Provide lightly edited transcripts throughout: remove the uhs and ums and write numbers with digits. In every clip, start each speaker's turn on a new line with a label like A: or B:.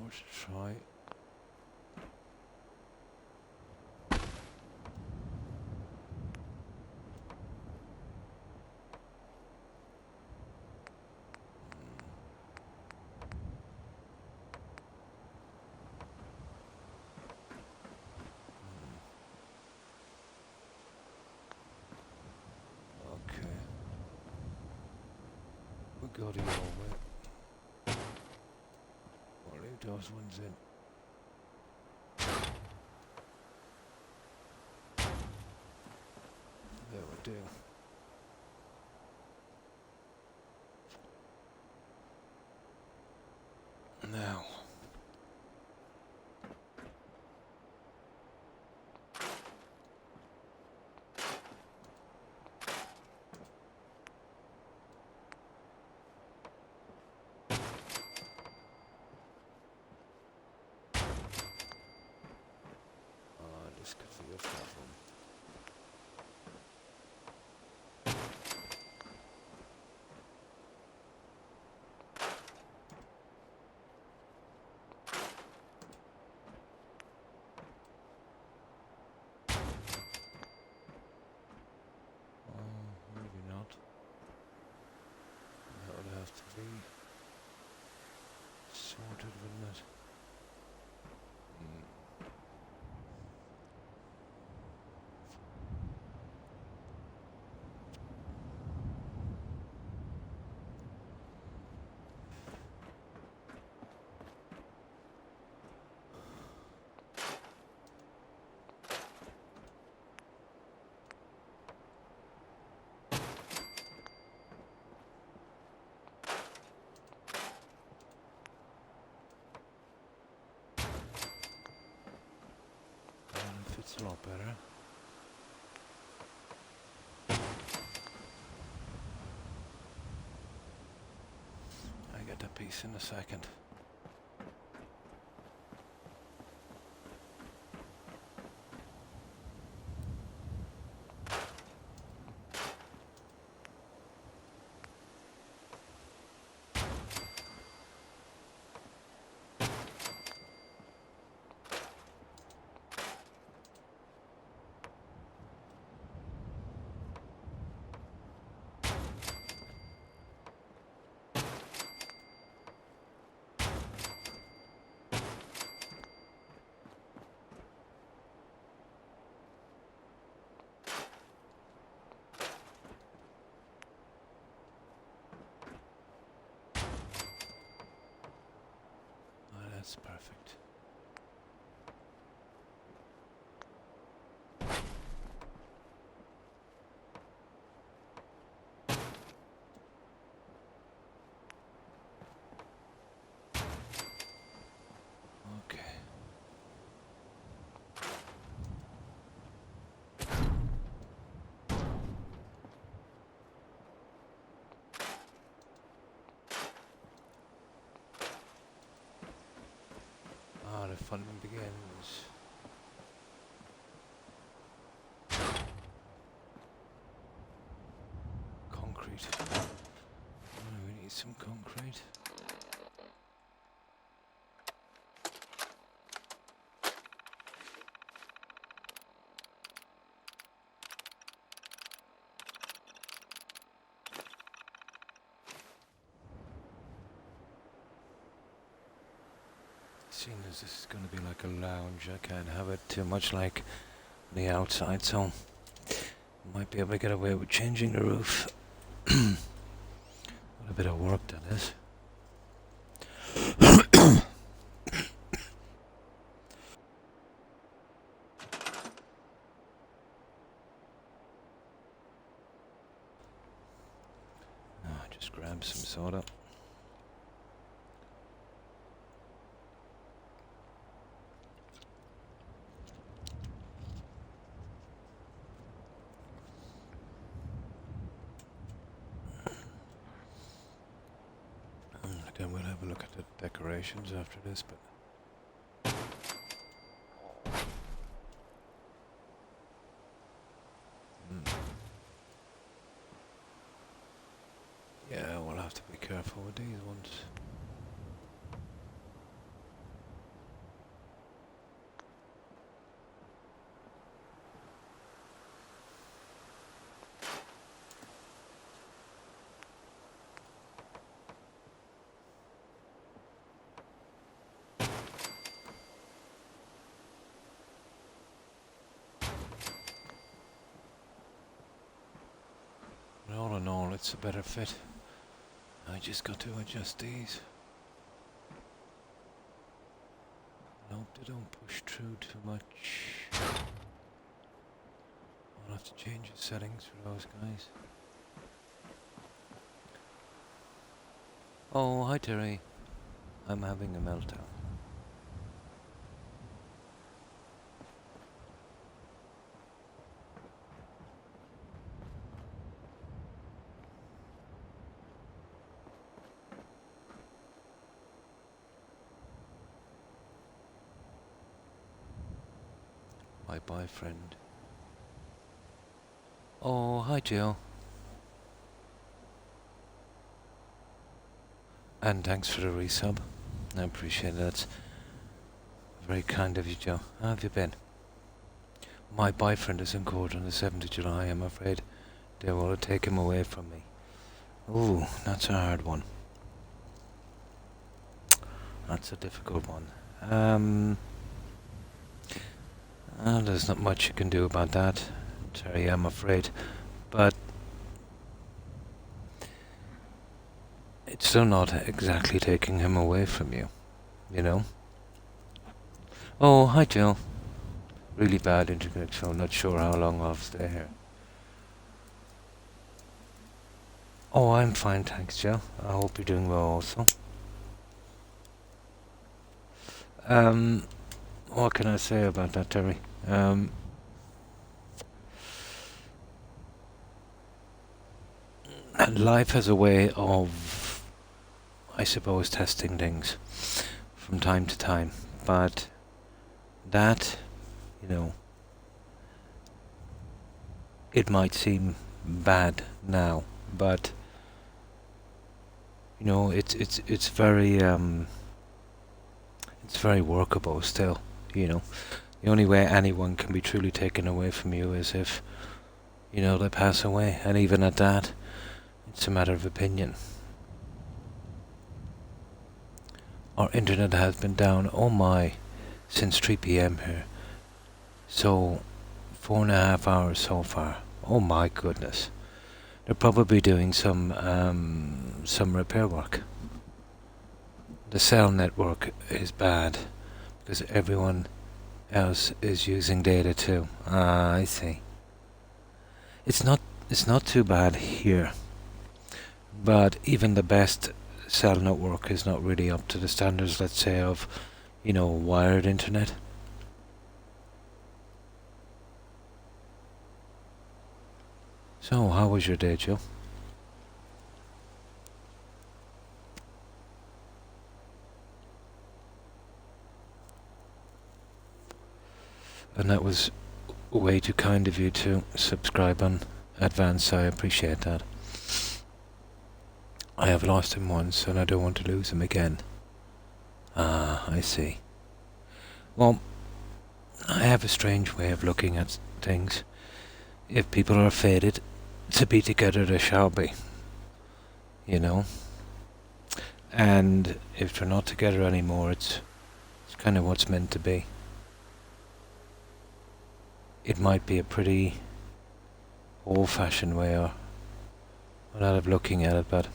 A: more to try. Okay. We'll go the old way. We'll leave those ones in. There we do. Now. This could be a problem. Maybe not. That would have to be sorted, wouldn't it? Fits a lot better. I get that piece in a second. That's perfect. Okay. The fun begins. Concrete. We need some concrete. Seeing as this is going to be like a lounge, I can't have it too much like the outside, so might be able to get away with changing the roof. A bit of work, that is. Just grab some soda. Then we'll have a look at the decorations after this, but yeah, we'll have to be careful with these ones. it's a better fit. I just got to adjust these. I hope they don't push through too much. I'll have to change the settings for those guys. Oh, hi Terry. I'm having a meltdown. My boyfriend. Oh, hi Jill. And thanks for the resub. I appreciate that. Very kind of you, Joe. How have you been? My boyfriend is in court on the 7th of July. I'm afraid they will take him away from me. Ooh, that's a hard one. That's a difficult one. There's not much you can do about that, Terry, I'm afraid. But it's still not exactly taking him away from you, you know? Oh, hi Jill. Really bad internet, so not sure how long I'll stay here. Oh, I'm fine, thanks, Jill. I hope you're doing well also. What can I say about that, Terry? Life has a way of, I suppose, testing things from time to time, but that, you know, it might seem bad now, but you know, it's very workable still. You know, the only way anyone can be truly taken away from you is if, you know, they pass away, and even at that, it's a matter of opinion. Our internet has been down, oh my, since 3 p.m. here. So, 4.5 hours so far. Oh my goodness. They're probably doing some repair work. The cell network is bad because everyone else is using data too. I see. It's not too bad here, but even the best cell network is not really up to the standards, let's say, of, you know, wired internet. So, how was your day, Joe? And that was way too kind of you to subscribe on advance. I appreciate that. I have lost him once, and I don't want to lose him again. Ah, I see. Well, I have a strange way of looking at things. If people are fated to be together, they shall be. You know? And if they're not together anymore, it's kind of what's meant to be. It might be a pretty old-fashioned way or not of looking at it, but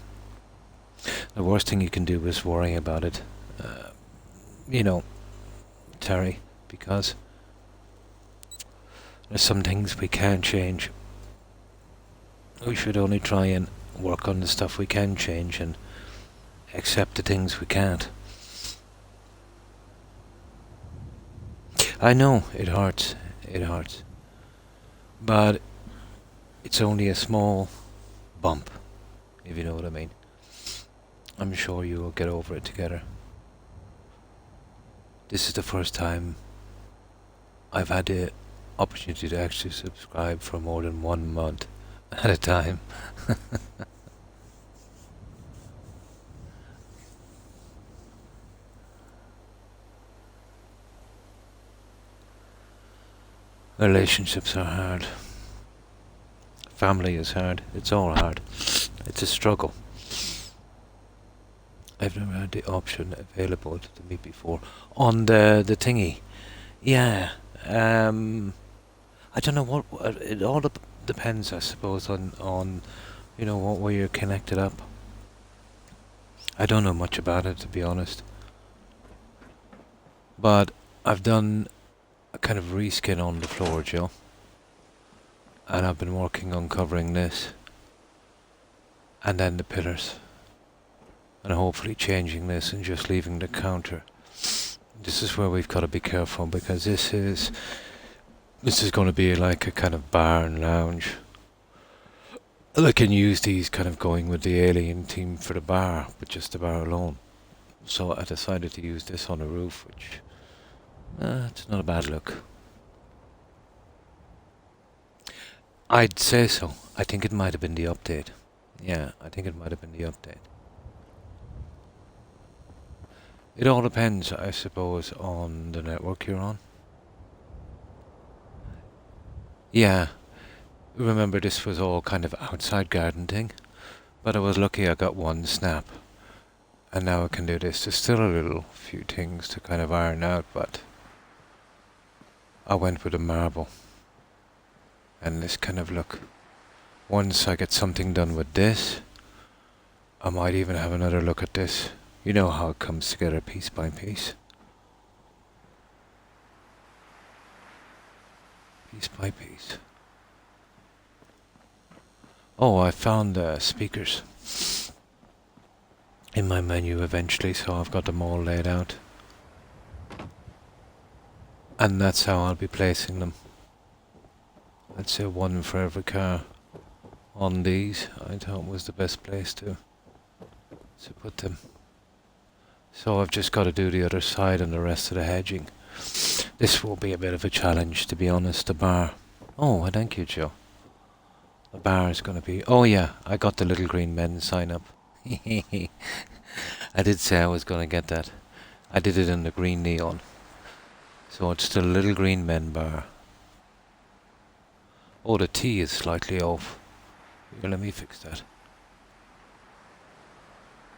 A: the worst thing you can do is worry about it. You know, Terry, because there's some things we can't change. We should only try and work on the stuff we can change and accept the things we can't. I know, it hurts. It hurts. But it's only a small bump, if you know what I mean. I'm sure you will get over it together. This is the first time I've had the opportunity to actually subscribe for more than 1 month at a time. Relationships are hard. Family is hard. It's all hard. It's a struggle. I've never had the option available to me before. On the thingy. Yeah. I don't know what... It all depends, I suppose, on You know what way you're connected up? I don't know much about it, to be honest. But I've done a kind of reskin on the floor, Joe. And I've been working on covering this. And then the pillars. And hopefully changing this and just leaving the counter. This is where we've got to be careful, because this is going to be like a kind of bar and lounge. I can use these kind of going with the alien theme for the bar, but just the bar alone. So I decided to use this on the roof, which it's not a bad look. I'd say so. I think it might have been the update. Yeah, I think it might have been the update. It all depends, I suppose, on the network you're on. Yeah. Remember, this was all kind of outside garden thing, but I was lucky I got one snap, and now I can do this. There's still a little few things to kind of iron out, but I went with a marble, and this kind of look. Once I get something done with this, I might even have another look at this. You know how it comes together piece by piece. Piece by piece. Oh, I found the speakers in my menu eventually, so I've got them all laid out. And that's how I'll be placing them. I'd say one for every car on these. I thought was the best place to put them. So I've just got to do the other side and the rest of the hedging. This will be a bit of a challenge, to be honest, the bar. Oh, thank you, Joe. The bar is going to be... Oh yeah, I got the Little Green Men sign up. I did say I was going to get that. I did it in the green neon. So it's the Little Green Men bar. Oh, the T is slightly off. Here, let me fix that.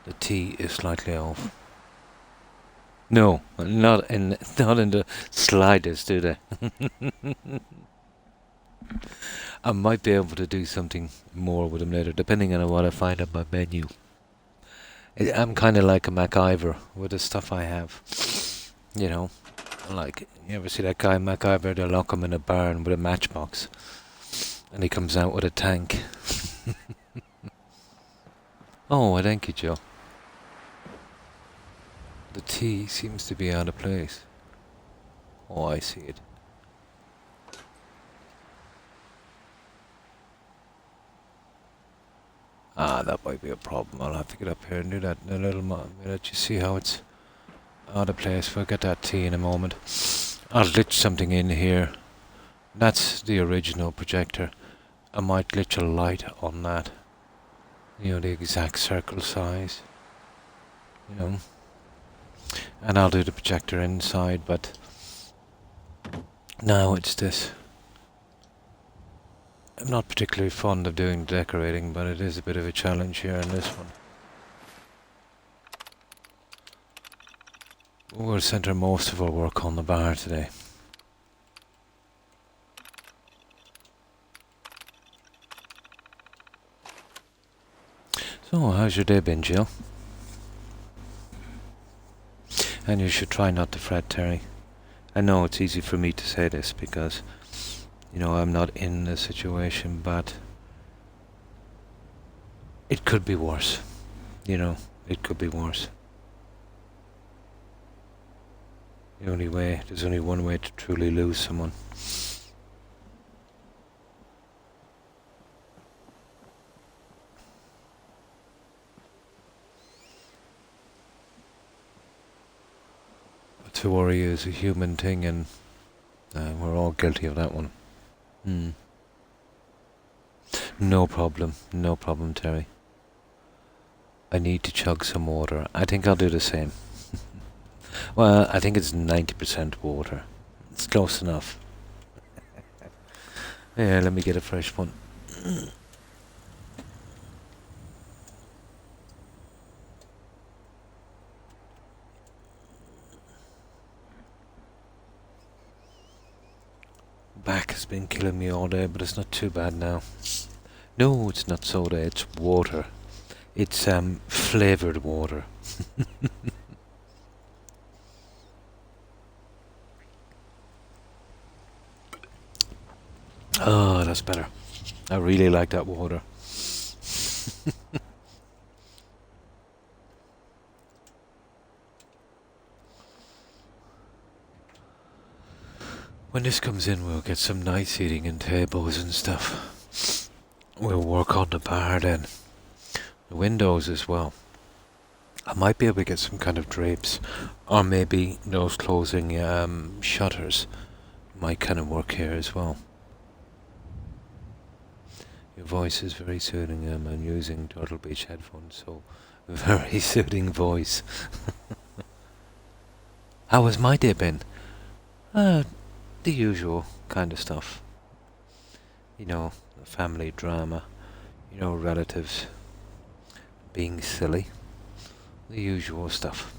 A: The T is slightly off. No, not in the sliders, do they? I might be able to do something more with them later, depending on what I find on my menu. I'm kind of like a MacIver with the stuff I have. You know, like, you ever see that guy MacIver? They lock him in a barn with a matchbox, and he comes out with a tank. Oh, thank you, Joe. The T seems to be out of place. Oh, I see it. Ah, that might be a problem. I'll have to get up here and do that in a little minute. You see how it's out of place. We'll get that T in a moment. I'll glitch something in here. That's the original projector. I might glitch a light on that. You know, the exact circle size. You know. And I'll do the projector inside, but now it's this. I'm not particularly fond of doing decorating, but it is a bit of a challenge here in this one. We'll centre most of our work on the bar today. So, how's your day been, Jill? And you should try not to fret, Terry. I know it's easy for me to say this because, you know, I'm not in the situation, but it could be worse. You know, it could be worse. There's only one way to truly lose someone. But to worry is a human thing, and we're all guilty of that one. No problem, Terry. I need to chug some water. I think I'll do the same. Well, I think it's 90% water. It's close enough. Yeah, let me get a fresh one. Back has been killing me all day, but it's not too bad now. No, it's not soda, it's water. It's flavored water. Oh, that's better. I really like that water. When this comes in, we'll get some nice seating and tables and stuff. We'll work on the bar then. The windows as well. I might be able to get some kind of drapes, or maybe those closing shutters might kind of work here as well. Your voice is very soothing. I'm using Turtle Beach headphones, so very soothing voice. How has my day been? The usual kind of stuff. You know, family drama. You know, relatives being silly. The usual stuff.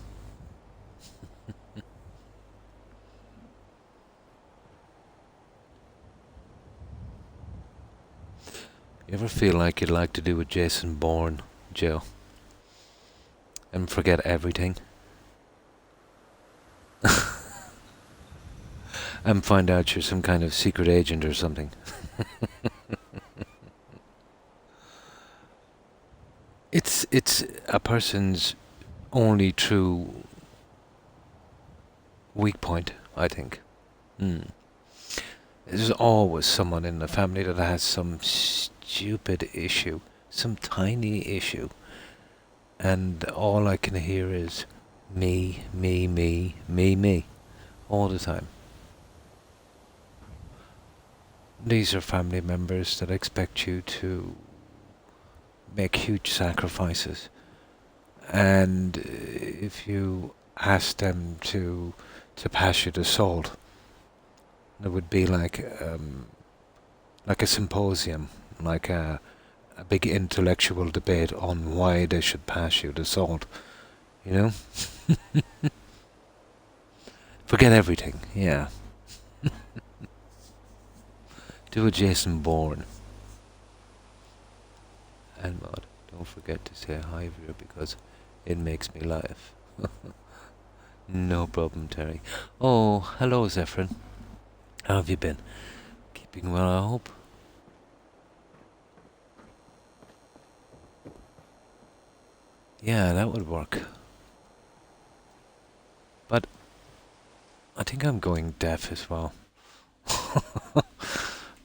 A: You ever feel like you'd like to do a Jason Bourne, Joe? And forget everything? And find out you're some kind of secret agent or something. It's a person's only true weak point, I think. There's always someone in the family that has some stupid issue, some tiny issue, and all I can hear is me, me, me, me, me, all the time. These are family members that expect you to make huge sacrifices, and if you ask them to pass you the salt, it would be like a symposium, like a big intellectual debate on why they should pass you the salt. You know? Forget everything, yeah. Do a Jason Bourne. And Maud, don't forget to say hi here because it makes me laugh. No problem, Terry. Oh, hello, Zephyrin. How have you been? Keeping well, I hope. Yeah, that would work. But I think I'm going deaf as well.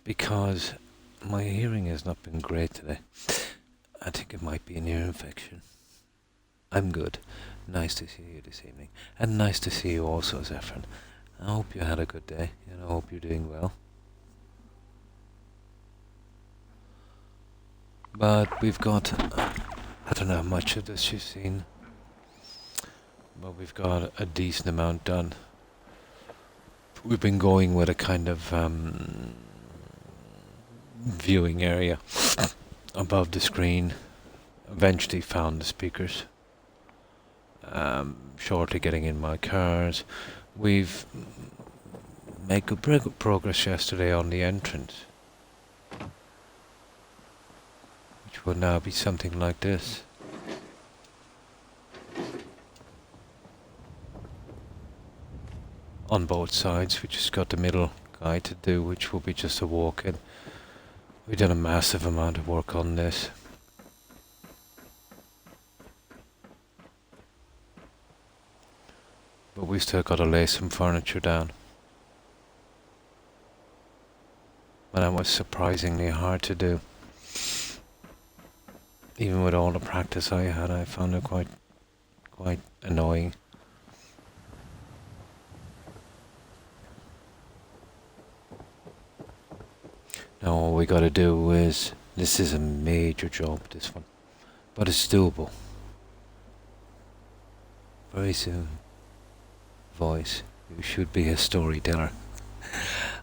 A: Because my hearing has not been great today. I think it might be an ear infection. I'm good. Nice to see you this evening. And nice to see you also, Zephyrin. I hope you had a good day, and I hope you're doing well. But we've got, I don't know how much of this you've seen, but we've got a decent amount done. We've been going with a kind of viewing area above the screen. Eventually found the speakers. Shortly getting in my cars. We've made good progress yesterday on the entrance, which will now be something like this. On both sides, we just got the middle guy to do, which will be just a walk-in. We've done a massive amount of work on this. But we still got to lay some furniture down. And that was surprisingly hard to do. Even with all the practice I had, I found it quite annoying. Now all we got to do is, this is a major job, this one, but it's doable. Very soon. Voice, you should be a storyteller.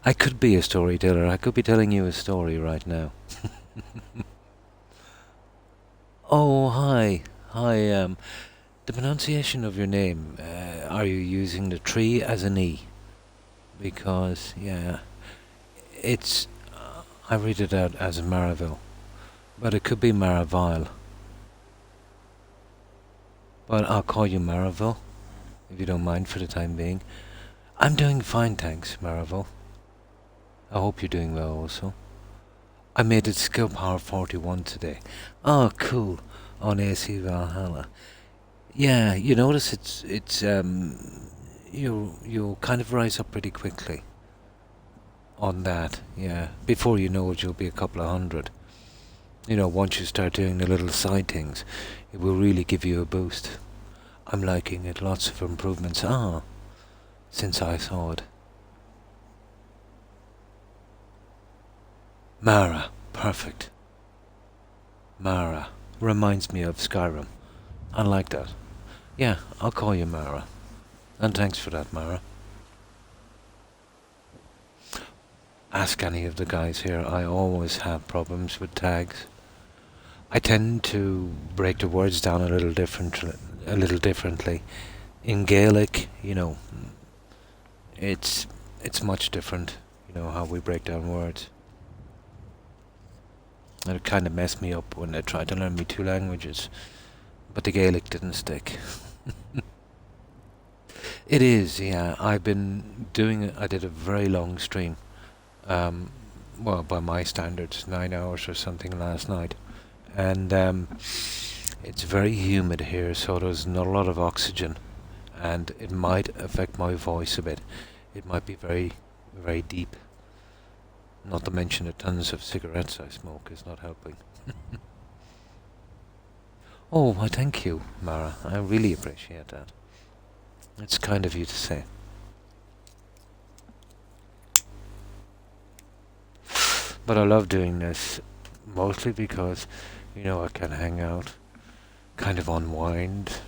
A: I could be a storyteller. I could be telling you a story right now. Oh, hi. Hi, the pronunciation of your name, are you using the tree as an E? Because, yeah, it's, I read it out as Maraville. But it could be Maraville. But I'll call you Maraville, if you don't mind for the time being. I'm doing fine, thanks, Maraville. I hope you're doing well also. I made it skill power 41 today. Oh, cool. On AC Valhalla. Yeah, you notice you'll kind of rise up pretty quickly on that, yeah. Before you know it, you'll be a couple of hundred. You know, once you start doing the little side things, it will really give you a boost. I'm liking it, lots of improvements. Since I saw it. Mara, perfect. Mara, reminds me of Skyrim. I like that. Yeah, I'll call you Mara. And thanks for that, Mara. Ask any of the guys here, I always have problems with tags. I tend to break the words down a little differently. In Gaelic, it's much different, how we break down words. And it kind of messed me up when I tried to learn me two languages, but the Gaelic didn't stick. It is, yeah. I've been doing it. I did a very long stream. Well, by my standards, 9 hours or something last night. And it's very humid here, so there's not a lot of oxygen. And it might affect my voice a bit. It might be very, very deep. Not to mention the tons of cigarettes I smoke is not helping. Oh, why thank you, Mara. I really appreciate that. It's kind of you to say. But I love doing this, mostly because, I can hang out, kind of unwind,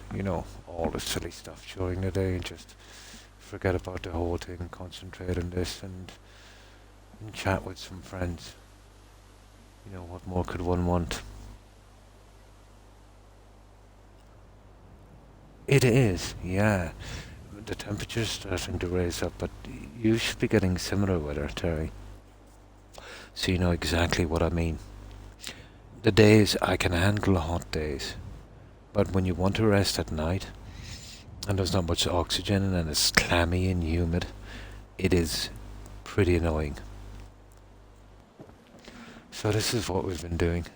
A: all the silly stuff during the day and just forget about the whole thing, concentrate on this and chat with some friends. What more could one want? It is, yeah. The temperature's starting to raise up, but you should be getting similar weather, Terry. So you know exactly what I mean. The days, I can handle hot days, but when you want to rest at night, and there's not much oxygen and it's clammy and humid, it is pretty annoying. So this is what we've been doing.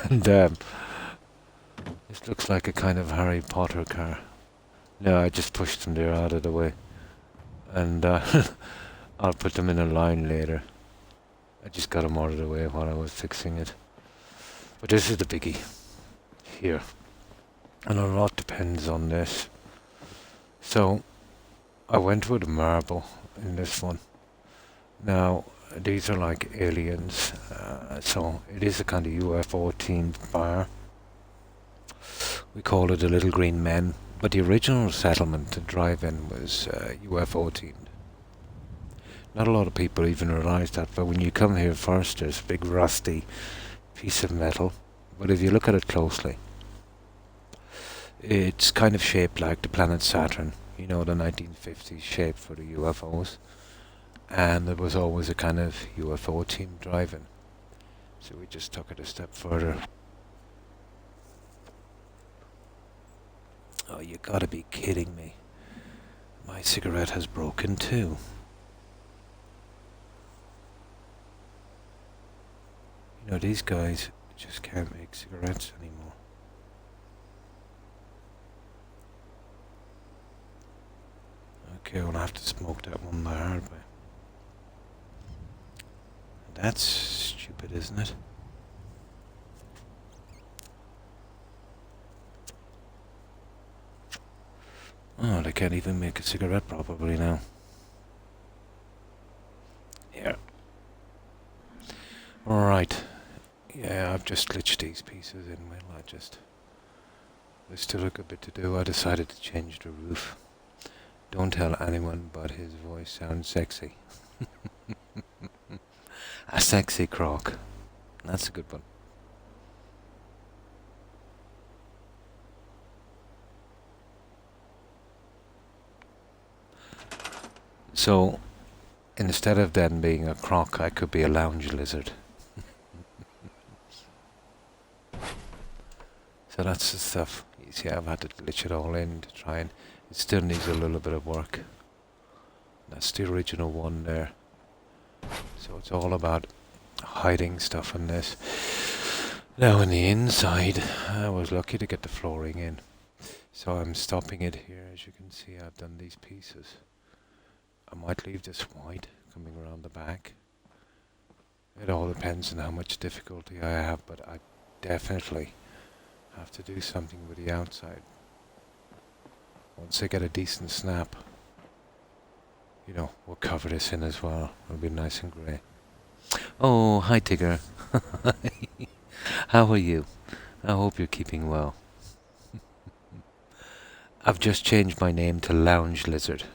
A: And this looks like a kind of Harry Potter car. No, I just pushed them there out of the way. And I'll put them in a line later. I just got them out of the way while I was fixing it. But this is the biggie. Here. And a lot depends on this. So, I went with a marble in this one. Now, these are like aliens. So, it is a kind of UFO themed bar. We call it the Little Green Men. But the original settlement, the drive-in, was UFO themed. Not a lot of people even realise that, but when you come here first, there's a big rusty piece of metal. But if you look at it closely, it's kind of shaped like the planet Saturn, the 1950s shape for the UFOs. And there was always a kind of UFO themed drive-in. So we just took it a step further. Oh, you gotta be kidding me. My cigarette has broken too. These guys just can't make cigarettes anymore. Okay, well, I have to smoke that one the hard way. That's stupid, isn't it? Oh, they can't even make a cigarette properly now. Yeah. Alright. Yeah, I've just glitched these pieces in. Well, there's still a good bit to do. I decided to change the roof. Don't tell anyone, but his voice sounds sexy. A sexy Croc. That's a good one. So, instead of then being a croc, I could be a lounge lizard. that's the stuff. You see, I've had to glitch it all in to try and... It still needs a little bit of work. That's the original one there. So it's all about hiding stuff in this. Now on the inside, I was lucky to get the flooring in. So I'm stopping it here. As you can see, I've done these pieces. I might leave this white coming around the back. It all depends on how much difficulty I have, but I definitely have to do something with the outside. Once I get a decent snap, you know, we'll cover this in as well. It'll be nice and grey. Oh, hi Tigger. How are you? I hope you're keeping well. I've just changed my name to Lounge Lizard.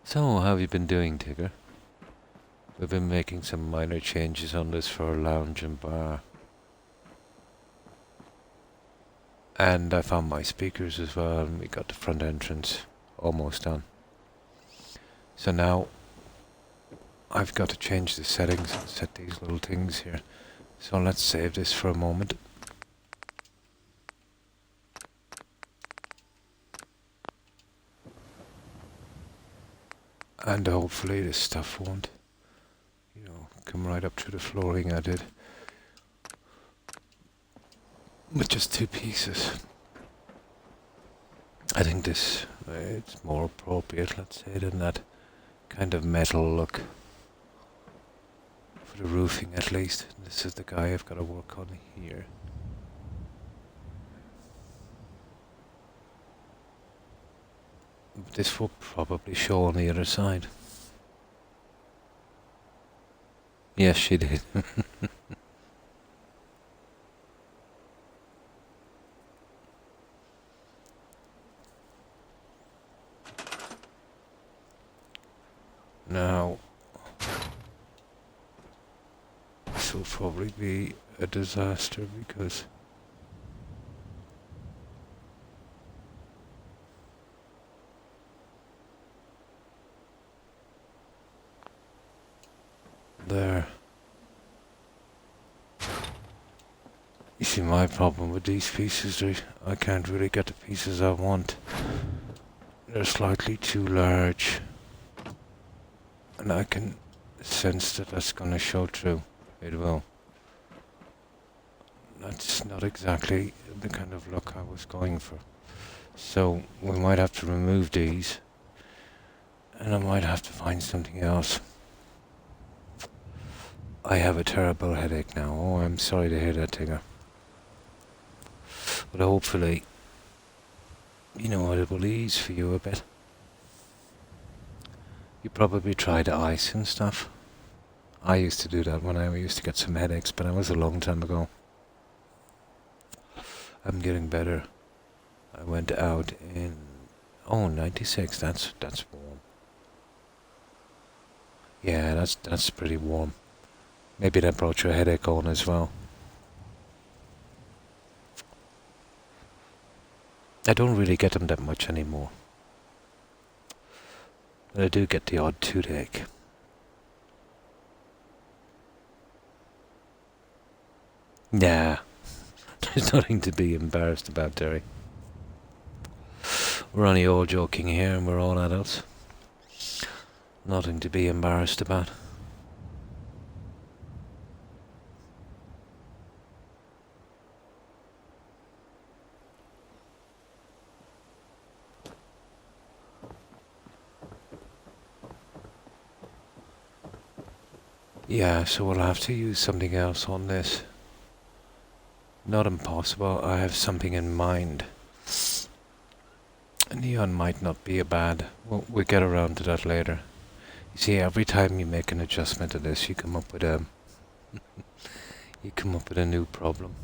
A: So, how have you been doing, Tigger? We've been making some minor changes on this for our lounge and bar. And I found my speakers as well, and we got the front entrance almost done. So now, I've got to change the settings and set these little things here. So let's save this for a moment. And hopefully this stuff won't, you know, come right up through the flooring I did. With just two pieces. I think this, it's more appropriate, let's say, than that kind of metal look. For the roofing at least. This is the guy I've got to work on here. But this will probably show on the other side. Yes, she did. Now, this will probably be a disaster because there. You see, my problem with these pieces, I can't really get the pieces I want. They're slightly too large. And I can sense that that's going to show through. It will. That's not exactly the kind of look I was going for. So we might have to remove these. And I might have to find something else. I have a terrible headache now. Oh, I'm sorry to hear that, Tigger. But hopefully, you know, it will ease for you a bit. You probably tried ice and stuff. I used to do that when I used to get some headaches, but that was a long time ago. I'm getting better. I went out in 96. That's warm. Yeah, that's pretty warm. Maybe that brought your headache on as well. I don't really get them that much anymore. But I do get the odd toothache. Nah, there's nothing to be embarrassed about, Derry. We're only all joking here and we're all adults. Nothing to be embarrassed about. Yeah, so we'll have to use something else on this. Not impossible, I have something in mind. Neon might not be a bad. We'll get around to that later. You see, every time you make an adjustment to this, you come up with a new problem.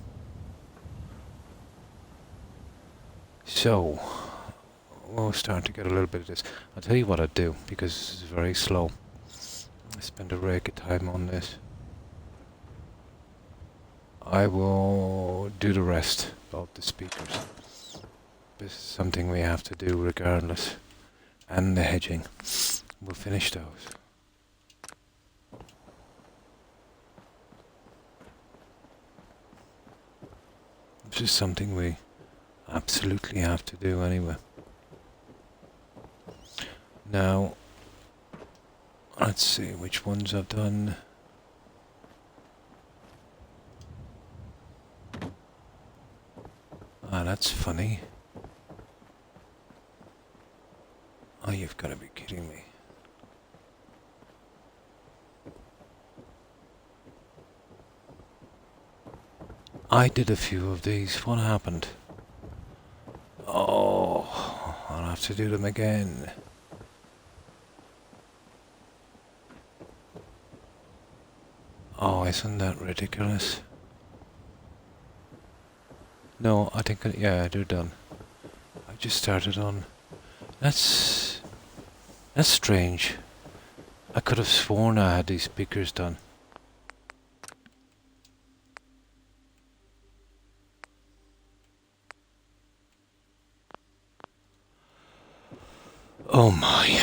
A: So we'll start to get a little bit of this. I'll tell you what I'll do, because this is very slow. I spend a rake of time on this. I will do the rest of the speakers. This is something we have to do regardless. And the hedging. We'll finish those. This is something we absolutely have to do anyway. Now, let's see which ones I've done. Ah, that's funny. Oh, you've got to be kidding me. I did a few of these. What happened? Oh, I'll have to do them again. Oh, isn't that ridiculous? No, I think, yeah, they're done. I just started on... That's strange. I could have sworn I had these speakers done. Oh my.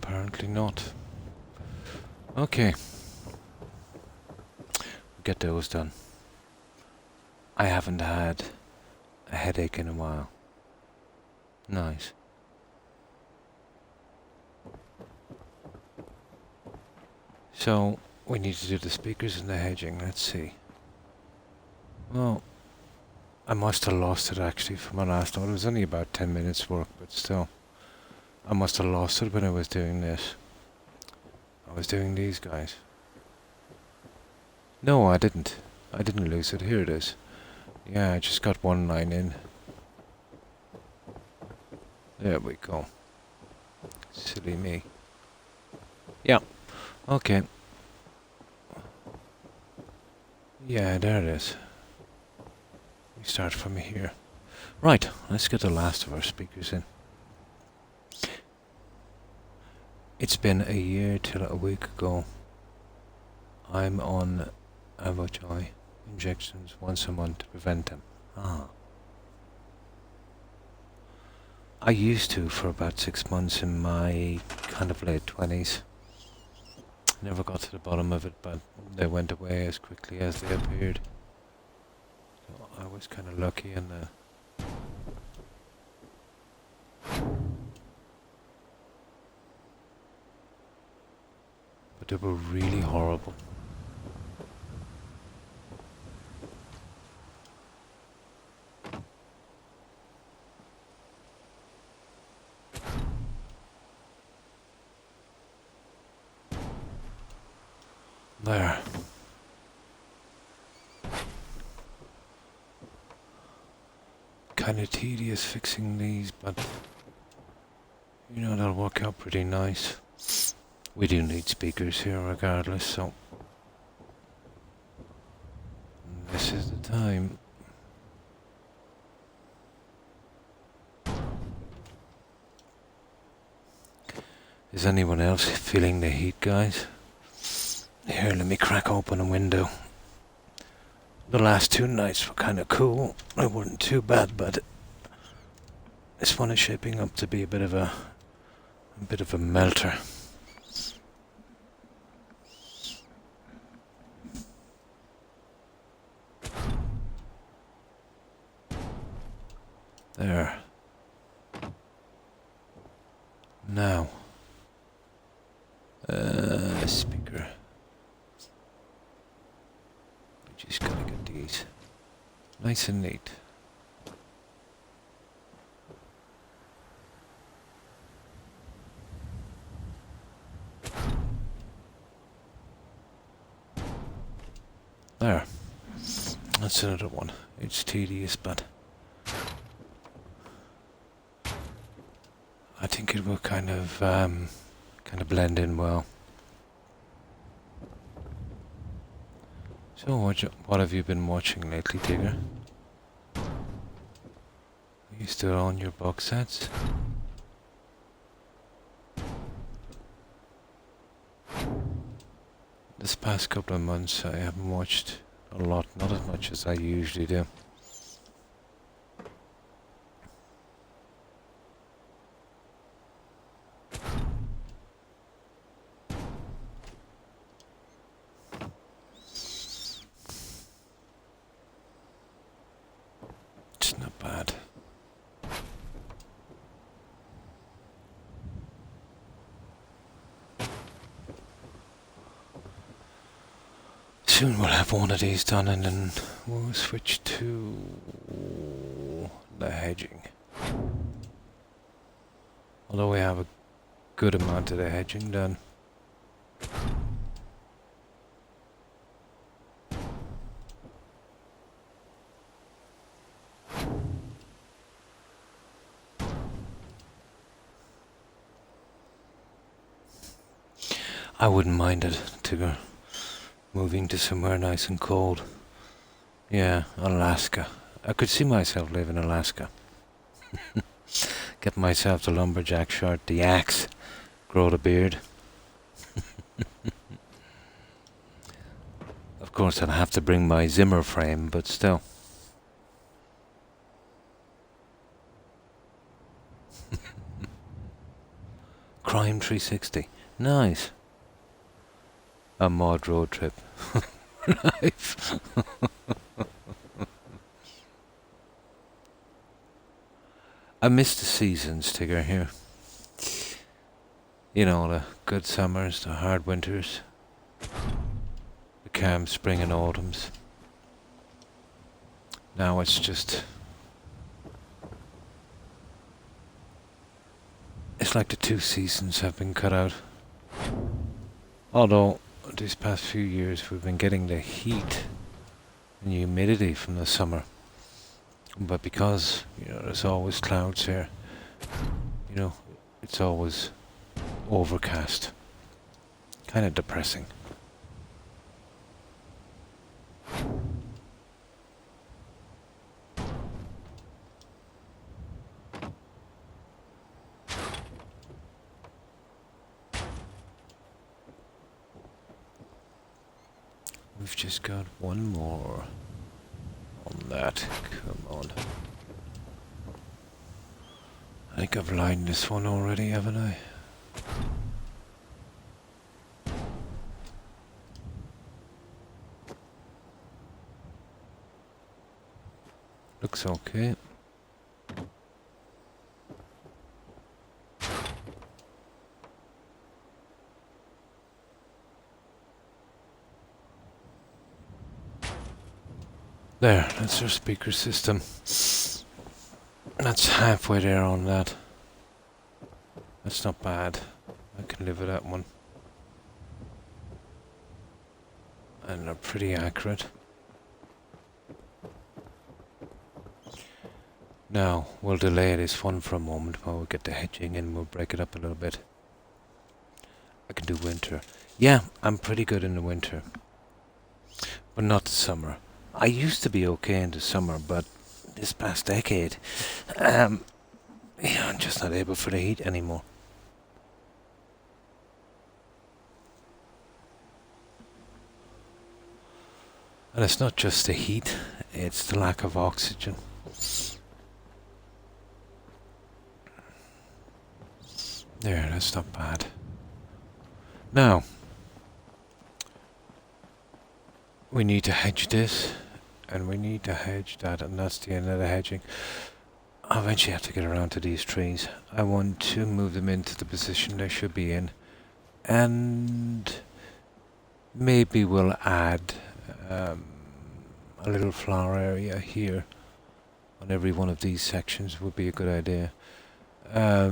A: Apparently not. Okay. Get those done. I haven't had a headache in a while. Nice. So, we need to do the speakers and the hedging. Let's see. Well, I must have lost it actually from my last one. It was only about 10 minutes work, but still. I must have lost it when I was doing this. I was doing these guys. No, I didn't. I didn't lose it. Here it is. Yeah, I just got one line in. There we go. Silly me. Yeah. Okay. Yeah, there it is. We start from here. Right, let's get the last of our speakers in. It's been a year till a week ago. I'm on Avojoy injections once a month to prevent them. Ah. I used to for about 6 months in my kind of late 20s. Never got to the bottom of it, but they went away as quickly as they appeared. So I was kind of lucky in the... But they were really horrible. There. Kind of tedious fixing these, but you know, that'll work out pretty nice. We do need speakers here regardless, so this is the time. Is anyone else feeling the heat, guys? Here, let me crack open a window. The last 2 nights were kind of cool. They weren't too bad, but this one is shaping up to be a bit of a melter. There. Now. Speaker. We just gotta get these nice and neat. There. That's another one. It's tedious, but I think it will kind of blend in well. So what have you been watching lately, Tigger? Are you still on your box sets? This past couple of months I haven't watched a lot, not as much as I usually do. Soon we'll have one of these done and then we'll switch to the hedging. Although we have a good amount of the hedging done. I wouldn't mind it, Tigger. Moving to somewhere nice and cold. Yeah, Alaska. I could see myself living in Alaska. Get myself the lumberjack shirt, the axe, grow the beard. Of course, I'd have to bring my Zimmer frame, but still. Crime 360. Nice. A mod road trip. Life. I miss the seasons, Tigger, here. You know, the good summers, the hard winters, the calm spring and autumns. Now it's just... it's like the two seasons have been cut out. Although, these past few years we've been getting the heat and humidity from the summer. But because, you know, there's always clouds here, you know, it's always overcast. Kind of depressing. We've just got one more on that. Come on. I think I've lined this one already, haven't I? Looks okay. There, that's our speaker system. That's halfway there on that. That's not bad. I can live with that one. And they're pretty accurate. Now, we'll delay this one for a moment while we get the hedging and we'll break it up a little bit. I can do winter. Yeah, I'm pretty good in the winter. But not the summer. I used to be okay in the summer, but this past decade, yeah, I'm just not able for the heat anymore. And it's not just the heat, it's the lack of oxygen. There, that's not bad. Now, we need to hedge this, and we need to hedge that, and that's the end of the hedging. I eventually have to get around to these trees. I want to move them into the position they should be in, and maybe we'll add a little flower area here on every one of these sections would be a good idea. Let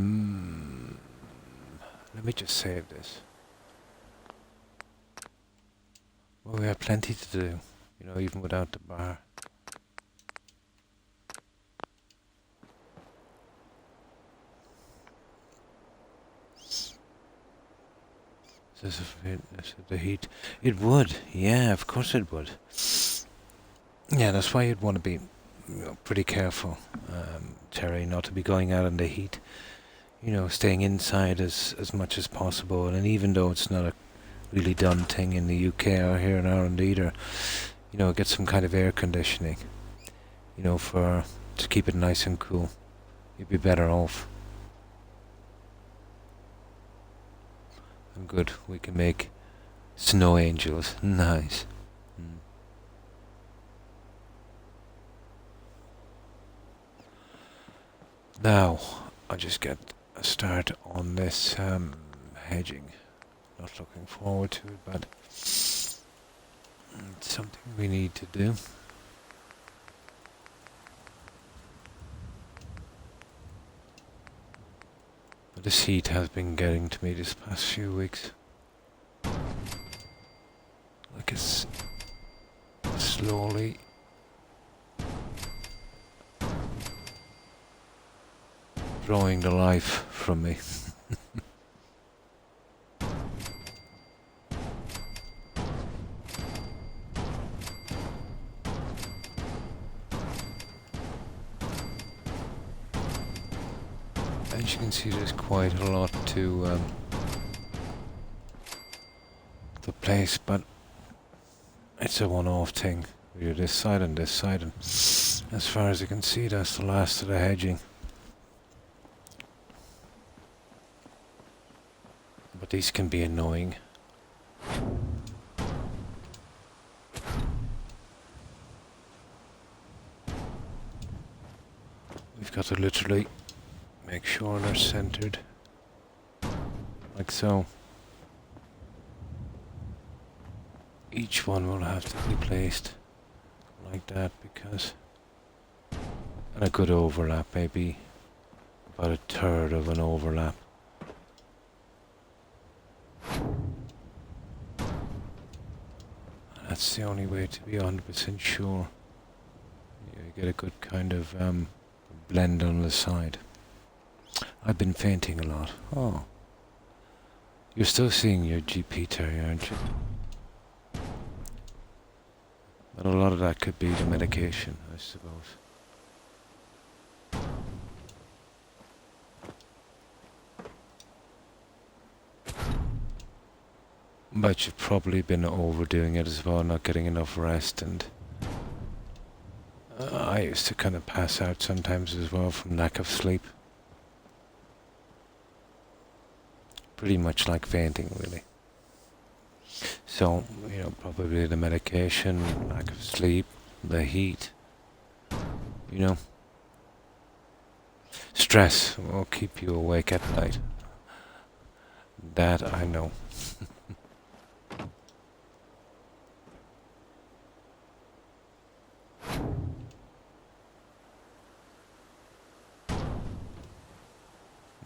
A: me just save this. Well, we have plenty to do, you know, even without the bar. Does the heat? It would, yeah, of course it would. Yeah, that's why you'd want to be, you know, pretty careful, Terry, not to be going out in the heat. You know, staying inside as much as possible, and even though it's not a really done thing in the UK or here in Ireland either, you know, get some kind of air conditioning, you know, to keep it nice and cool. You'd be better off. And good, we can make snow angels. Nice. Now, I'll just get a start on this hedging. Not looking forward to it, but It's something we need to do. But this heat has been getting to me this past few weeks. Like it's slowly drawing the life from me. As you can see, there's quite a lot to the place, but it's a one-off thing. You're this side and this side, and as far as you can see, that's the last of the hedging. But these can be annoying. We've got to literally make sure they're centered, like so. Each one will have to be placed like that, because, and a good overlap, maybe about a third of an overlap. That's the only way to be 100% sure. You get a good kind of blend on the side. I've been fainting a lot. Oh. You're still seeing your GP terrier, aren't you? But a lot of that could be the medication, I suppose. But you've probably been overdoing it as well, not getting enough rest, and I used to kind of pass out sometimes as well from lack of sleep. Pretty much like fainting, really. So, you know, probably the medication, lack of sleep, the heat, you know. Stress will keep you awake at night. That I know.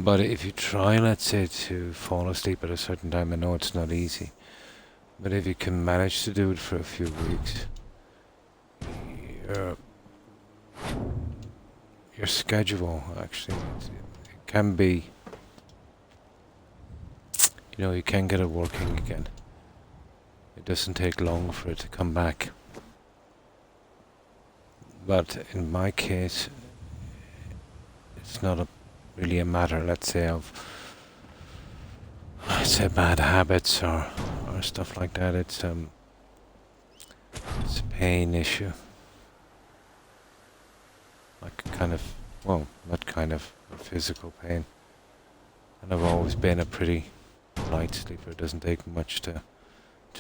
A: But if you try, let's say, to fall asleep at a certain time, I know it's not easy, but if you can manage to do it for a few weeks, your schedule, actually, it can be, you know, you can get it working again. It doesn't take long for it to come back. But in my case, it's not really a matter, let's say, of bad habits or stuff like that. It's a pain issue, like kind of, well, not kind of, a physical pain. And I've always been a pretty light sleeper. It doesn't take much to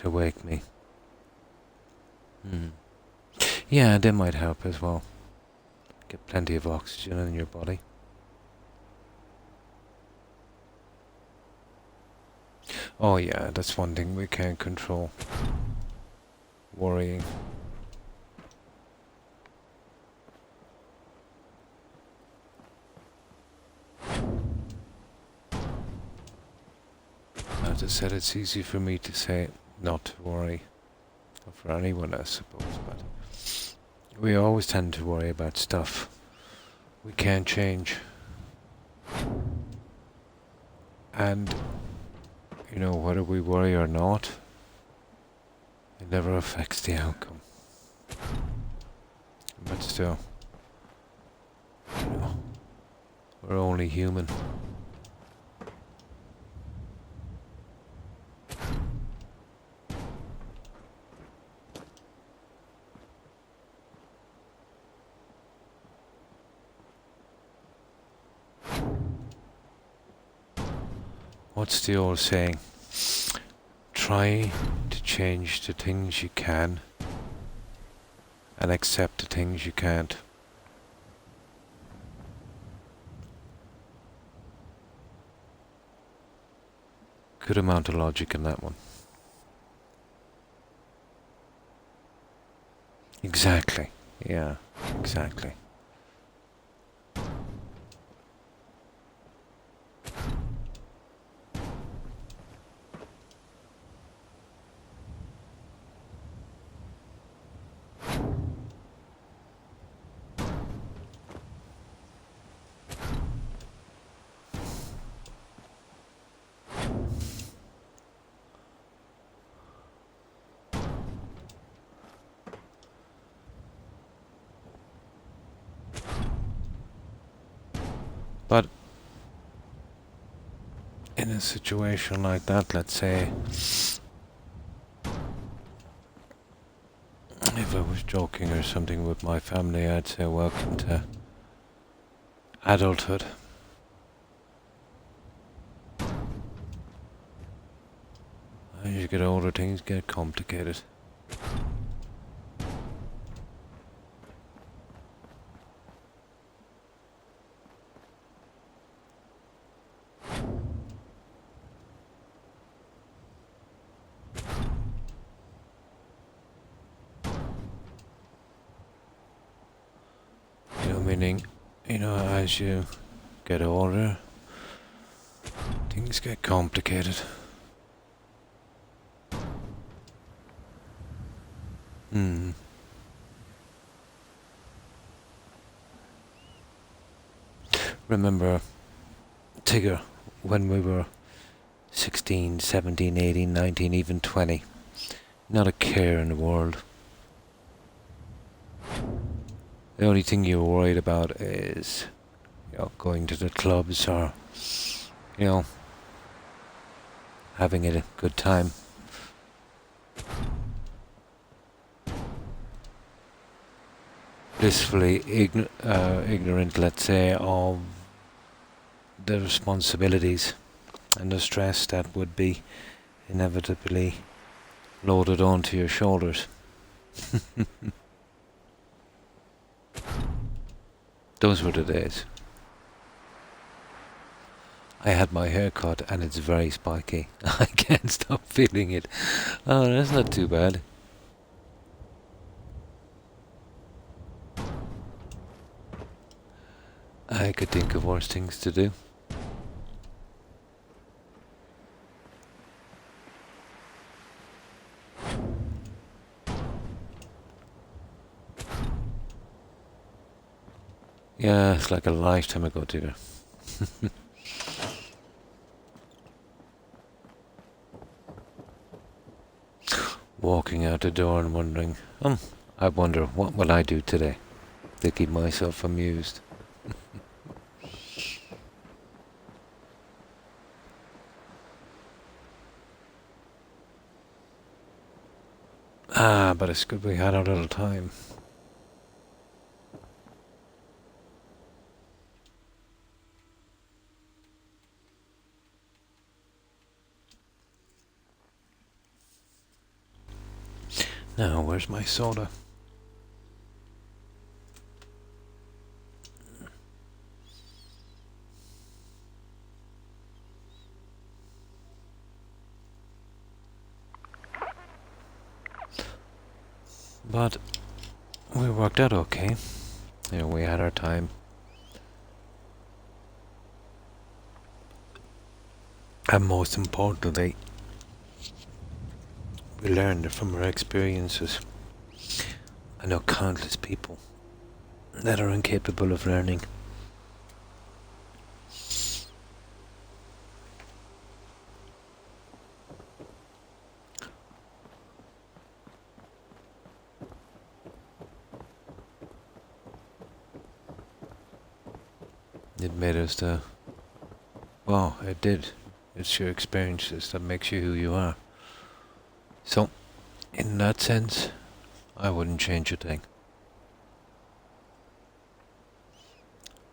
A: wake me. Yeah, that might help as well. Get plenty of oxygen in your body. Oh yeah, that's one thing we can't control. Worrying. As I said, it's easy for me to say not to worry. Or for anyone, I suppose, but we always tend to worry about stuff we can't change. And, you know, whether we worry or not, it never affects the outcome. But still, you know, we're only human. What's the old saying? Try to change the things you can and accept the things you can't. Good amount of logic in that one. Exactly. Yeah, exactly. But in a situation like that, let's say, if I was joking or something with my family, I'd say welcome to adulthood. As you get older, things get complicated. Meaning, as you get older, things get complicated. Hmm. Remember, Tigger, when we were 16, 17, 18, 19, even 20. Not a care in the world. The only thing you're worried about is, going to the clubs or, you know, having a good time. Blissfully ignorant, let's say, of the responsibilities and the stress that would be inevitably loaded onto your shoulders. Those were the days. I had my hair cut and it's very spiky. I can't stop feeling it. Oh, that's not too bad. I could think of worse things to do. Yeah, it's like a lifetime ago, Tigger. Walking out the door and wondering, I wonder what will I do today to keep myself amused. But it's good we had our little time. Now, where's my soda? But we worked out okay. We had our time. And most importantly, we learned from our experiences. I know countless people that are incapable of learning. It made us well, it did. It's your experiences that makes you who you are. So, in that sense, I wouldn't change a thing.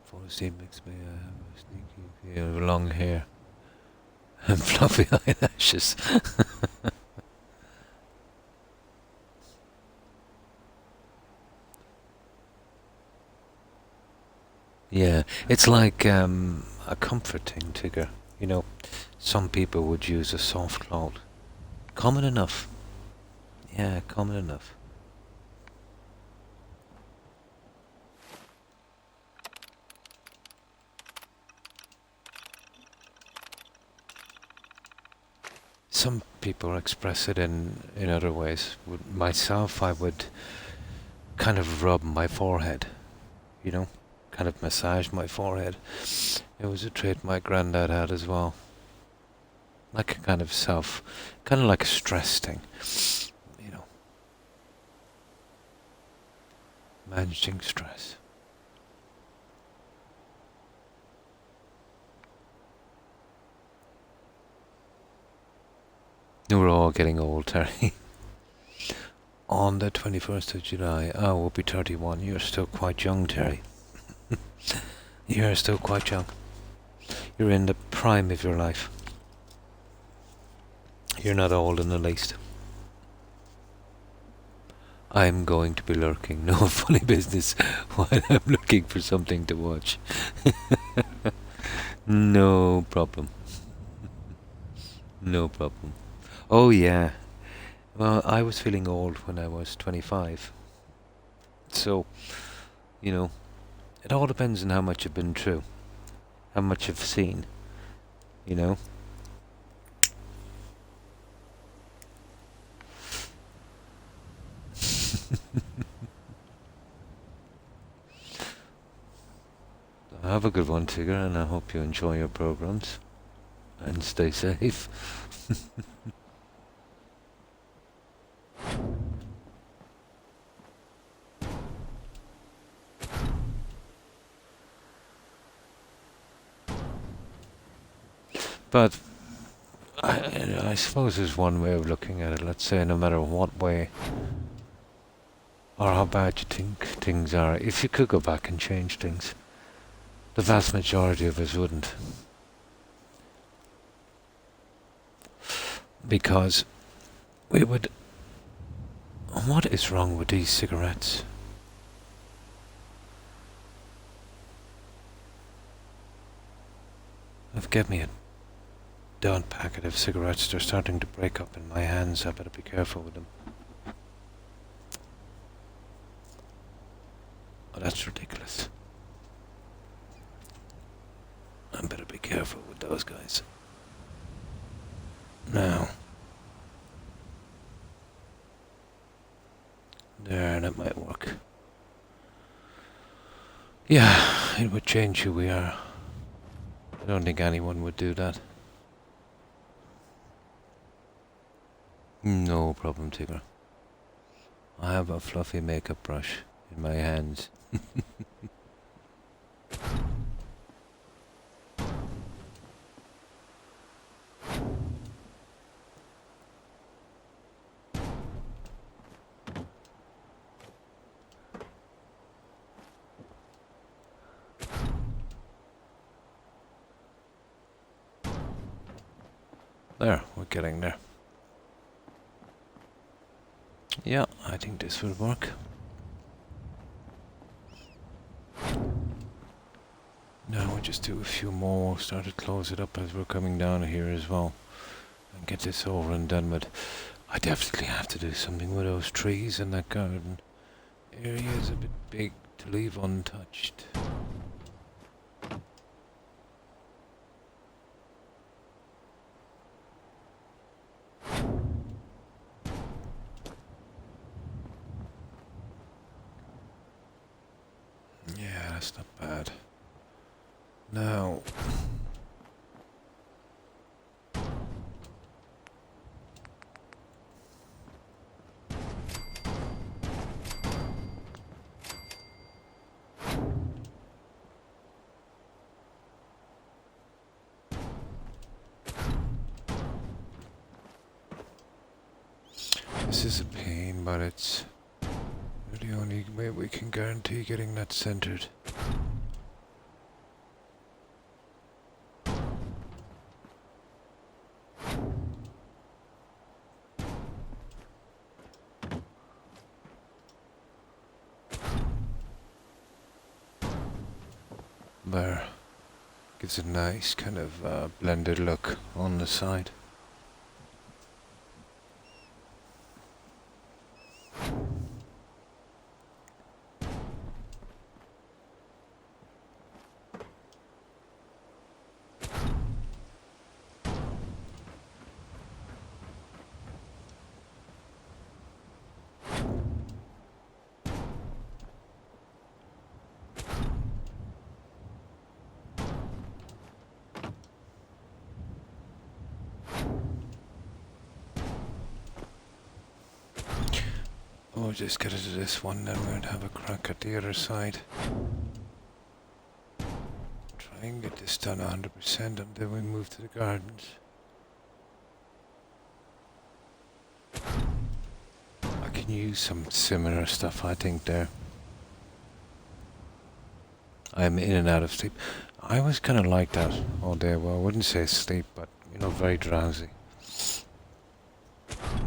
A: Forest makes me have a sneaky feel of long hair and fluffy eyelashes. Yeah, it's like a comfort thing, Tigger. Some people would use a soft cloth. Common enough. Yeah, common enough. Some people express it in other ways. Myself, I would kind of rub my forehead, you know, kind of massage my forehead. It was a trait my granddad had as well. Like a kind of kind of like a stress thing, you know, managing stress. We're all getting old, Terry. On the 21st of July, I will be 31. You're still quite young, Terry. You're still quite young. You're in the prime of your life. You're not old in the least. I'm going to be lurking, no funny business, while I'm looking for something to watch. No problem. No problem. Oh yeah. Well, I was feeling old when I was 25. So, you know, it all depends on how much you've been through, how much you've seen, you know. Have a good one, Tigger, and I hope you enjoy your programs and stay safe. But I suppose there's one way of looking at it. Let's say no matter what way or how bad you think things are, if you could go back and change things, the vast majority of us wouldn't. Because we would... What is wrong with these cigarettes? They've given me a done packet of cigarettes. They're starting to break up in my hands. I better be careful with them. Oh, that's ridiculous. I better be careful with those guys. Now. There, that might work. Yeah, it would change who we are. I don't think anyone would do that. No problem, Tigger. I have a fluffy makeup brush in my hands. There, we're getting there. Yeah, I think this will work. Now we'll just do a few more. We'll start to close it up as we're coming down here as well. And get this over and done with. I definitely have to do something with those trees in that garden. Area is a bit big to leave untouched. Yeah, that's not bad. Now... This is a pain, but it's the only way we can guarantee getting that centered. There. Gives a nice kind of blended look on the side. we'll just get into this one, then we'll have a crack at the other side. Try and get this done 100% and then we move to the gardens. I can use some similar stuff, I think, there. I'm in and out of sleep. I was kind of like that all day. Well, I wouldn't say sleep, but, you know, very drowsy.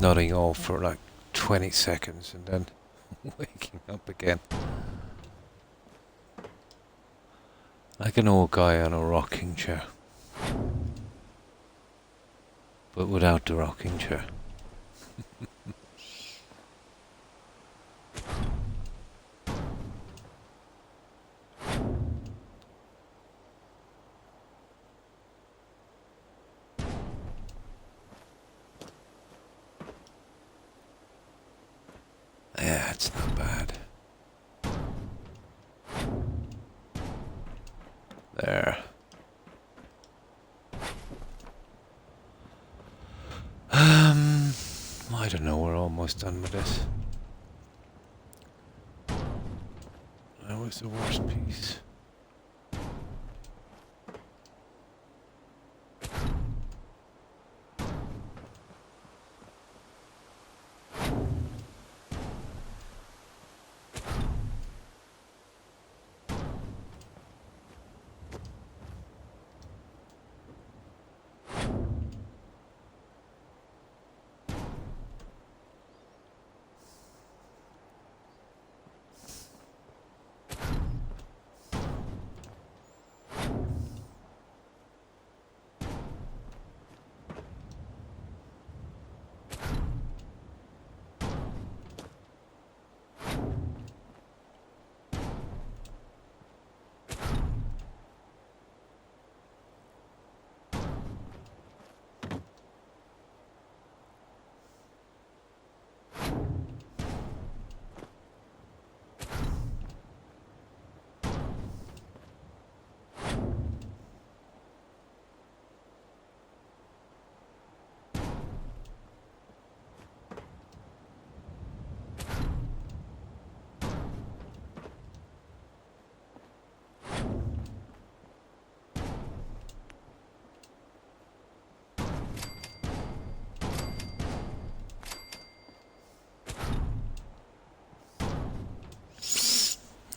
A: Nodding off for like 20 seconds and then waking up again. Like an old guy on a rocking chair. But without the rocking chair. Yeah, it's not bad. There. I don't know, we're almost done with this. That was the worst piece.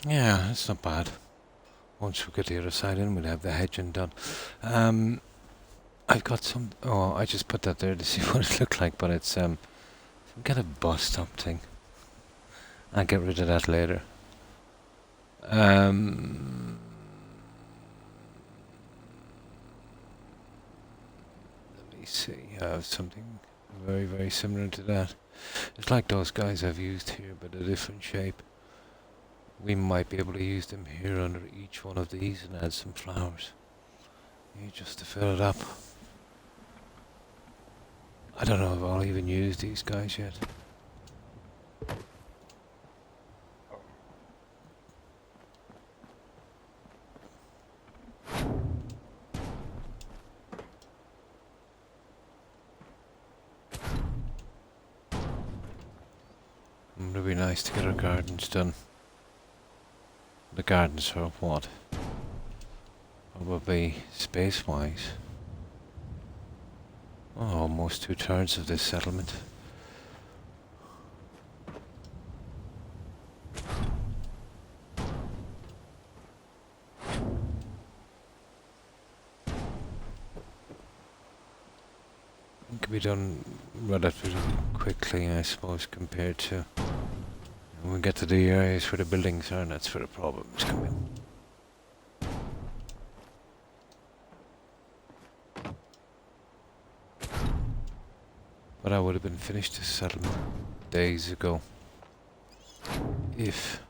A: Yeah, it's not bad. Once we get the other side in, we'll have the hedging done. I've got some... Oh, I just put that there to see what it looked like, but it's some kind of bus stop thing. I'll get rid of that later. Let me see. I have something very, very similar to that. It's like those guys I've used here, but a different shape. We might be able to use them here under each one of these and add some flowers. Just to fill it up. I don't know if I'll even use these guys yet. It would be nice to get our gardens done. The gardens are what? Probably space-wise. Oh, almost 2/3 of this settlement. It can be done relatively quickly, I suppose, compared to when we get to the areas where the buildings are, and that's where the problems come in. But I would have been finished this settlement days ago if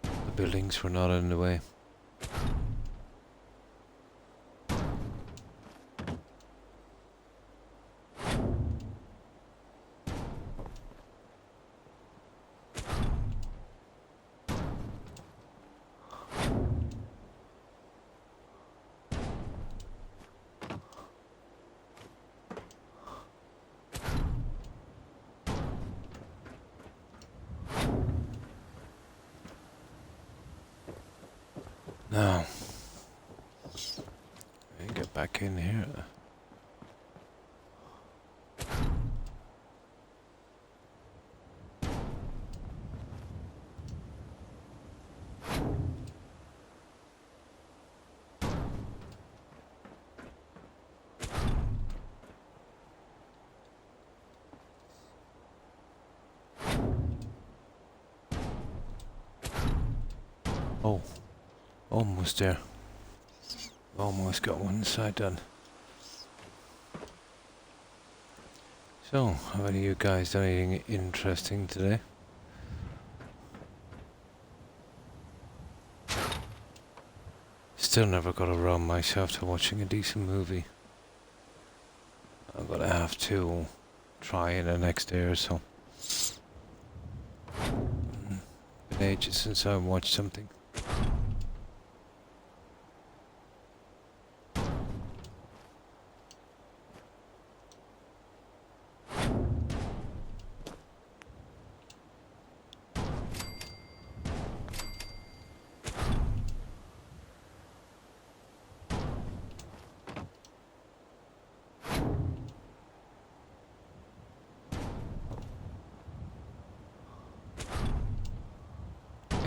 A: the buildings were not in the way. Now, let me get back in here. Oh, almost there. Almost got one side done. So, how about you guys done anything interesting today? Still never got around myself to watching a decent movie. I'm gonna have to try in the next day or so. Been ages since I watched something.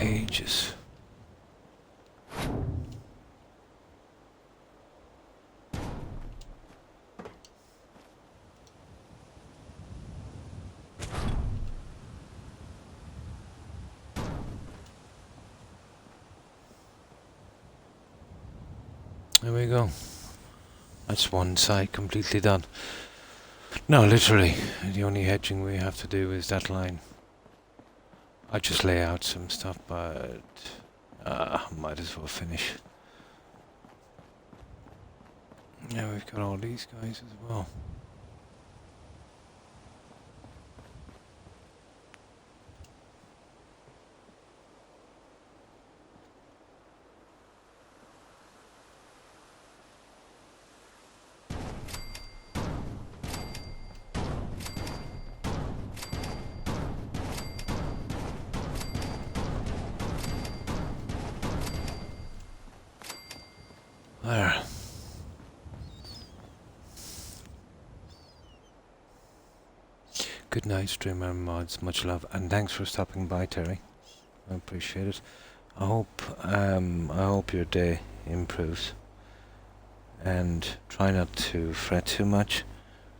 A: Ages. There we go. That's one side completely done. No, literally, the only hedging we have to do is that line. I just lay out some stuff, but might as well finish. Now we've got all these guys as well. There. Good night, streamer mods. Much love, and thanks for stopping by, Terry. I appreciate it. I hope your day improves, and try not to fret too much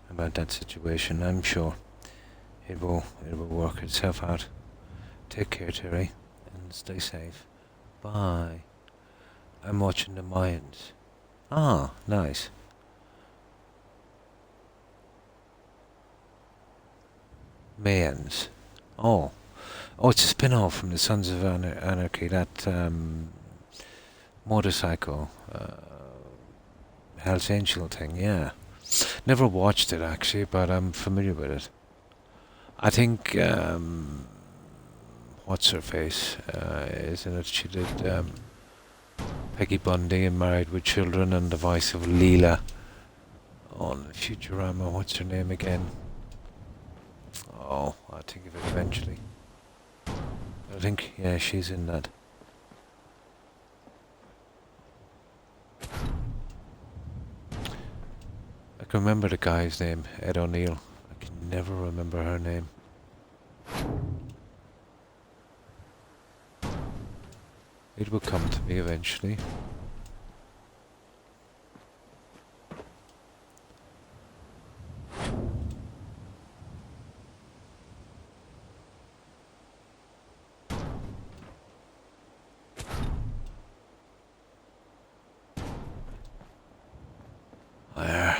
A: about that situation. I'm sure it will work itself out. Take care, Terry, and stay safe. Bye. I'm watching the Mayans. Ah, nice. Mayans. Oh. Oh, it's a spin-off from the Sons of Anarchy, that motorcycle, Hell's Angel thing, yeah. Never watched it, actually, but I'm familiar with it. I think, what's her face, isn't it? She did, Peggy Bundy and Married with Children, and the voice of Leela on Futurama. What's her name again? Oh, I'll think of it eventually. I think, yeah, she's in that. I can remember the guy's name, Ed O'Neill. I can never remember her name. It will come to me eventually. There.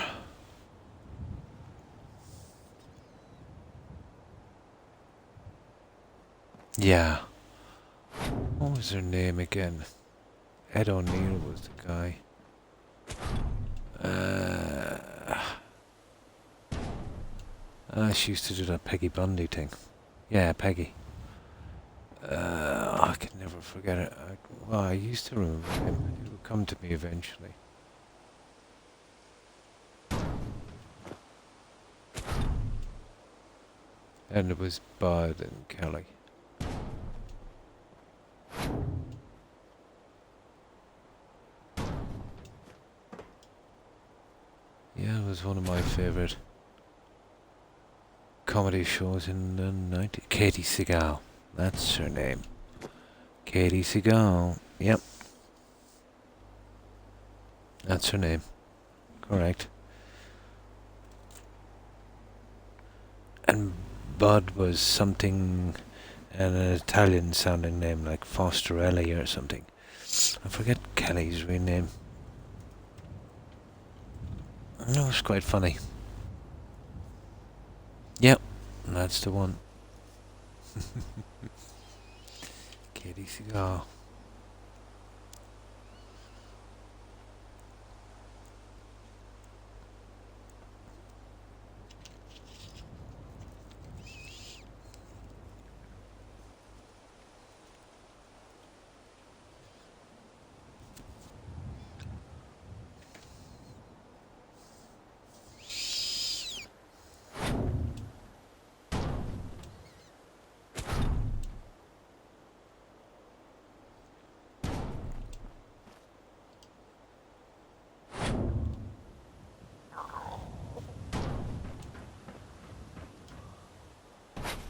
A: Yeah. What was her name again? Ed O'Neill was the guy. She used to do that Peggy Bundy thing. Yeah, Peggy. I can never forget it. I used to remember him. It will come to me eventually. And it was Bud and Kelly. It was one of my favourite comedy shows in the 90s. Katie Seagal. That's her name. Katie Seagal. Yep. That's her name. Correct. And Bud was something, an Italian sounding name like Fosterelli or something. I forget Kelly's real name. No, it's quite funny. Yep, that's the one. Katie Seagal.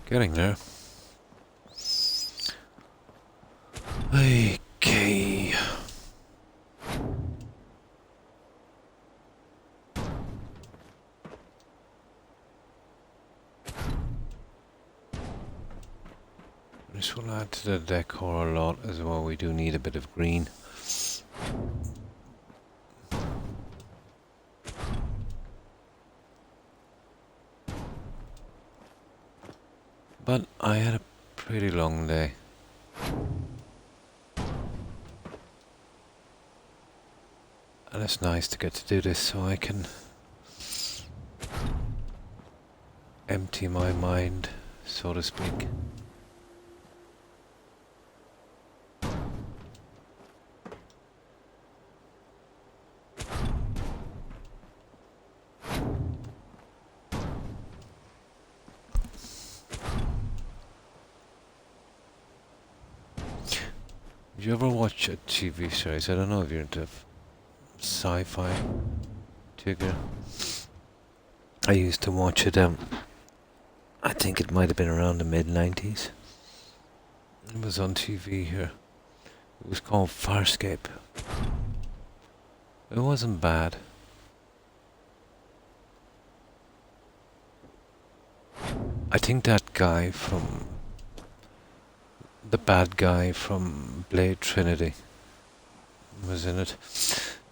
A: Getting there. Okay. This will add to the decor a lot as well. We do need a bit of green. But I had a pretty long day. And it's nice to get to do this so I can empty my mind, so to speak. Did you ever watch a TV series? I don't know if you're into sci-fi, Tigger. I used to watch it, I think it might have been around the mid-90s. It was on TV here. It was called Farscape. It wasn't bad. I think that guy from... the bad guy from Blade Trinity was in it.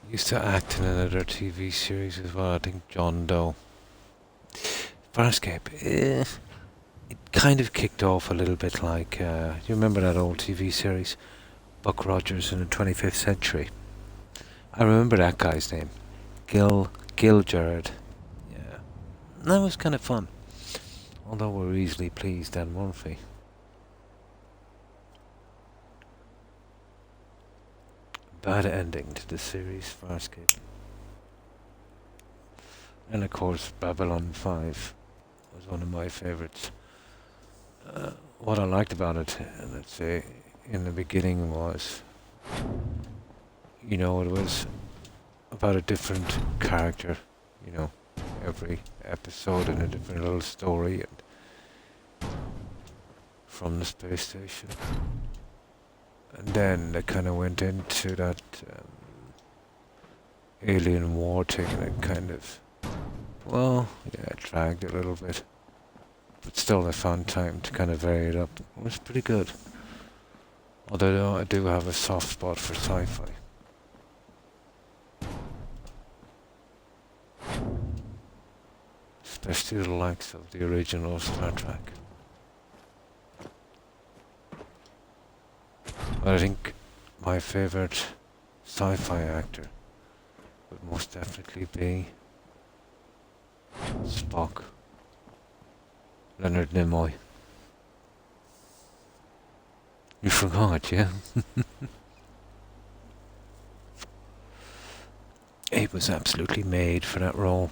A: He used to act in another TV series as well, I think John Doe. Farscape, it kind of kicked off a little bit like, do you remember that old TV series, Buck Rogers in the 25th Century? I remember that guy's name, Gil Jared. Yeah, that was kind of fun. Although we're easily pleased, Dan Murphy. Bad ending to the series, Farscape. And of course, Babylon 5 was one of my favourites. What I liked about it, let's say, in the beginning was, you know, it was about a different character, you know, every episode in a different little story and from the space station. And then they kind of went into that alien war thing and it kind of, well, yeah, it dragged a little bit. But still I found time to kind of vary it up. It was pretty good. Although I do have a soft spot for sci-fi. Especially the likes of the original Star Trek. But I think my favourite sci-fi actor would most definitely be Spock. Leonard Nimoy. You forgot, yeah? He was absolutely made for that role.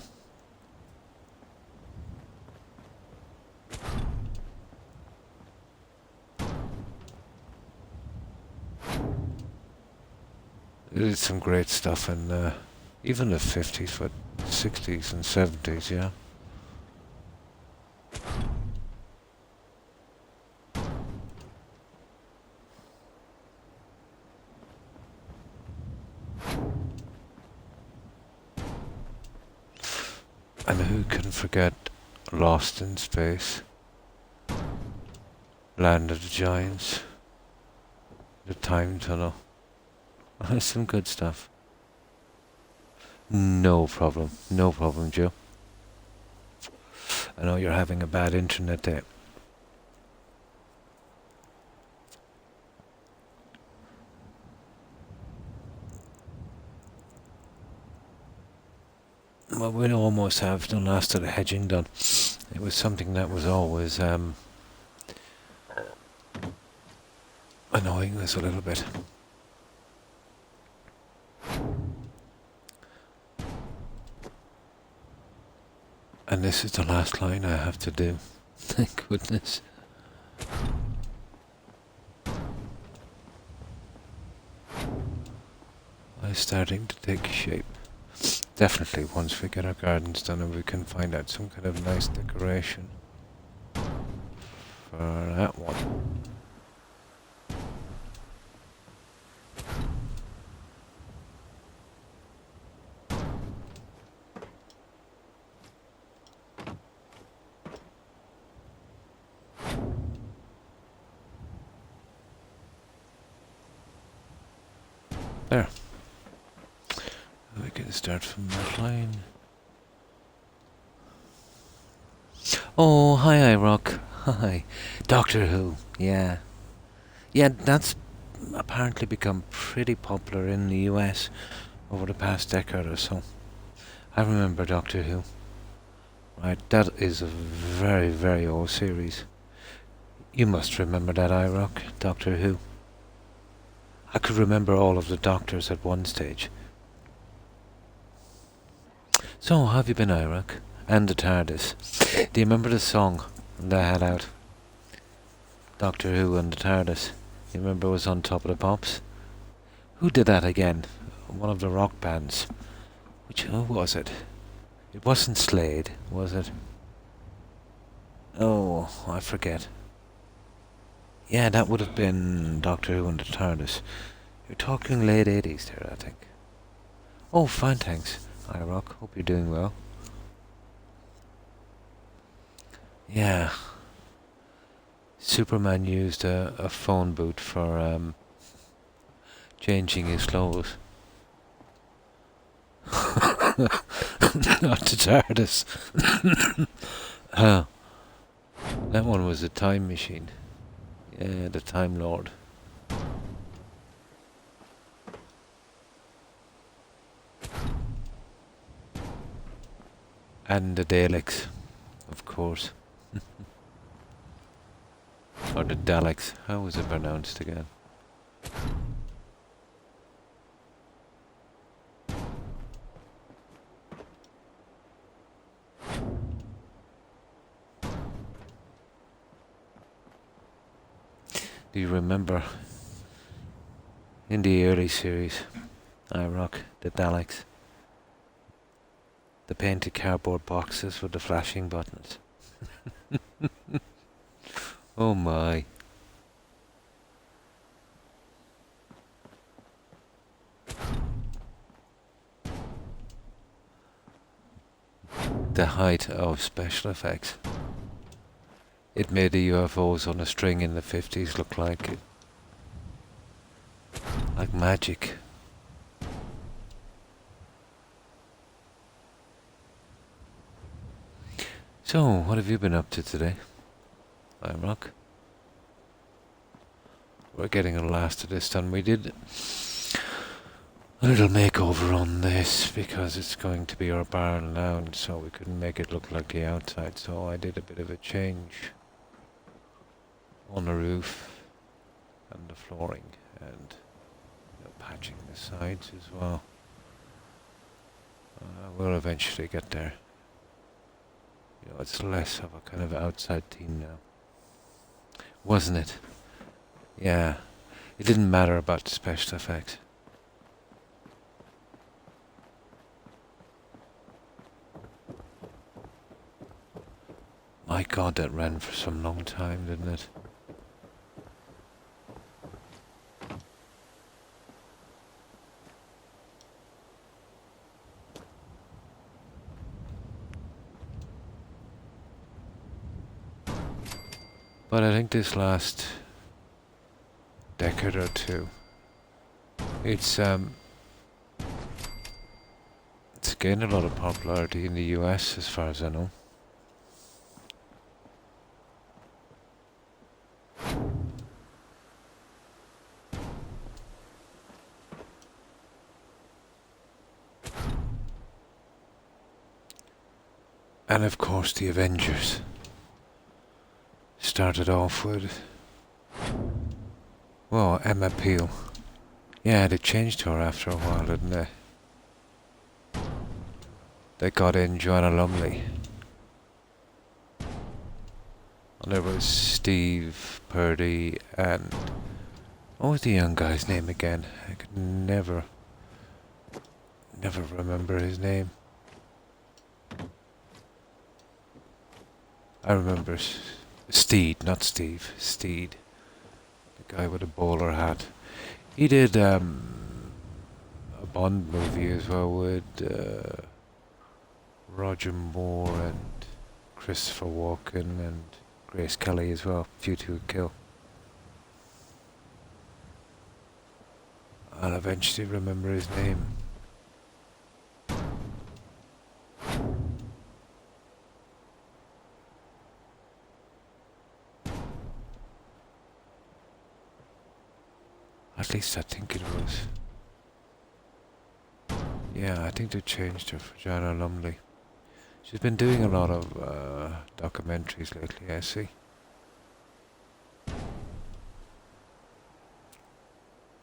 A: He did some great stuff in Even the 50s, but 60s and 70s, yeah. And who can forget Lost in Space, Land of the Giants, The Time Tunnel. Some good stuff. No problem. No problem, Joe. I know you're having a bad internet day. Well, we almost have the last of the hedging done. It was something that was always annoying us a little bit. And this is the last line I have to do. Thank goodness. It's starting to take shape. Definitely once we get our gardens done and we can find out some kind of nice decoration for that one. There. We can start from that line. Oh, hi, Rock. Hi. Doctor Who, yeah. Yeah, that's apparently become pretty popular in the US over the past decade or so. I remember Doctor Who. Right, that is a very, very old series. You must remember that, Rock, Doctor Who. I could remember all of the doctors at one stage. So, how have you been, Iraq? And the TARDIS. Do you remember the song they had out? Doctor Who and the TARDIS. You remember it was on Top of the Pops? Who did that again? One of the rock bands. Who was it? It wasn't Slade, was it? Oh, I forget. Yeah, that would have been Doctor Who and the TARDIS. You're talking late 80s there, I think. Oh, fine, thanks. Hi, Rock. Hope you're doing well. Yeah. Superman used a phone booth for changing his clothes. Not the TARDIS. That one was a time machine. Yeah, the Time Lord. And the Daleks, of course. Or the Daleks. How was it pronounced again? Do you remember in the early series, I Rock, the Daleks? The painted cardboard boxes with the flashing buttons. Oh my. The height of special effects. It made the UFOs on a string in the 50s look like magic. So, what have you been up to today? I'm Rock. We're getting the last of this done. We did a little makeover on this because it's going to be our barn lounge, so we couldn't make it look like the outside. So I did a bit of a change on the roof and the flooring and patching the sides as well. We'll eventually get there. It's less of a kind of outside theme now. Wasn't it? Yeah. It didn't matter about the special effects. My God, that ran for some long time, didn't it? But I think this last decade or two, it's gained a lot of popularity in the US, as far as I know. And of course, the Avengers started off with, well, Emma Peel. Yeah, they changed her after a while, didn't they? They got in Joanna Lumley. And there was Steve Purdy and... what was the young guy's name again? I could never remember his name. I remember Steed, not Steve. Steed. The guy with a bowler hat. He did a Bond movie as well with Roger Moore and Christopher Walken and Grace Kelly as well. View to a Kill. I'll eventually remember his name. At least I think it was. Yeah, I think they changed her for Joanna Lumley. She's been doing a lot of documentaries lately, I see.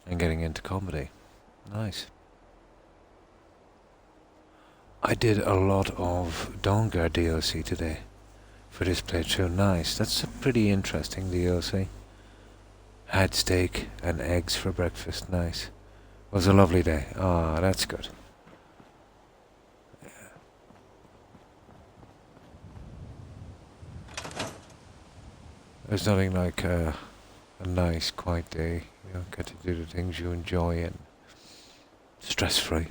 A: And getting into comedy. Nice. I did a lot of Dawnguard DLC today for this playthrough. Nice. That's a pretty interesting DLC. Had steak and eggs for breakfast. Nice. It was a lovely day. Ah, that's good. There's nothing like a nice, quiet day. You know, get to do the things you enjoy and stress-free.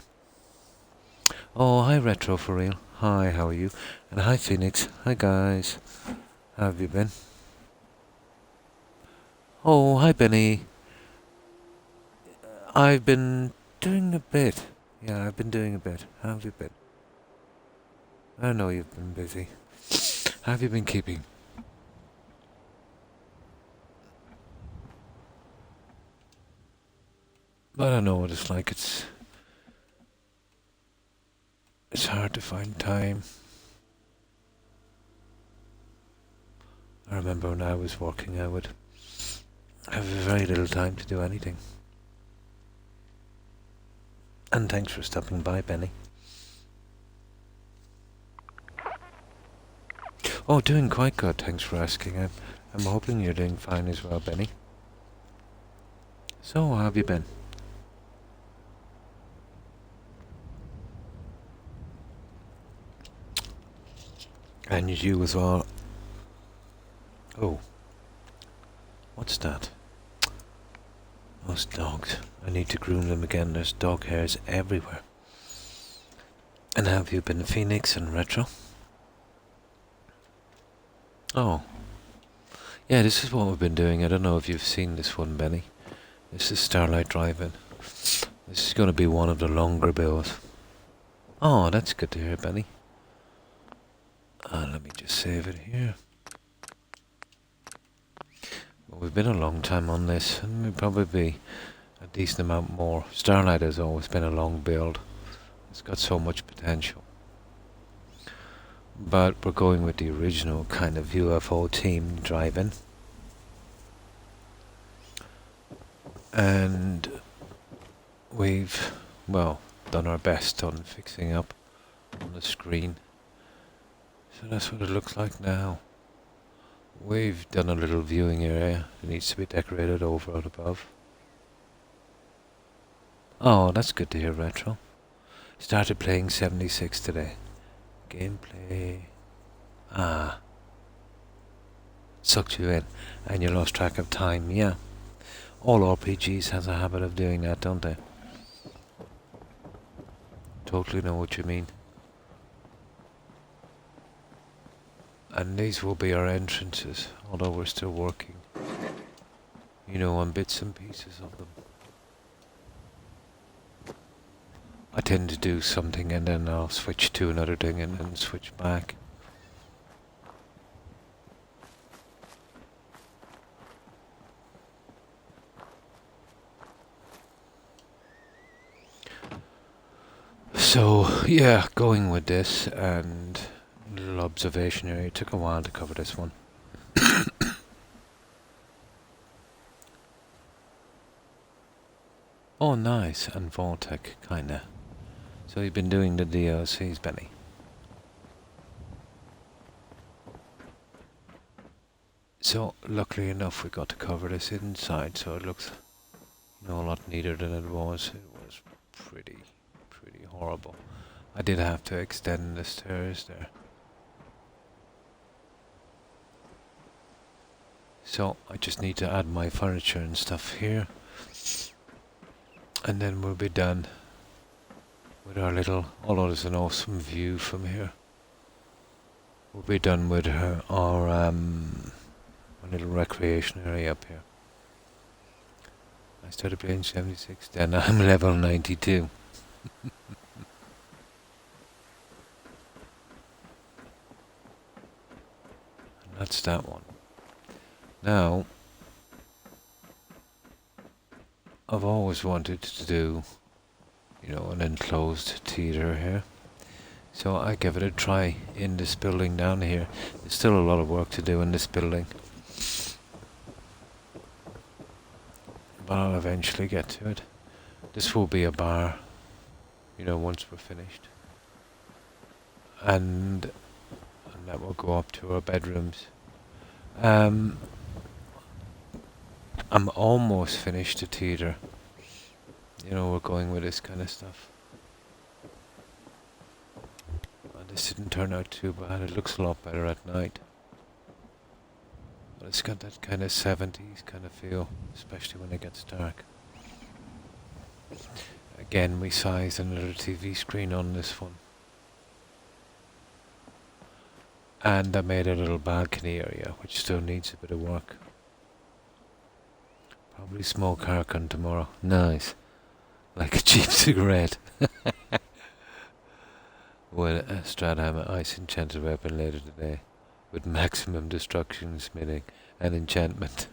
A: Oh, hi Retro for real. Hi, how are you? And hi Phoenix. Hi guys. How have you been? Oh, hi Benny. I've been doing a bit. Yeah, I've been doing a bit. How have you been? I know you've been busy. How have you been keeping? But I know what it's like. It's hard to find time. I remember when I was working, I would have very little time to do anything. And thanks for stopping by, Benny. Oh, doing quite good. Thanks for asking. I'm hoping you're doing fine as well, Benny. So, how have you been? And you as well. Oh. What's that? Those dogs. I need to groom them again. There's dog hairs everywhere. And how have you been, Phoenix and Retro? Oh. Yeah, this is what we've been doing. I don't know if you've seen this one, Benny. This is Starlight Drive-In. This is going to be one of the longer builds. Oh, that's good to hear, Benny. Let me just save it here. Well, we've been a long time on this, and we'll probably be a decent amount more. Starlight has always been a long build. It's got so much potential. But we're going with the original kind of UFO team drive-in. And we've, well, done our best on fixing up on the screen. So that's what it looks like now. We've done a little viewing area. It needs to be decorated over and above. Oh, that's good to hear, Retro. Started playing 76 today. Gameplay. Ah. sucked you in and you lost track of time. Yeah, all RPGs has a habit of doing that, don't they? Totally know what you mean. And these will be our entrances, although we're still working, you know, on bits and pieces of them. I tend to do something and then I'll switch to another thing and then switch back. So, yeah, going with this and little observation area. It took a while to cover this one. Oh, nice. And Voltec, kinda. So you've been doing the DLCs, Benny? So, luckily enough, we got to cover this inside, so it looks, you know, a lot neater than it was. It was pretty horrible. I did have to extend the stairs there. So, I just need to add my furniture and stuff here. And then we'll be done with our little, although there's an awesome view from here. We'll be done with our little recreation area up here. I started playing 76, then I'm level 92. And that's that one. Now, I've always wanted to do, you know, an enclosed theatre here. So I give it a try in this building down here. There's still a lot of work to do in this building, but I'll eventually get to it. This will be a bar, you know, once we're finished. And that will go up to our bedrooms. I'm almost finished the theatre. You know, we're going with this kind of stuff. This didn't turn out too bad. It looks a lot better at night. But it's got that kind of 70s kind of feel, especially when it gets dark. Again, we sized another TV screen on this one. And I made a little balcony area, which still needs a bit of work. Probably smoke Harkon tomorrow. Nice. Like a cheap cigarette. With a Strathammer ice enchanted weapon later today. With maximum destruction, smithing, and enchantment.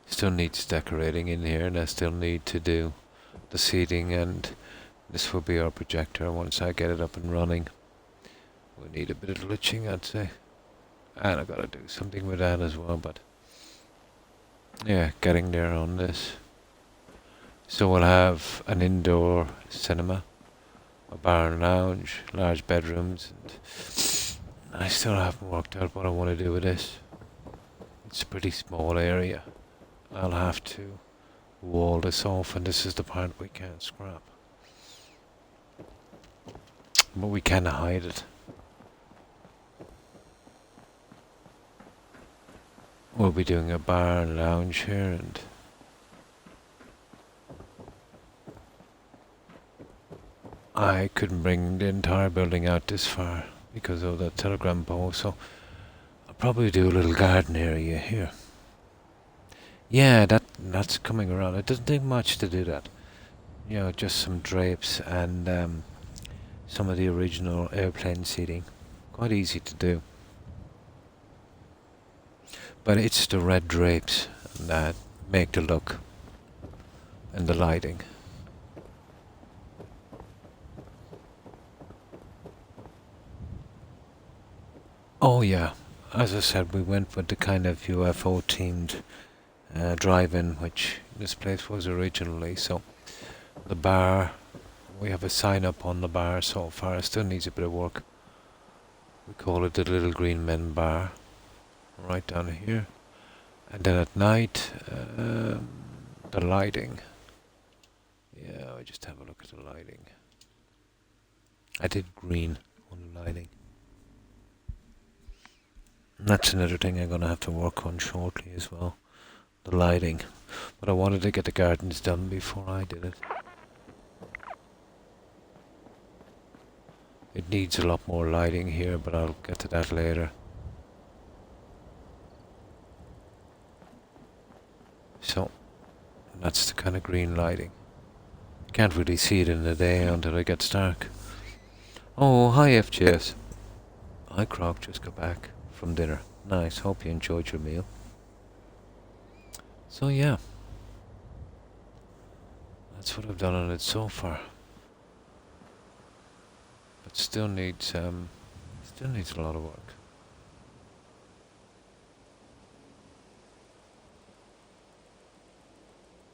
A: Still needs decorating in here, and I still need to do the seating, and this will be our projector once I get it up and running. We need a bit of glitching, I'd say. And I've got to do something with that as well, but yeah, getting there on this. So we'll have an indoor cinema, a bar and lounge, large bedrooms, and I still haven't worked out what I want to do with this. It's a pretty small area. I'll have to wall this off, and this is the part we can't scrap. But we can hide it. We'll be doing a bar and lounge here, and I couldn't bring the entire building out this far because of the telegram pole, so I'll probably do a little garden area here. Yeah, that's coming around. It doesn't take much to do that. You know, just some drapes and some of the original airplane seating. Quite easy to do. But it's the red drapes that make the look and the lighting. Oh yeah, as I said, we went with the kind of UFO themed drive-in which this place was originally. So the bar, we have a sign up on the bar so far. It still needs a bit of work. We call it the Little Green Men Bar. Right down here. And then at night, the lighting. Yeah, I just have a look at the lighting. I did green on the lighting. And that's another thing I'm going to have to work on shortly as well. The lighting. But I wanted to get the gardens done before I did it. It needs a lot more lighting here, but I'll get to that later. So, that's the kind of green lighting. Can't really see it in the day until it gets dark. Oh, hi FGS. Hi Croc, just got back from dinner. Nice, hope you enjoyed your meal. So yeah, that's what I've done on it so far. But still needs a lot of work.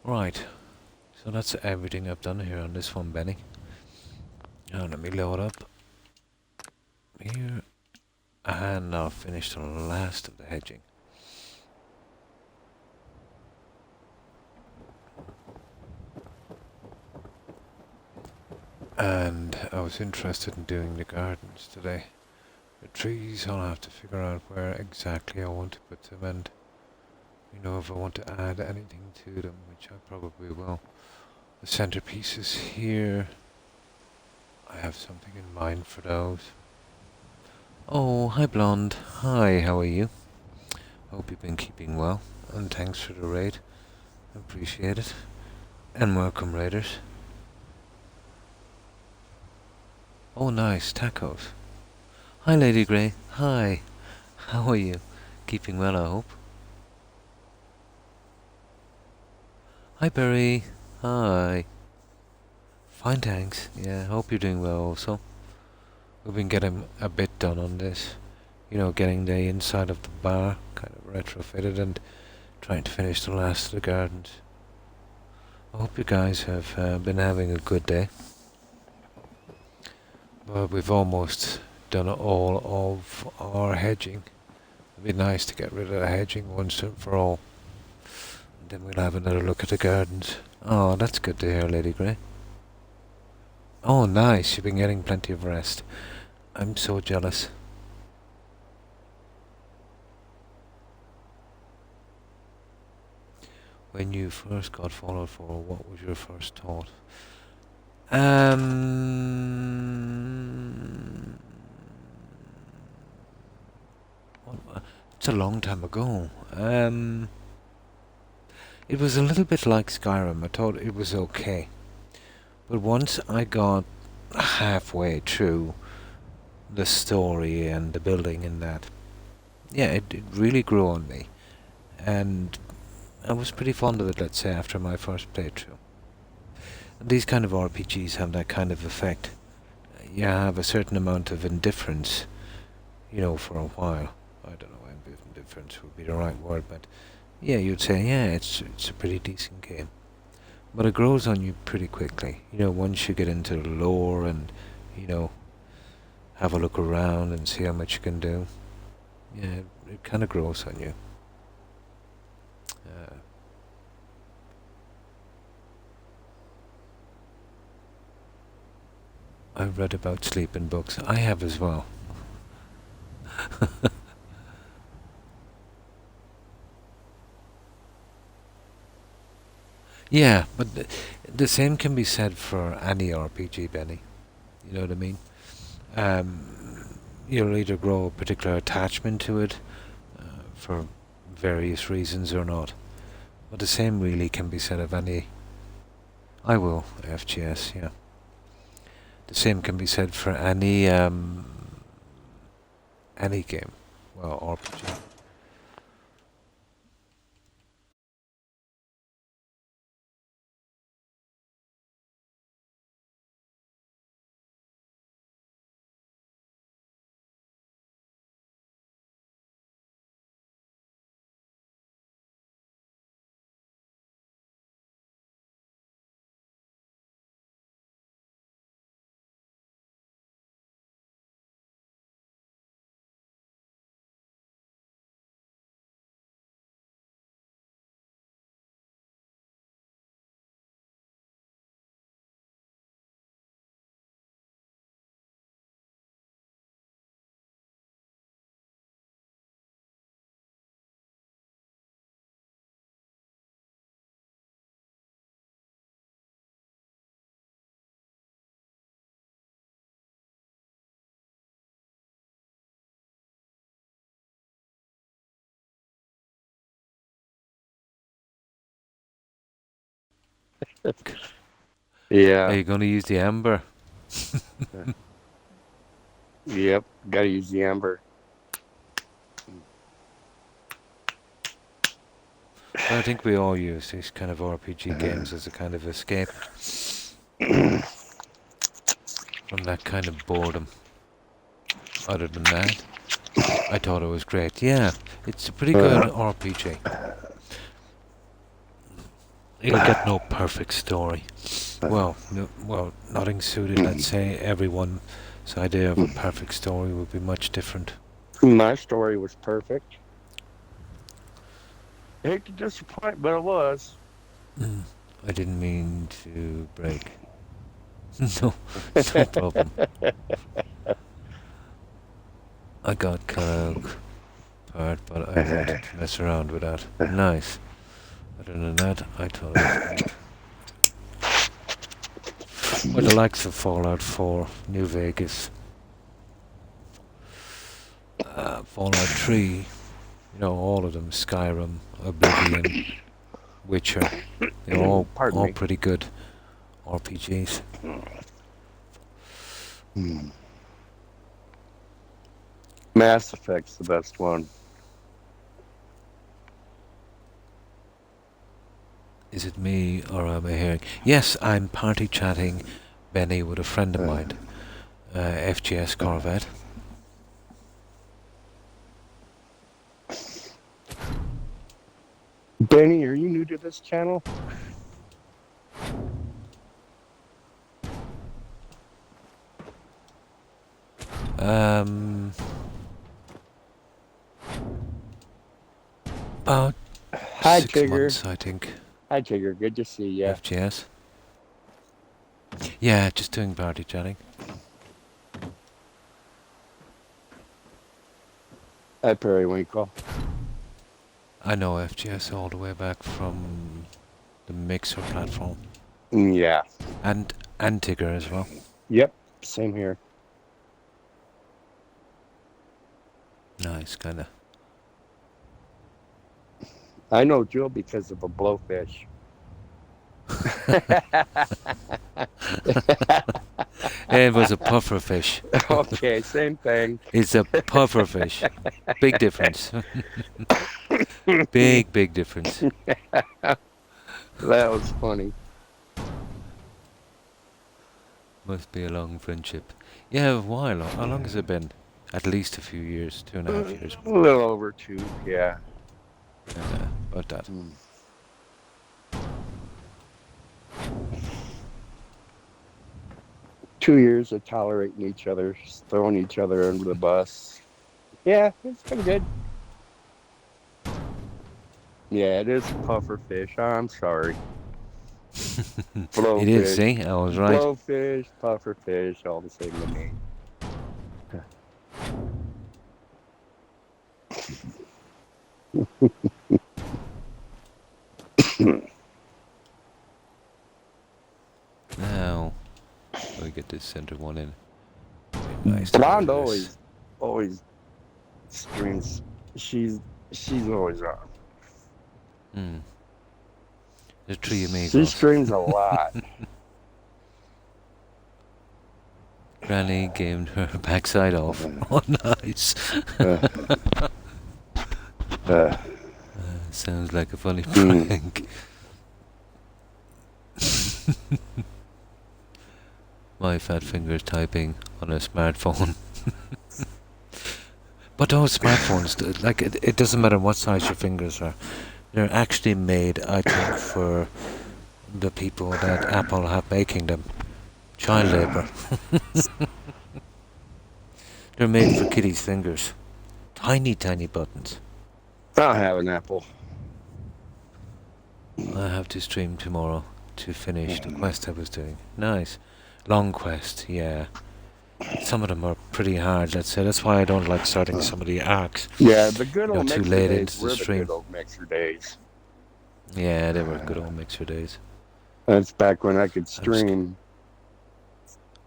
A: Right, so that's everything I've done here on this one, Benny. Now let me load up here, and I'll finish the last of the hedging. And I was interested in doing the gardens today. The trees, I'll have to figure out where exactly I want to put them, and you know, if I want to add anything to them, which I probably will. The centerpieces here, I have something in mind for those. Oh, hi Blonde. Hi, how are you? Hope you've been keeping well, and thanks for the raid. Appreciate it. And welcome, raiders. Oh, nice, tacos. Hi, Lady Grey. Hi. How are you? Keeping well, I hope. Hi, Barry. Hi. Fine, thanks. Yeah, hope you're doing well also. We've been getting a bit done on this. You know, getting the inside of the bar kind of retrofitted and trying to finish the last of the gardens. I hope you guys have been having a good day. Well, we've almost done all of our hedging. It'd be nice to get rid of the hedging once and for all. And then we'll have another look at the gardens. Oh, that's good to hear, Lady Grey. Oh, nice. You've been getting plenty of rest. I'm so jealous. When you first got followed for, what was your first thought? It's a long time ago. It was a little bit like Skyrim. I thought it was okay. But once I got halfway through the story and the building and that, yeah, it really grew on me. And I was pretty fond of it, let's say, after my first playthrough. These kind of RPGs have that kind of effect. You have a certain amount of indifference, you know, for a while. I don't know if indifference would be the right word, but yeah, you'd say, yeah, it's a pretty decent game. But it grows on you pretty quickly. You know, once you get into the lore and, you know, have a look around and see how much you can do, yeah, it kind of grows on you. I've read about sleep in books. I have as well. Yeah, but the same can be said for any RPG, Benny. You know what I mean? You'll either grow a particular attachment to it for various reasons or not. But the same really can be said of any... I will, FGS, yeah. The same can be said for any game. Well, RPG. Are
B: Yeah.
A: you going to use the amber?
B: Yep. Gotta use the amber.
A: Well, I think we all use these kind of RPG games as a kind of escape from that kind of boredom. Other than that, I thought it was great. Yeah, it's a pretty good RPG. You'll get no perfect story. Well, no, well, nothing suited. Let's say everyone's idea of a perfect story would be much different.
B: My story was perfect. I hate to disappoint, but it was.
A: I didn't mean to break. No, no problem. I got Kalog part, but I wanted to mess around with that. Nice. Other than that, I thought it was great. Well, the likes of Fallout 4, New Vegas, Fallout 3, all of them, Skyrim, Oblivion, Witcher,
B: Pardon
A: all
B: me.
A: pretty good RPGs.
B: Mass Effect's the best one.
A: Is it me or am I hearing? Yes, I'm party chatting Benny with a friend of mine, FGS Corvette.
B: Benny, are you new to this channel?
A: About
B: Hi,
A: 6 months,
B: Tigger.
A: I think.
B: Hi, Tigger. Good to see you.
A: FGS. Yeah, just doing party chatting.
B: Hi, Periwinkle.
A: I know FGS all the way back from the Mixer platform.
B: Yeah.
A: And Tigger as well.
B: Yep. Same here.
A: Nice, kinda.
B: I know Jill because of a blowfish.
A: It was a pufferfish.
B: Okay, same thing.
A: It's a pufferfish. Big difference. Big difference.
B: That was funny.
A: Must be a long friendship. Yeah, a while. How long has it been? At least a few years, 2.5 years.
B: A little over 2, yeah.
A: About that.
B: 2 years of tolerating each other, throwing each other under the bus. Yeah, it's been good. Yeah, it is puffer fish. I'm sorry. Blowfish.
A: It is, see? I was right.
B: Blowfish, puffer fish, all the same to me.
A: Now, we get this center one in. Very nice.
B: Blonde always streams. She's always on.
A: Hmm. The three amigos.
B: She streams a lot.
A: Granny gamed her backside off. Oh, nice. Sounds like a funny prank. My fat fingers typing on a smartphone. But those smartphones, like, it doesn't matter what size your fingers are. They're actually made, I think, for the people that Apple have making them. Child labour. They're made for kiddies' fingers. Tiny buttons.
B: I'll have an apple.
A: I have to stream tomorrow to finish the quest I was doing. Nice. Long quest, yeah. Some of them are pretty hard, let's say. That's why I don't like starting some of the arcs.
B: Yeah, the good old
A: too
B: mixer
A: late
B: days
A: into the
B: were the
A: stream.
B: good old mixer days.
A: Yeah, they were good old mixer days.
B: That's back when I could stream.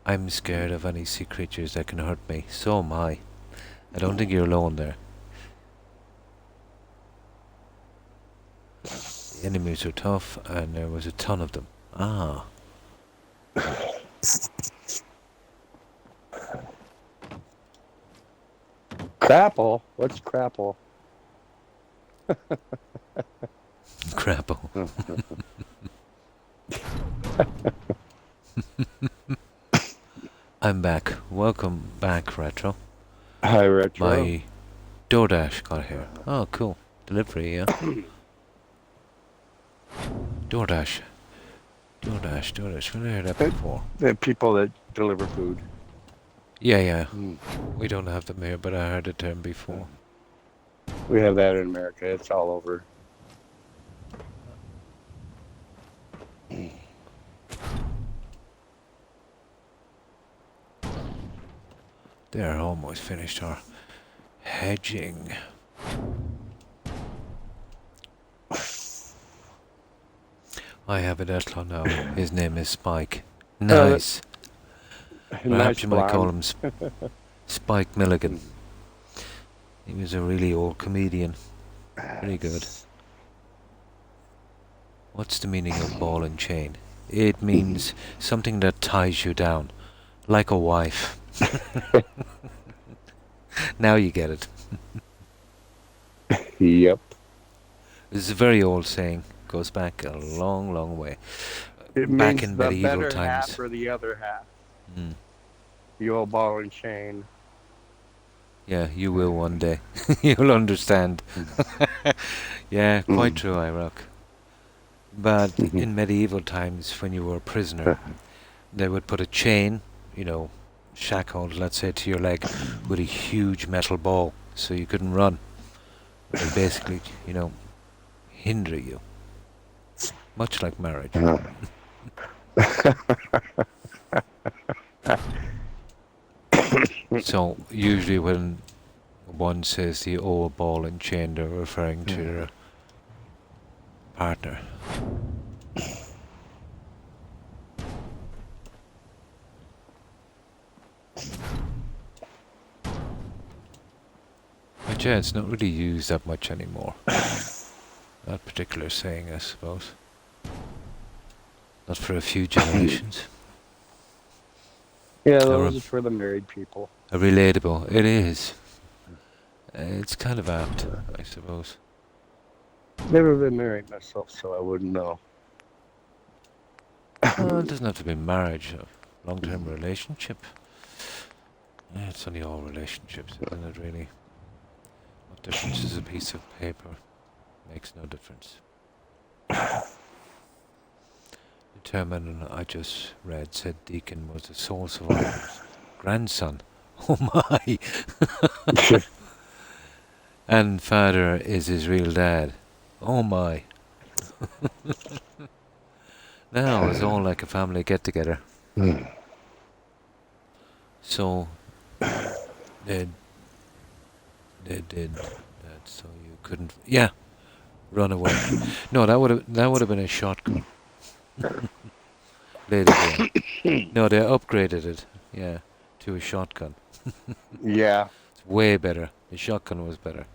A: I'm scared of any sea creatures that can hurt me. So am I. I don't think you're alone there. The enemies are tough, and there was a ton of them. Ah,
B: Crapple? What's crapple?
A: crapple. I'm back. Welcome back, Retro.
B: Hi, Retro.
A: My DoorDash got here. Oh, cool. Delivery, yeah. DoorDash. DoorDash. We've heard that before.
B: The people that deliver food.
A: Yeah.
B: Mm.
A: We don't have them here, but I heard the term before.
B: We have that in America. It's all over.
A: They're almost finished our hedging. I have an outlaw now. His name is Spike. Nice. Perhaps
B: Nice
A: you might call
B: blonde.
A: him Spike Milligan. He was a really old comedian. Pretty good. What's the meaning of ball and chain? It means something that ties you down. Like a wife. Now you get it.
B: Yep.
A: This is a very old saying. Goes back a long, long way.
B: It
A: Back
B: means
A: in
B: the
A: medieval
B: better
A: times.
B: half or the other half.
A: Mm.
B: The old ball and chain.
A: Yeah, you will one day. You'll understand. Yeah, quite true, Iraq. But in medieval times, when you were a prisoner, they would put a chain, shackled, let's say, to your leg with a huge metal ball, so you couldn't run. They basically, hinder you. Much like marriage. So, usually when one says the old ball and chain, they're referring to their partner. But yeah, it's not really used that much anymore. That particular saying, I suppose. Not for a few generations.
B: Yeah, those are for the married people.
A: Relatable. It is. It's kind of apt, I suppose.
B: Never been married myself, so I wouldn't know.
A: Well, it doesn't have to be marriage. A long-term relationship. Yeah, it's only all relationships, isn't it, really? What difference is a piece of paper? Makes no difference. The term I just read said Deacon was the sole survivor's grandson. Oh my! And father is his real dad. Oh my! Now it's all like a family get-together. So they did that, so you couldn't. Yeah, run away. No, that would have been a shotgun. Later on. No, they upgraded it. Yeah, to a shotgun.
B: Yeah.
A: It's way better. The shotgun was better.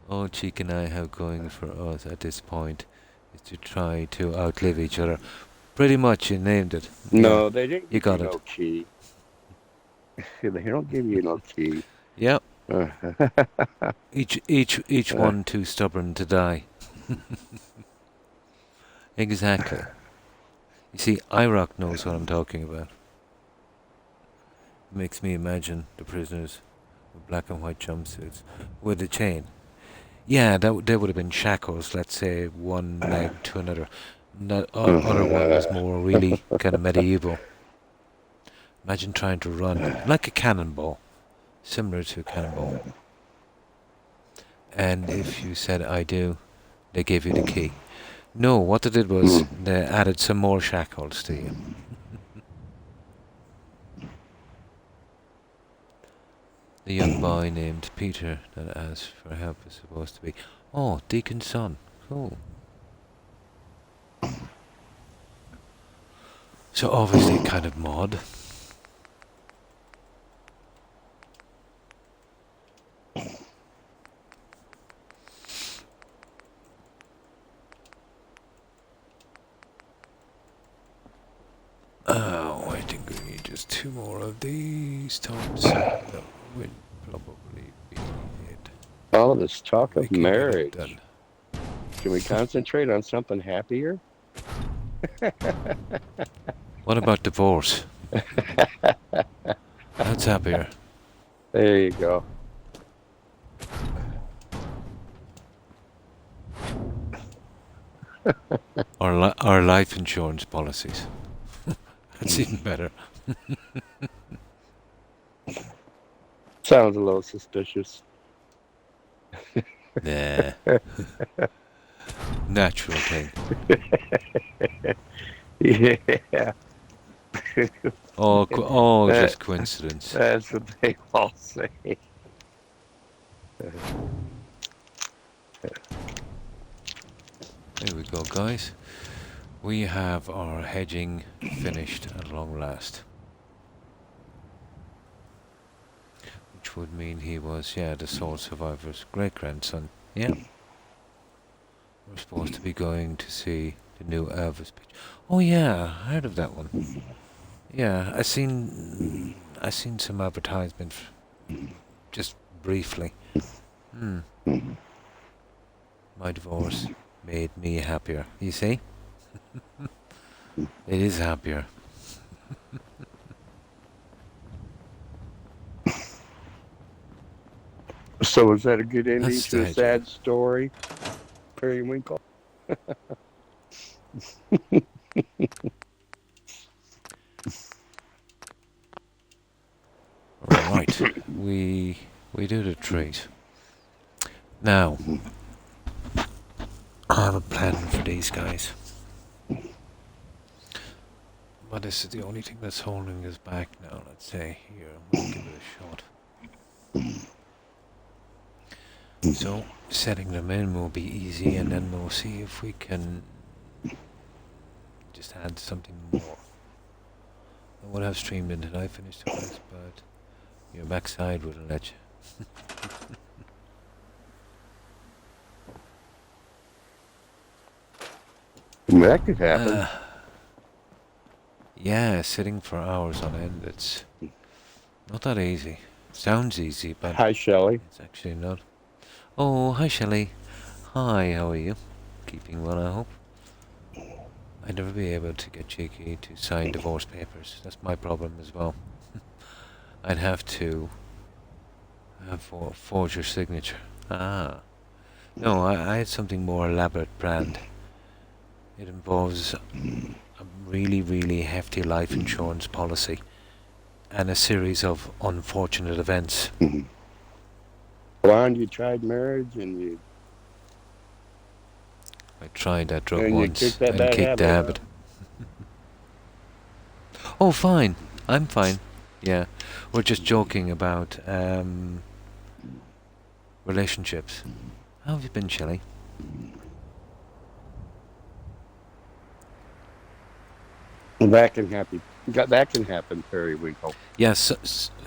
A: All Cheek and I have going for us at this point is to try to outlive each other. Pretty much, you named it.
B: No,
A: Yeah,
B: they didn't
A: you
B: give
A: got
B: you
A: it.
B: no key. They don't give you no key.
A: Yep. Each one too stubborn to die. Exactly. You see, Iraq knows what I'm talking about. It makes me imagine the prisoners with black and white jumpsuits with a chain. Yeah, they would have been shackles, let's say, one leg to another. That other one was more really kind of medieval. Imagine trying to run like a cannonball, similar to a cannonball. And if you said, I do, they gave you the key. No, what they did was they added some more shackles to you. The young boy named Peter that asked for help is supposed to be, oh, Deacon's son. Cool. So obviously kind of mod. 2 more of these times. That would probably be it.
B: All this talk
A: We
B: of
A: can get it
B: marriage.
A: done.
B: Can we concentrate on something happier?
A: What about divorce? That's happier.
B: There you go.
A: Our life insurance policies. That's even better.
B: Sounds a little suspicious.
A: Nah. Natural thing.
B: Yeah.
A: Oh, just coincidence.
B: That's what they all say.
A: There we go, guys. We have our hedging finished at long last. Which would mean he was, yeah, the sole survivor's great-grandson. Yeah. We're supposed to be going to see the new Elvis picture. Oh yeah, I heard of that one. Yeah, I seen some advertisement, just briefly. My divorce made me happier. You see? It is happier.
B: So was that a good ending
A: That's
B: to a
A: the
B: sad story, Periwinkle?
A: Right, we do the treat. Now, I have a plan for these guys. But this is the only thing that's holding us back now, let's say. Here, we'll give it a shot. So, setting them in will be easy, and then we'll see if we can just add something more. I would have streamed until I finished the rest, but your backside wouldn't let you.
B: That could happen.
A: Yeah, sitting for hours on end, it's not that easy. Sounds easy, but
B: Hi, Shelley.
A: it's actually not. Oh, hi Shelley. Hi, how are you? Keeping well, I hope. I'd never be able to get Cheeky to sign divorce papers. That's my problem as well. I'd have to forge your signature. Ah. No, I had something more elaborate planned. It involves a really, really hefty life insurance policy and a series of unfortunate events.
B: Blonde, you tried marriage and you
A: I tried that drug
B: and you
A: once
B: kicked that
A: and
B: bad
A: kicked the habit. Oh, fine. I'm fine. Yeah. We're just joking about relationships. How have you been, Shelley?
B: That can happen. That can happen, Periwinkle.
A: Yes.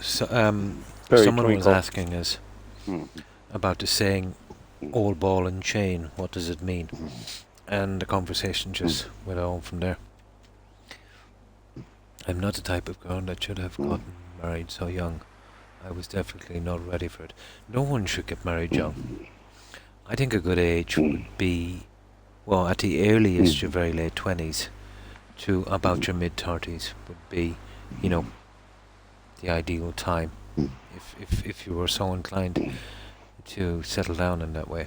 A: Someone was asking us about the saying "old ball and chain." What does it mean? And the conversation just went on from there. I'm not the type of girl that should have gotten married so young. I was definitely not ready for it. No one should get married young. I think a good age would be, well, at the earliest, your very late 20s to about your mid-30s would be, you know, the ideal time if you were so inclined to settle down in that way.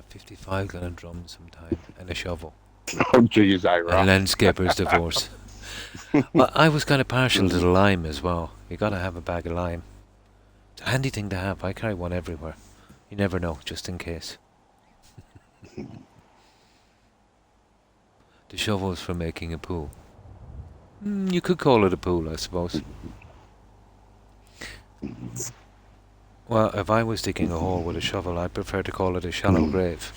A: 55 gonna drum sometime and a shovel.
B: Oh, geez, I
A: A landscaper's divorce. Well, I was kind of partial to the lime as well. You gotta have a bag of lime. It's a handy thing to have. I carry one everywhere. You never know, just in case. The shovel's for making a pool. You could call it a pool, I suppose. Well, if I was digging a hole with a shovel, I'd prefer to call it a shallow grave.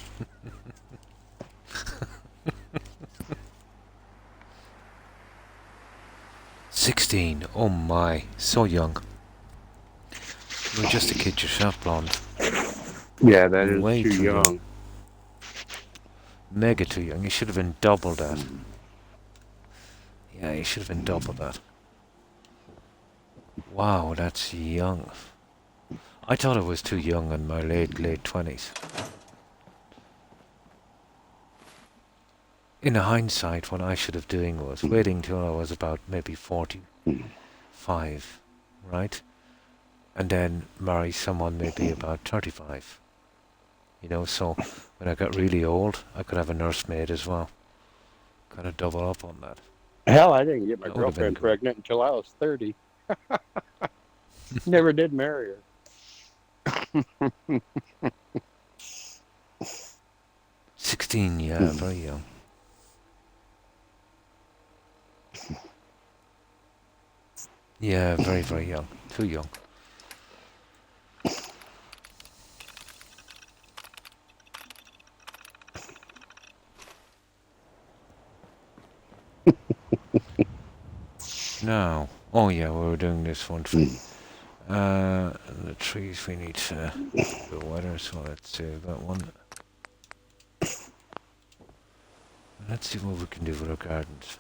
A: 16, oh my, so young. You're just a kid yourself, blonde.
B: Yeah, that is
A: Way
B: too young.
A: Mega too young. You should have been double that. Yeah, you should have been double that. Wow, that's young. I thought I was too young in my late 20s. In hindsight, what I should have doing was waiting till I was about maybe 45, right? And then marry someone maybe about 35. You know, so when I got really old, I could have a nursemaid as well. Kind of double up on that.
B: Hell, I didn't get my
A: That would have been
B: girlfriend
A: great.
B: pregnant until I was 30. Never did marry her.
A: 16, yeah, very young. Yeah, very, very young. Too young. Now, oh yeah, we were doing this one tree. The trees we need to be wetter, so let's do that one. Let's see what we can do with our gardens.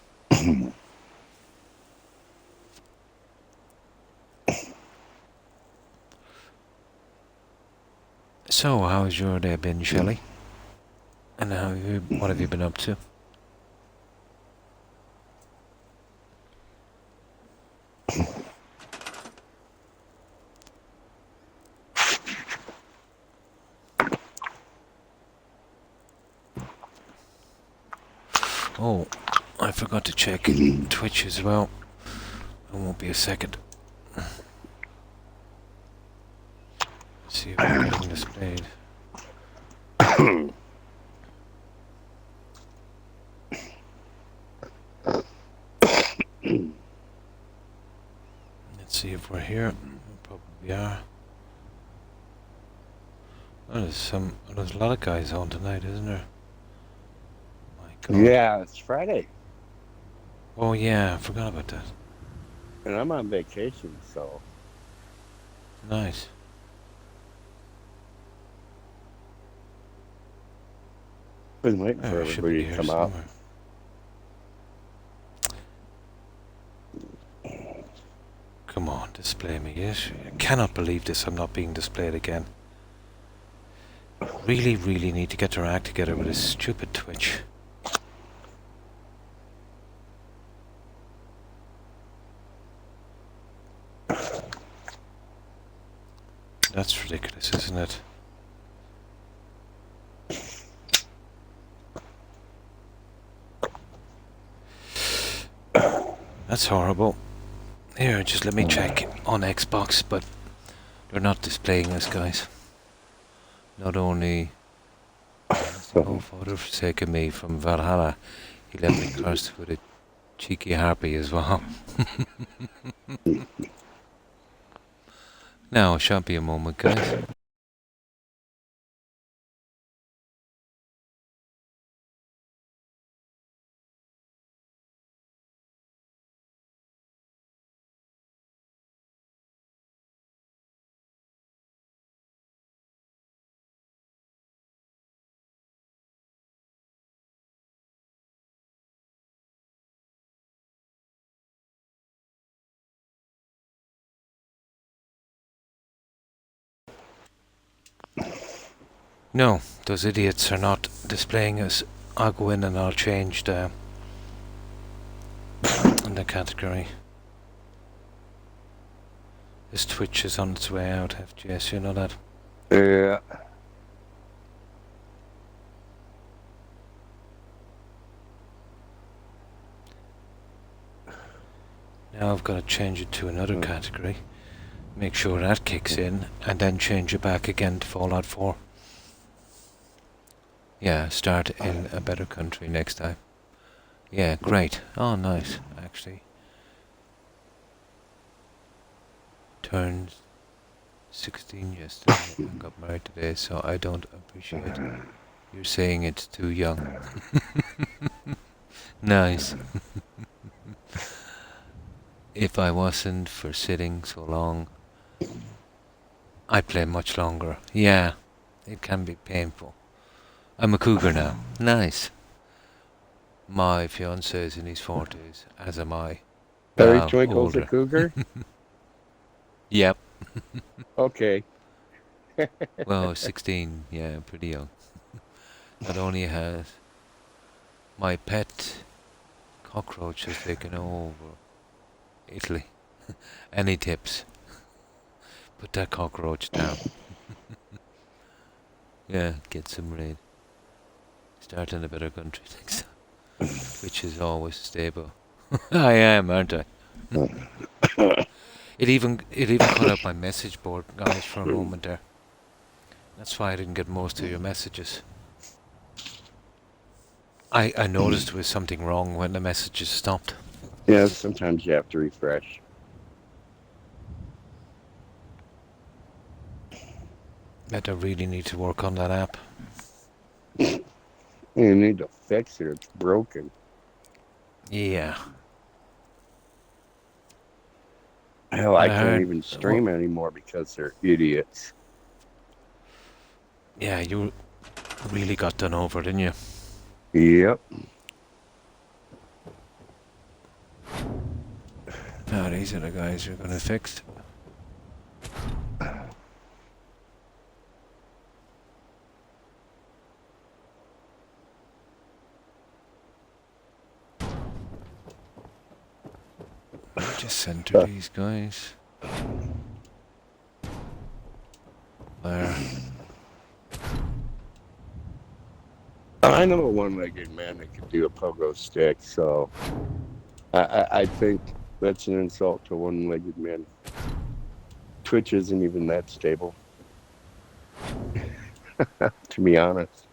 A: So, how's your day been, Shelley? And what have you been up to? Oh, I forgot to check Twitch as well. It won't be a second. Let's see if we're getting displayed. Let's see if we're here. We probably are. Oh, there's a lot of guys on tonight, isn't there? My God.
B: Yeah, it's Friday.
A: Oh yeah, I forgot about that.
B: And I'm on vacation, so.
A: Nice.
B: Been waiting for everybody to come out.
A: Come on, display me, yes? I cannot believe this, I'm not being displayed again. Really, really need to get their act together with this stupid Twitch. That's ridiculous, isn't it? That's horrible. Here, just let me check on Xbox, but they're not displaying us, guys. Not only oh, Father forsaken me from Valhalla, he left me cursed with a cheeky harpy as well. Now, it shan't be a moment, guys. No, those idiots are not displaying us. I'll go in and I'll change the category. This Twitch is on its way out, FGS, you know that?
B: Yeah.
A: Now I've got to change it to another category. Make sure that kicks in, and then change it back again to Fallout 4. Yeah, start in a better country next time. Yeah, great. Oh, nice, actually. Turned 16 yesterday and got married today, so I don't appreciate you saying it's too young. Nice. If I wasn't for sitting so long, I'd play much longer. Yeah, it can be painful. I'm a cougar now. Nice. My fiance is in his 40s, as am I.
B: Harry
A: Well,
B: Twinkle's a
A: older.
B: cougar?
A: Yep.
B: Okay.
A: Well, 16, yeah, pretty young. Not only has my pet cockroach has taken over Italy. Any tips? Put that cockroach down. Yeah, get some rain. Start in a better country next time. Twitch is always stable. I am, aren't I? It even cut out my message board, guys, for a moment there. That's why I didn't get most of your messages. I noticed there was something wrong when the messages stopped.
B: Yeah, sometimes you have to refresh.
A: But I really need to work on that app.
B: You need to fix it. It's broken.
A: Yeah.
B: Hell, I
A: I
B: can't
A: heard.
B: even
A: Well,
B: stream anymore because they're idiots.
A: yeah, you really got done over, didn't you?
B: Yep.
A: Ah, these are the guys you're gonna fix. Let me just center these guys. There.
B: I know a one-legged man that could do a pogo stick, so I think that's an insult to one-legged men. Twitch isn't even that stable, to be honest.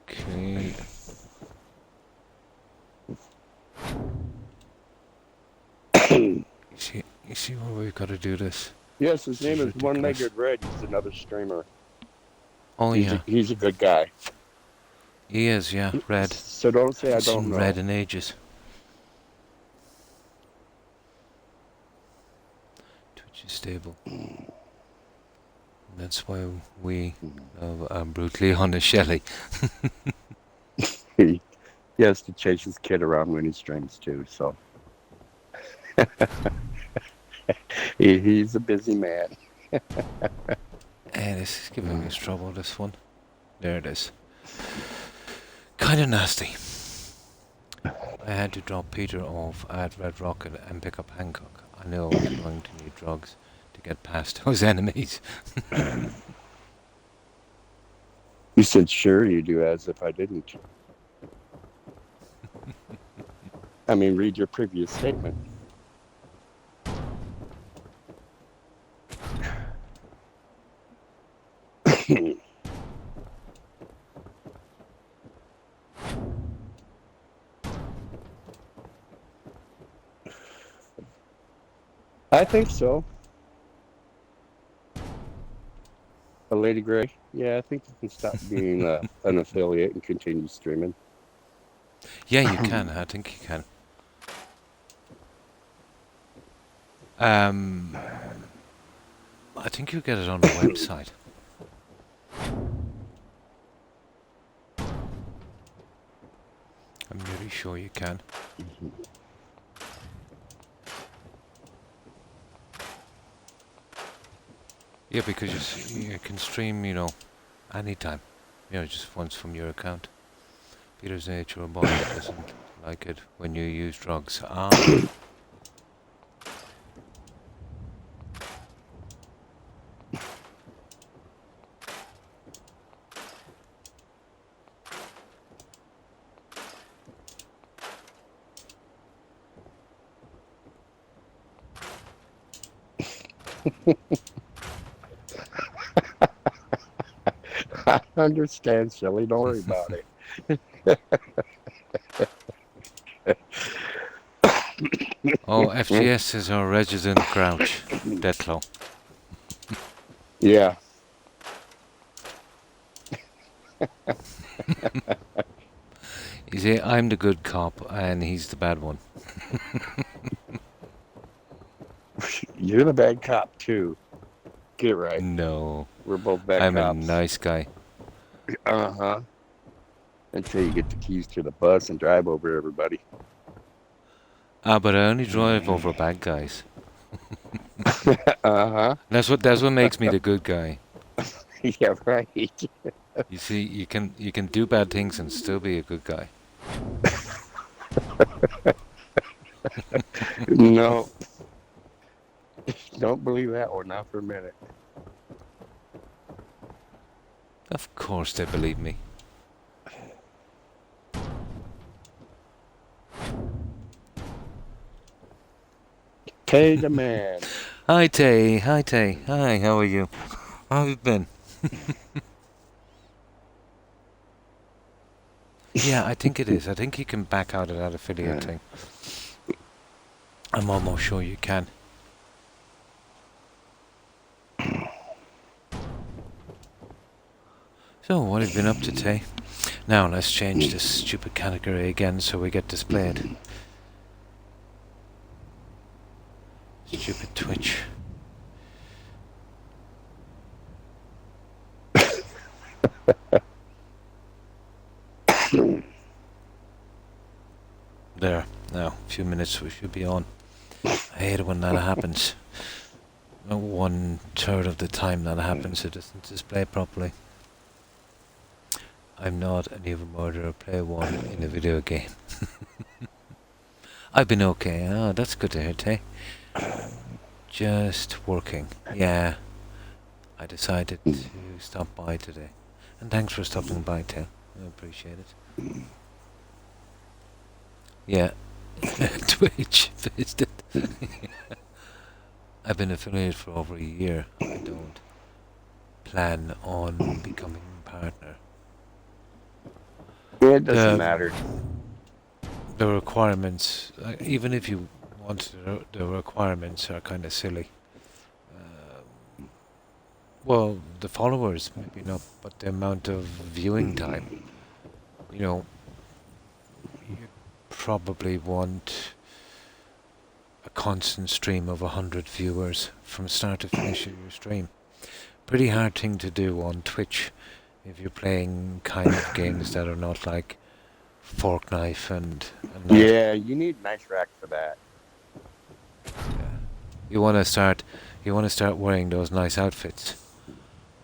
A: Okay. You see where we've got to do this?
B: Yes, his
A: This is
B: name is
A: ridiculous.
B: One-Legged Red. He's another streamer.
A: Oh yeah,
B: He's a good guy.
A: he is. Yeah, red.
B: So don't say I
A: Haven't
B: don't
A: seen red
B: know.
A: in ages. Twitch is stable. That's why we are brutally honest, Shelley.
B: He has to chase his kid around when he streams too, so he's a busy man.
A: Hey, this is giving us trouble, this one. There it is. Kind of nasty. I had to drop Peter off at Red Rocket and pick up Hancock. I knew I was going to need drugs to get past those enemies.
B: You said sure you do, as if I didn't. I mean, read your previous statement. I think so. A Lady Gray? Yeah, I think you can stop being an affiliate and continue streaming.
A: Yeah, you can. I think you can. I think you get it on the website. I'm nearly sure you can. Yeah, because you can stream, anytime. Just once from your account. Peter's nature boy doesn't like it when you use drugs. Ah.
B: I understand, Shelly. Don't worry about it.
A: Oh, FGS is our resident grouch, Detlo.
B: Yeah.
A: You see, I'm the good cop and he's the bad one.
B: You're the bad cop too. Get it right.
A: No,
B: We're both bad
A: I'm a
B: cops.
A: nice guy.
B: Uh-huh. Until you get the keys to the bus and drive over everybody.
A: Ah, but I only drive over bad guys.
B: Uh-huh.
A: That's what makes me the good guy.
B: Yeah, right.
A: You see, you can do bad things and still be a good guy.
B: No, don't believe that one, not for a minute.
A: Of course they believe me.
B: Tay the man.
A: Hi Tay, hi Tay, hi. How are you? How have you been? Yeah, I think it is. I think you can back out of that affiliate thing. I'm almost sure you can. So, what have you been up to, Tay? Now, let's change this stupid category again so we get displayed. Stupid Twitch. There. Now, a few minutes we should be on. I hate it when that happens. 1/3 of the time that happens, it doesn't display properly. I'm not an evil murderer, play one in a video game. I've been okay. Oh, that's good to hear, Tay. Just working. Yeah. I decided to stop by today. And thanks for stopping by, Tay. I appreciate it. Yeah. Twitch visited. I've been affiliated for over a year. I don't plan on becoming a partner.
B: It doesn't matter.
A: The requirements, even if you want to, the requirements are kind of silly. Well, the followers maybe not, but the amount of viewing time. You know, you probably want a constant stream of 100 viewers from start to finish of your stream. Pretty hard thing to do on Twitch if you're playing kind of games that are not like fork knife and that.
B: Yeah, you need nice rack for that.
A: Yeah. You want to start wearing those nice outfits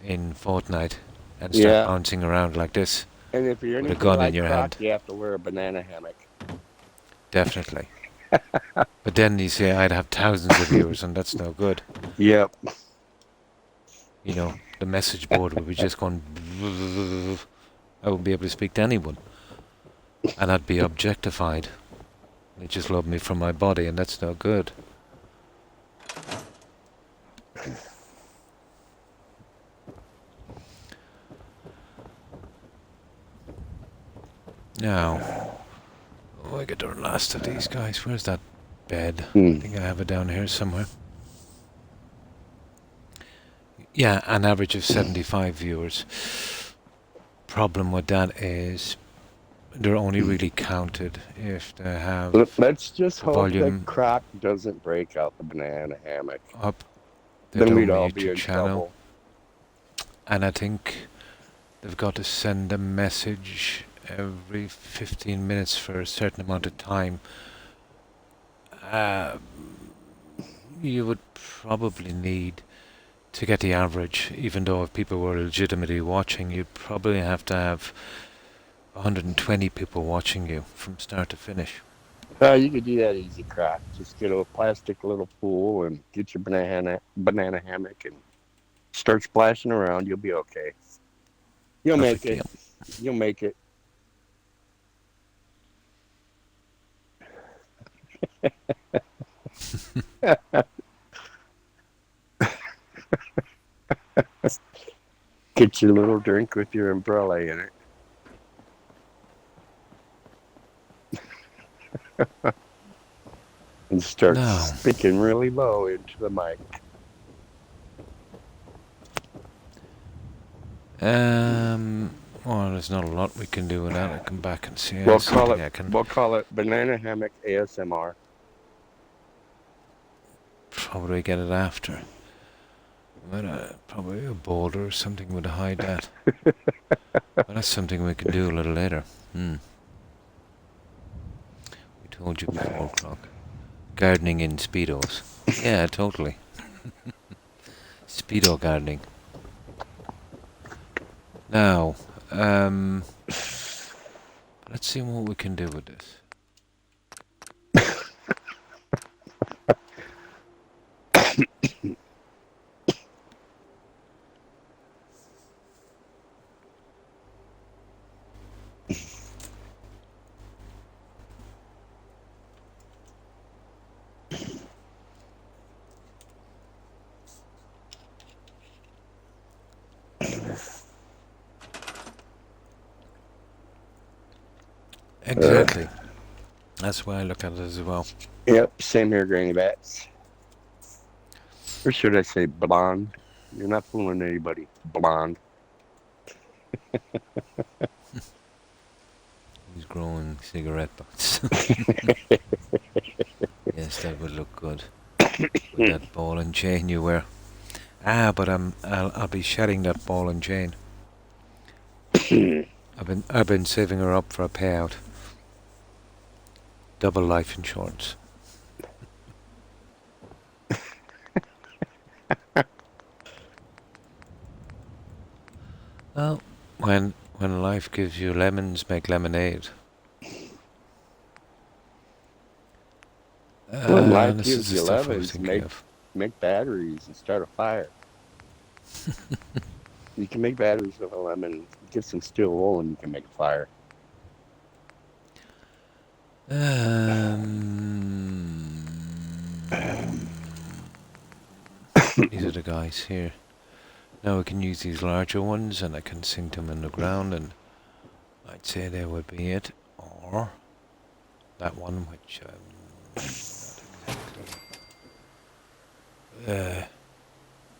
A: in Fortnite and start bouncing around like this.
B: And if you're
A: with a
B: anything
A: gun
B: like
A: in your
B: Croc,
A: hand.
B: you have to wear a banana hammock.
A: Definitely. But then you say I'd have thousands of viewers and that's no good.
B: Yep.
A: You know, the message board would be just going. I wouldn't be able to speak to anyone. And I'd be objectified. They just love me from my body and that's no good. Now, I get the last of these guys. Where's that bed? I think I have it down here somewhere. Yeah, an average of 75 viewers. Problem with that is they're only really counted if they have.
B: Let's just hope
A: volume
B: that Croc doesn't break out the banana hammock.
A: Up.
B: Then we'd all be in trouble.
A: And I think they've got to send a message every 15 minutes for a certain amount of time. You would probably need to get the average, even though if people were legitimately watching, you'd probably have to have 120 people watching you from start to finish.
B: You could do that easy, Croc. Just get a plastic little pool and get your banana hammock and start splashing around. You'll be okay. You'll make it. You'll make it. Get your little drink with your umbrella in it. And start speaking really low into the mic.
A: Well, there's not a lot we can do with that. I come back and see.
B: We'll call it banana hammock ASMR.
A: how would I get it after? Probably a boulder or something would hide that. Well, that's something we can do a little later. We told you before, Croc. Gardening in Speedos. Yeah, totally. Speedo gardening. Now, let's see what we can do with this. Exactly. That's why I look at it as well.
B: Yep, same here, Granny Bats. Or should I say blonde? You're not fooling anybody. Blonde.
A: He's growing cigarette butts. Yes, that would look good. With that ball and chain you wear. But I'll be shedding that ball and chain. I've been saving her up for a payout. Double life insurance. Well, when life gives you lemons, make lemonade.
B: When life
A: This is
B: gives
A: the
B: you
A: stuff I was
B: lemons,
A: thinking of.
B: make batteries and start a fire. You can make batteries with a lemon. Get some steel wool and you can make a fire.
A: These are the guys here. Now I can use these larger ones and I can sink them in the ground, and I'd say they would be it. Or that one which not exactly.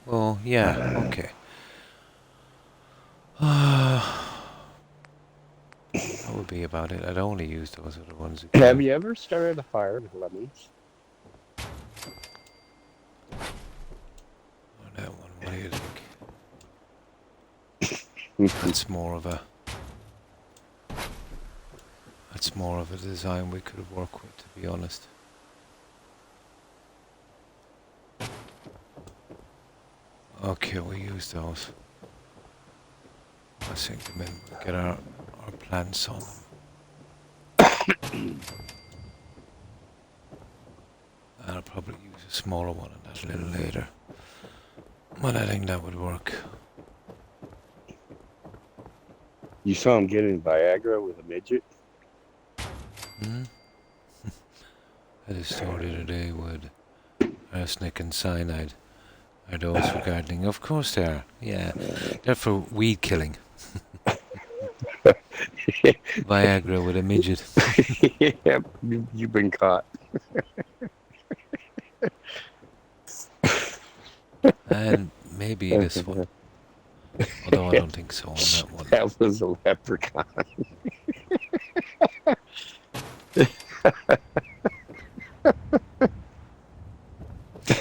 A: Well, yeah, okay. That would be about it. I'd only use those other ones again.
B: Have you ever started a fire with lemons?
A: Oh, that one, what do you think? That's more of a design we could work with, to be honest. Okay, we use those. Let's sink them in. We'll get our plants on them. I'll probably use a smaller one on that a little later. But I think that would work.
B: You saw him getting Viagra with a midget?
A: I just started a day with arsenic and cyanide. Are those for gardening? Of course they are. Yeah, they're for weed killing. Viagra with a midget.
B: Yep, you've been caught.
A: And maybe this one. Although I don't think so on that one.
B: That was a leprechaun.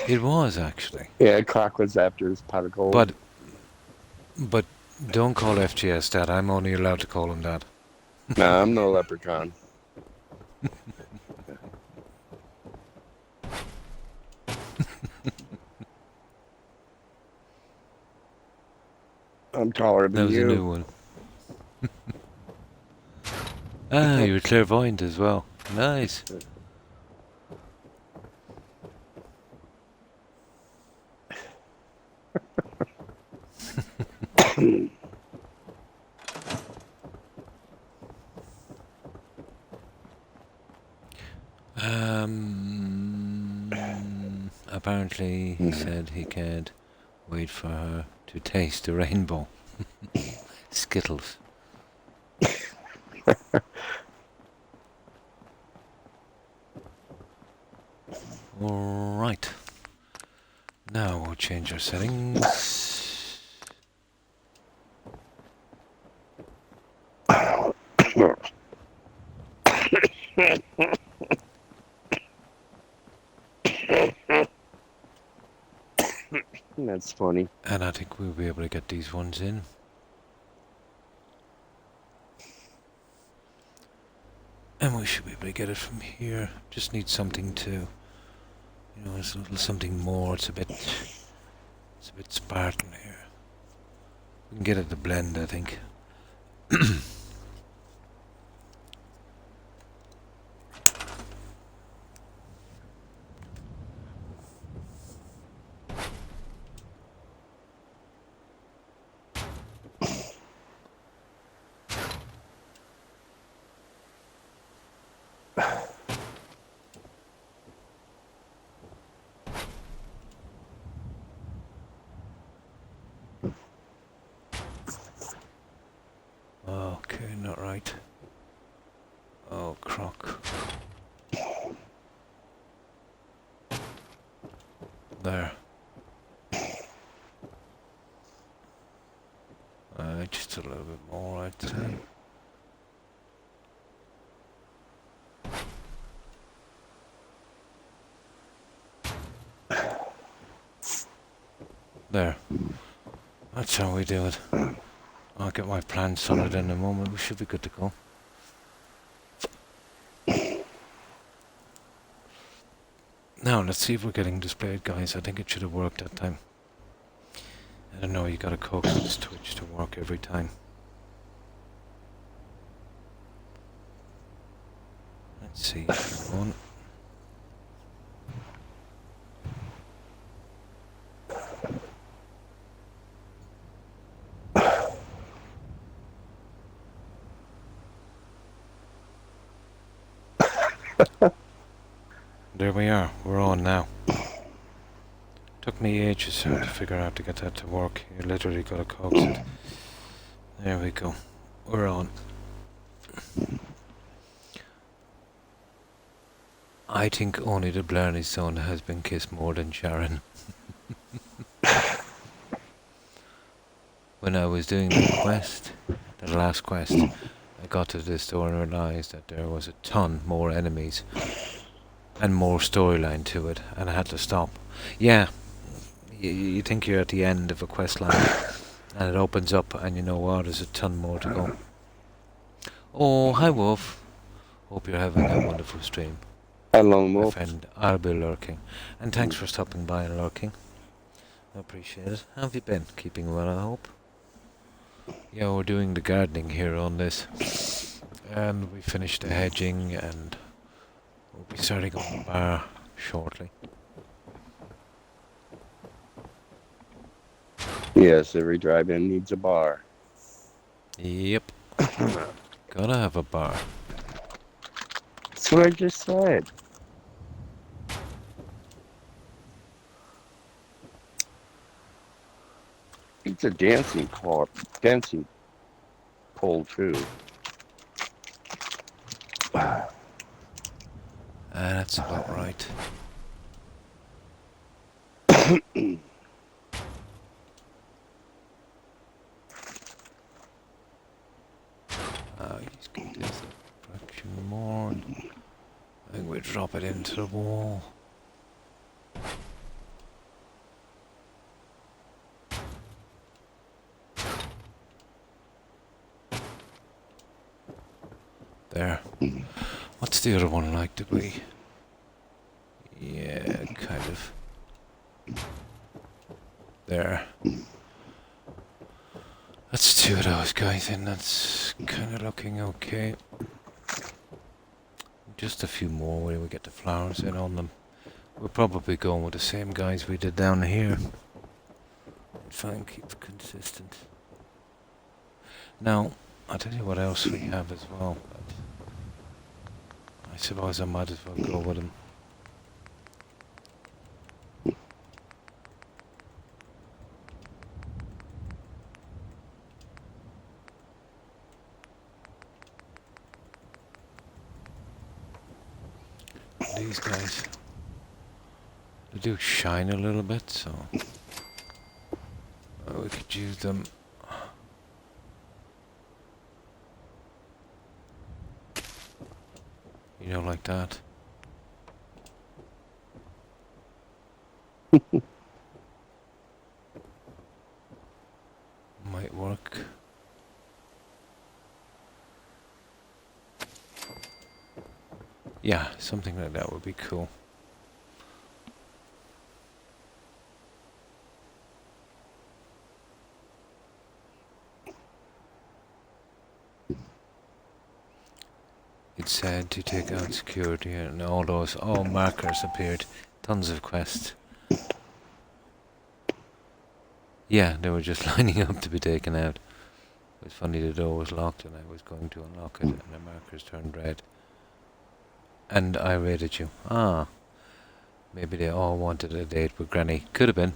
A: It was actually.
B: Yeah, Croc was after his pot of gold.
A: But don't call FGS that. I'm only allowed to call him that.
B: Nah, I'm no leprechaun. I'm taller
A: That
B: than
A: was
B: you.
A: a new one. You're clairvoyant as well. Nice. Apparently he said he can't wait for her to taste the rainbow. Skittles. Alright. Now we'll change our settings.
B: That's funny.
A: And I think we'll be able to get these ones in. And we should be able to get it from here. Just need something to, it's a little something more. It's a bit Spartan here. We can get it to blend, I think. Okay, not right. Oh, Croc. There. Just a little bit more, I'd say. There. That's how we do it. I'll get my plan sorted in a moment. We should be good to go. Now, let's see if we're getting displayed, guys. I think it should have worked that time. I don't know, you gotta coax this Twitch to work every time. Let's see. One. There we are. We're on now. Took me ages to figure out to get that to work. You literally gotta coax it. There we go. We're on. I think only the Blarney son has been kissed more than Sharon. When I was doing the quest, the last quest, I got to this door and realised that there was a ton more enemies and more storyline to it, and I had to stop. Yeah, you think you're at the end of a quest line, and it opens up, and you know what, there's a ton more to go. Oh, hi Wolf. Hope you're having a wonderful stream.
B: Hello,
A: My
B: Wolf.
A: friend, I'll be lurking. And thanks for stopping by and lurking. I appreciate it. How have you been? Keeping well, I hope. Yeah, we're doing the gardening here on this. And we finished the hedging, and we'll be starting on the bar shortly.
B: Yes, every drive-in needs a bar.
A: Yep. Gotta have a bar.
B: That's what I just said. It's a dancing pole too.
A: That's about right. He's going to do the fraction more. I think we drop it into the wall. There. What's the other one like, did we? Yeah, kind of. There. That's two of those guys in, that's kind of looking okay. Just a few more when we get the flowers in on them. We're probably going with the same guys we did down here. Try and keep it consistent. Now, I'll tell you what else we have as well. I suppose I might as well go with them. These guys, they do shine a little bit, so we could use them. You know, like that. Yeah, something like that would be cool. It said to take out security and all those markers appeared. Tons of quests. Yeah, they were just lining up to be taken out. It was funny, the door was locked and I was going to unlock it and the markers turned red. And I raided you. Ah. Maybe they all wanted a date with Granny. Could have been.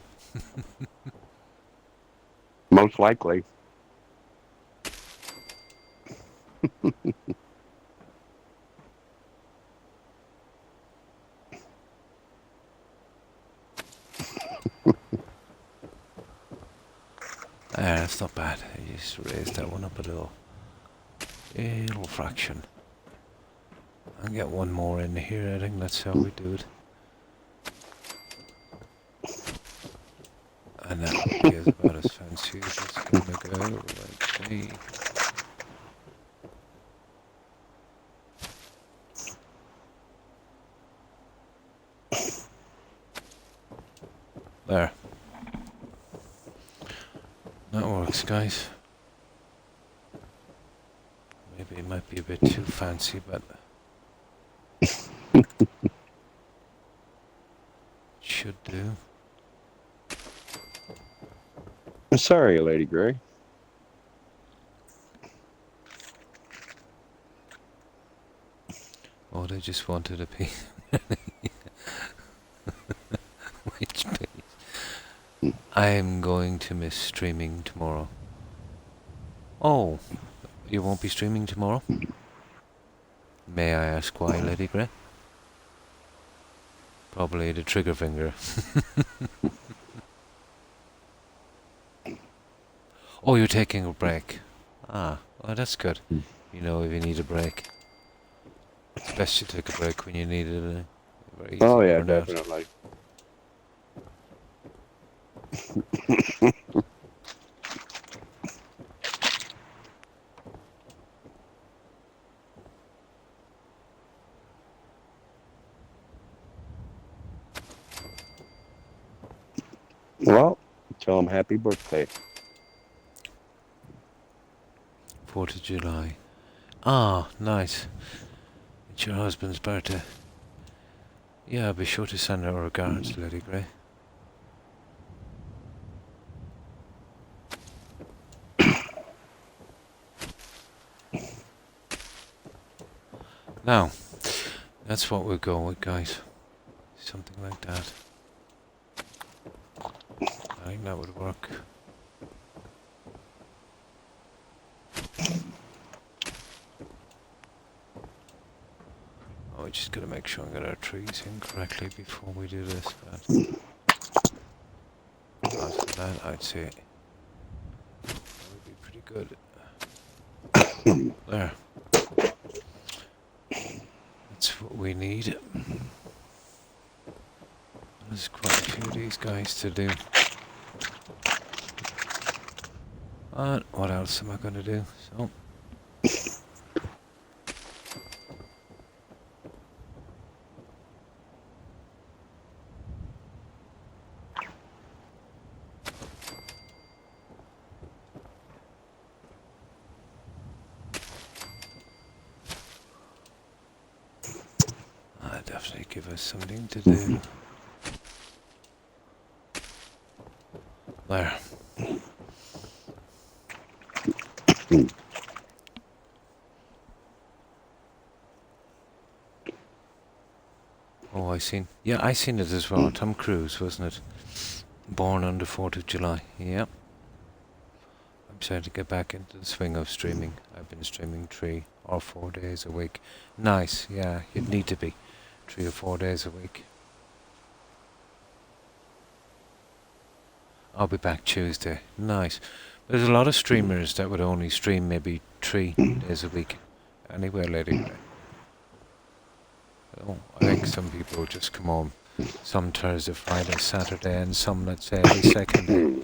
B: Most likely.
A: That's not bad. I just raised that one up a little fraction. I'll get one more in here. I think that's how we do it. And that is about as fancy as it's gonna go. Let's see. There. That works, guys. Maybe it might be a bit too fancy, but should do.
B: Sorry, Lady Grey.
A: Oh, they just wanted a piece. Which piece? I'm going to miss streaming tomorrow. Oh, you won't be streaming tomorrow? May I ask why, Lady Grey? Probably the trigger finger. Oh, you're taking a break. Ah, well, that's good. You know, if you need a break. It's best to take a break when you need it. Very easy
B: Oh, yeah,
A: burnout.
B: definitely. Well, tell him happy birthday.
A: 4th of July. Ah, nice. It's your husband's birthday. Yeah, I'll be sure to send her regards, Lady Grey. Now, that's what we'll go with, guys. Something like that. I think that would work. Oh, we just gotta make sure we get our trees in correctly before we do this, but after that, I'd say that would be pretty good. There. That's what we need. There's quite a few of these guys to do. And what else am I going to do? So, definitely give us something to do. There. Oh, I seen. Yeah, I seen it as well. Tom Cruise, wasn't it? Born on the 4th of July. Yep. I'm starting to get back into the swing of streaming. I've been streaming 3 or 4 days a week. Nice. Yeah, you'd need to be 3 or 4 days a week. I'll be back Tuesday. Nice. There's a lot of streamers that would only stream maybe 3 days a week. Anywhere, Lady Grey. Oh, I think some people just come home some Thursday, Friday, Saturday, and some, let's say, every second day.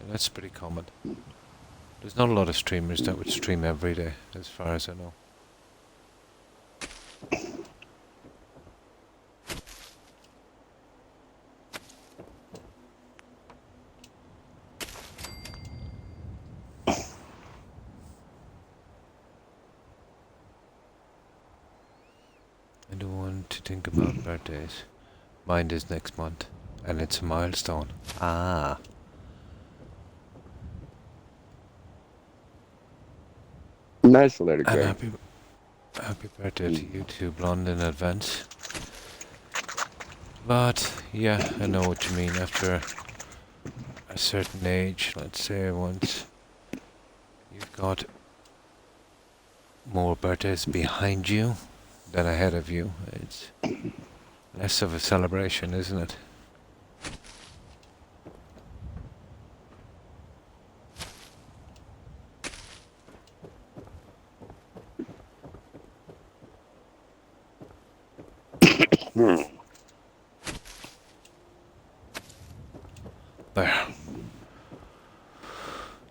A: That's pretty common. There's not a lot of streamers that would stream every day, as far as I know. you think about birthdays? Mine is next month, and it's a milestone. Ah.
B: Nice letter,
A: And
B: Greg.
A: happy birthday to you too, Blonde, in advance. But, yeah, I know what you mean. After a certain age, let's say once you've got more birthdays behind you than ahead of you, it's less of a celebration, isn't it? There.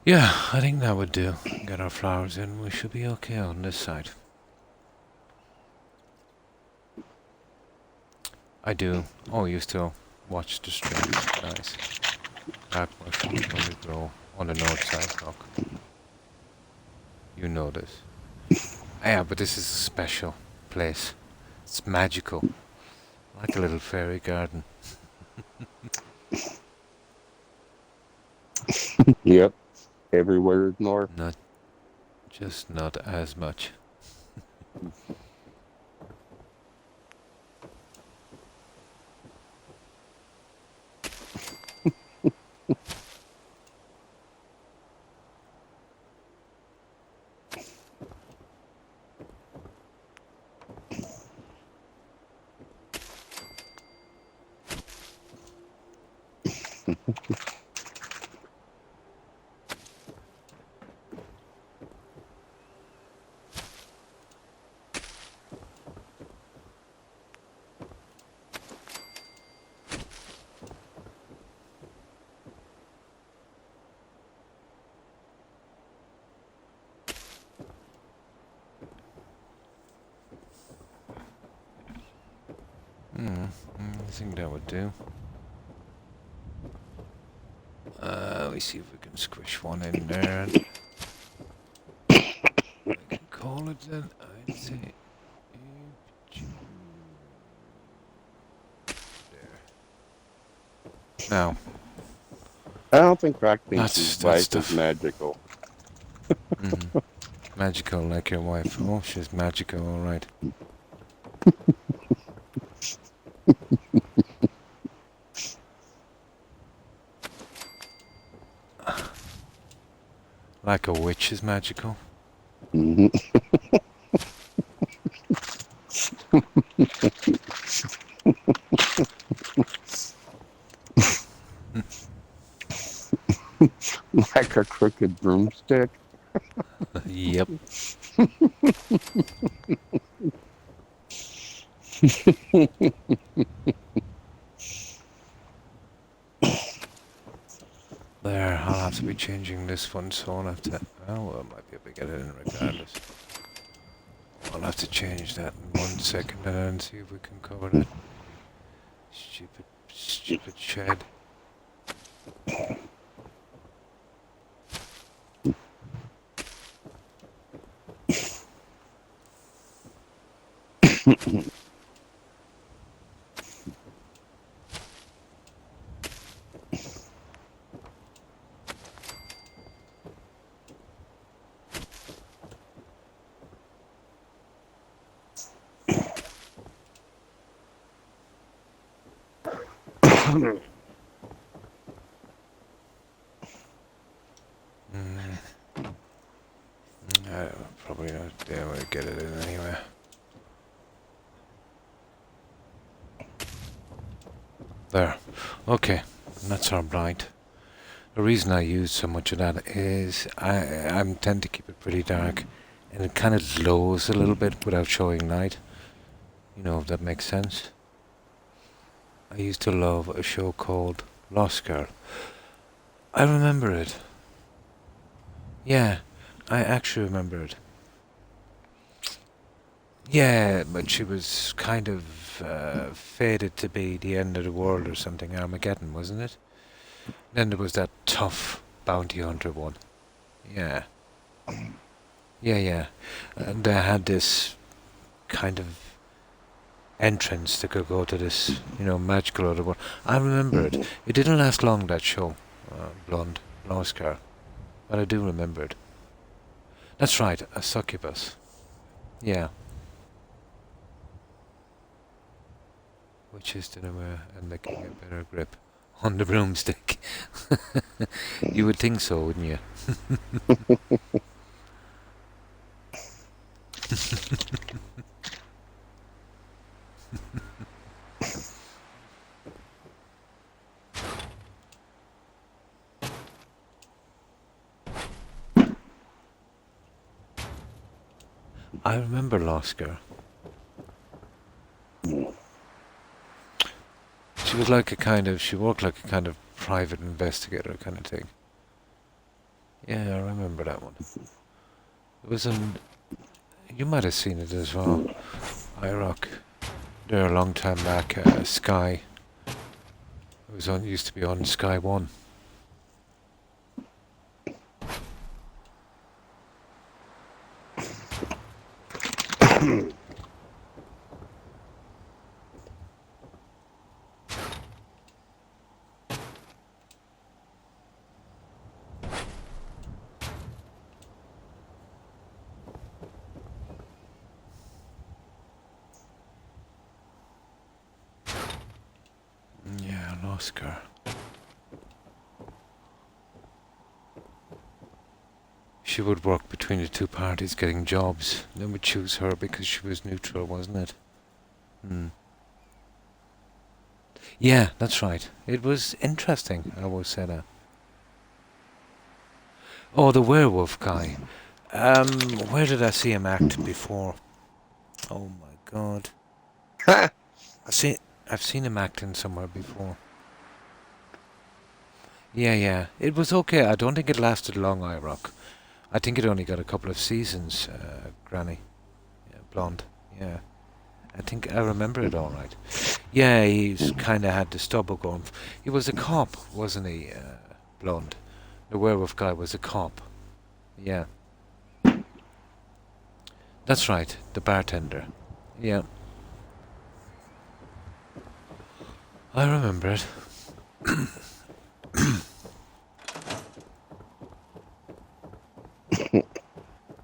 A: Yeah, I think that would do. Get our flowers in, we should be okay on this side. I do. Oh, you still watch the streams. Nice. Dark mushrooms only grow on the north side, Croc. You know this. Yeah, but this is a special place. It's magical. Like a little fairy garden.
B: Yep. Everywhere north.
A: Not as much. I think that would do. Let me see if we can squish one in there. I can call it then. I'd say. There. Now.
B: I don't think Croc thinks his
A: That's
B: wife
A: stuff.
B: is magical.
A: Magical like your wife. Oh, she's magical, alright. Like a witch is magical.
B: Mm-hmm. Like a crooked broomstick.
A: Yep. There, I'll have to be changing this one, so I'll have to... Oh, well, I might be able to get it in regardless. I'll have to change that in 1 second and then see if we can cover that. Stupid shed. Probably not there. We'll get it in anyway. There. Okay. And that's our blind. The reason I use so much of that is I tend to keep it pretty dark, and it kind of glows a little bit without showing light. You know, if that makes sense. I used to love a show called Lost Girl. I remember it. Yeah, I actually remember it. Yeah, but she was kind of fated to be the end of the world or something, Armageddon, wasn't it? Then there was that tough bounty hunter one. Yeah. Yeah. And they had this kind of entrance that could go to this, magical other world. I remember it. It didn't last long, that show, Blonde, Oscar, but I do remember it. That's right, a succubus. Yeah. Which is dinnerware and making a better grip on the broomstick. You would think so, wouldn't you? I remember Oscar. She was like she worked like a kind of private investigator kind of thing. Yeah, I remember that one. It was you might have seen it as well. IROC. There a long time back, Sky. It was used to be on Sky 1. Yeah, Oscar. She would work between the two parties getting jobs. They would choose her because she was neutral, wasn't it? Yeah, that's right. It was interesting, I will say that. Oh, the werewolf guy. Where did I see him act before? Oh my god. I've seen him acting somewhere before. Yeah. It was okay. I don't think it lasted long, IROC. I think it only got a couple of seasons, Granny. Yeah, Blonde. Yeah. I think I remember it all right. Yeah, he's kind of had the stubble going. He was a cop, wasn't he, Blonde? The werewolf guy was a cop. Yeah. That's right, the bartender. Yeah. I remember it.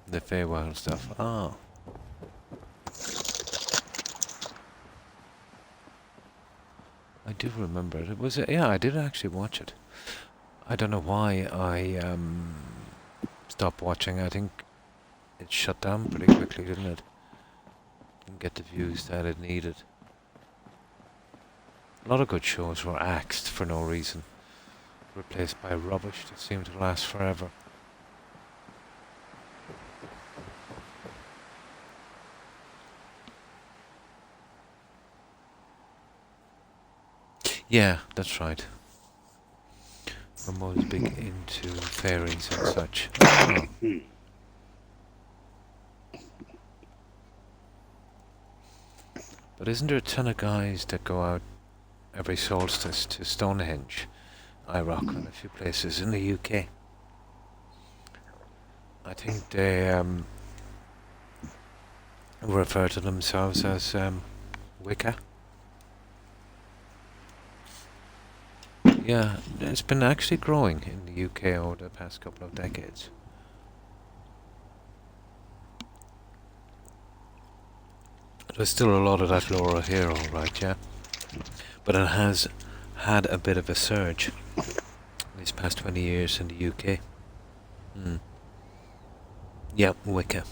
A: The Feywild stuff. Oh. I do remember it. Yeah, I did actually watch it. I don't know why I stopped watching. I think it shut down pretty quickly, didn't it? Didn't get the views that it needed. A lot of good shows were axed for no reason, replaced by rubbish that seemed to last forever. Yeah, that's right. I'm always big into fairies and such. Oh. But isn't there a ton of guys that go out every solstice to Stonehenge, IROC, and a few places in the UK? I think they refer to themselves as Wicca. Yeah, it's been actually growing in the UK over the past couple of decades. There's still a lot of that lore here, alright, yeah. But it has had a bit of a surge these past 20 years in the UK. Yeah, Wicca.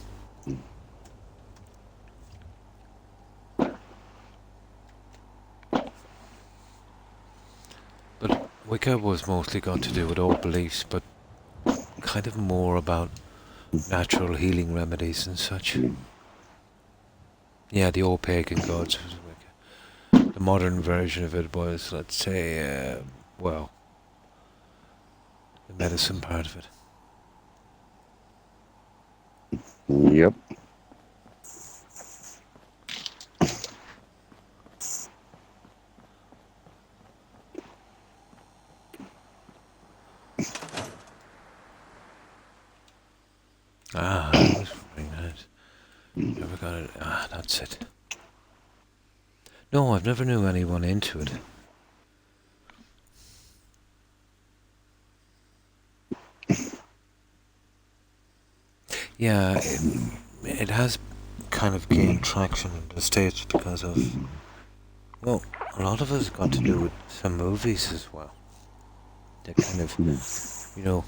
A: But Wicca was mostly got to do with old beliefs, but kind of more about natural healing remedies and such. Yeah, the old pagan gods was Wicca. The modern version of it was, let's say, the medicine part of it.
B: Yep.
A: Ah, I was very nice. Never got it. Ah, that's it. No, I've never knew anyone into it. Yeah, it has kind of gained traction in the States because of, well, a lot of it has got to do with some movies as well. They kind of, you know,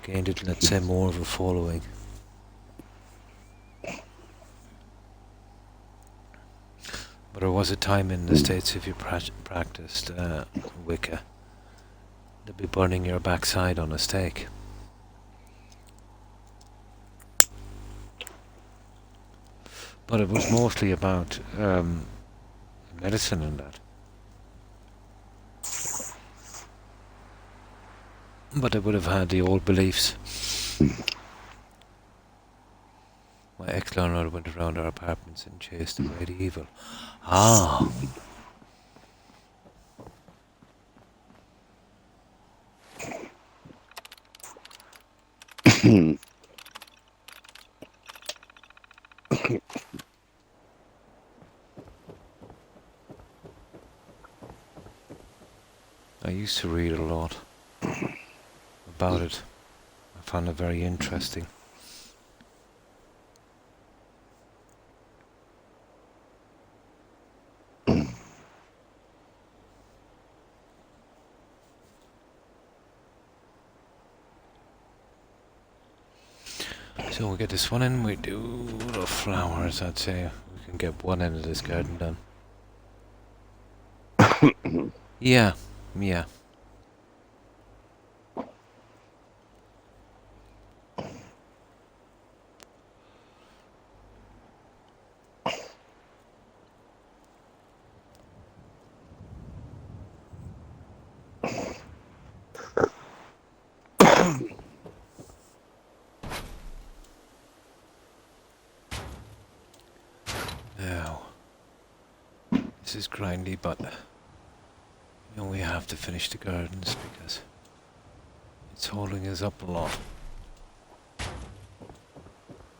A: gained it, let's say, more of a following. But there was a time in the States, if you practiced Wicca, they'd be burning your backside on a stake. But it was mostly about medicine and that. But they would have had the old beliefs. My ex-landlord went around our apartments and chased away the evil. Ah. I used to read a lot about it. I found it very interesting. So we get this one in, we do the flowers, I'd say. We can get one end of this garden done. Yeah, yeah. Now, this is grindy, but you know, we have to finish the gardens because it's holding us up a lot.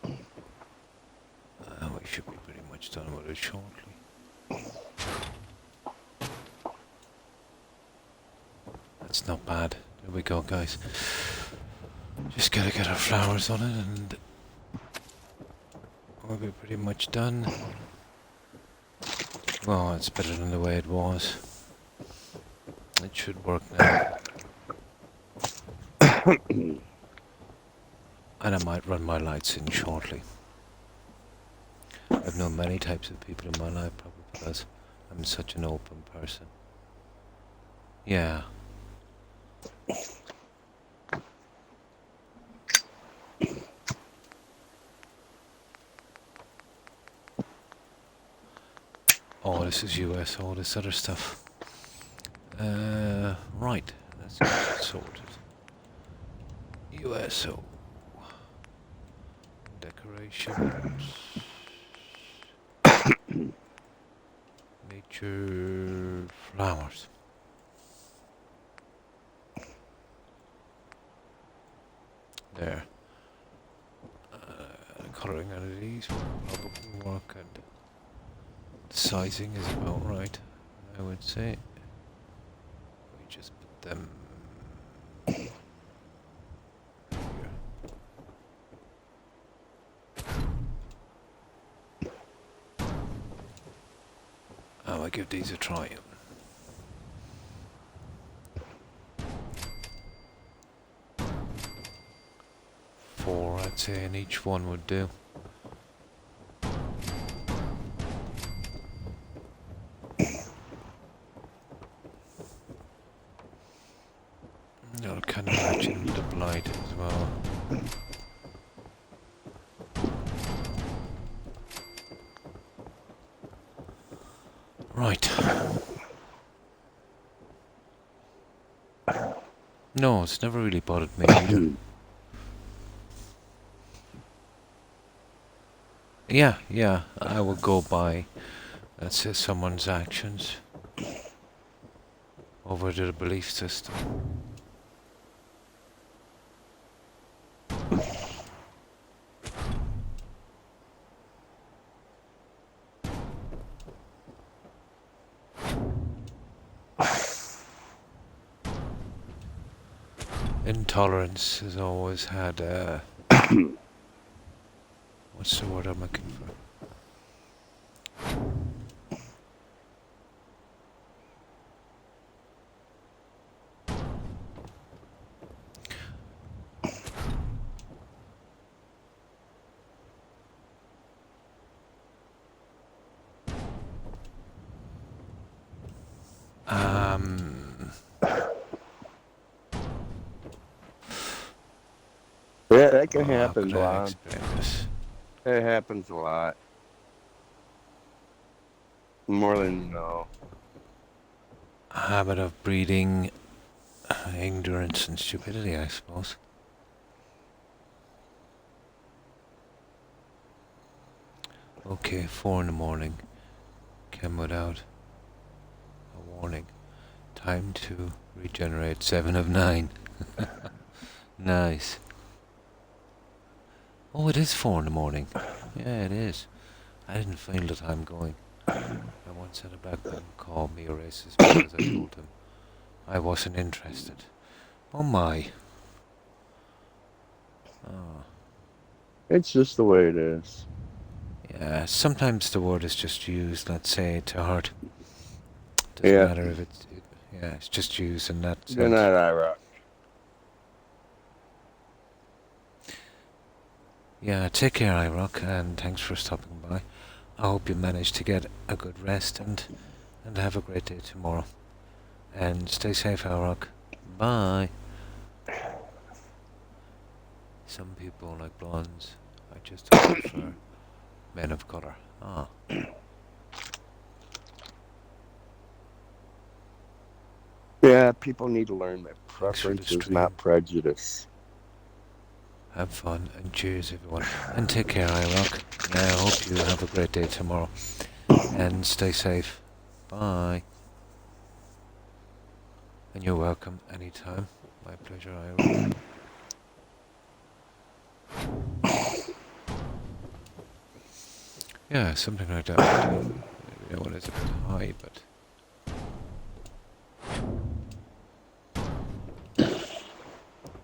A: We should be pretty much done with it shortly. That's not bad. There we go, guys. Just gotta get our flowers on it and we'll be pretty much done. Well, it's better than the way it was. It should work now. And I might run my lights in shortly. I've known many types of people in my life, probably because I'm such an open person. Yeah. Oh, this is US, all this other stuff. Right, let's get it sorted. USO. Decorations. Nature flowers. There. Colouring out of these will probably work, and the sizing is about right, I would say. We just put them here. I give these a try. Four, I'd say, and each one would do. That'll kind of match in with the blight as well. Right. No, it's never really bothered me either. Yeah, I will go by, let's say, someone's actions over to the belief system. Intolerance has always had what's the word I'm looking for?
B: Yeah, that can
A: How
B: happen,
A: could I
B: Blonde.
A: explain this?
B: It happens a lot. More than you know.
A: A habit of breeding ignorance and stupidity, I suppose. Okay, 4 in the morning. Came without a warning. Time to regenerate 7 of 9. Nice. Oh, it is 4 in the morning. Yeah, it is. I didn't feel the time going. I once had a black man call me a racist because I told him I wasn't interested. Oh my. Oh.
B: It's just the way it is.
A: Yeah, sometimes the word is just used, let's say, to hurt. Doesn't
B: Yeah.
A: matter if it's just used in that
B: Good
A: sense.
B: night, Ira.
A: Yeah, take care, iRock, and thanks for stopping by. I hope you manage to get a good rest and have a great day tomorrow. And stay safe, iRock. Bye. Some people like blondes. I just don't prefer men of color. Ah.
B: Yeah, people need to learn that
A: Thanks for the
B: preference is
A: stream.
B: not prejudice.
A: Have fun and cheers, everyone. And take care, iRock. Yeah, I hope you have a great day tomorrow. And stay safe. Bye. And you're welcome anytime. My pleasure, iRock. Yeah, something like that would do. That one is a bit high, but...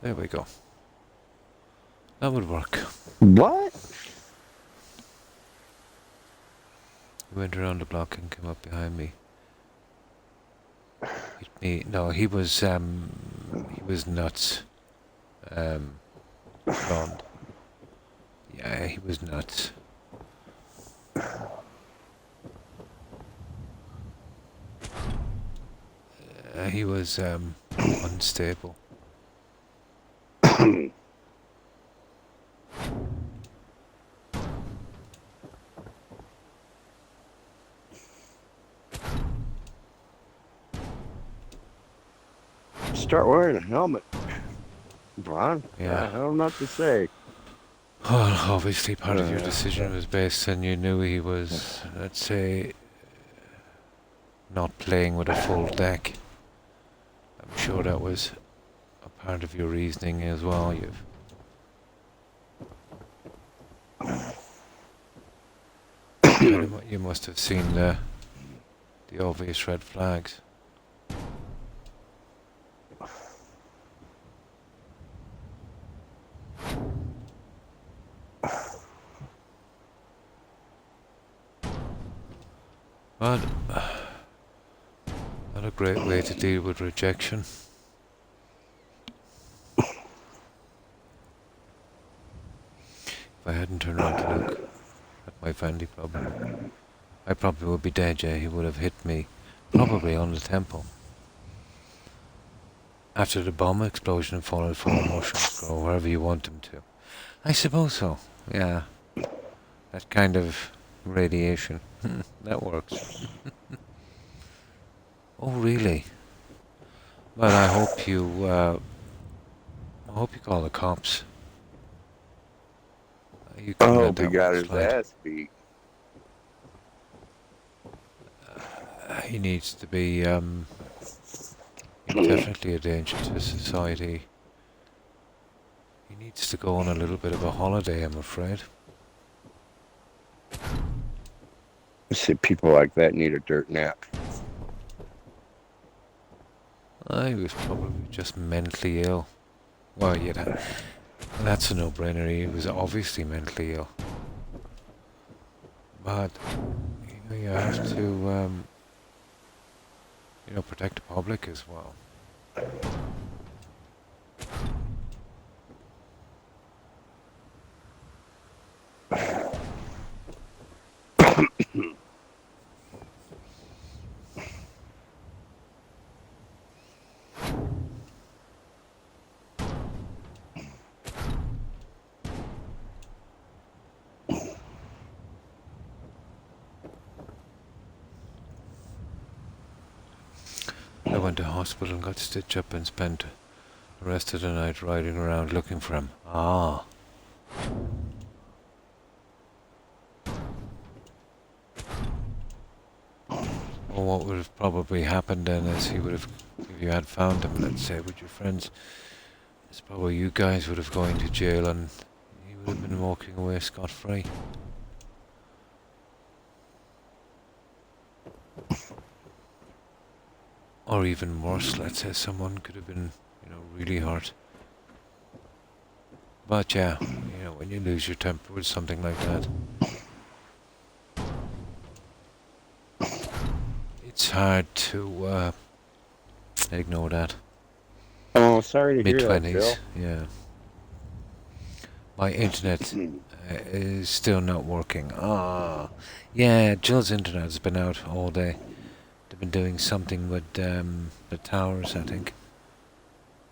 A: There we go. That would work.
B: What?
A: He went around the block and came up behind me. Hit me. No, he was nuts. Blonde. Yeah, he was nuts. He was unstable.
B: Start wearing a helmet, Ron.
A: Yeah.
B: I don't know what to say.
A: Well, obviously part of your decision was based on you knew he was, let's say, not playing with a full deck. I'm sure that was a part of your reasoning as well. You must have seen the obvious red flags. But not a great way to deal with rejection. If I hadn't turned around to look at my family problem, I probably would be dead, yeah. He would have hit me, probably on the temple. After the bomb explosion followed from a mushrooms grow wherever you want them to. I suppose so, yeah. That kind of radiation. That works. Oh, really? Well, I hope you call the cops. You
B: I
A: can let
B: hope he
A: that
B: got
A: one
B: his
A: slide.
B: ass beat.
A: He needs to be, he's definitely a danger to society. He needs to go on a little bit of a holiday, I'm afraid.
B: I see people like that need a dirt nap.
A: He was probably just mentally ill. Well, that's a no-brainer. He was obviously mentally ill. But, you have to, protect the public as well. I went to hospital and got stitched up and spent the rest of the night riding around looking for him. Ah. Well, what would have probably happened then is he would have, if you had found him, let's say, with your friends, it's probably you guys would have gone to jail and he would have been walking away scot-free. Or even worse, let's say someone could have been, really hurt. But yeah, when you lose your temper with something like that, it's hard to ignore that.
B: Oh, sorry to hear that,
A: Mid-20s,
B: Bill.
A: yeah. My internet is still not working. Ah, yeah, Jill's internet has been out all day. They've been doing something with the towers, I think.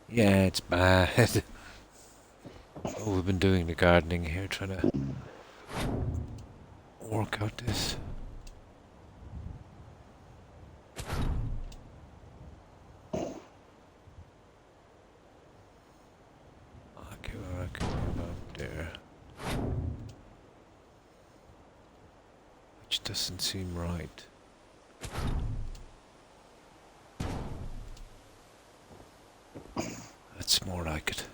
A: Yeah, it's bad. Oh, we've been doing the gardening here, trying to work out this. Okay, I reckon about there. Which doesn't seem right. That's more like it.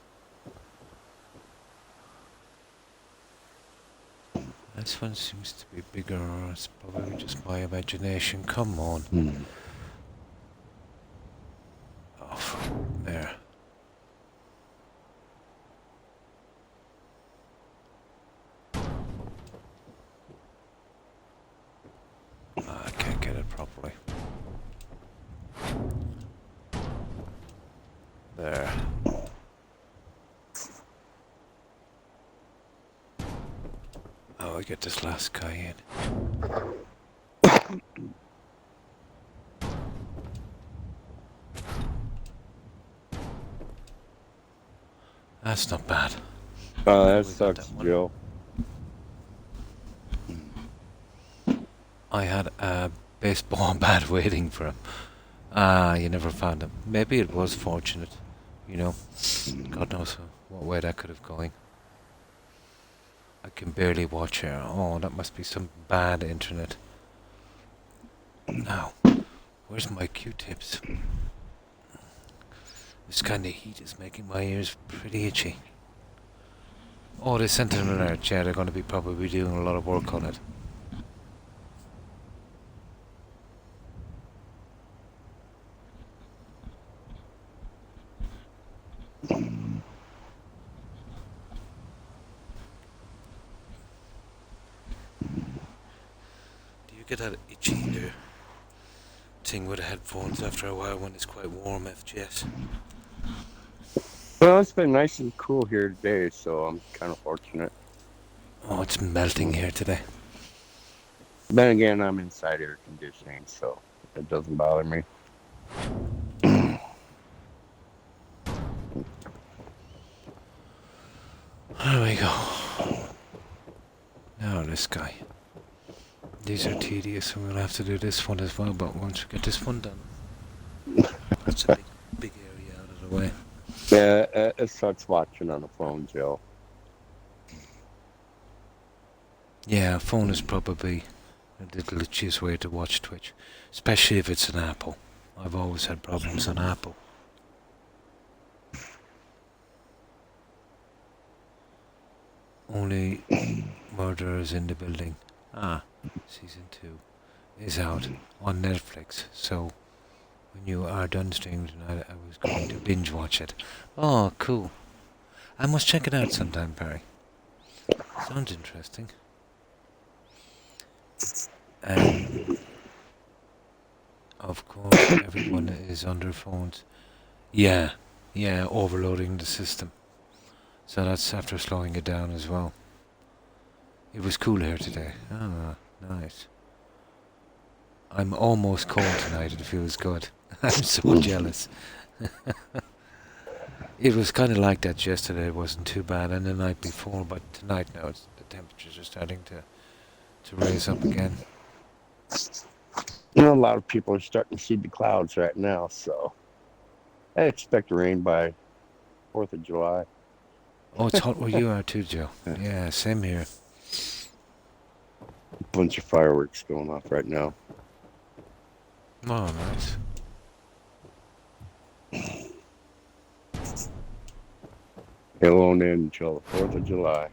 A: This one seems to be bigger, or it's probably just my imagination. Come on. Oh, there. I can't get it properly. There. Oh, I get this last guy in. That's not bad.
B: Oh, that
A: We got
B: sucks,
A: that one.
B: Joe.
A: I had a baseball bat waiting for him. Ah, you never found him. Maybe it was fortunate, God knows what way that could have gone. I can barely watch here. Oh, that must be some bad internet. Now, where's my Q-tips? This kind of heat is making my ears pretty itchy. Oh, they sent in an alert. Yeah, they're going to be probably doing a lot of work on it. Do you get that itchy thing with the headphones after a while when it's quite warm, FGS?
B: Well, it's been nice and cool here today, so I'm kind of fortunate.
A: Oh, it's melting here today.
B: Then again, I'm inside air conditioning, so it doesn't bother me.
A: There we go. Now this guy. These are tedious, and we'll have to do this one as well, but once we get this one done, that's a big area out of the way.
B: Yeah, it sucks watching on the phone, Joe.
A: Yeah, a phone is probably the glitchiest way to watch Twitch, especially if it's an Apple. I've always had problems on Apple. Only Murderers in the Building. Season 2 is out on Netflix, so when you are done streaming tonight, I was going to binge watch it. Oh, cool. I must check it out sometime, Barry. Sounds interesting. Of course, everyone is on their phones. Yeah, overloading the system. So that's after slowing it down as well. It was cool here today. Ah, nice. I'm almost cold tonight. It feels good. I'm so jealous. It was kind of like that yesterday. It wasn't too bad, and the night before, but tonight now the temperatures are starting to raise up again.
B: You know, a lot of people are starting to see the clouds right now, so I expect rain by 4th of July.
A: Oh, it's hot where you are too, Joe. Yeah, same here.
B: A bunch of fireworks going off right now.
A: Oh, nice.
B: It won't end until the 4th of July.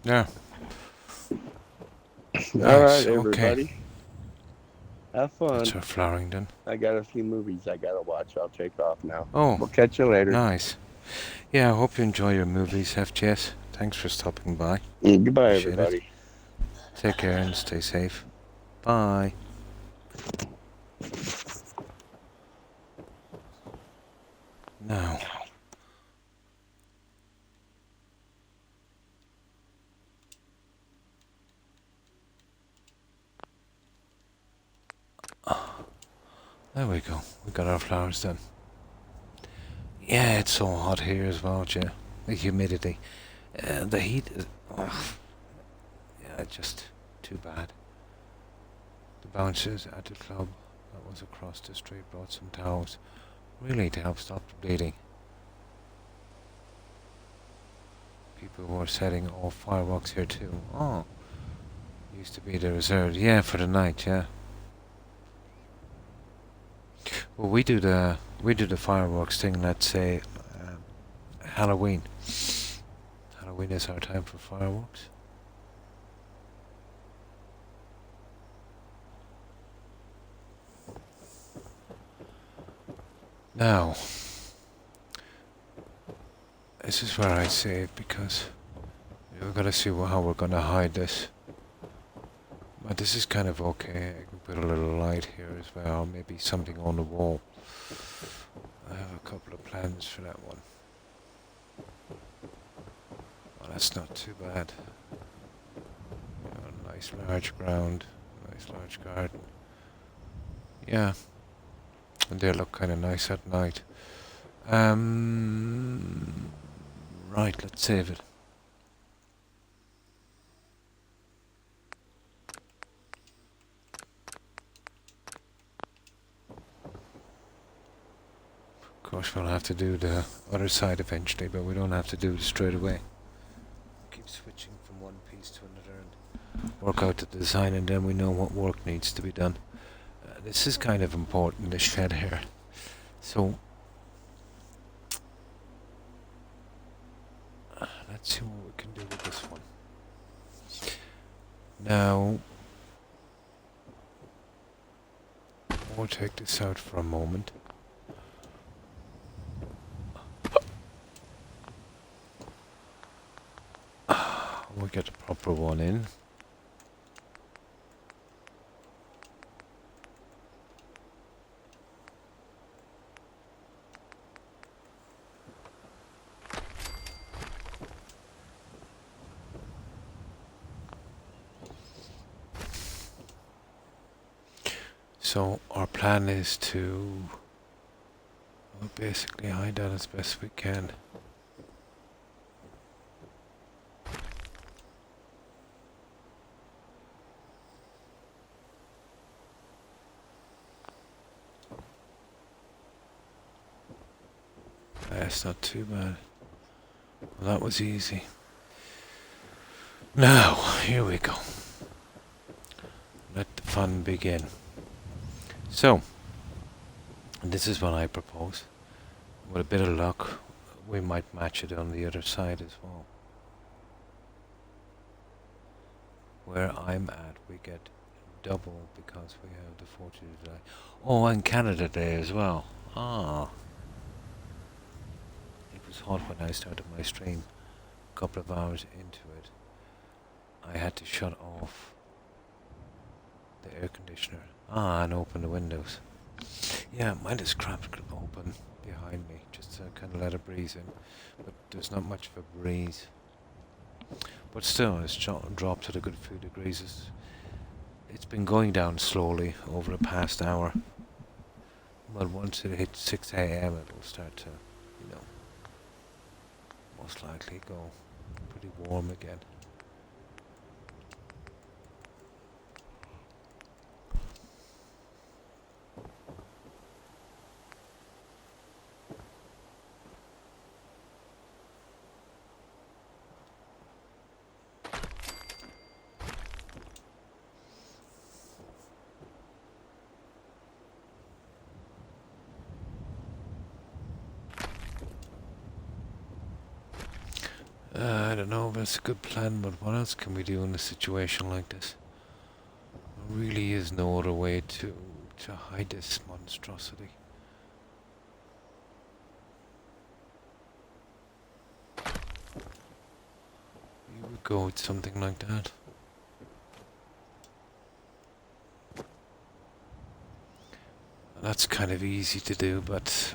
A: Yeah.
B: All
A: Nice.
B: right, everybody.
A: Okay.
B: Have fun.
A: That's our flowering done.
B: I got a few movies I gotta watch. I'll take off now.
A: Oh.
B: We'll catch you later.
A: Nice. Yeah, I hope you enjoy your movies, FGS. Thanks for stopping by.
B: Goodbye,
A: Appreciate
B: everybody.
A: it. Take care and stay safe. Bye. Now. There we go. We got our flowers done. Yeah, it's so hot here as well, Joe. The humidity. The heat is... Oh, yeah, just too bad. The bouncers at the club that was across the street brought some towels. Really to help stop the bleeding. People were setting off fireworks here too. Oh. Used to be the reserve. Yeah, for the night, yeah. Well, we do the fireworks thing. Let's say Halloween. Halloween is our time for fireworks. Now, this is where I save because we've got to see how we're going to hide this. But this is kind of okay. I can put a little light here as well, maybe something on the wall. I have a couple of plans for that one. Well, that's not too bad. You know, nice large ground, nice large garden. Yeah, and they look kind of nice at night. Right, let's save it. Of course, we'll have to do the other side eventually, but we don't have to do it straight away. Keep switching from one piece to another and work out the design, and then we know what work needs to be done. This is kind of important, this shed here. So, let's see what we can do with this one. Now, we'll take this out for a moment. We'll get a proper one in. So our plan is to basically hide that as best we can. it's not too bad. Well, that was easy. Now, here we go. Let the fun begin. So, this is what I propose. With a bit of luck, we might match it on the other side as well. Where I'm at, we get double because we have the 4th of July. Oh, and Canada Day as well. Ah. It was hot when I started my stream. A couple of hours into it, I had to shut off the air conditioner. And open the windows. Yeah, mine is cracked open behind me, just to kind of let a breeze in. But there's not much of a breeze. But still, it's dropped at a good few degrees. It's been going down slowly over the past hour. But once it hits 6 a.m. it'll start to, most likely go pretty warm again. I don't know if it's a good plan, but what else can we do in a situation like this? There really is no other way to hide this monstrosity. You would go with something like that. That's kind of easy to do, but...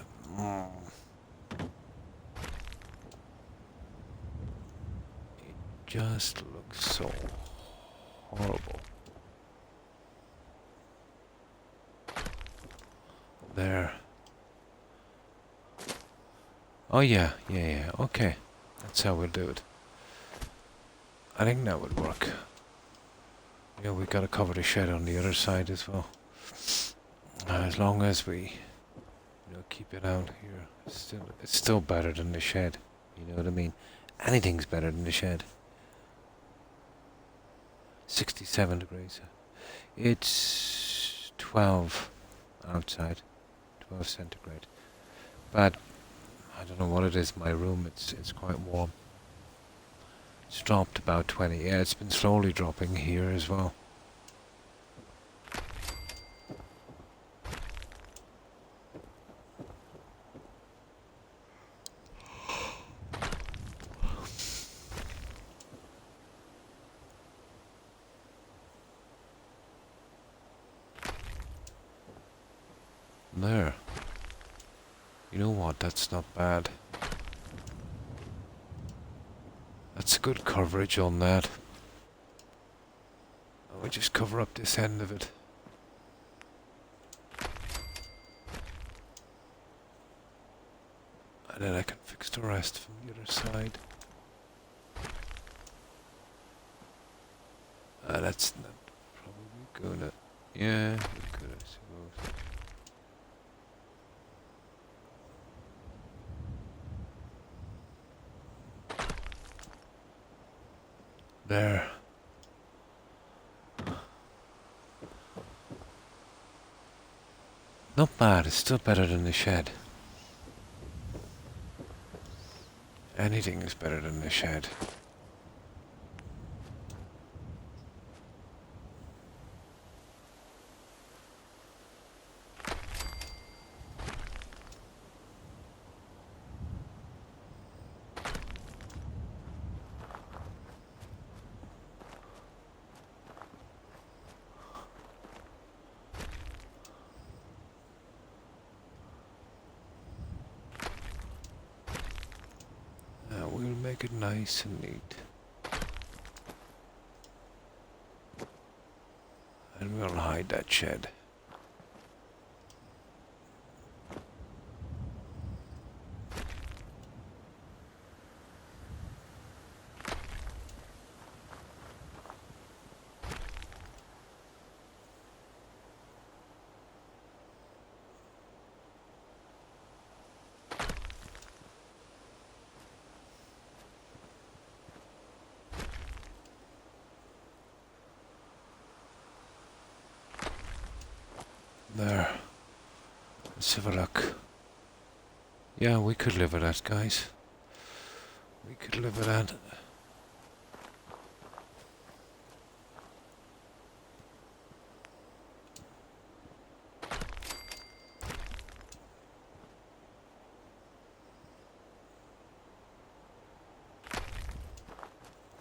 A: just looks so horrible. There. Oh yeah, okay. That's how we'll do it. I think that would work. Yeah, we gotta cover the shed on the other side as well. As long as we, keep it out here, it's still better than the shed. You know what I mean? Anything's better than the shed. 67 degrees. It's 12 outside, 12 centigrade. But I don't know what it is. My room, it's quite warm. It's dropped about 20. Yeah, it's been slowly dropping here as well. There. You know what? That's not bad. That's good coverage on that. I'll just cover up this end of it. And then I can fix the rest from the other side. That's not probably gonna... Yeah, we could, I suppose. There. Not bad, it's still better than the shed. Anything is better than the shed. We'll make it nice and neat. And we'll hide that shed. Let's have a look. Yeah, we could live with that, guys. We could live with that.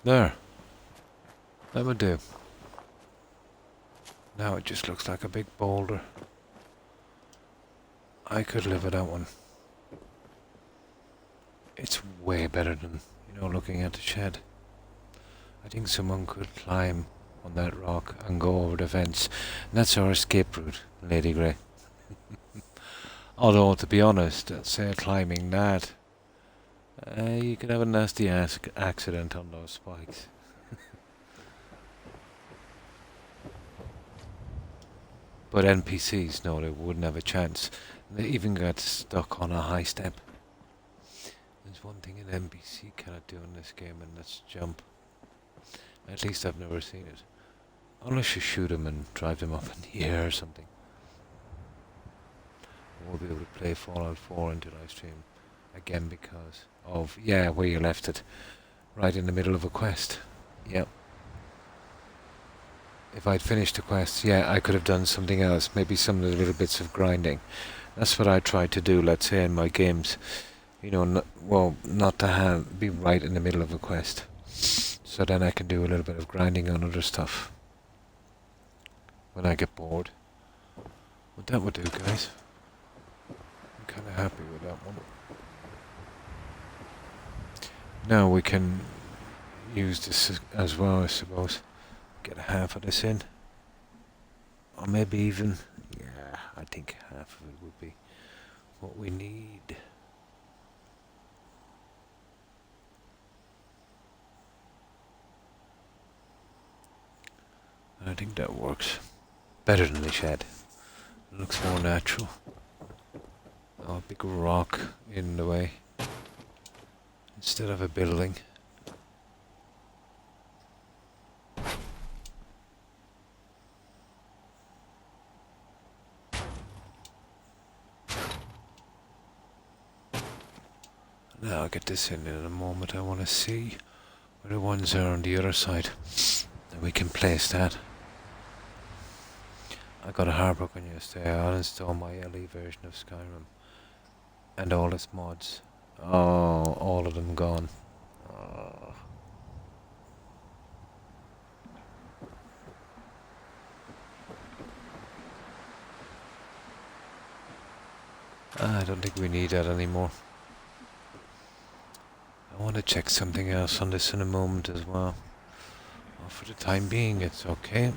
A: There. That would do. Now it just looks like a big boulder. I could live with that one. It's way better than, looking at the shed. I think someone could climb on that rock and go over the fence. And that's our escape route, Lady Grey. Although, to be honest, say climbing that, you could have a nasty accident on those spikes. But NPCs, no, they wouldn't have a chance. They even got stuck on a high step. There's one thing an NPC cannot do in this game, and that's jump. At least I've never seen it. Unless you shoot them and drive them up in the air or something. We'll be able to play Fallout 4 into live stream again because of, where you left it. Right in the middle of a quest. Yep. If I'd finished the quest, I could have done something else. Maybe some of the little bits of grinding. That's what I try to do, let's say, in my games. Not to be right in the middle of a quest. So then I can do a little bit of grinding on other stuff. When I get bored. But that would do, guys. I'm kind of happy with that one. Now we can use this as well, I suppose. Get half of this in. Or maybe even, I think half of it would be what we need. I think that works better than the shed. It looks more natural. Oh, a big rock in the way instead of a building. Now I'll get this in a moment. I want to see where the ones are on the other side. And we can place that. I got a heartbroken yesterday. I uninstalled my LE version of Skyrim. And all its mods. Oh, all of them gone. Oh. I don't think we need that anymore. I want to check something else on this in a moment as well. Well, for the time being, it's okay.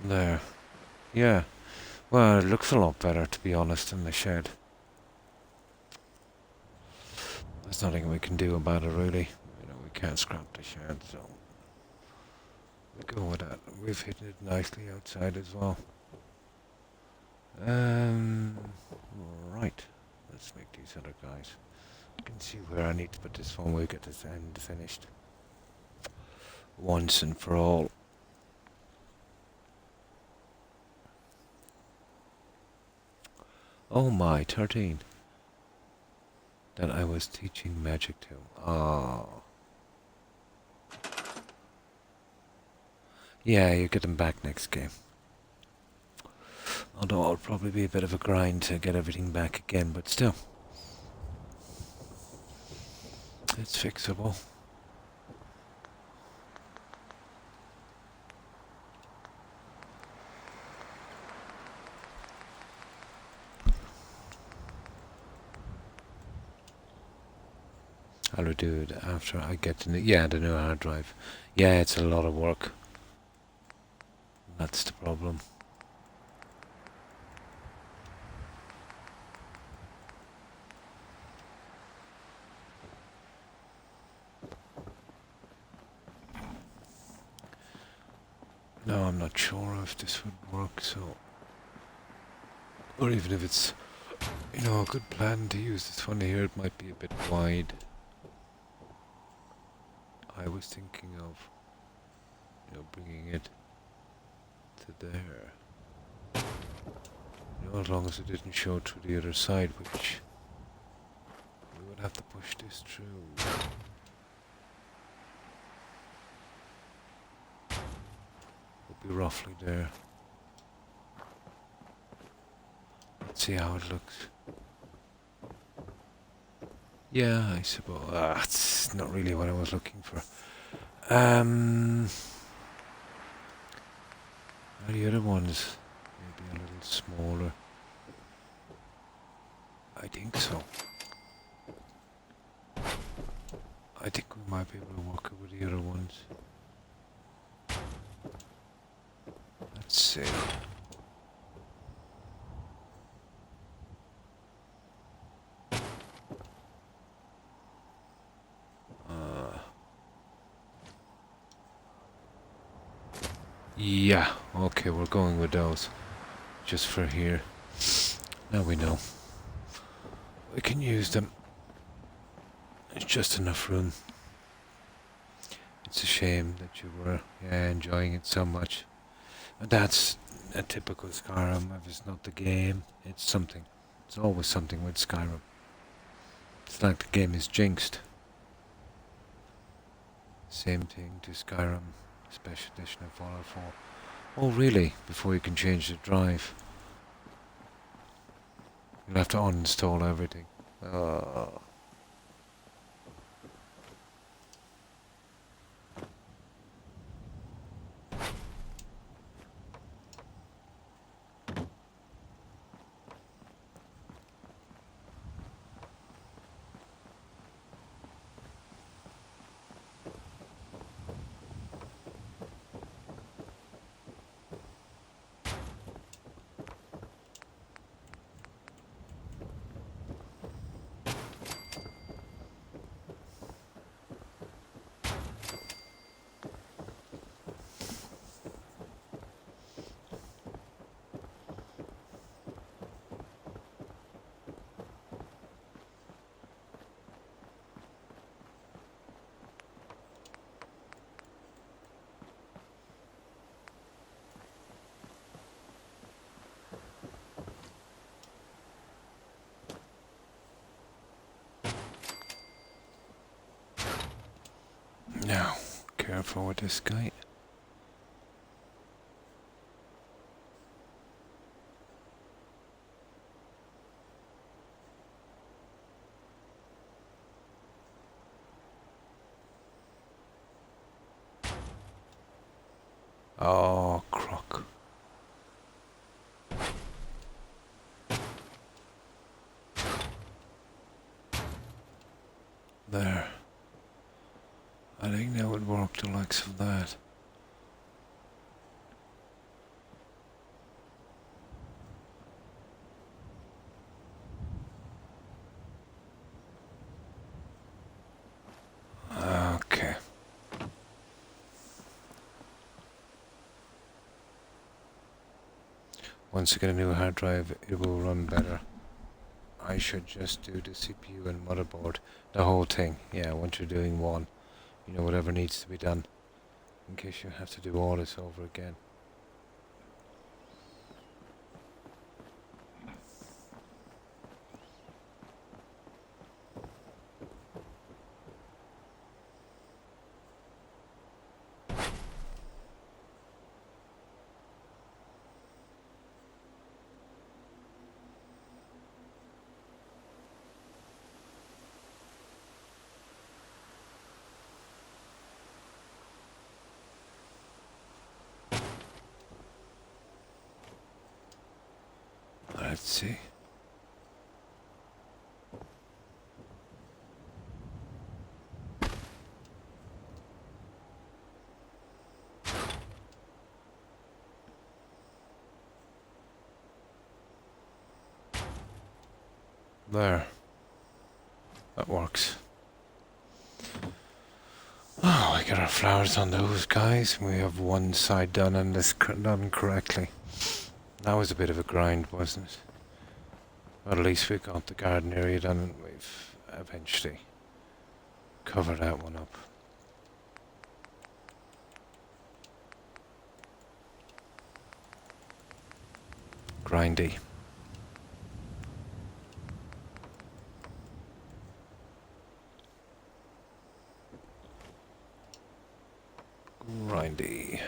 A: There. Yeah. Well, it looks a lot better, to be honest, in the shed. There's nothing we can do about it, really. We can't scrap the shed, so we go with that. We've hidden it nicely outside as well. Right. Let's make these other guys. I can see where I need to put this one. We'll get this end finished once and for all. Oh my, 13. That I was teaching magic to. Oh. Yeah, you get them back next game. Although it'll probably be a bit of a grind to get everything back again, but still. It's fixable. I'll do it after I get the new hard drive. Yeah, it's a lot of work. That's the problem. No, I'm not sure if this would work, so... Or even if it's, you know, a good plan to use this one here, it might be a bit wide. I was thinking of, you know, bringing it to there. You know, as long as it didn't show through the other side, which we would have to push this through. Would be roughly there. Let's see how it looks. Yeah, I suppose. That's not really what I was looking for. Are the other ones maybe a little smaller? I think so. I think we might be able to work it with the other ones. Let's see. Yeah, okay, we're going with those. Just for here. Now we know. We can use them. It's just enough room. It's a shame that you were enjoying it so much. And that's a typical Skyrim. If it's not the game, it's something. It's always something with Skyrim. It's like the game is jinxed. Same thing to Skyrim Special Edition of Fallout 4. Oh really? Before you can change the drive. You'll have to uninstall everything. Now, careful with this guy. Oh, Croc. There. I think that would work the likes of that. Okay. Once you get a new hard drive, it will run better. I should just do the CPU and motherboard. The whole thing. Yeah, once you're doing one, you know, whatever needs to be done. In case you have to do all this over again. Let's see. There. That works. Oh, I get our flowers on those guys. We have one side done and this done correctly. That was a bit of a grind, wasn't it? But at least we got the garden area done and we've eventually covered that one up. Grindy. Grindy.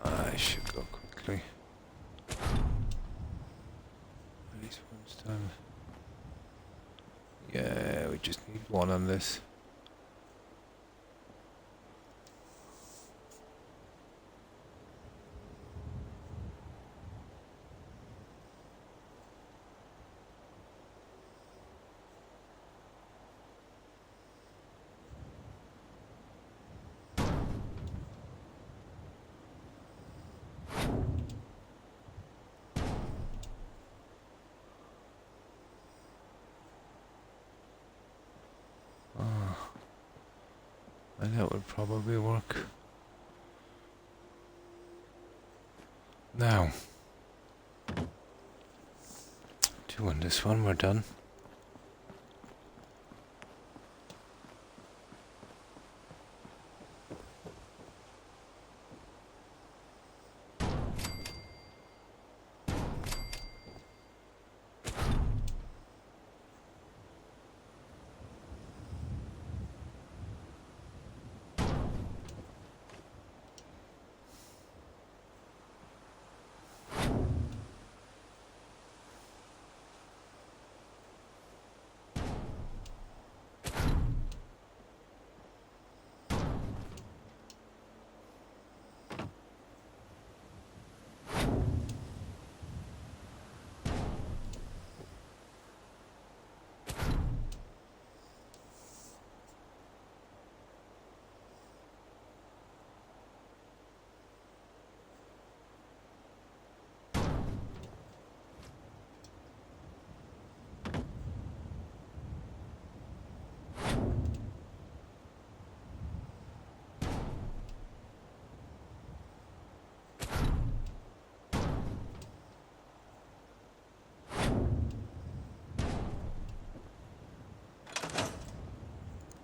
A: I should go quickly. These ones done. Yeah, we just need one on this. And that would probably work. Now, doing this one, we're done.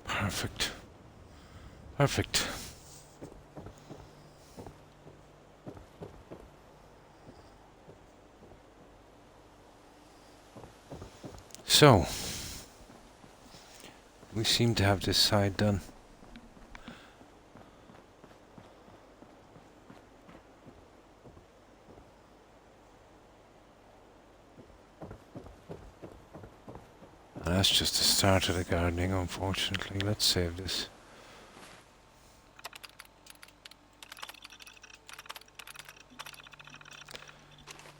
A: Perfect. Perfect. So, we seem to have this side done. And that's just the start of the gardening, unfortunately. Let's save this.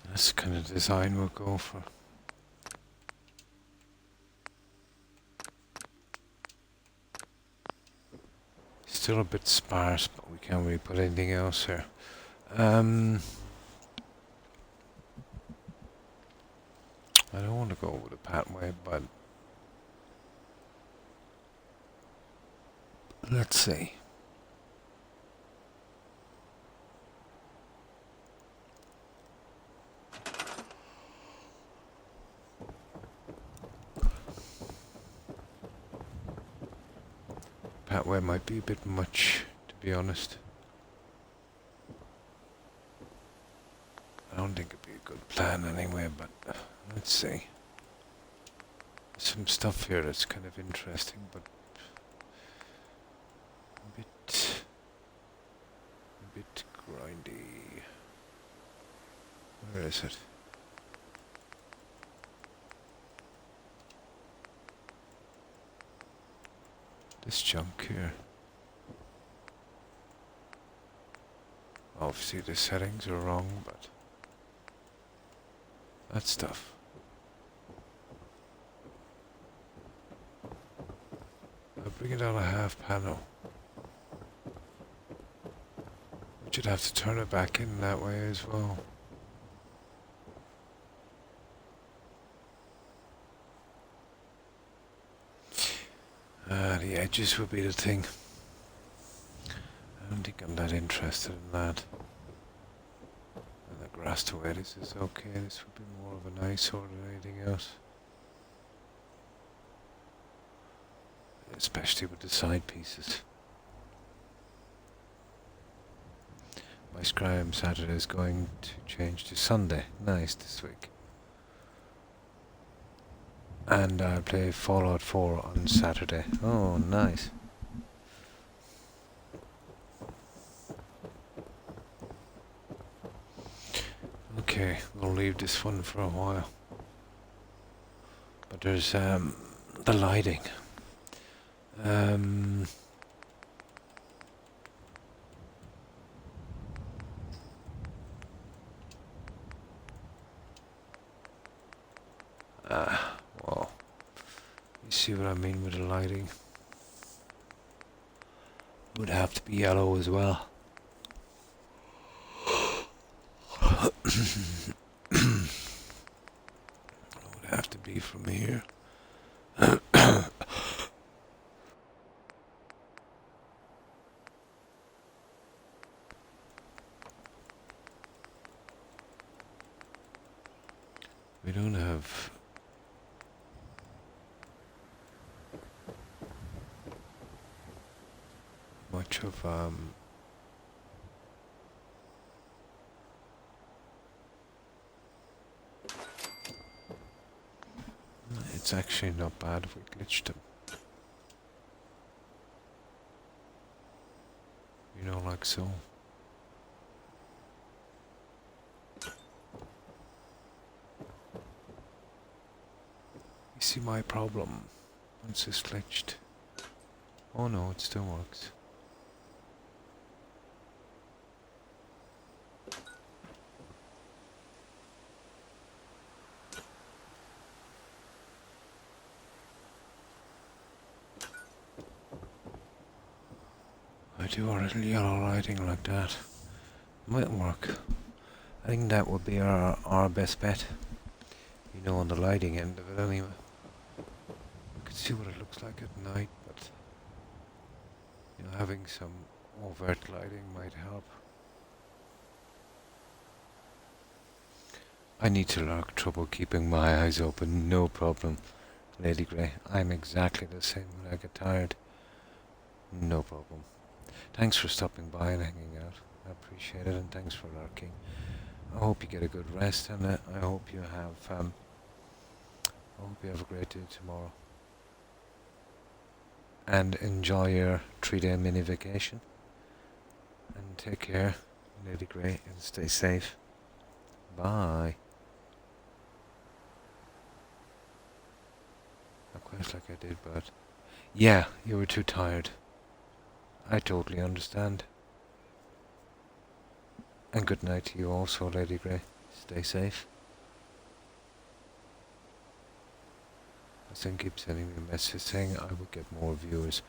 A: That's the kind of design we'll go for. Still a bit sparse, but we can't really put anything else here. I don't want to go with a pathway, but let's see. Pathway might be a bit much, to be honest. I don't think it'd be a good plan anyway, but let's see. There's some stuff here that's kind of interesting, but a bit grindy. Where is it? This junk here. Obviously the settings are wrong, but that stuff. I'll bring it on a half panel. We should have to turn it back in that way as well. The edges would be the thing. I don't think I'm that interested in that. And the grass to where this is okay. This would be more of an eyesore than anything else. Especially with the side pieces. My Scrim Saturday is going to change to Sunday. Nice this week. And I'll play Fallout 4 on Saturday. Oh, nice. Okay, we'll leave this one for a while. But there's the lighting. Well, you see what I mean with the lighting. Would have to be yellow as well. It would have to be from here. We don't have much of it's actually not bad if we glitched them. You know, like so. You see my problem? Once it's glitched. Oh no, it still works. I do a little yellow lighting like that. Might work. I think that would be our best bet. You know, on the lighting end of it anyway. We could see what it looks like at night, but you know, having some overt lighting might help. I need to learn trouble keeping my eyes open, no problem, Lady Grey. I'm exactly the same when I get tired. No problem. Thanks for stopping by and hanging out. I appreciate it, and thanks for lurking. I hope you get a good rest, and I hope you have a great day tomorrow. And enjoy your 3-day mini vacation. And take care, Lady Grey, and stay safe. Bye. Not quite like I did, but yeah, you were too tired. I totally understand. And good night to you also, Lady Grey. Stay safe. Then keep sending me a message saying I would get more viewers.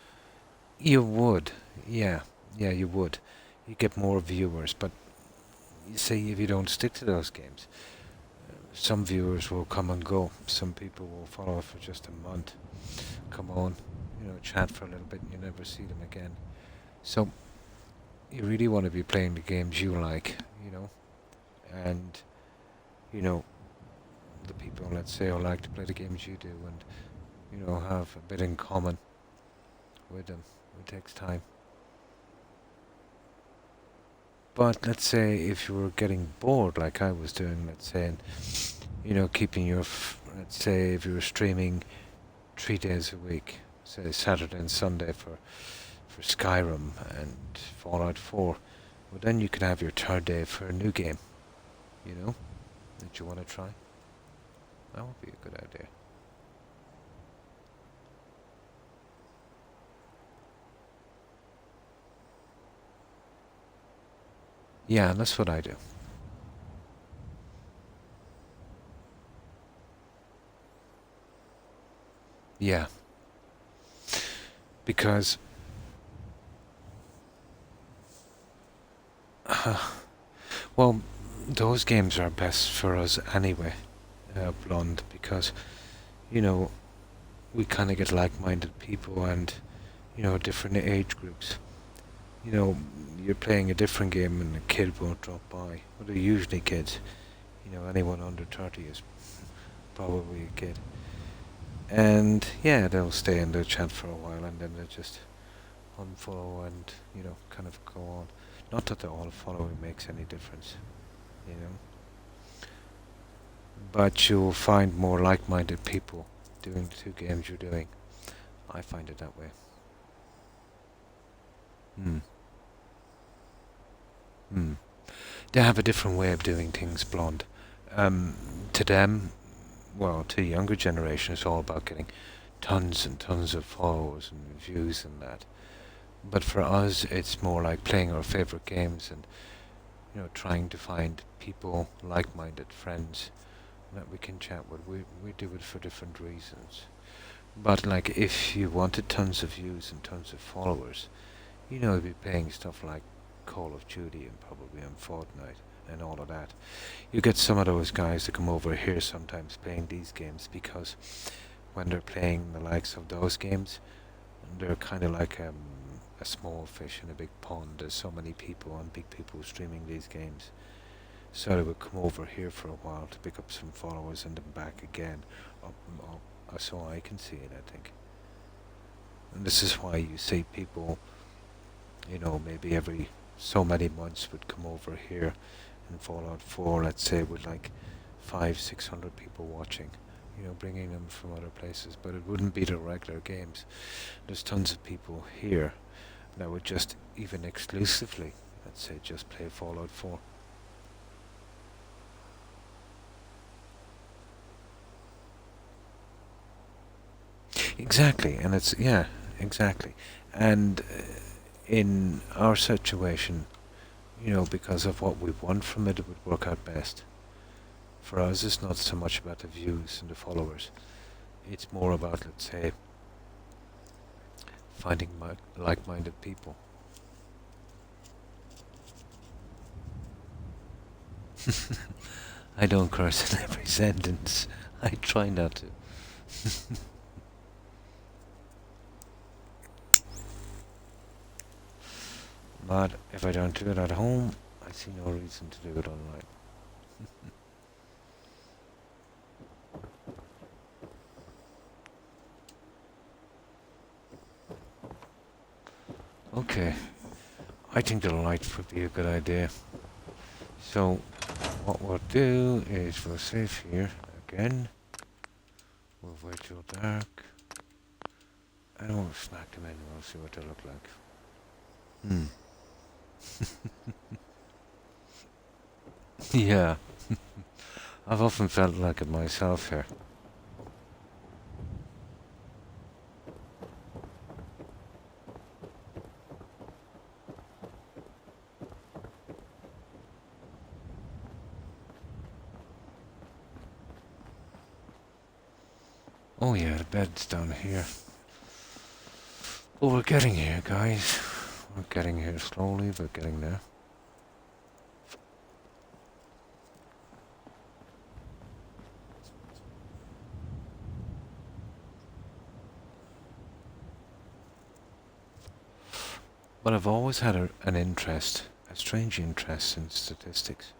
A: You would, yeah, you would. You get more viewers, but you see, if you don't stick to those games, some viewers will come and go. Some people will follow for just a month, come on, you know, chat for a little bit, and you never see them again. So you really want to be playing the games you like, you know, and you know, the people, let's say, who like to play the games you do, and you know, have a bit in common with them. It takes time. But let's say if you were getting bored like I was doing, let's say, and you know, keeping your let's say if you were streaming 3 days a week, say Saturday and Sunday for Skyrim and Fallout 4, well then you can have your third day for a new game, you know, that you want to try. That would be a good idea. Yeah, that's what I do. Yeah. Because well, those games are best for us anyway, Blonde, because you know, we kind of get like-minded people and, different age groups. You know, you're playing a different game and a kid won't drop by. Well, they're usually kids. Anyone under 30 is probably a kid. And yeah, they'll stay in the chat for a while and then they'll just unfollow and, kind of go on. Not that the all following makes any difference, you know. But you'll find more like-minded people doing the two games you're doing. I find it that way. Hmm. Hmm. They have a different way of doing things, Blonde. To them, well, to the younger generation, it's all about getting tons and tons of followers and views and that. But for us, it's more like playing our favorite games and, trying to find people, like-minded friends that we can chat with. We do it for different reasons. But like, if you wanted tons of views and tons of followers, you'd be playing stuff like Call of Duty and probably on Fortnite and all of that. You get some of those guys that come over here sometimes playing these games because when they're playing the likes of those games, they're kind of like a small fish in a big pond. There's so many people and big people streaming these games. So they would come over here for a while to pick up some followers and then back again. So I can see it, I think. And this is why you see people, maybe every so many months would come over here in Fallout 4, let's say, with like 500-600 people watching, bringing them from other places. But it wouldn't be the regular games. There's tons of people here that would just, even exclusively, let's say, just play Fallout 4. Exactly, and exactly. And in our situation, because of what we want from it, it would work out best. For us, it's not so much about the views and the followers. It's more about, let's say, finding like-minded people. I don't curse in every sentence. I try not to. But if I don't do it at home, I see no reason to do it online. Okay, I think the light would be a good idea. So, what we'll do is we'll save here again. We'll wait till dark. And we'll smack them in and we'll see what they look like. Yeah. I've often felt like it myself here. Oh yeah, the bed's down here. Well, we're getting here, guys. We're getting here slowly, but getting there. But I've always had an interest, a strange interest in statistics.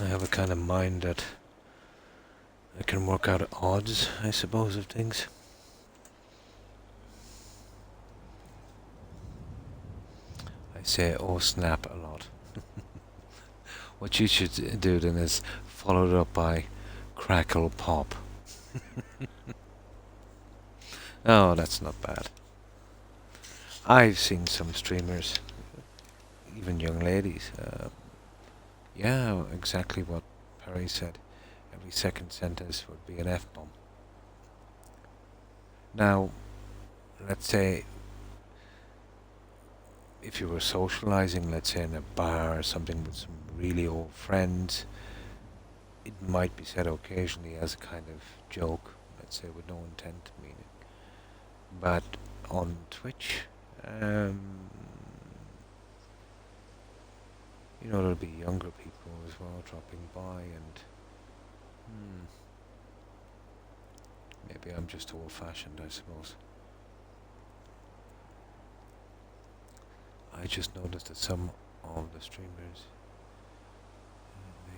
A: I have a kind of mind that I can work out odds, I suppose, of things. I say "oh snap" a lot. What you should do then is follow it up by crackle pop. Oh, that's not bad. I've seen some streamers, even young ladies. Yeah, exactly what Perry said. Every second sentence would be an F-bomb. Now, let's say if you were socializing, let's say in a bar or something with some really old friends, it might be said occasionally as a kind of joke, let's say with no intent to mean it. But on Twitch, Um, there'll be younger people as well dropping by, and maybe I'm just old-fashioned, I suppose. I just noticed that some of the streamers,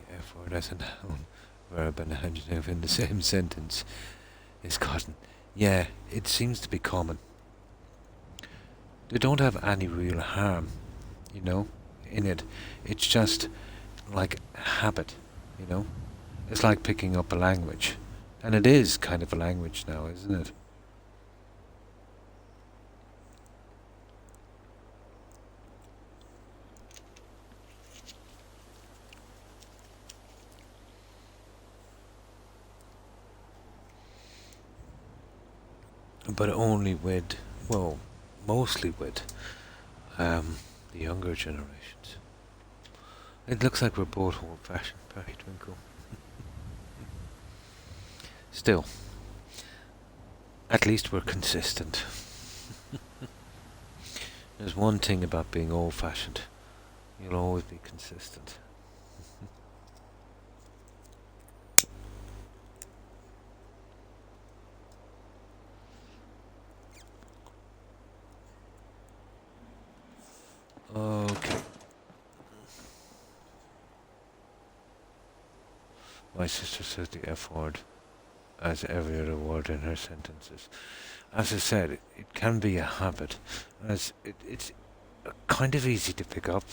A: the F word as a noun, verb and adjective in the same sentence is gotten. Yeah, it seems to be common. They don't have any real harm, in it. It's just like habit, you know? It's like picking up a language. And it is kind of a language now, isn't it? But only with, well, mostly with the younger generations. It looks like we're both old-fashioned, Barry Twinkle. Still, at least we're consistent. There's one thing about being old-fashioned. You'll always be consistent. Okay. My sister says the F word as every other word in her sentences. As I said, it can be a habit, as it's kind of easy to pick up,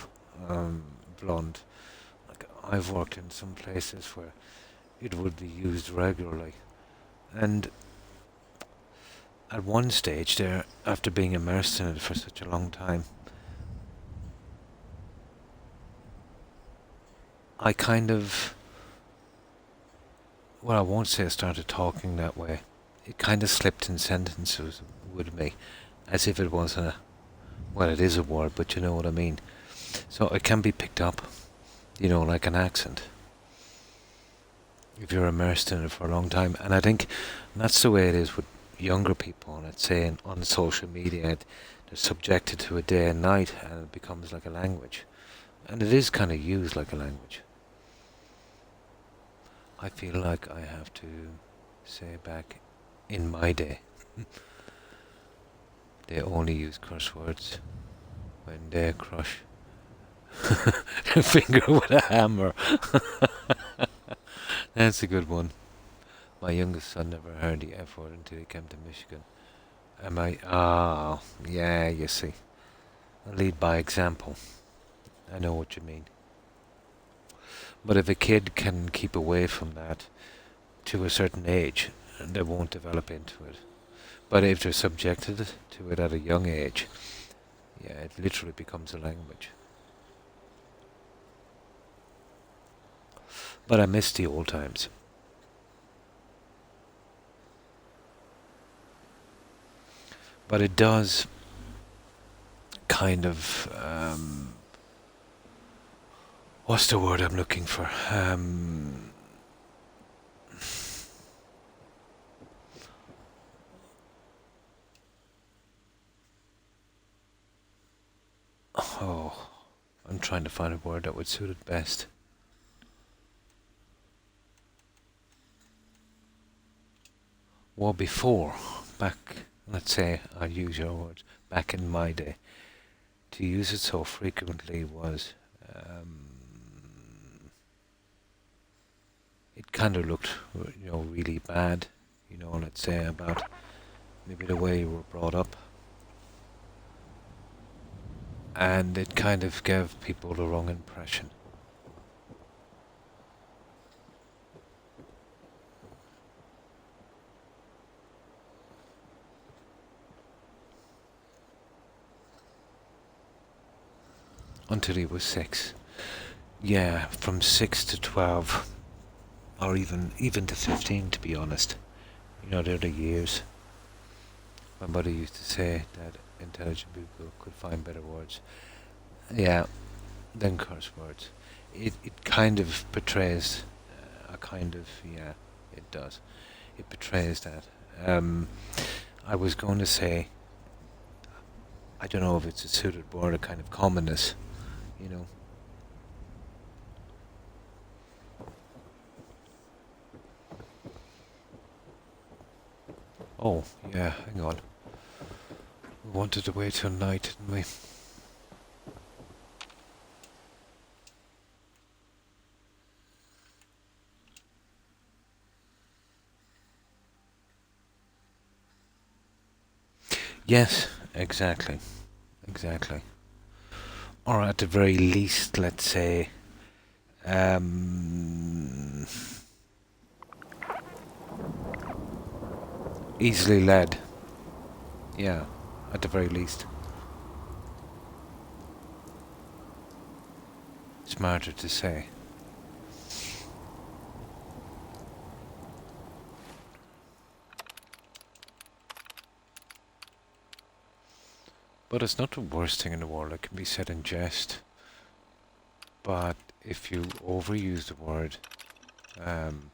A: blonde. Like, I've worked in some places where it would be used regularly, and at one stage there, after being immersed in it for such a long time, I kind of, well, I won't say I started talking that way. It kind of slipped in sentences with me, as if it wasn't a, well, it is a word, but you know what I mean. So it can be picked up, like an accent, if you're immersed in it for a long time. And I think that's the way it is with younger people, let's say, on social media. They're subjected to it day and night, and it becomes like a language. And it is kind of used like a language. I feel like I have to say back in my day, they only use curse words when they crush a finger with a hammer. That's a good one. My youngest son never heard the F word until he came to Michigan. Am I? Ah, yeah, you see. I lead by example. I know what you mean. But if a kid can keep away from that to a certain age, they won't develop into it. But if they're subjected to it at a young age, yeah, it literally becomes a language. But I miss the old times. But it does kind of, what's the word I'm looking for? Oh, I'm trying to find a word that would suit it best. Well, before, back, let's say, I'll use your words, back in my day, to use it so frequently was, it kind of looked, really bad, let's say, about maybe the way you were brought up. And it kind of gave people the wrong impression. Until he was 6. Yeah, from 6 to 12, or even to 15, to be honest. They're the years. My mother used to say that intelligent people could find better words. Yeah, than curse words. It kind of portrays yeah, it does. It portrays that. I was going to say, I don't know if it's a suited word, a kind of commonness, you know. Oh, yeah, hang on. We wanted to wait till night, didn't we? Yes, exactly. Exactly. Or at the very least, let's say, um, easily led. Yeah, at the very least. Smarter to say. But it's not the worst thing in the world. It can be said in jest. But if you overuse the word, um,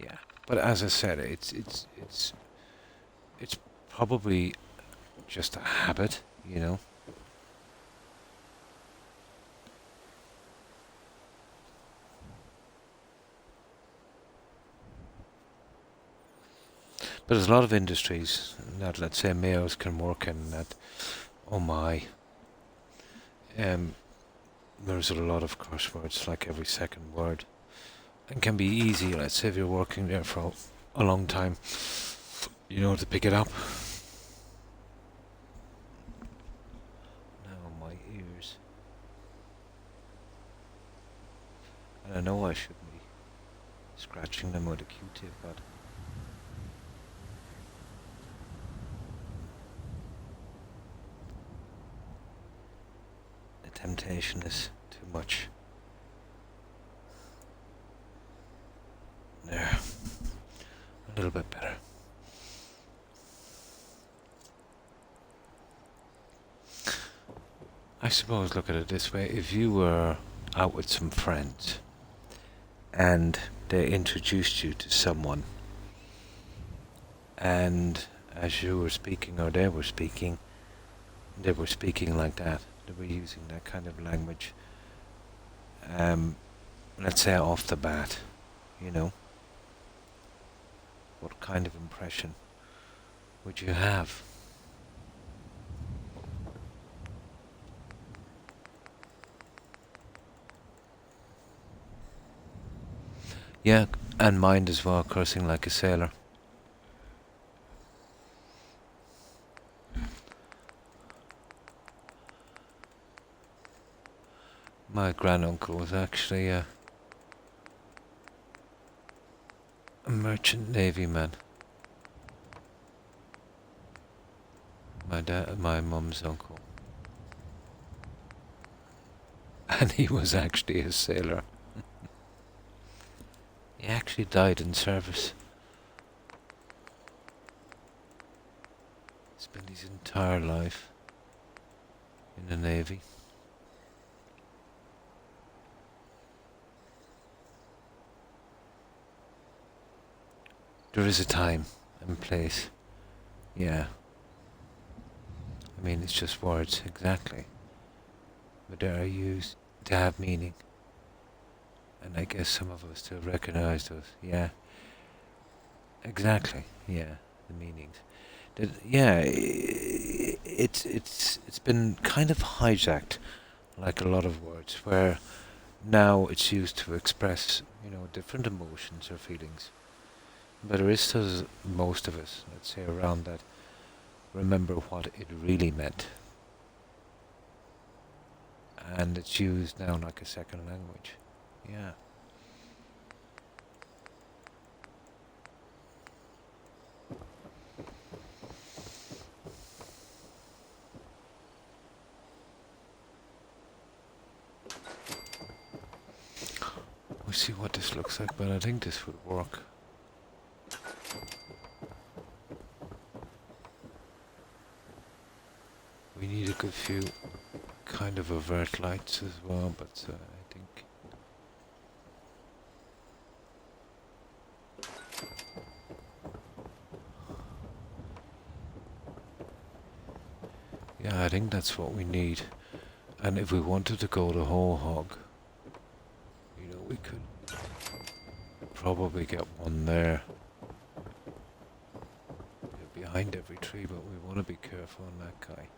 A: yeah. But as I said, it's probably just a habit, you know. But there's a lot of industries that, let's say, males can work in that. Oh my. Um, there's a lot of curse words, like every second word, and can be easy. Let's say if you're working there for a long time, you know, to pick it up. Now my ears, and I know I shouldn't be scratching them with a Q-tip, but the temptation is too much. There, a little bit better. I suppose, look at it this way: if you were out with some friends and they introduced you to someone, and as you were speaking or they were speaking like that, they were using that kind of language, let's say off the bat, you know, what kind of impression would you have? Yeah, and mind as well, cursing like a sailor. My granduncle was actually a merchant navy man. My mum's uncle, and he was actually a sailor. He actually died in service. Spent his entire life in the navy. There is a time and place. Yeah. I mean, it's just words, exactly. But they are used to have meaning. And I guess some of us still recognize those. Yeah, exactly. Yeah, the meanings. Yeah, it's been kind of hijacked, like a lot of words, where now it's used to express, you know, different emotions or feelings. But there is still most of us, let's say, around that remember what it really meant. And it's used now like a second language. Yeah. We'll see what this looks like, but I think this would work. We need a good few kind of overt lights as well, but I think I think that's what we need. And if we wanted to go the whole hog, you know, we could probably get one there. Behind every tree, but we want to be careful on that guy.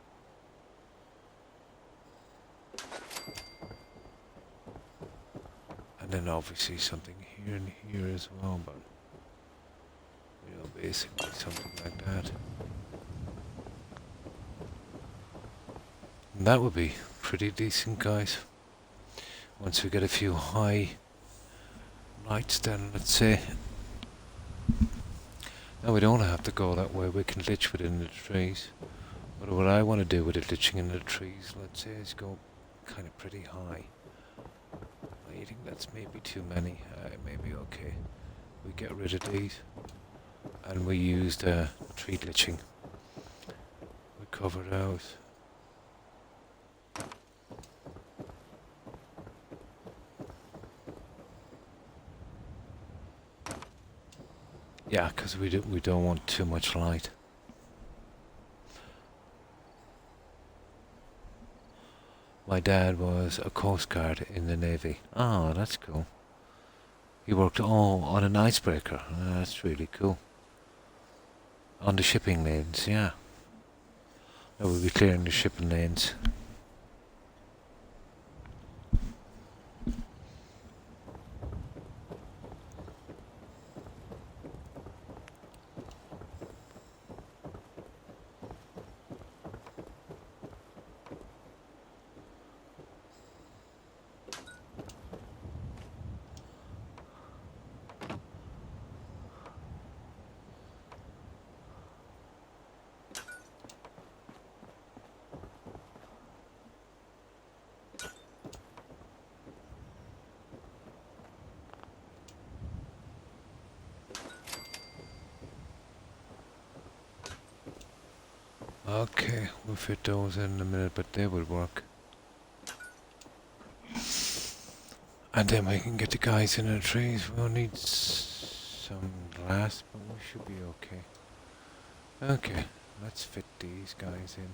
A: And then obviously something here and here as well, but you know, basically something like that. And that would be pretty decent, guys. Once we get a few high lights then, let's say. Now we don't have to go that way, we can glitch within the trees. But what I want to do with the glitching in the trees, let's say, is go kind of pretty high. I think that's maybe too many. Maybe okay. We get rid of these, and we use the tree glitching. We cover those. Yeah, because we don't want too much light. My dad was a Coast Guard in the Navy. Oh, that's cool. He worked on an icebreaker. That's really cool. On the shipping lanes, yeah. That would be clearing the shipping lanes. Okay, we'll fit those in a minute, but they will work. And then we can get the guys in the trees. We'll need some glass, but we should be okay. Okay, let's fit these guys in.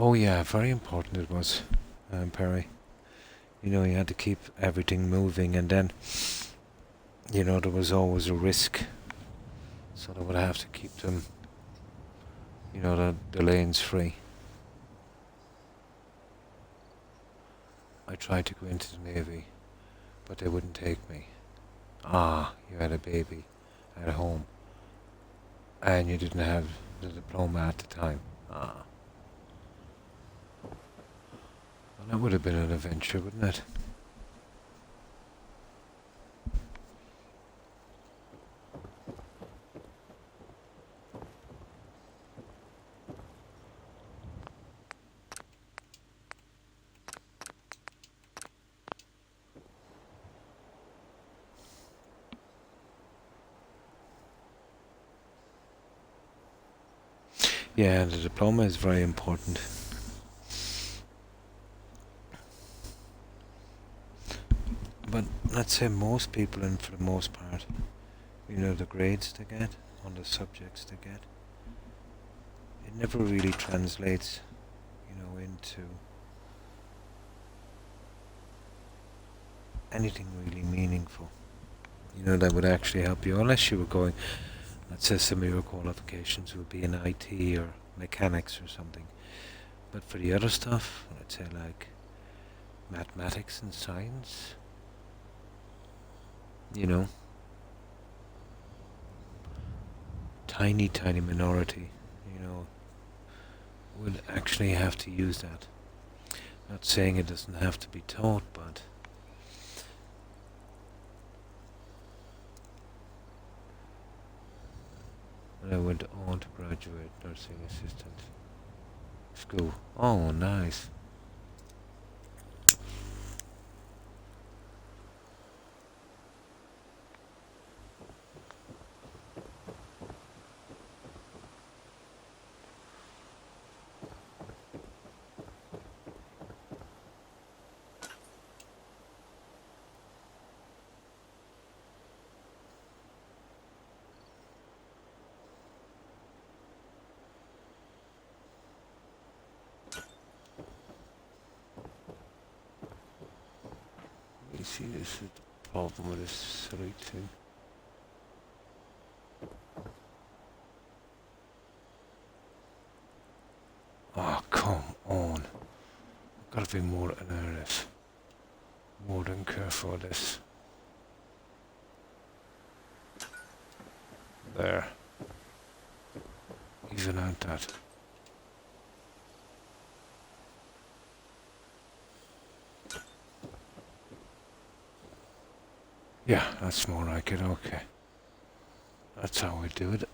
A: Oh yeah, very important it was, Perry. You know, you had to keep everything moving, and then, you know, there was always a risk. So they would have to keep them, you know, the lanes free. I tried to go into the Navy, but they wouldn't take me. Ah, you had a baby at home, and you didn't have the diploma at the time. Ah. Well, that would have been an adventure, wouldn't it? Yeah, the diploma is very important. But let's say most people, and for the most part, you know, the grades they get on the subjects they get, it never really translates, you know, into anything really meaningful, you know, that would actually help you, unless you were going, let's say some of your qualifications would be in IT or mechanics or something. But for the other stuff, let's say like mathematics and science, you know, tiny minority, you know, would actually have to use that. Not saying it doesn't have to be taught, but I went on to graduate nursing assistant school. Oh, nice. see, this is the problem with this silly thing. Oh, come on. I've got to be more alert. More than careful with this. There. Even out that. Yeah, that's more like it, okay. That's how we do it.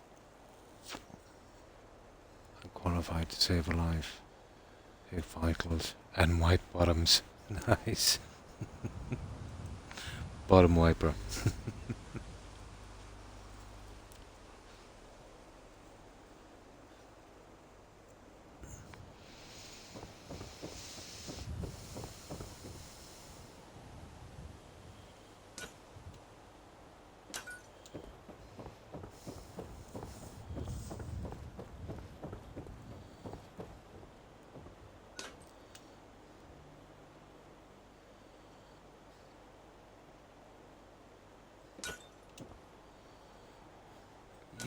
A: I'm qualified to save a life. Take vitals and wipe bottoms. Nice. Bottom wiper.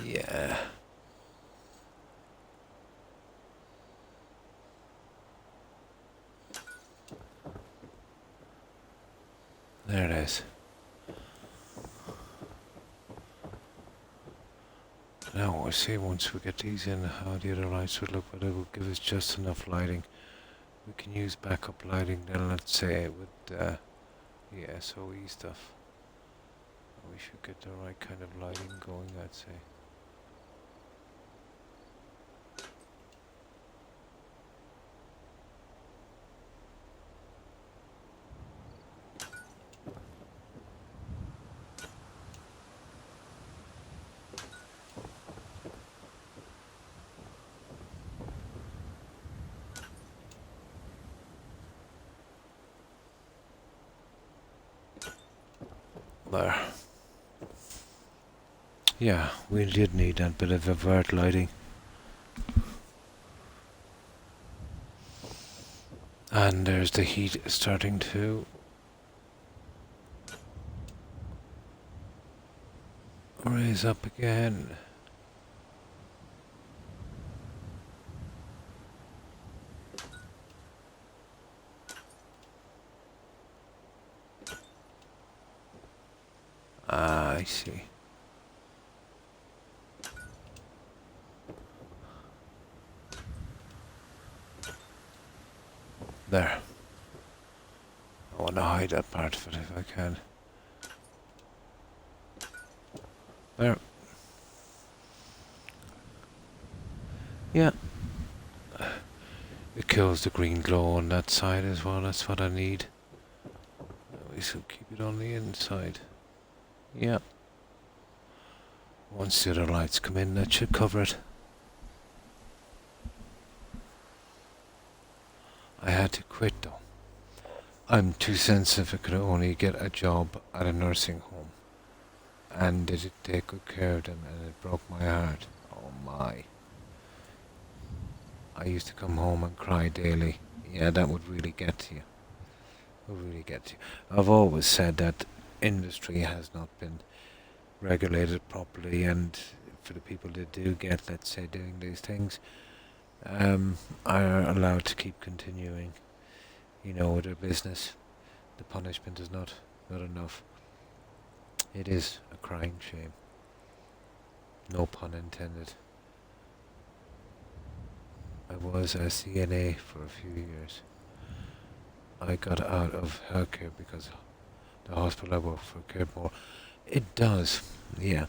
A: Yeah. There it is. Now we'll see once we get these in how the other lights would look, but it will give us just enough lighting. We can use backup lighting then, let's say, with the SOE stuff. We should get the right kind of lighting going, I'd say. There. Yeah, we did need that bit of avert lighting. And there's the heat starting to raise up again. Ah, I see. There. I want to hide that part of it if I can. There. Yeah. It kills the green glow on that side as well, that's what I need. We should keep it on the inside. Yeah. Once the other lights come in, that should cover it. I had to quit though. I'm too sensitive. I could only get a job at a nursing home. And did it take good care of them, and it broke my heart. Oh my. I used to come home and cry daily. Yeah, that would really get to you. Would really get to you. I've always said that industry has not been regulated properly, and for the people that do get, let's say, doing these things, are allowed to keep continuing, with their business. The punishment is not enough. It is a crying shame. No pun intended. I was a CNA for a few years. I got out of healthcare because the hospital I worked for cared more. It does, yeah.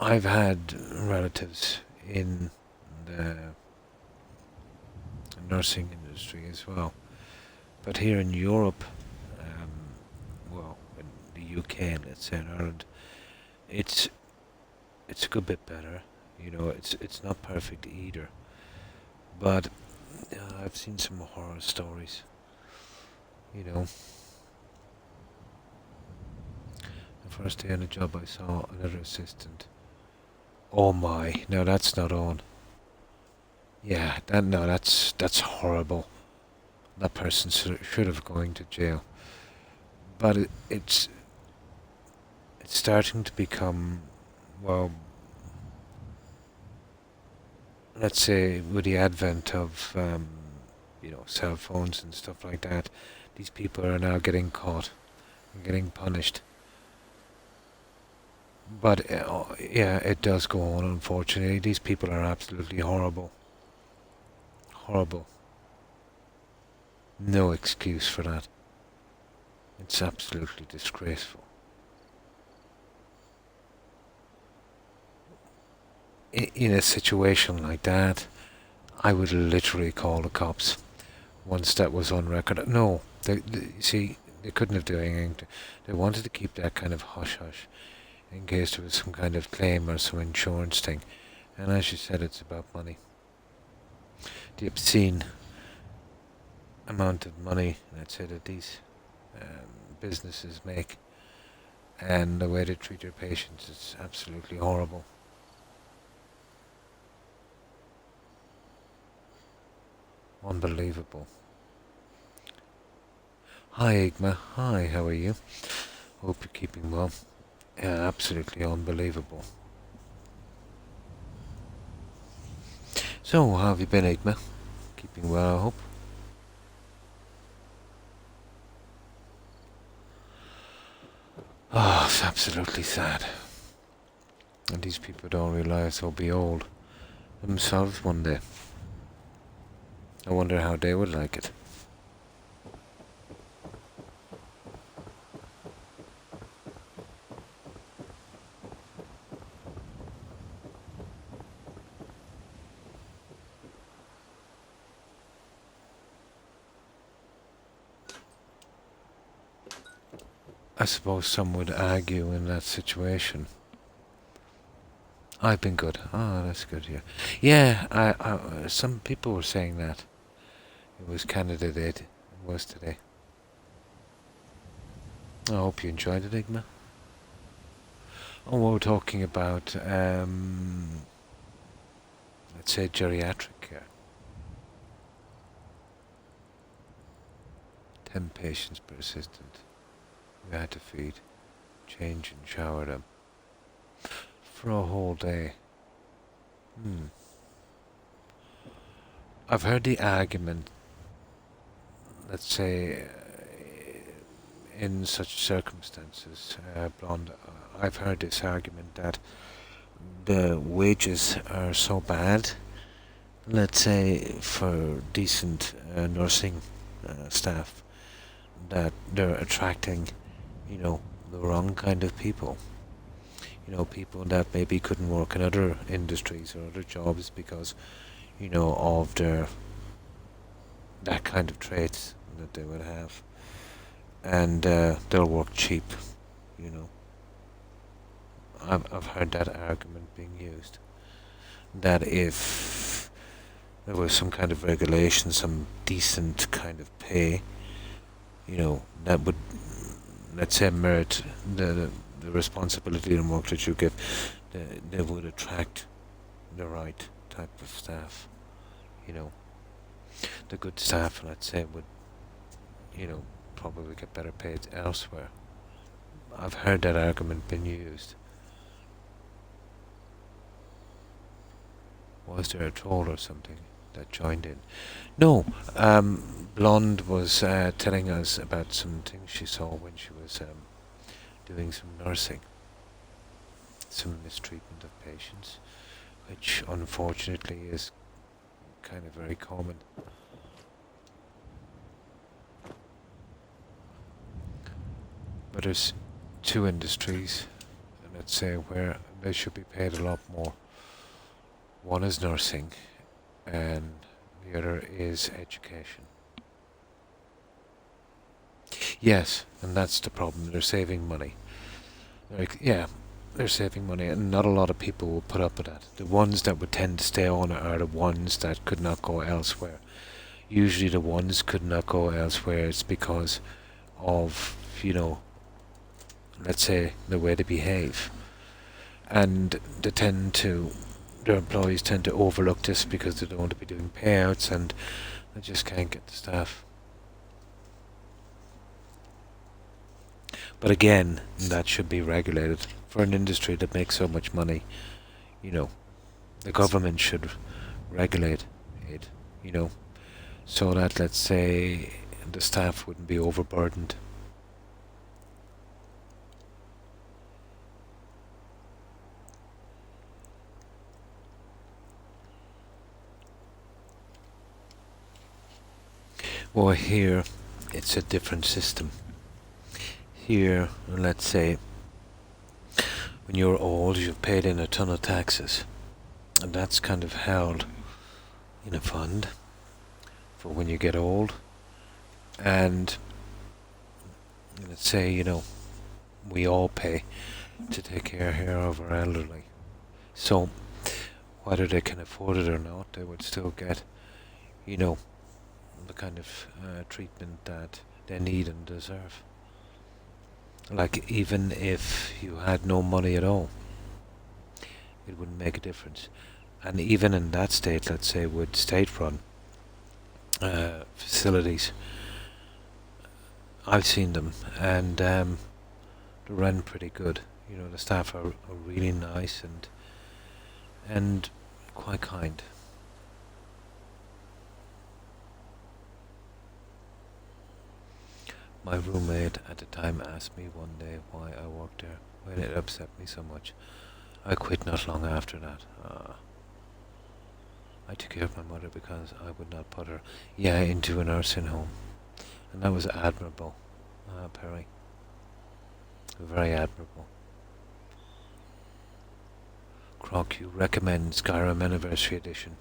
A: I've had relatives in the nursing industry as well. But here in Europe, in the UK, let's say in Ireland, it's a good bit better. It's not perfect either. But I've seen some horror stories. The first day on the job, I saw another assistant. Oh my! No, that's not on. Yeah, that's horrible. That person should have gone to jail. but it's starting to become, well, let's say with the advent of cell phones and stuff like that, these people are now getting caught and getting punished. But yeah, it does go on. Unfortunately, these people are absolutely horrible. Horrible. No excuse for that. It's absolutely disgraceful. In a situation like that, I would literally call the cops once that was on record. No, you see, they couldn't have done anything. They wanted to keep that kind of hush-hush in case there was some kind of claim or some insurance thing. And as you said, it's about money. The obscene amount of money, let's say, that these businesses make, and the way they treat their patients is absolutely horrible. Unbelievable. Hi, Igma. Hi, how are you? Hope you're keeping well. Yeah, absolutely unbelievable. So, how have you been, Igma? Keeping well, I hope. Oh, it's absolutely sad. And these people don't realise they'll be old themselves one day. I wonder how they would like it. I suppose some would argue in that situation. I've been good. Oh, that's good. Yeah, yeah. Some people were saying that it was Canada Day. It was today. I hope you enjoyed it, Igma. Oh, we're talking about let's say geriatric care. 10 patients per assistant. We had to feed, change and shower them for a whole day. I've heard the argument, let's say, in such circumstances, Blonde, I've heard this argument that the wages are so bad, let's say, for decent nursing staff, that they're attracting, the wrong kind of people. People that maybe couldn't work in other industries or other jobs because, of that kind of traits that they would have. And they'll work cheap, I've heard that argument being used. That if there was some kind of regulation, some decent kind of pay, that would, let's say, merit the responsibility and work that you give, they would attract the right type of staff. The good staff, let's say, would, probably get better paid elsewhere. I've heard that argument being used. Was there a troll or something that joined in? No, Blonde was telling us about some things she saw when she was doing some nursing, some mistreatment of patients, which unfortunately is kind of very common. But there's two industries, let's say, where they should be paid a lot more. One is nursing, and the other is education. Yes, and that's the problem. They're saving money. They're saving money, and not a lot of people will put up with that. The ones that would tend to stay on are the ones that could not go elsewhere. Usually the ones could not go elsewhere is because of, let's say, the way they behave. And their employees tend to overlook this because they don't want to be doing payouts, and they just can't get the staff. But again, that should be regulated. For an industry that makes so much money, you know, the government should regulate it, you know, so that, let's say, the staff wouldn't be overburdened. Well, here, it's a different system. Here, let's say, when you're old, you've paid in a ton of taxes, and that's kind of held in a fund for when you get old. And let's say, we all pay to take care here of our elderly. So, whether they can afford it or not, they would still get, the kind of treatment that they need and deserve. Like, even if you had no money at all, it wouldn't make a difference. And even in that state, let's say, with state-run facilities, I've seen them, and they run pretty good. The staff are really nice and quite kind. My roommate at the time asked me one day why I worked there, when it upset me so much. I quit not long after that. I took care of my mother because I would not put her, into a nursing home. And that was admirable, Perry. Very admirable. Croc, you recommend Skyrim Anniversary Edition?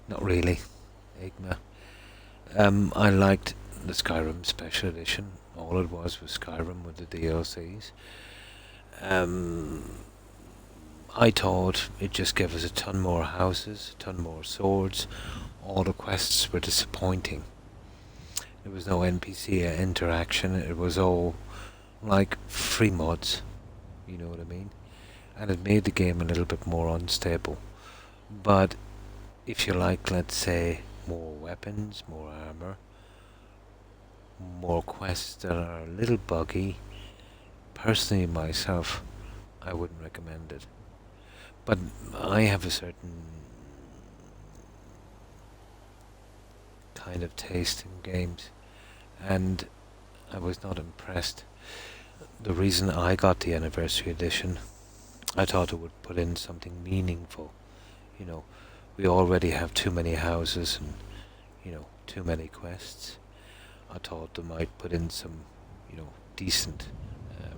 A: Not really, Igma. I liked the Skyrim Special Edition. All it was Skyrim with the DLCs. I thought it just gave us a ton more houses, a ton more swords. All the quests were disappointing. There was no NPC interaction. It was all like free mods, you know what I mean? And it made the game a little bit more unstable. But if you like, let's say, more weapons, more armor, more quests that are a little buggy, personally myself, I wouldn't recommend it. But I have a certain kind of taste in games, and I was not impressed. The reason I got the Anniversary Edition, I thought it would put in something meaningful. We already have too many houses and, too many quests. I thought they might put in some, decent,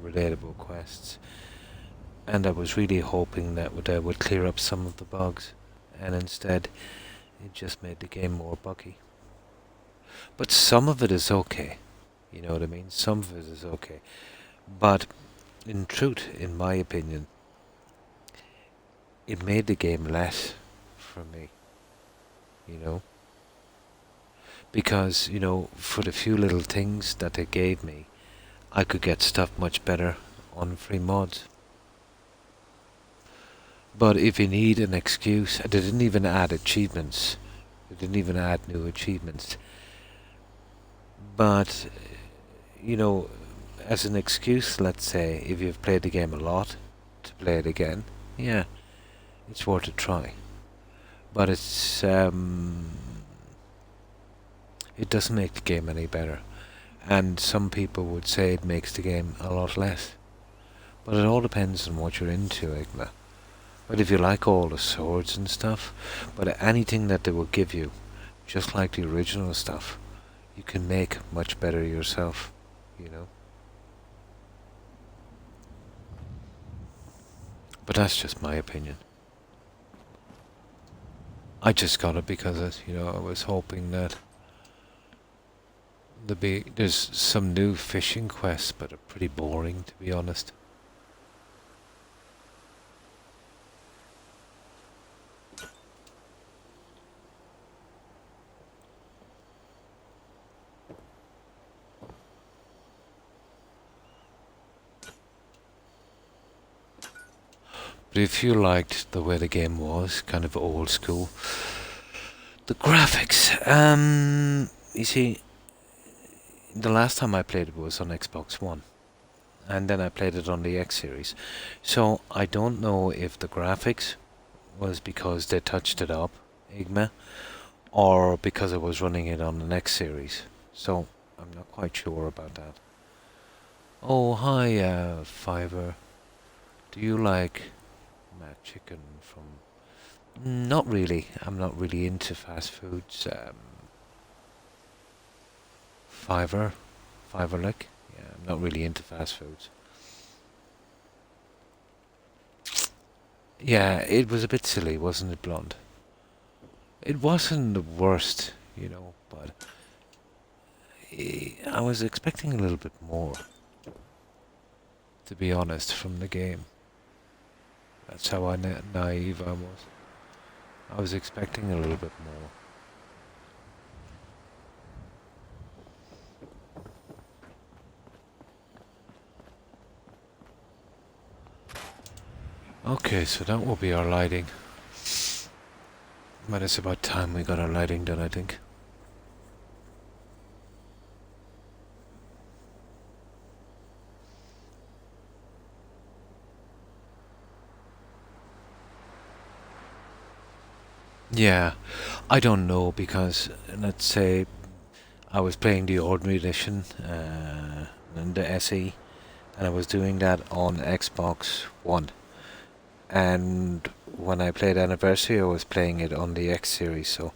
A: relatable quests. And I was really hoping that they would clear up some of the bugs. And instead, it just made the game more buggy. But some of it is okay. You know what I mean? Some of it is okay. But in truth, in my opinion, it made the game less for me. Because, for the few little things that they gave me, I could get stuff much better on free mods. But if you need an excuse, they didn't even add achievements. They didn't even add new achievements. But, as an excuse, let's say, if you've played the game a lot, to play it again, yeah, it's worth a try. But it doesn't make the game any better. And some people would say it makes the game a lot less. But it all depends on what you're into, Igma. But if you like all the swords and stuff, but anything that they will give you, just like the original stuff, you can make much better yourself, But that's just my opinion. I just got it because, I was hoping that there's some new fishing quests, but they're pretty boring, to be honest. But if you liked the way the game was, kind of old school, the graphics, you see, the last time I played it was on Xbox One, and then I played it on the X series. So I don't know if the graphics was because they touched it up, Igma, or because I was running it on the X series. So I'm not quite sure about that. Oh, hi, Fiverr. Do you like chicken from... Not really. I'm not really into fast foods. Fiverr. Fiverr, like? Yeah, I'm not really into fast foods. Yeah, it was a bit silly, wasn't it, Blonde? It wasn't the worst, but I was expecting a little bit more, to be honest, from the game. That's how naive I was. I was expecting a little bit more. Okay, so that will be our lighting. But it's about time we got our lighting done, I think. Yeah, I don't know because, let's say, I was playing the Ordinary Edition and the SE, and I was doing that on Xbox One. And when I played Anniversary, I was playing it on the X series, so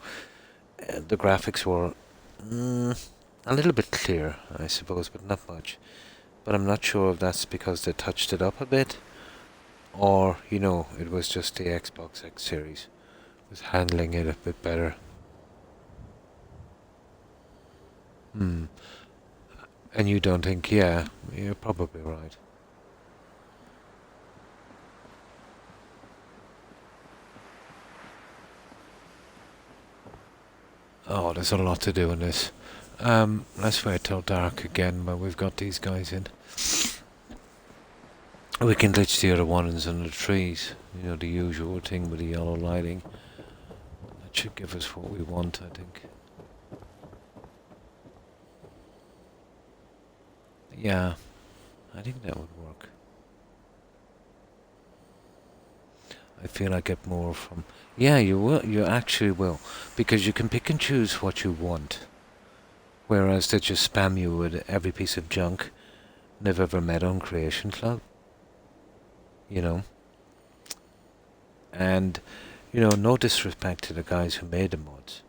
A: the graphics were a little bit clear, I suppose, but not much. But I'm not sure if that's because they touched it up a bit, or, it was just the Xbox X series was handling it a bit better. Hmm. And you don't think, yeah, you're probably right. Oh, there's a lot to do in this. Let's wait till dark again when we've got these guys in. We can glitch the other ones in the trees. The usual thing with the yellow lighting. That should give us what we want, I think. Yeah, I think that would work. I feel I get more from... Yeah, you will. You actually will. Because you can pick and choose what you want. Whereas they just spam you with every piece of junk they've ever met on Creation Club. And, no disrespect to the guys who made the mods.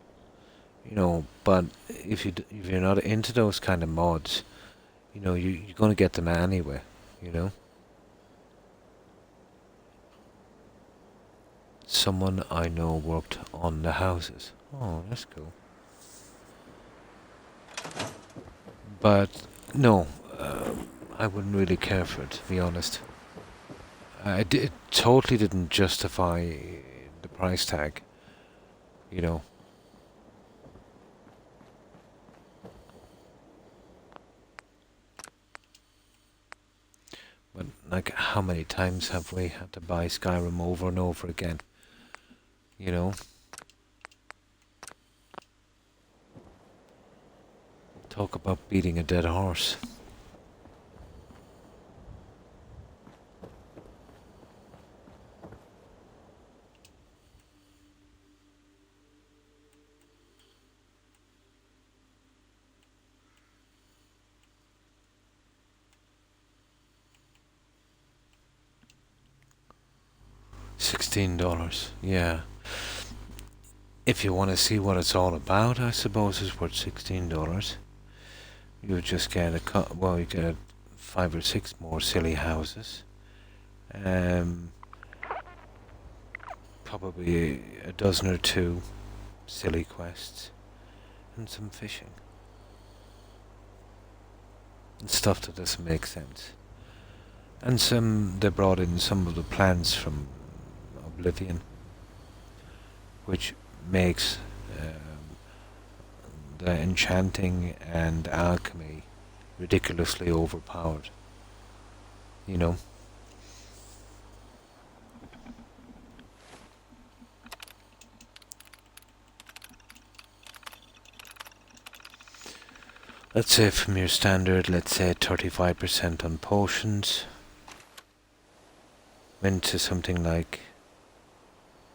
A: But if you're not into those kind of mods, you're going to get them anyway, Someone I know worked on the houses. Oh, that's cool. But, no, I wouldn't really care for it, to be honest. It totally didn't justify the price tag, you know. But, like, how many times have we had to buy Skyrim over and over again? Talk about beating a dead horse. $16, yeah. If you want to see what it's all about, I suppose it's worth $16. You just get you get 5 or 6 more silly houses. Probably a dozen or two silly quests, and some fishing. And stuff that doesn't make sense. And they brought in some of the plants from Oblivion, which makes the enchanting and alchemy ridiculously overpowered. You know? Let's say from your standard, let's say 35% on potions, went to something like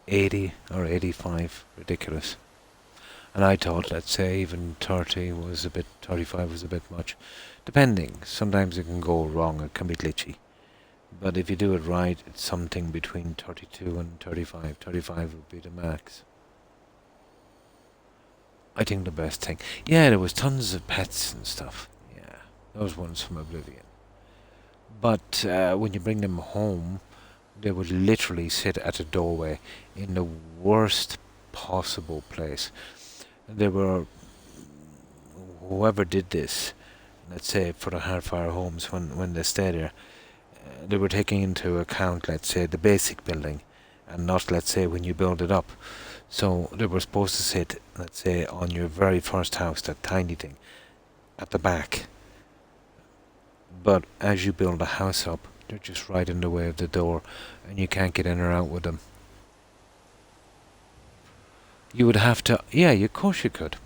A: 80 or 85, ridiculous. And I thought, let's say, even 35 was a bit much. Depending, sometimes it can go wrong, it can be glitchy. But if you do it right, it's something between 32 and 35. 35 would be the max. I think the best thing. Yeah, there was tons of pets and stuff. Yeah, those ones from Oblivion. But when you bring them home, they would literally sit at a doorway in the worst possible place. They were, whoever did this, let's say for the Hardfire homes, when they stay there, they were taking into account, let's say, the basic building, and not, let's say, when you build it up. So they were supposed to sit, let's say, on your very first house, that tiny thing, at the back. But as you build a house up, they're just right in the way of the door, and you can't get in or out with them. You would have to, yeah, of course you could.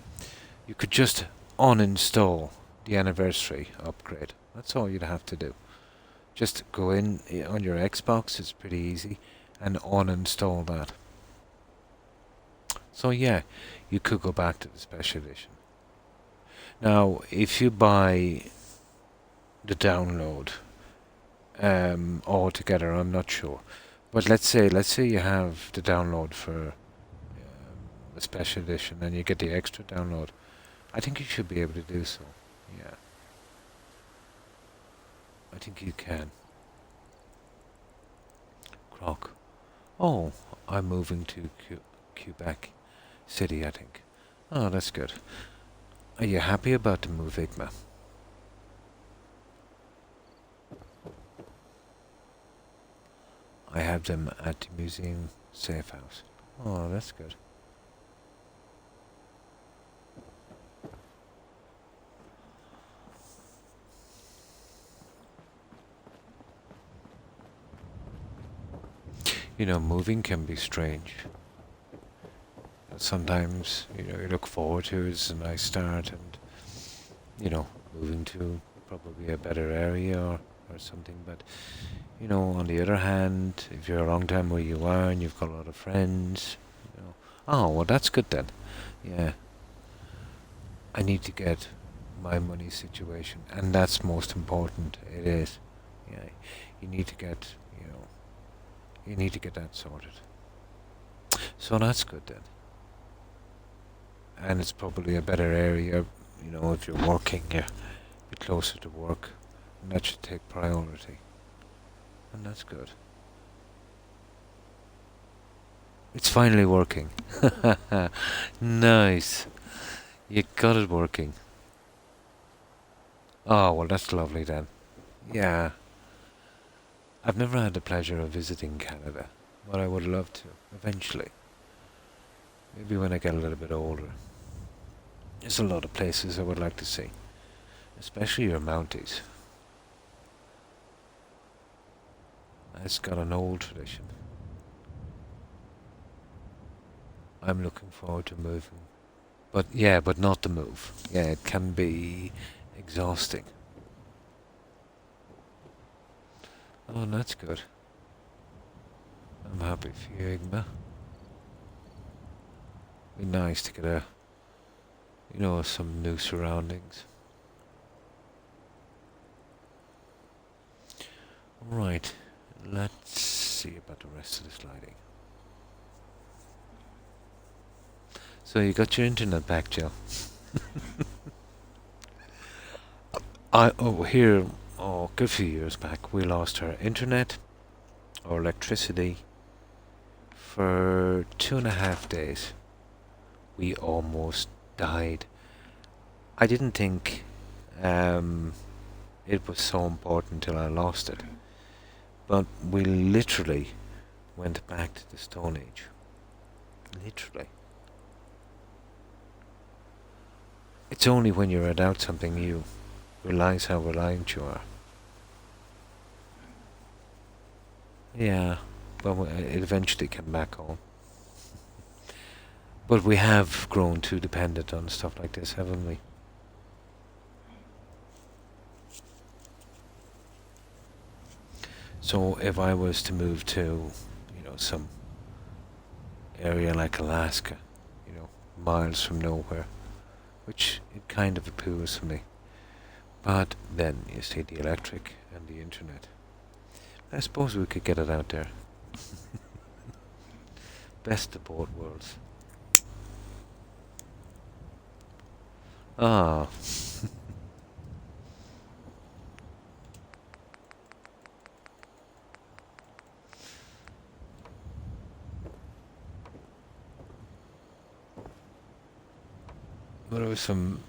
A: You could just uninstall the anniversary upgrade. That's all you'd have to do. Just go in on your Xbox, it's pretty easy, and uninstall that. So yeah, you could go back to the special edition. Now, if you buy the download all together, I'm not sure. But let's say you have the download for the special edition and you get the extra download. I think you should be able to do so. Yeah. I think you can. Croc. Oh, I'm moving to Quebec City, I think. Oh, that's good. Are you happy about the move, Igma? I have them at the museum safe house. Oh, that's good. You know, moving can be strange. Sometimes, you look forward to it, it's a nice start, and, moving to probably a better area or something, but, on the other hand, if you're a long time where you are and you've got a lot of friends, oh, well, that's good then. Yeah. I need to get my money situation, and that's most important. It is. Yeah. You need to get, that sorted. So that's good then. And it's probably a better area, if you're working, you're a bit closer to work, and that should take priority. And that's good. It's finally working. Nice. You got it working. Oh, well, that's lovely then. Yeah. I've never had the pleasure of visiting Canada, but I would love to, eventually. Maybe when I get a little bit older. There's a lot of places I would like to see, especially your Mounties. It's got an old tradition. I'm looking forward to moving. But not the move. Yeah, it can be exhausting. Oh, that's good. I'm happy for you, Igma. Be nice to get some new surroundings. Right, let's see about the rest of this lighting. So you got your internet back, Jill. A good few years back, we lost our internet, our electricity, for 2.5 days. We almost died. I didn't think it was so important till I lost it. But we literally went back to the Stone Age. Literally. It's only when you're without something you realize how reliant you are. Yeah, but it eventually came back home. But we have grown too dependent on stuff like this, haven't we? So if I was to move to, some area like Alaska, miles from nowhere, which it kind of appeals for me. But then you see the electric and the internet. I suppose we could get it out there. Best of both worlds. Ah. But it was some...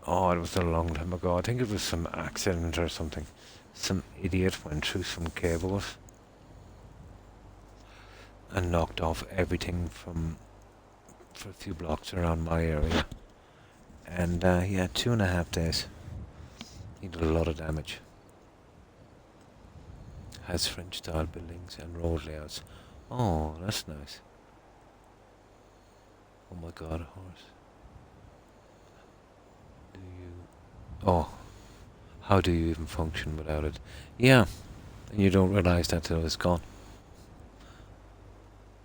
A: Oh, it was a long time ago. I think it was some accident or something. Some idiot went through some cables and knocked off everything for a few blocks around my area. And yeah, 2.5 days. He did a lot of damage. Has French style buildings and road layouts. Oh, that's nice. Oh my god, a horse. Do you... Oh, how do you even function without it? Yeah, and you don't realise that till it's gone.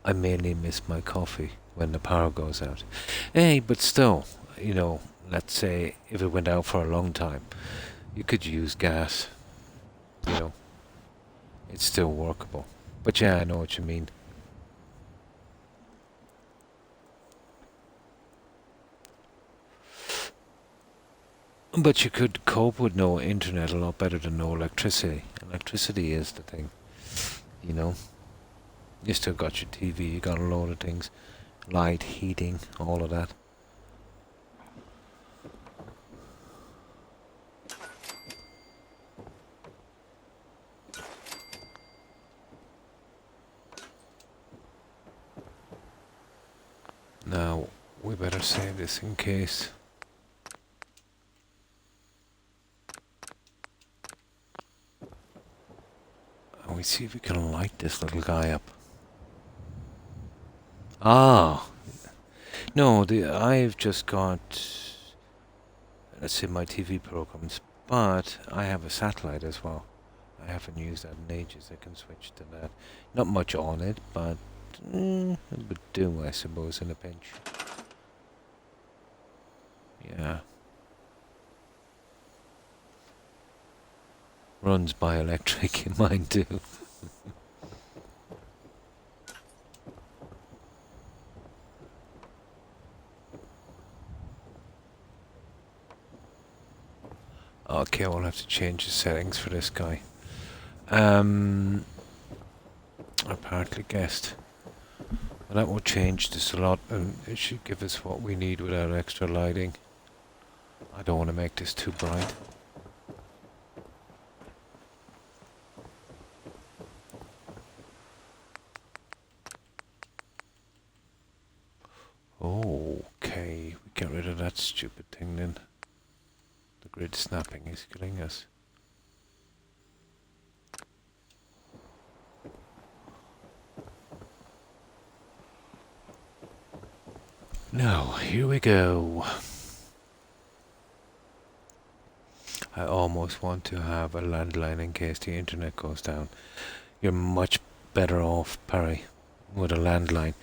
A: I mainly miss my coffee when the power goes out. Hey, but still, let's say if it went out for a long time, you could use gas, it's still workable. But yeah, I know what you mean. But you could cope with no internet a lot better than no electricity. Electricity is the thing, You still got your TV, you got a load of things. Light, heating, all of that. Now, we better save this in case. And we see if we can light this little guy up. Ah! No, I've just got, let's say, my TV programs, but I have a satellite as well. I haven't used that in ages. I can switch to that. Not much on it, but it would do, I suppose, in a pinch. Yeah. Runs by electric in mine too. Okay, I'll have to change the settings for this guy. Apparently guessed. Well, that will change this a lot, and it should give us what we need without extra lighting. I don't want to make this too bright. Okay, we get rid of that stupid thing then. The grid snapping is killing us. Now, here we go. I almost want to have a landline in case the internet goes down. You're much better off, Parry, with a landline.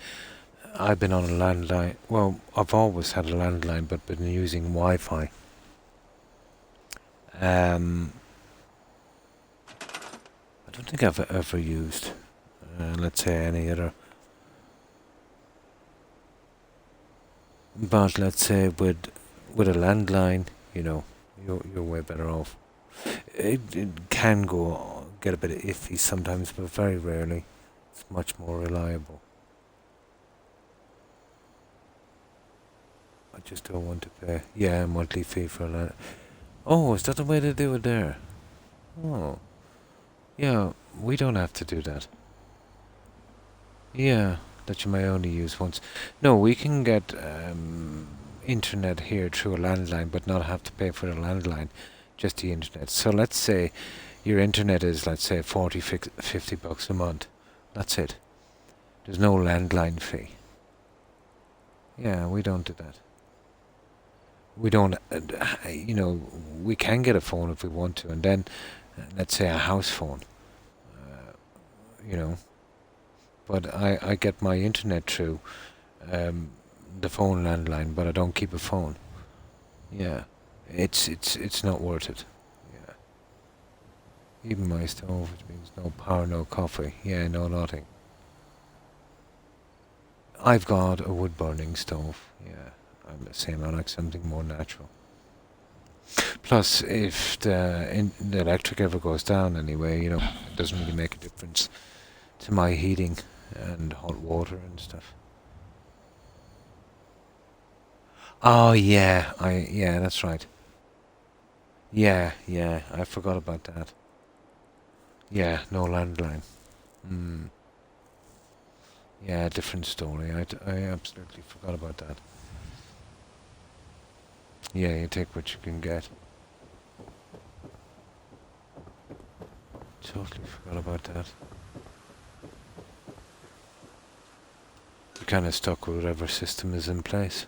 A: I've been on a landline. Well, I've always had a landline, but been using Wi-Fi. I don't think I've ever used, let's say, any other. But let's say with a landline, you're way better off. It can get a bit iffy sometimes, but very rarely. It's much more reliable. I just don't want to pay. Yeah, a monthly fee for that. Oh, is that the way they do it there? Oh. Yeah, we don't have to do that. Yeah, that you may only use once. No, we can get internet here through a landline, but not have to pay for the landline, just the internet. So let's say your internet is, let's say, 40, 50 bucks a month. That's it. There's no landline fee. Yeah, we don't do that. We don't, we can get a phone if we want to, and then, let's say, a house phone. you know. But I get my internet through um, the phone landline, but I don't keep a phone. Yeah, it's not worth it. Yeah, even my stove, which means no power, no coffee. Yeah, no nothing. I've got a wood burning stove. Yeah, I'm the same. I like something more natural. Plus, if the electric ever goes down anyway, it doesn't really make a difference to my heating and hot water and stuff. Oh yeah, yeah, that's right. Yeah, yeah, I forgot about that. Yeah, no landline. Hmm. Yeah, different story. I absolutely forgot about that. Yeah, you take what you can get. Totally forgot about that. You're kind of stuck with whatever system is in place.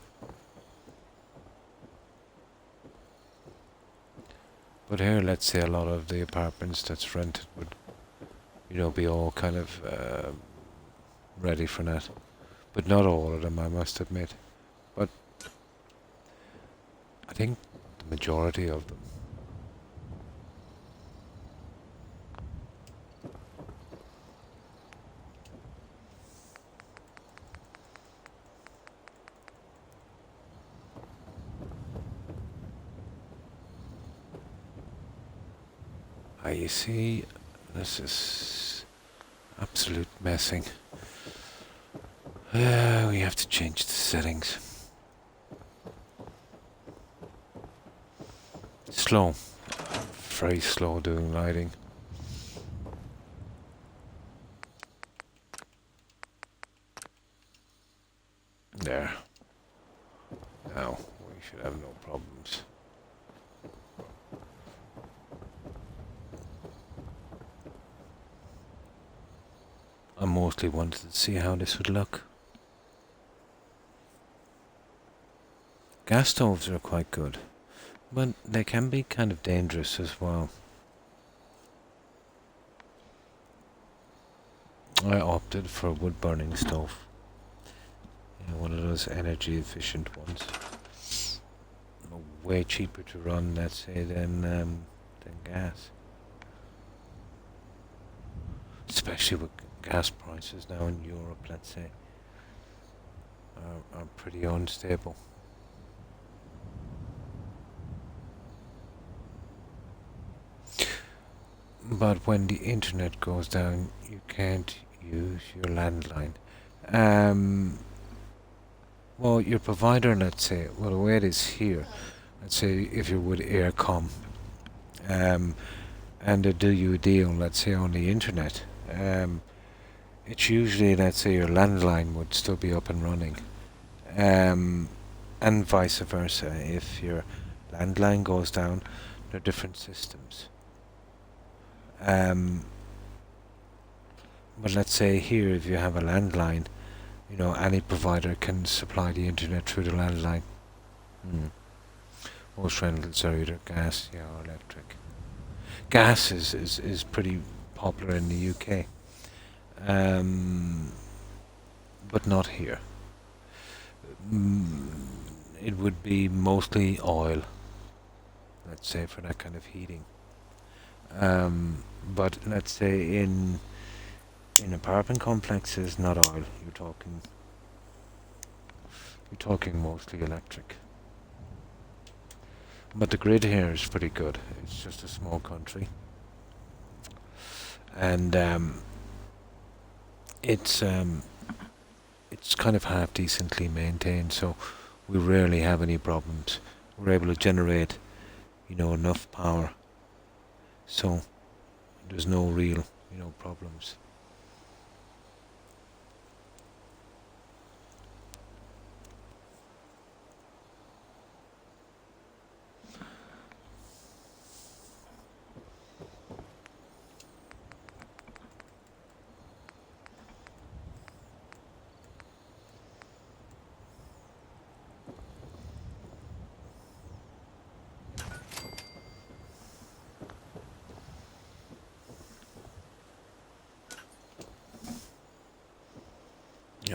A: But here, let's say a lot of the apartments that's rented would, be all kind of ready for that. But not all of them, I must admit. But I think the majority of them. You see, this is absolute messing. We have to change the settings. Slow. Very slow doing lighting. There. Now, we should have no problems. I mostly wanted to see how this would look. Gas stoves are quite good, but they can be kind of dangerous as well. I opted for a wood burning stove. One of those energy efficient ones. Way cheaper to run, let's say, than gas. Especially with gas prices now in Europe, let's say, are pretty unstable. But when the internet goes down, you can't use your landline. Well, your provider, let's say, well, the way it is here, let's say if you're with Aircom, and they do you a deal, let's say on the internet, it's usually, let's say, your landline would still be up and running, and vice versa. If your landline goes down, they're different systems. But let's say here, if you have a landline, any provider can supply the internet through the landline. Most rentals are either gas, or electric. Gas is pretty popular in the UK, but not here. It would be mostly oil, let's say, for that kind of heating. But let's say in apartment complexes, not oil. You're talking mostly electric. But the grid here is pretty good. It's just a small country, and it's kind of half decently maintained, so we rarely have any problems. We're able to generate, enough power, so there's no real, problems.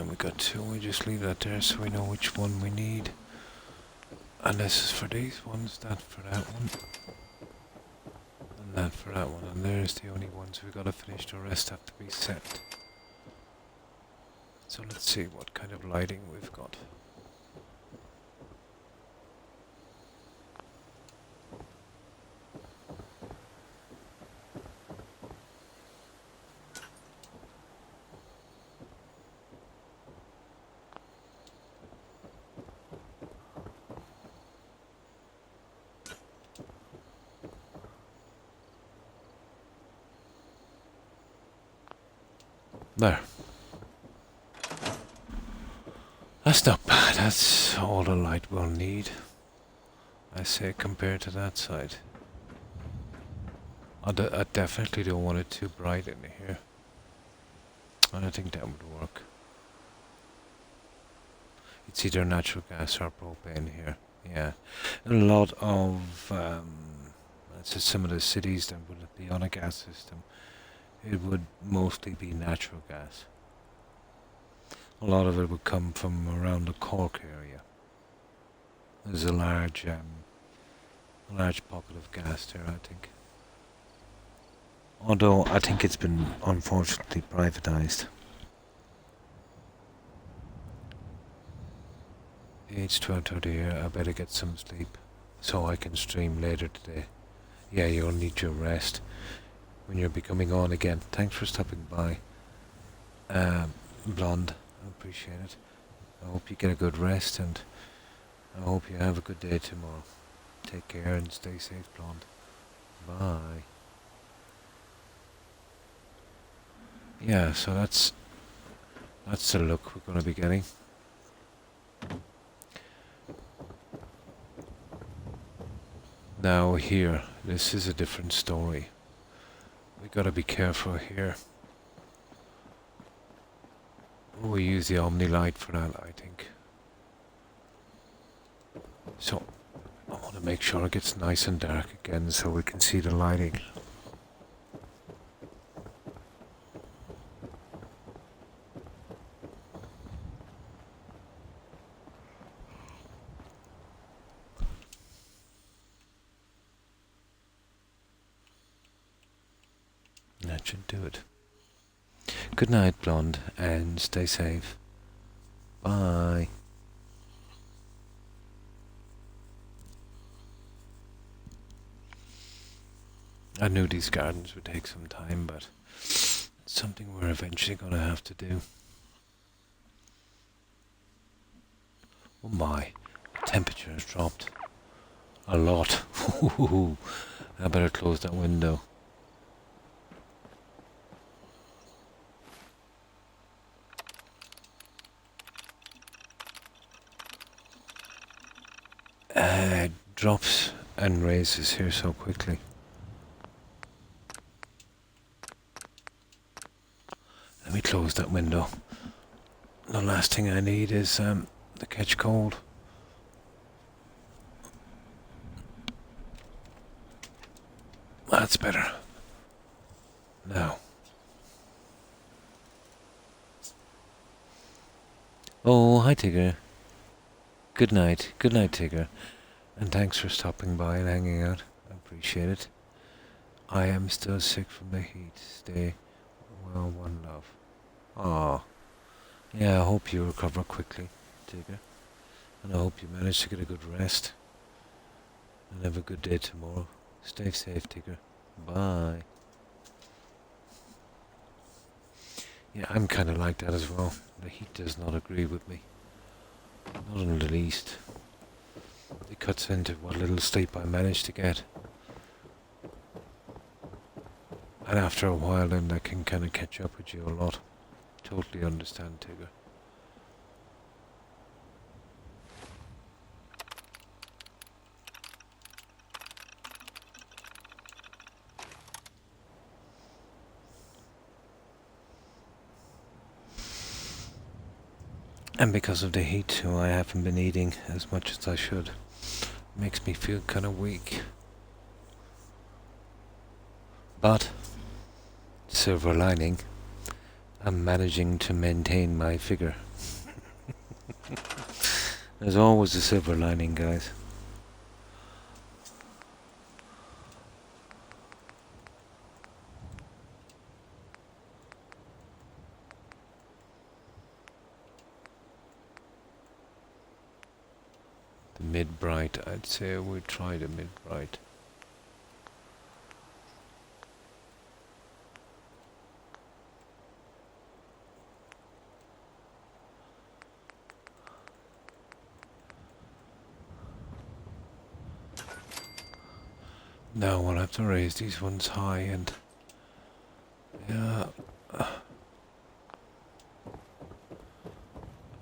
A: and we got two. We just leave that there so we know which one we need. And this is for these ones, that for that one. And that for that one. And there's the only ones we gotta finish. The rest have to be set. So let's see what kind of lighting we've got. There. That's not bad. That's all the light we'll need. I say compared to that side. I definitely don't want it too bright in here. I don't think that would work. It's either natural gas or propane here. Yeah. A lot of that's just some of the cities that would be on a gas system. It would mostly be natural gas. A lot of it would come from around the Cork area. There's a large pocket of gas there, I think. Although I think it's been unfortunately privatized. It's 12:30 here. I better get some sleep so I can stream later today. Yeah, you'll need your rest when you're becoming on again. Thanks for stopping by, Blonde. I appreciate it. I hope you get a good rest, and I hope you have a good day tomorrow. Take care and stay safe, Blonde. Bye. Yeah, so that's the look we're going to be getting. Now here, this is a different story. We gotta be careful here. We use the Omni light for that, I think. So, I want to make sure it gets nice and dark again so we can see the lighting. That should do it. Good night, Blonde, and stay safe. Bye. I knew these gardens would take some time, but it's something we're eventually going to have to do. Oh my, the temperature has dropped a lot. I better close that window. Drops and raises here so quickly. Let me close that window. The last thing I need is to catch cold. That's better. Now. Oh, hi Tigger. Good night, Tigger. And thanks for stopping by and hanging out. I appreciate it. I am still sick from the heat. Stay well, one love. Aw. Yeah, I hope you recover quickly, Tigger. And I hope you manage to get a good rest. And have a good day tomorrow. Stay safe, Tigger. Bye. Yeah, I'm kind of like that as well. The heat does not agree with me. Not in the least. It cuts into what little sleep I manage to get. And after a while then that can kind of catch up with you a lot. Totally understand, Tigger. And because of the heat too, I haven't been eating as much as I should. Makes me feel kind of weak. But, silver lining, I'm managing to maintain my figure. There's always a silver lining, guys. The mid-bright, I'd say we try the mid-bright. Now we'll have to raise these ones high and yeah,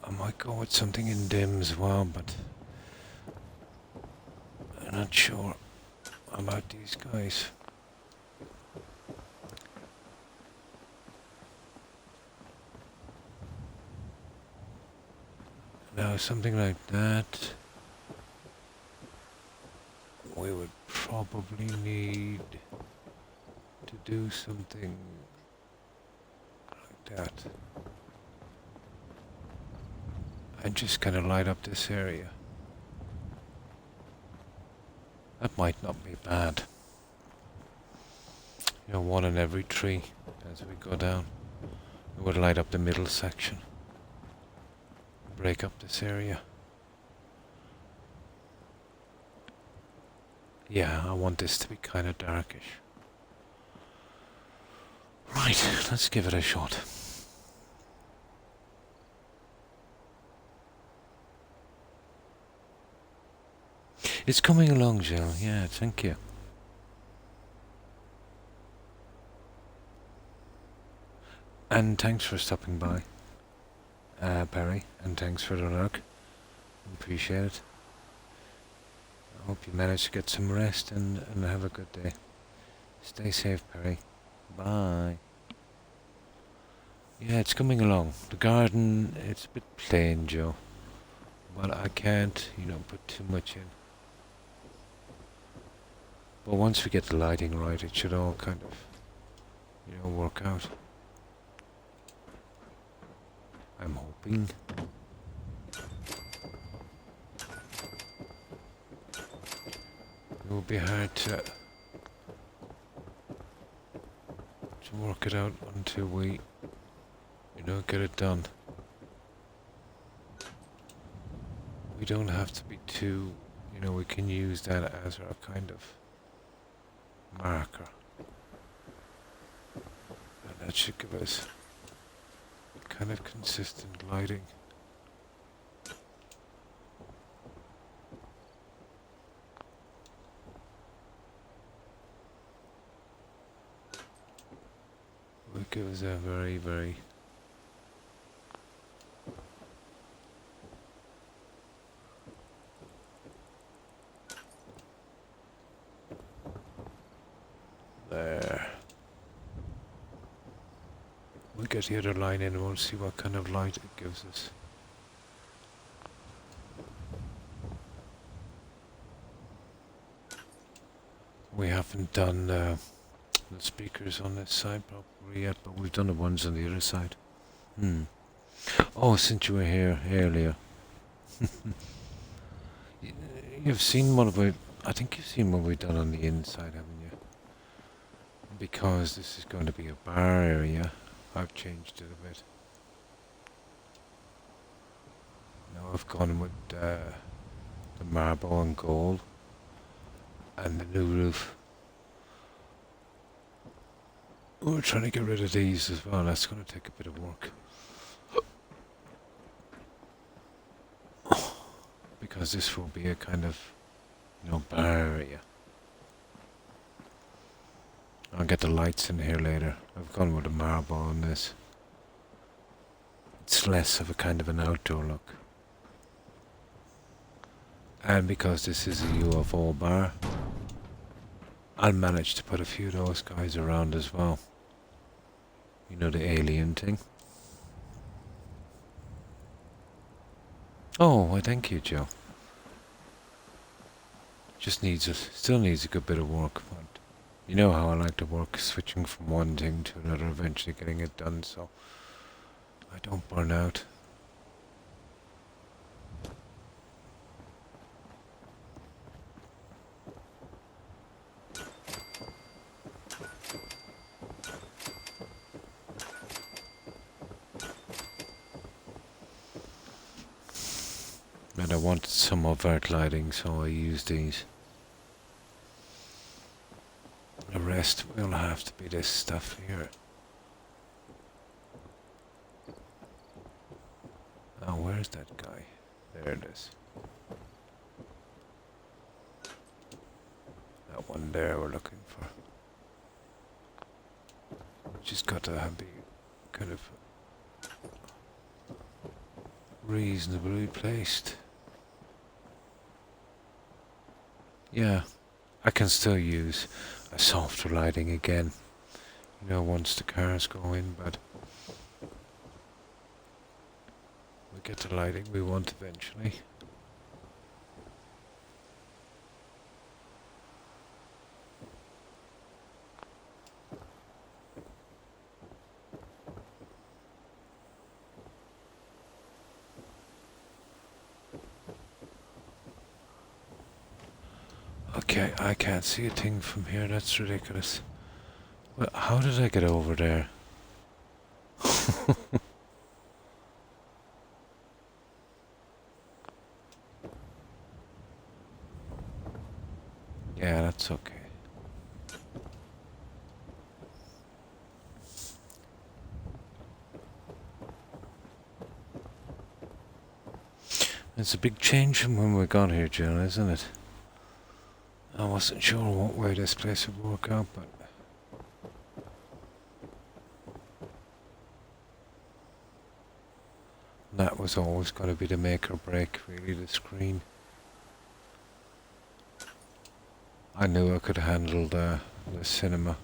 A: I might go with something in dim as well, but I'm not sure about these guys. Now something like that, we would probably need to do something like that. And just kind of light up this area. That might not be bad. You know, one in every tree as we go down. It would light up the middle section. Break up this area. Yeah, I want this to be kind of darkish. Right, let's give it a shot. It's coming along, Jill. Yeah, thank you. And thanks for stopping by, Perry. And thanks for the lurk. Appreciate it. I hope you manage to get some rest and have a good day. Stay safe, Perry. Bye. Yeah, it's coming along. The garden, it's a bit plain, Joe. But I can't, put too much in. But once we get the lighting right, it should all kind of, work out. I'm hoping. It will be hard to work it out until we, get it done. We don't have to be too, we can use that as our kind of marker. And that should give us kind of consistent lighting. Will give us a very, very there. We'll get the other line in and we'll see what kind of light it gives us. We haven't done the speakers on this side properly yet, but we've done the ones on the other side. Oh, since you were here earlier. You've seen I think you've seen what we've done on the inside, haven't you? Because this is going to be a bar area, I've changed it a bit. Now I've gone with the marble and gold and the new roof. We're trying to get rid of these as well. That's going to take a bit of work. Because this will be a kind of, bar area. I'll get the lights in here later. I've gone with the marble on this. It's less of a kind of an outdoor look. And because this is a UFO bar, I'll manage to put a few of those guys around as well. The alien thing. Oh, well, thank you, Joe. Still needs a good bit of work, but you know how I like to work, switching from one thing to another, eventually getting it done, so I don't burn out. I wanted some overt lighting, so I used these. The rest will have to be this stuff here. Oh, where's that guy? There it is. That one there we're looking for. Just got to be kind of reasonably placed. Yeah, I can still use a softer lighting again, you know, once the cars go in, but we get the lighting we want eventually. Okay, I can't see a thing from here, that's ridiculous. Well, how did I get over there? Yeah, that's okay. It's a big change from when we got here, Jill, isn't it? I wasn't sure what way this place would work out, but that was always going to be the make or break, really, the screen. I knew I could handle the cinema.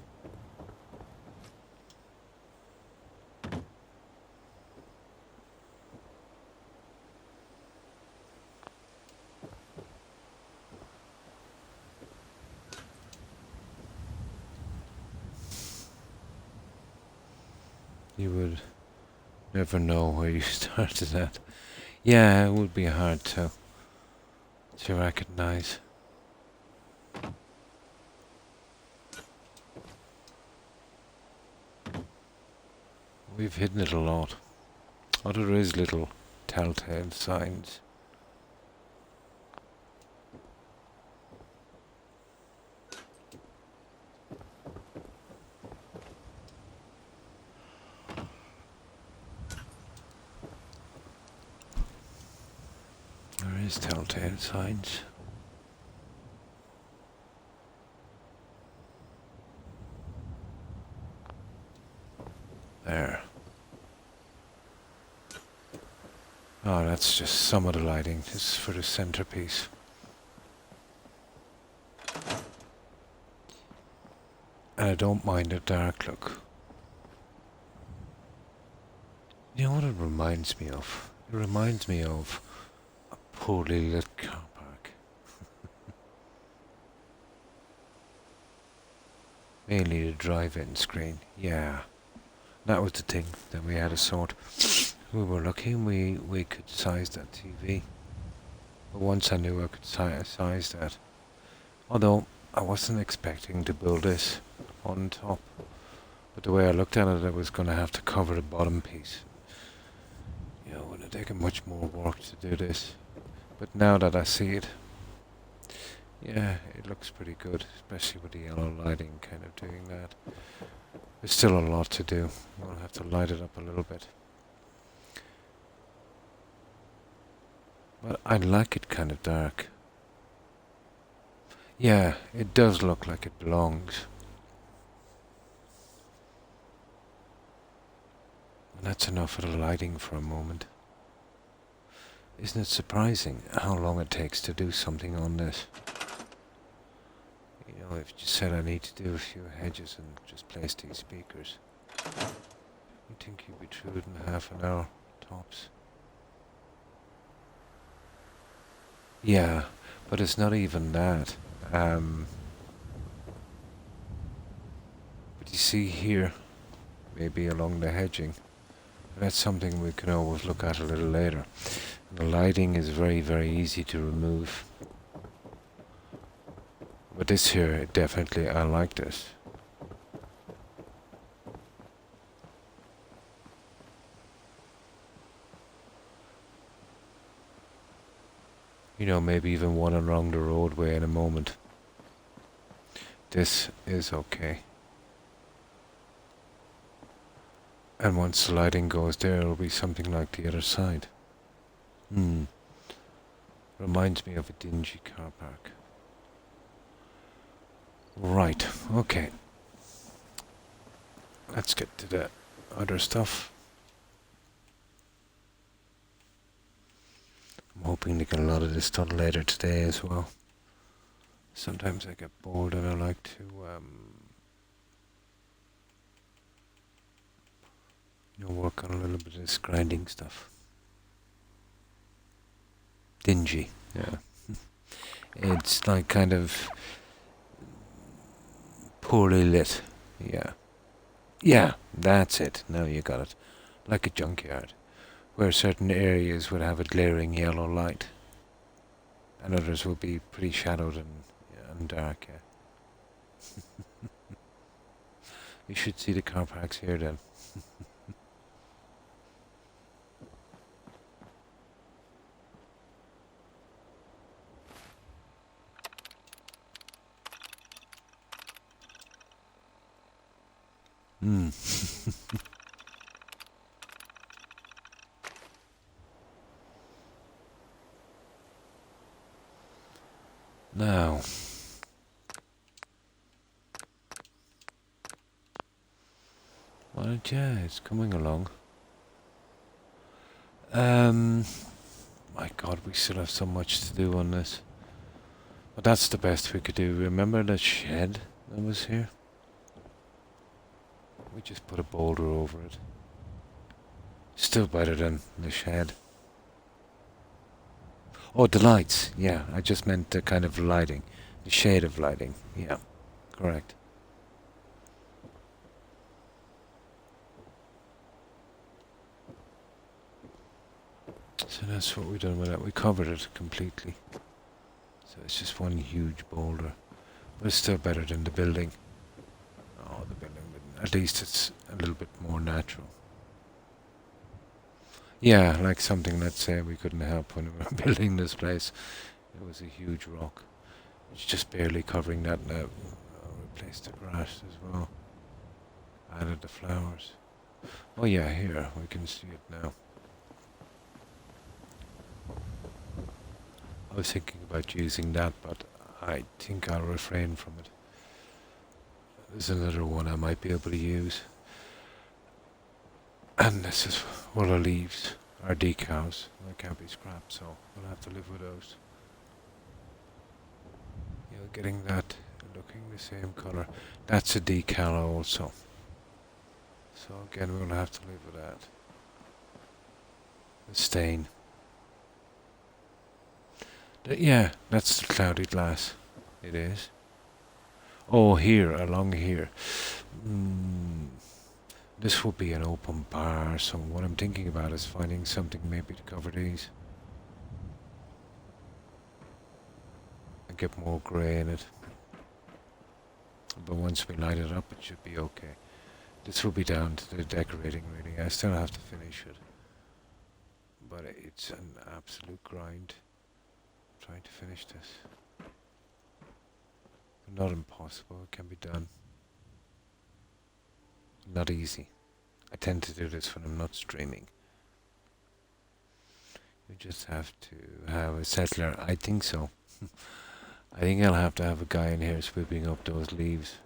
A: You would never know where you started at. Yeah, it would be hard to recognize. We've hidden it a lot. Oh, there is little telltale signs. There is telltale signs. There. Oh, that's just some of the lighting. This is for the centerpiece. And I don't mind the dark look. You know what it reminds me of? It reminds me of a poorly lit car park. Mainly the drive-in screen. Yeah. That was the thing that we had a sort. We were lucky we could size that TV. But once I knew I could size that. Although I wasn't expecting to build this on top. But the way I looked at it, I was going to have to cover the bottom piece. You know, it would have taken much more work to do this. But now that I see it, yeah, it looks pretty good, especially with the yellow lighting kind of doing that. There's still a lot to do. We'll have to light it up a little bit. But I like it kind of dark. Yeah, it does look like it belongs. And that's enough for the lighting for a moment. Isn't it surprising how long it takes to do something on this? You know, if you said I need to do a few hedges and just place these speakers, you think you'd be through it in half an hour, tops. Yeah, but it's not even that. But you see here, maybe along the hedging, that's something we can always look at a little later. The lighting is very, very easy to remove. But this here, definitely, I like this. know, maybe even one along the roadway in a moment. This is okay. And once the lighting goes there, it'll be something like the other side. Reminds me of a dingy car park. Right, okay. Let's get to the other stuff. I'm hoping to get a lot of this done later today as well. Sometimes I get bored and I like to, work on a little bit of this grinding stuff. Dingy, yeah. It's like kind of poorly lit, yeah. Yeah, that's it. Now you got it. Like a junkyard, where certain areas would have a glaring yellow light, and others will be pretty shadowed and dark, yeah. You should see the car parks here then. Now, well, yeah, it's coming along. My God, we still have so much to do on this. But that's the best we could do. Remember that shed that was here? We just put a boulder over it. Still better than the shed. Oh, the lights. Yeah, I just meant the kind of lighting. The shade of lighting. Yeah, correct. So that's what we've done with that. We covered it completely. So it's just one huge boulder. But it's still better than the building. Oh, the building. At least it's a little bit more natural. Yeah, like something, let's say, we couldn't help when we were building this place. It was a huge rock. It's just barely covering that now. Replaced the grass as well. Added the flowers. Oh yeah, here, we can see it now. I was thinking about using that, but I think I'll refrain from it. There's another one I might be able to use. And this is one of the leaves, our decals. They can't be scrapped, so we'll have to live with those. You're getting that looking the same colour. That's a decal also. So again, we'll have to live with that. The stain. Yeah, that's the cloudy glass. It is. Oh, here, along here. This will be an open bar, so what I'm thinking about is finding something maybe to cover these. And get more grey in it. But once we light it up, it should be okay. This will be down to the decorating, really. I still have to finish it. But it's an absolute grind trying to finish this. But not impossible, it can be done. Not easy. I tend to do this when I'm not streaming. You just have to have a settler. I think so. I think I'll have to have a guy in here sweeping up those leaves.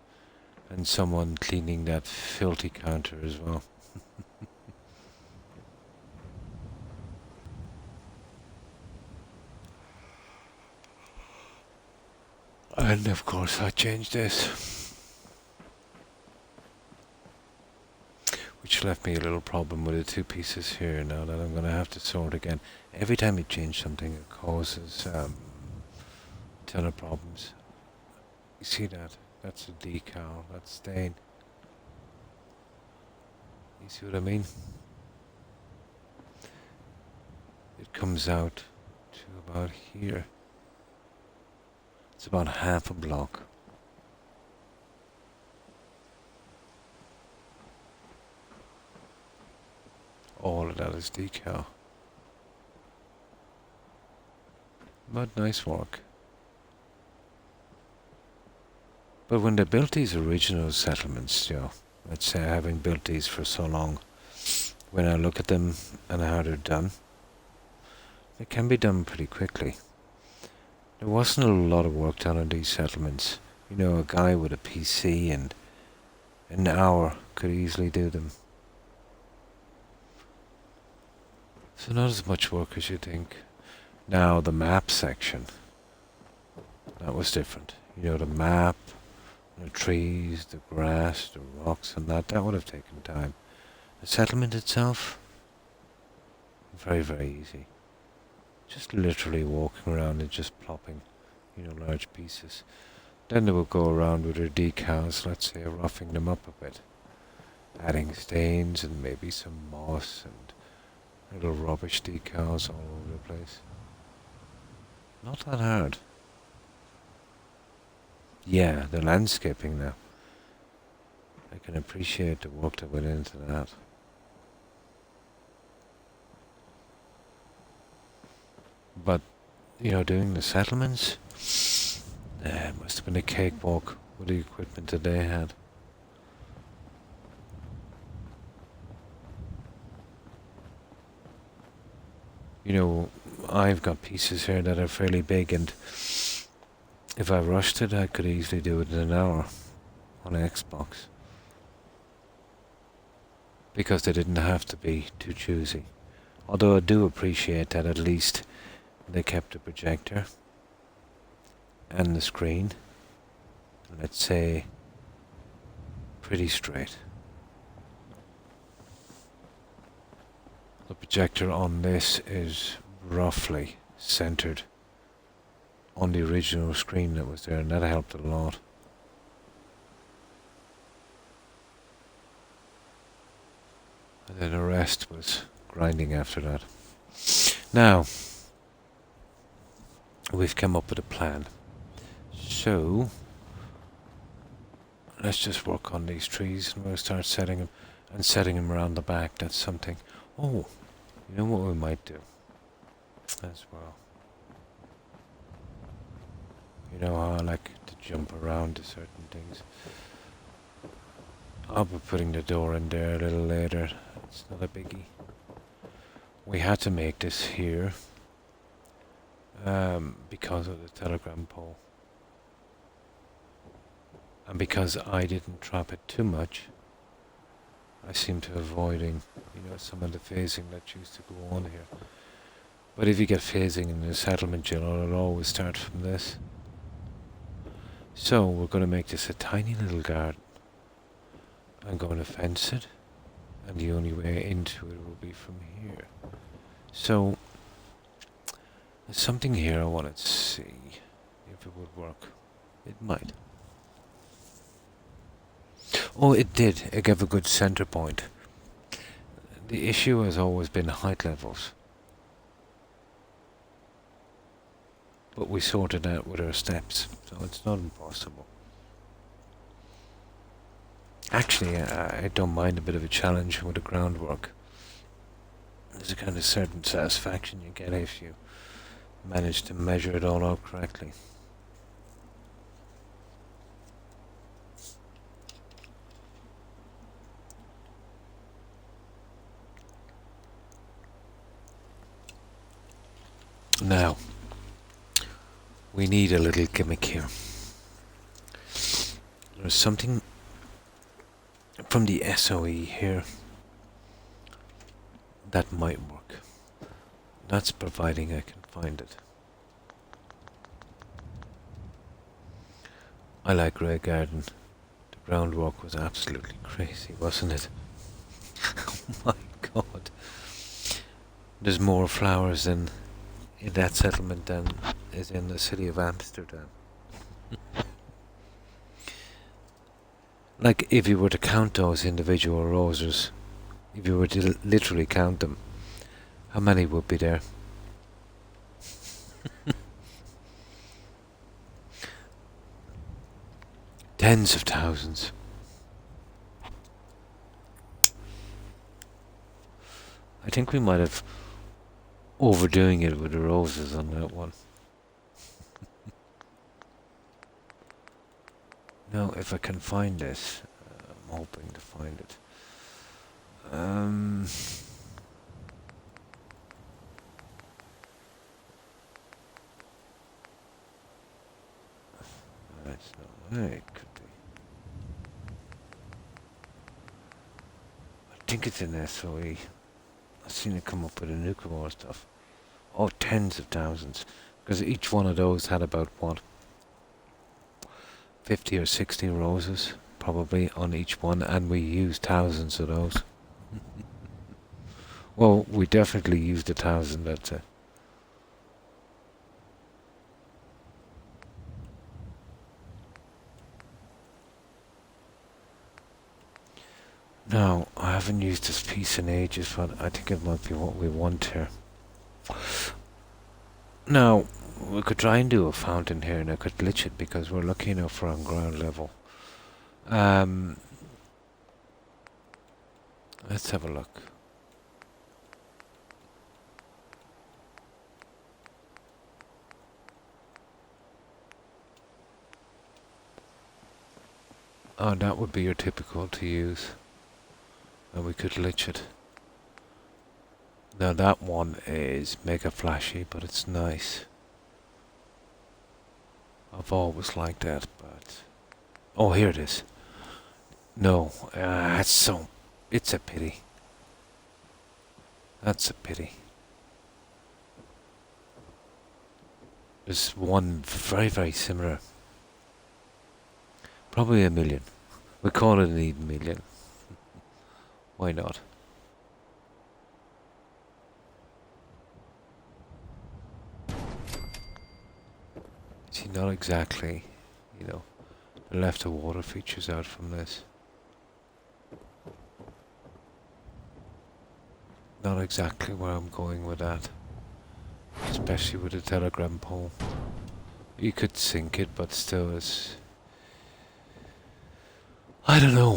A: And someone cleaning that filthy counter as well. And of course I changed this. Which left me a little problem with the two pieces here now that I'm going to have to sort again. Every time you change something it causes a ton of problems. You see that? That's a decal, that's stain. You see what I mean? It comes out to about here. It's about half a block. All of that is decal. But nice work. But when they built these original settlements, let's say having built these for so long, when I look at them and how they're done, they can be done pretty quickly. There wasn't a lot of work done on these settlements. A guy with a PC and an hour could easily do them. So not as much work as you think. Now the map section, that was different. The map, the trees, the grass, the rocks and that would have taken time. The settlement itself, very, very easy. Just literally walking around and just plopping, large pieces. Then they would go around with their decals, let's say, roughing them up a bit. Adding stains and maybe some moss and little rubbish decals all over the place. Not that hard. Yeah, the landscaping now. I can appreciate the work that went into that. But, doing the settlements, it must have been a cakewalk with the equipment that they had. I've got pieces here that are fairly big, and if I rushed it, I could easily do it in an hour on Xbox. Because they didn't have to be too choosy. Although I do appreciate that at least they kept the projector and the screen, let's say, pretty straight. The projector on this is roughly centered on the original screen that was there, and that helped a lot. And then the rest was grinding after that. Now, we've come up with a plan. So, let's just work on these trees and we'll start setting them around the back. That's something. Oh, you know what we might do as well. You know how I like to jump around to certain things. I'll be putting the door in there a little later. It's not a biggie. We had to make this here because of the telegram pole. And because I didn't trap it too much, I seem to avoiding, some of the phasing that used to go on here. But if you get phasing in the settlement, it'll always start from this. So we're going to make this a tiny little garden. I'm going to fence it, and the only way into it will be from here. So there's something here I want to see if it would work. It might. Oh, it did. It gave a good center point. The issue has always been height levels. But we sorted out with our steps, so it's not impossible. Actually, I don't mind a bit of a challenge with the groundwork. There's a kind of certain satisfaction you get if you manage to measure it all out correctly. Now, we need a little gimmick here. There's something from the SOE here that might work. That's providing I can find it. I like Grey Garden. The groundwork was absolutely crazy, wasn't it? Oh my god. There's more flowers in that settlement than is in the city of Amsterdam. Like, if you were to count those individual roses, if you were to literally count them, how many would be there? Tens of thousands. I think we might have overdoing it with the roses on that one. Now, if I can find this, I'm hoping to find it. That's no way it could be. I think it's in SOE. I've seen it come up with a nuclear war stuff. Oh, tens of thousands. Because each one of those had about, what, 50 or 60 roses, probably, on each one, and we used thousands of those. Well, we definitely used 1,000, that's it. Now, I haven't used this piece in ages, but I think it might be what we want here. Now, we could try and do a fountain here, and I could glitch it because we're lucky enough we're on ground level. Let's have a look. Oh, that would be your typical to use. And we could glitch it. Now that one is mega flashy, but it's nice. I've always liked that, but... Oh, here it is. No, it's a pity. That's a pity. There's one very, very similar. Probably 1,000,000. We call it an even million. Why not? See, not exactly, you know, the left of water features out from this. Not exactly where I'm going with that. Especially with the telegram pole. You could sink it, but still it's... I don't know.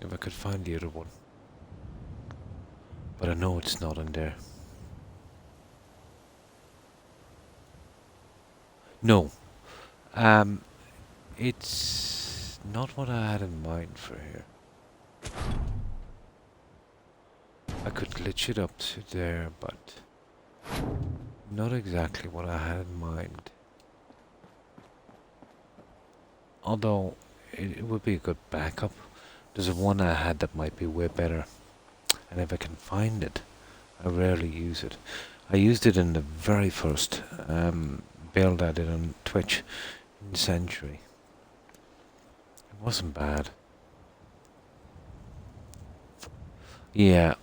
A: If I could find the other one. But I know it's not in there. No. It's not what I had in mind for here. I could glitch it up to there, but not exactly what I had in mind. Although it would be a good backup. There's a one I had that might be way better. And if I can find it, I rarely use it. I used it in the very first build I did on Twitch in Century. It wasn't bad. Yeah.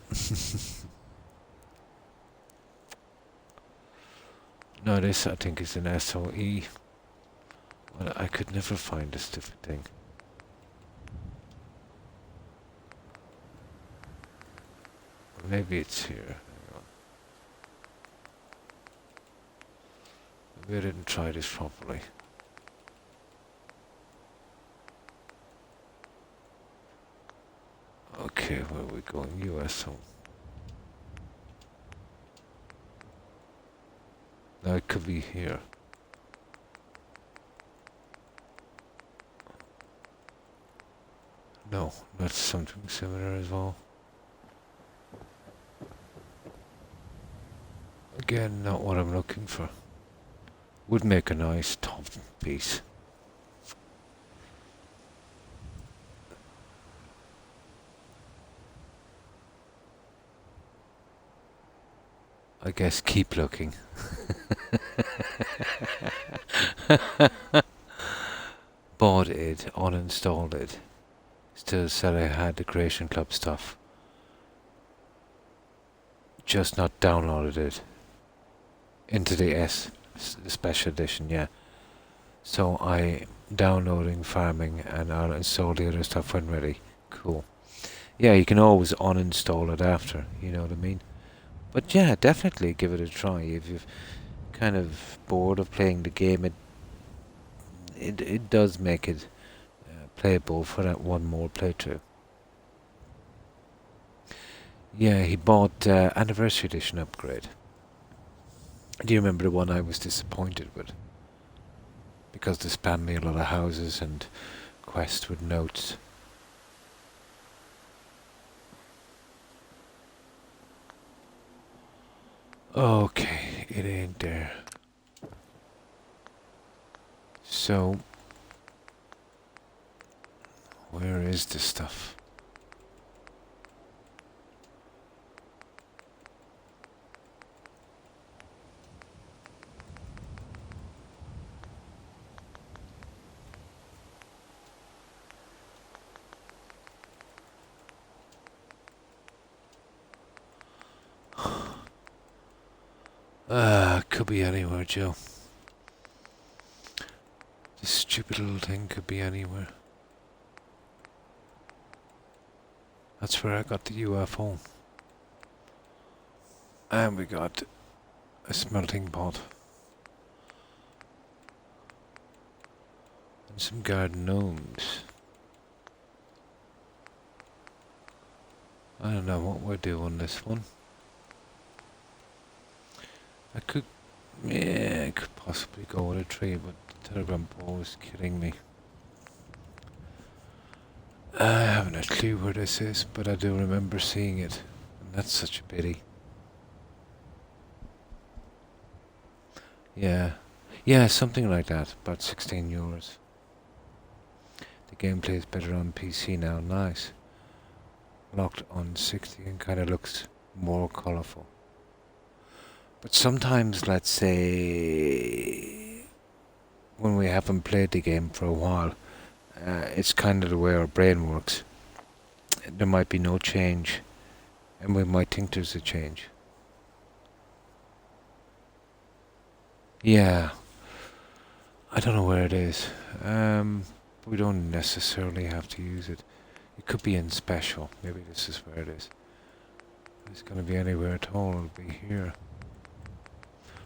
A: No, this I think is an SOE. Well, I could never find this stupid thing. Maybe it's here. Hang on. Maybe I didn't try this properly. Okay, where are we going? US home. Now it could be here. No, that's something similar as well. Again, not what I'm looking for. Would make a nice top piece. I guess keep looking. Bought it, uninstalled it. Still said I had the Creation Club stuff. Just not downloaded it. Into the special edition, yeah. So I downloading, farming, and I'll install the other stuff when ready. Cool. Yeah, you can always uninstall it after, you know what I mean? But yeah, definitely give it a try. If you're kind of bored of playing the game, it does make it playable for that one more playthrough. Yeah, he bought Anniversary Edition upgrade. Do you remember the one I was disappointed with? because they spam me a lot of houses and quests with notes. Okay, it ain't there. So, where is this stuff? Could be anywhere, Joe. This stupid little thing could be anywhere. That's where I got the UFO. And we got a smelting pot. And some garden gnomes. I don't know what we're doing on this one. I could possibly go with a tree, but the telegram pole is killing me. I haven't a clue where this is, but I do remember seeing it, and that's such a pity. Yeah, something like that, about €16. The gameplay is better on PC now, nice. Locked on 60 and kind of looks more colourful. But sometimes, let's say, when we haven't played the game for a while, it's kind of the way our brain works. There might be no change, and we might think there's a change. Yeah, I don't know where it is. We don't necessarily have to use it. It could be in special. Maybe this is where it is. If it's going to be anywhere at all, it'll be here.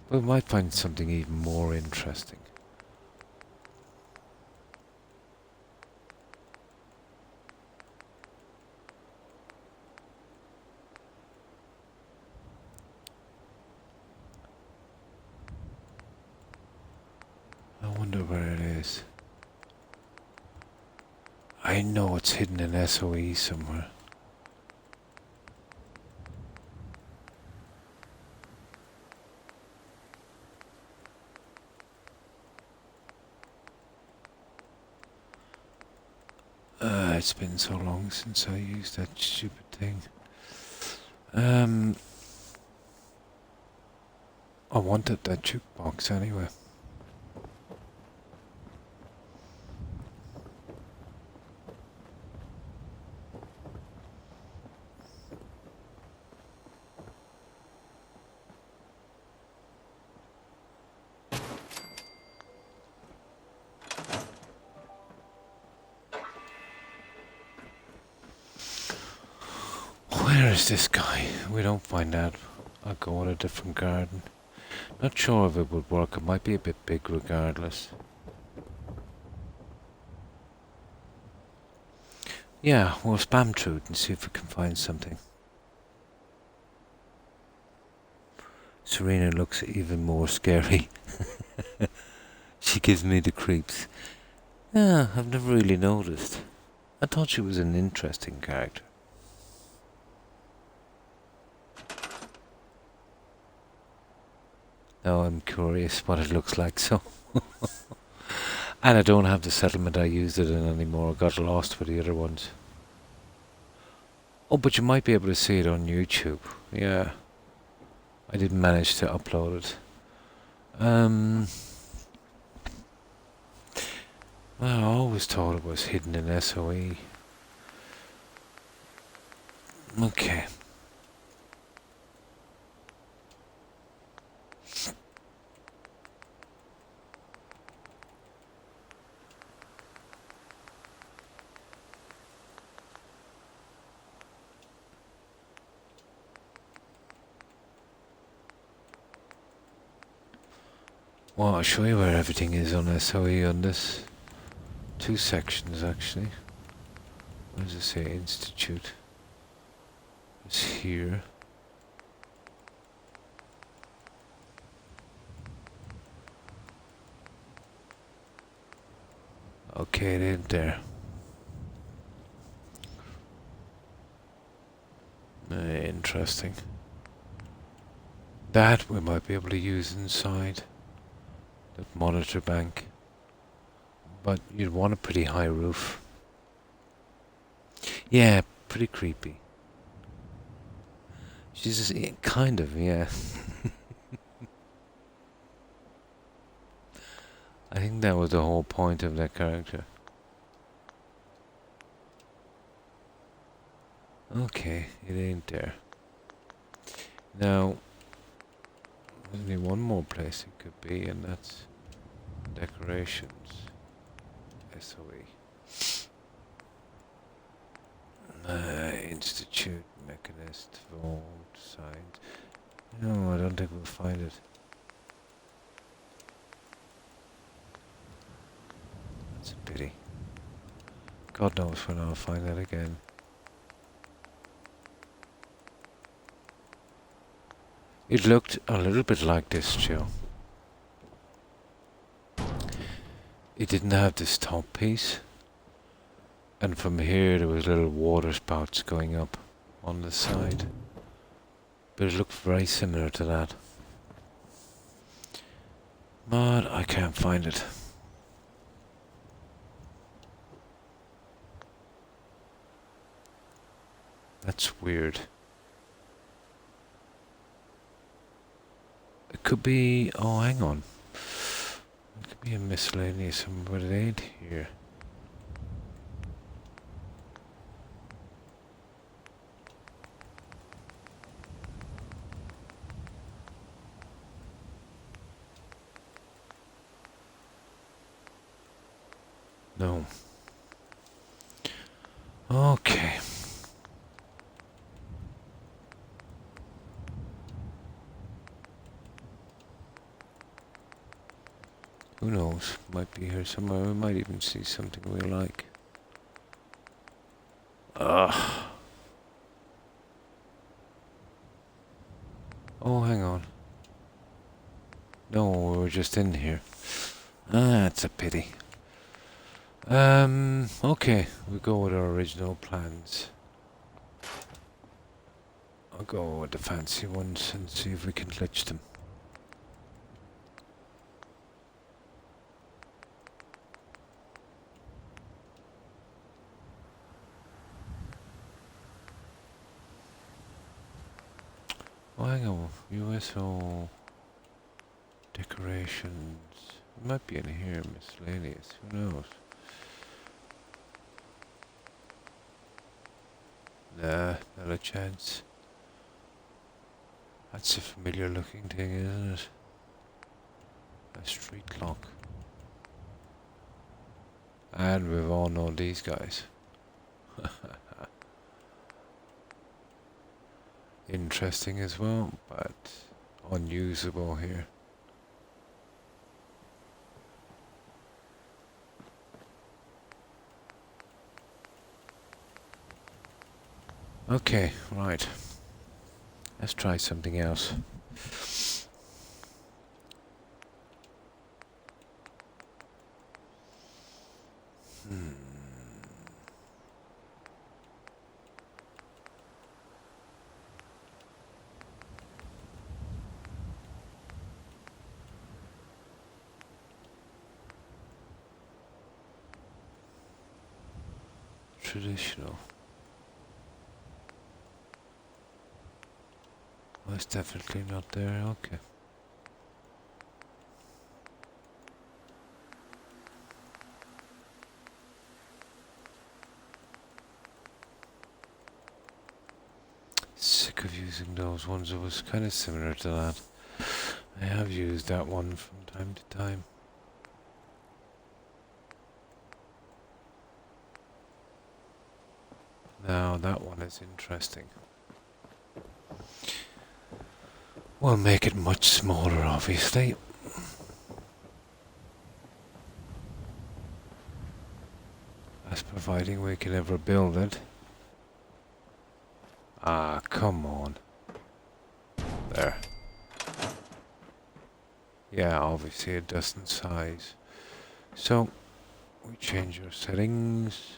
A: But we might find something even more interesting. I wonder where it is. I know it's hidden in SOE somewhere. It's been so long since I used that stupid thing. I wanted that jukebox anyway. Where is this guy? We don't find out. I'll go in a different garden. Not sure if it would work. It might be a bit big regardless. Yeah, we'll spam through it and see if we can find something. Serena looks even more scary. She gives me the creeps. Yeah, I've never really noticed. I thought she was an interesting character. Now I'm curious what it looks like, so. And I don't have the settlement I used it in anymore. I got lost with the other ones. Oh, but you might be able to see it on YouTube. Yeah. I didn't manage to upload it. Well, I always thought it was hidden in SOE. Okay. Well, I'll show you where everything is on SOE on this. 2 sections actually. What does it say? Institute. It's here. Okay, it ain't there. Interesting. That we might be able to use inside the monitor bank. But you'd want a pretty high roof. Yeah, pretty creepy. She's just, kind of, yeah. I think that was the whole point of that character. Okay, it ain't there. Now, there's only one more place it could be, and that's decorations. SOE. Institute, Mechanist, Vault, Science. No, I don't think we'll find it. That's a pity. God knows when I'll find that again. It looked a little bit like this, Joe. It didn't have this top piece. And from here there was little water spouts going up on the side. But it looked very similar to that. But I can't find it. That's weird. It could be... oh, hang on. It could be a miscellaneous, but it ain't here. No. Okay. Who knows? Might be here somewhere. We might even see something we like. Ugh. Oh, hang on. No, we were just in here. Ah, that's a pity. Okay, we'll go with our original plans. I'll go with the fancy ones and see if we can glitch them. Oh, hang on. USO decorations. It might be in here, miscellaneous. Who knows? Nah, not a chance. That's a familiar looking thing, isn't it? A street clock. And we've all known these guys. Interesting as well, but unusable here. Okay, right. Let's try something else. Traditional. Oh, it's definitely not there, okay. Sick of using those ones. It was kind of similar to that. I have used that one from time to time. Now that one is interesting. We'll make it much smaller, obviously. That's providing we can ever build it. Ah, come on. There. Yeah, obviously it doesn't size. So, We change our settings.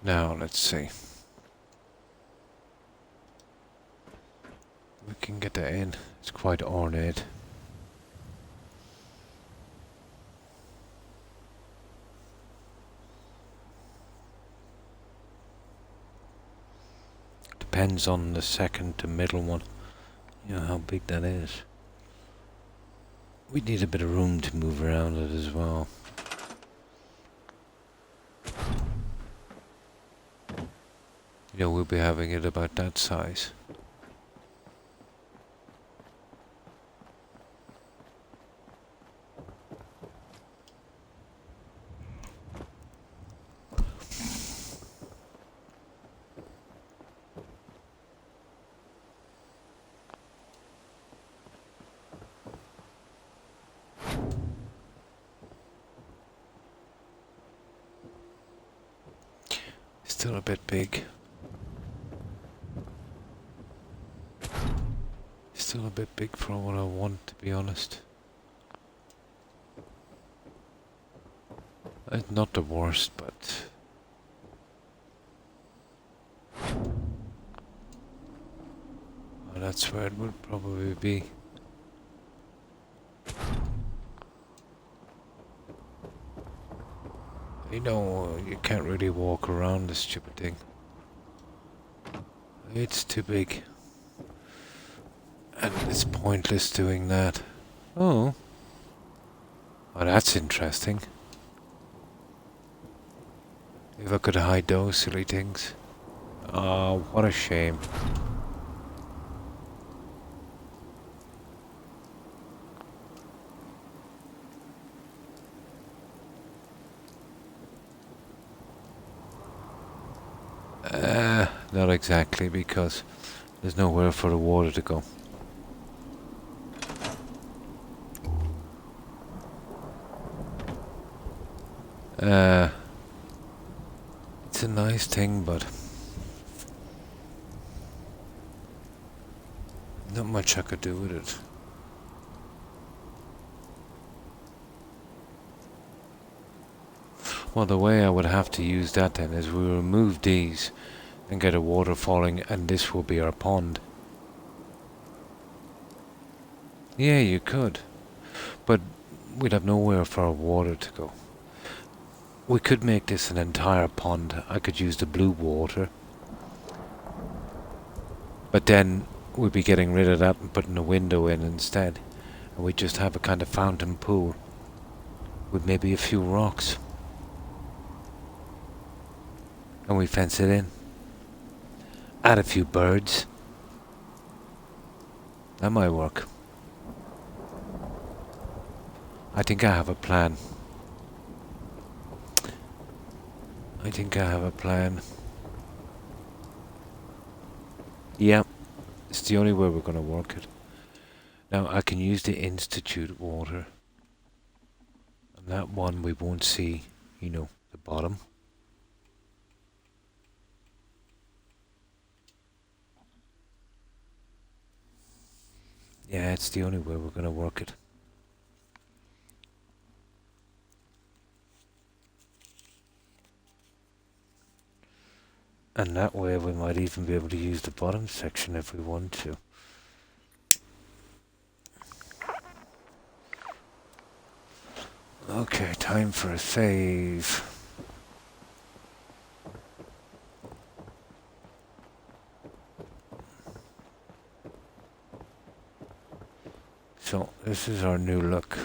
A: Now, let's see. We can get that in. It's quite ornate. Depends on the second to middle one. You know how big that is. We need a bit of room to move around it as well. You know, we'll be having it about that size. Still a bit big. Still a bit big for what I want, to be honest. It's not the worst, but... well, that's where it would probably be. You know, you can't really walk around this stupid thing. It's too big. And it's pointless doing that. Oh. Oh, that's interesting. If I could hide those silly things. Oh, what a shame. Not exactly, because there's nowhere for the water to go. It's a nice thing, but not much I could do with it. Well, the way I would have to use that then is we remove these and get a water falling, and this will be our pond. Yeah, you could, but we'd have nowhere for our water to go. We could make this an entire pond. I could use the blue water, but then we'd be getting rid of that and putting a window in instead, and we'd just have a kind of fountain pool with maybe a few rocks, and we fence it in. Add a few birds. That might work. I think I have a plan. Yeah, it's the only way we're gonna work it. Now I can use the Institute water. And that one we won't see, you know, the bottom. Yeah, it's the only way we're gonna work it. And that way we might even be able to use the bottom section if we want to. Okay, time for a save. So, this is our new look.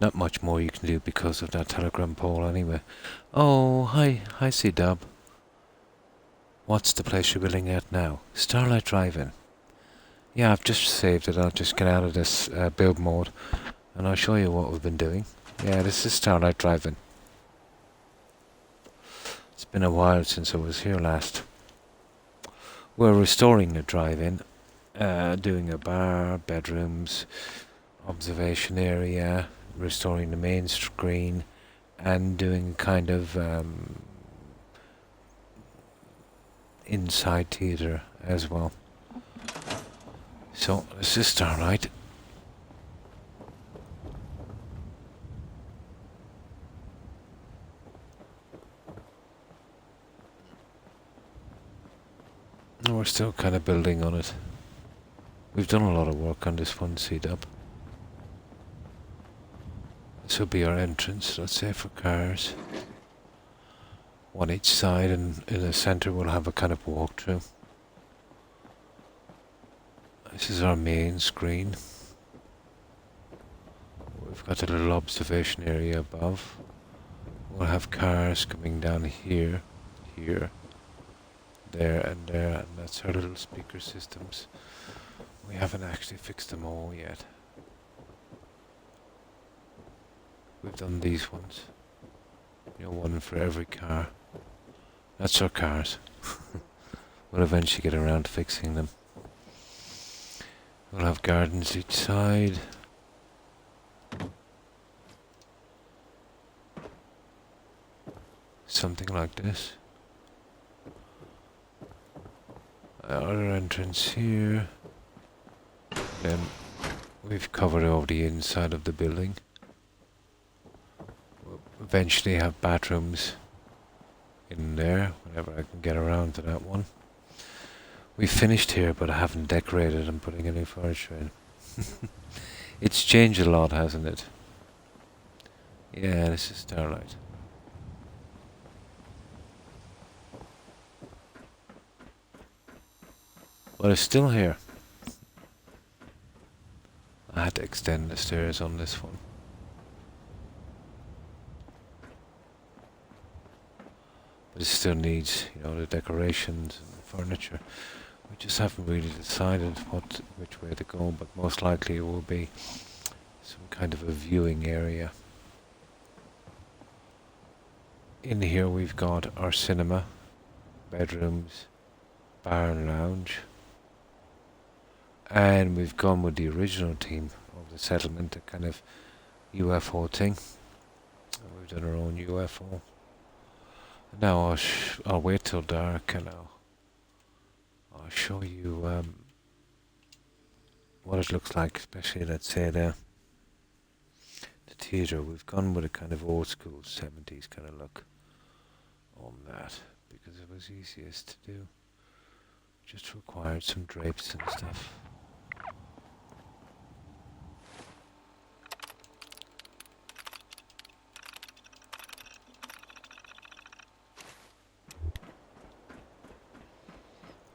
A: Not much more you can do because of that telegram pole anyway. Oh, hi C-Dub. What's the place you're building at now? Starlight Drive-In. Yeah, I've just saved it. I'll just get out of this build mode and I'll show you what we've been doing. Yeah, this is Starlight Drive-In. It's been a while since I was here last. We're restoring the drive-in, doing a bar, bedrooms, observation area, restoring the main screen, and doing kind of inside theatre as well. So let's just start right. We're still kind of building on it. We've done a lot of work on this one seat-up. This will be our entrance, let's say, for cars. One each side, and in the centre we'll have a kind of walkthrough. This is our main screen. We've got a little observation area above. We'll have cars coming down here, here, there, and that's our little speaker systems. We haven't actually fixed them all yet. We've done these ones. You know, one for every car. That's our cars. We'll eventually get around to fixing them. We'll have gardens each side. Something like this. Other entrance here. Then we've covered over the inside of the building. We'll eventually have bathrooms in there, whenever I can get around to that one. We finished here, but I haven't decorated and putting any furniture in. It's changed a lot, hasn't it? Yeah, this is Starlight. But it's still here. I had to extend the stairs on this one. But it still needs, you know, the decorations and the furniture. We just haven't really decided which way to go, but most likely it will be some kind of a viewing area. In here we've got our cinema, bedrooms, bar and lounge. And we've gone with the original theme of the settlement, a kind of UFO thing. We've done our own UFO. Now I'll wait till dark and I'll show you what it looks like, especially, let's say, the theatre. We've gone with a kind of old school 70s kind of look on that because it was easiest to do. Just required some drapes and stuff.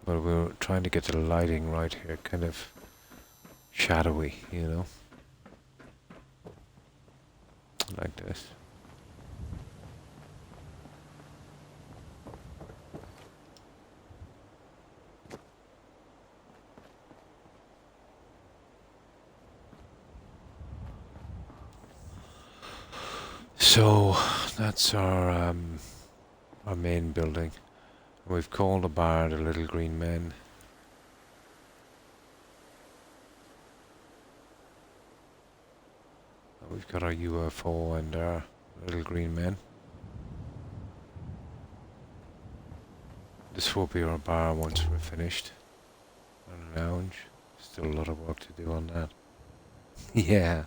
A: But we're trying to get the lighting right here, kind of shadowy, you know, like this. So that's our main building. We've called the bar the Little Green Men. And we've got our UFO and our Little Green Men. This will be our bar once we're finished. And a lounge. Still a lot of work to do on that. Yeah.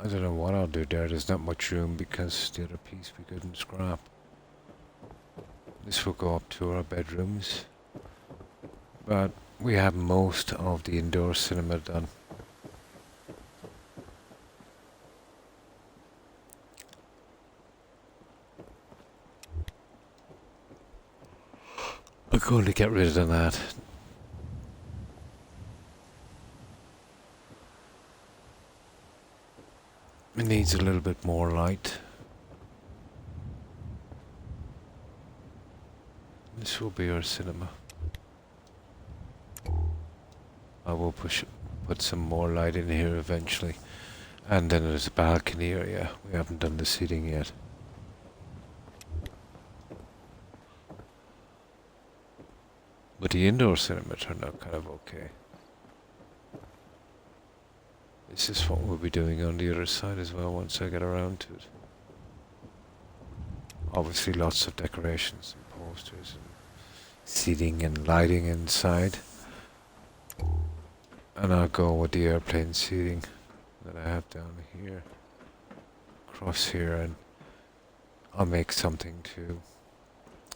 A: I don't know what I'll do there. There's not much room because the other piece we couldn't scrap. This will go up to our bedrooms. But we have most of the indoor cinema done. I'm going to get rid of that. It needs a little bit more light. This will be our cinema. I will put some more light in here eventually. And then there's a balcony area. We haven't done the seating yet. But the indoor cinema turned out kind of okay. This is what we'll be doing on the other side as well once I get around to it. Obviously lots of decorations and posters and seating and lighting inside. And I'll go with the airplane seating that I have down here. Across here, and I'll make something to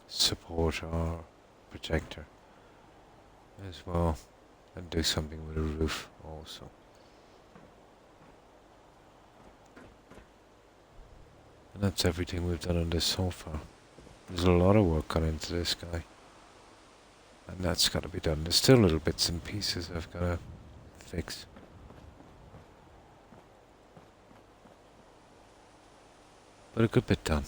A: support our projector as well. And do something with a roof also. And that's everything we've done on this so far. There's a lot of work gone into this guy. And that's got to be done. There's still little bits and pieces I've got to fix. But a good bit done.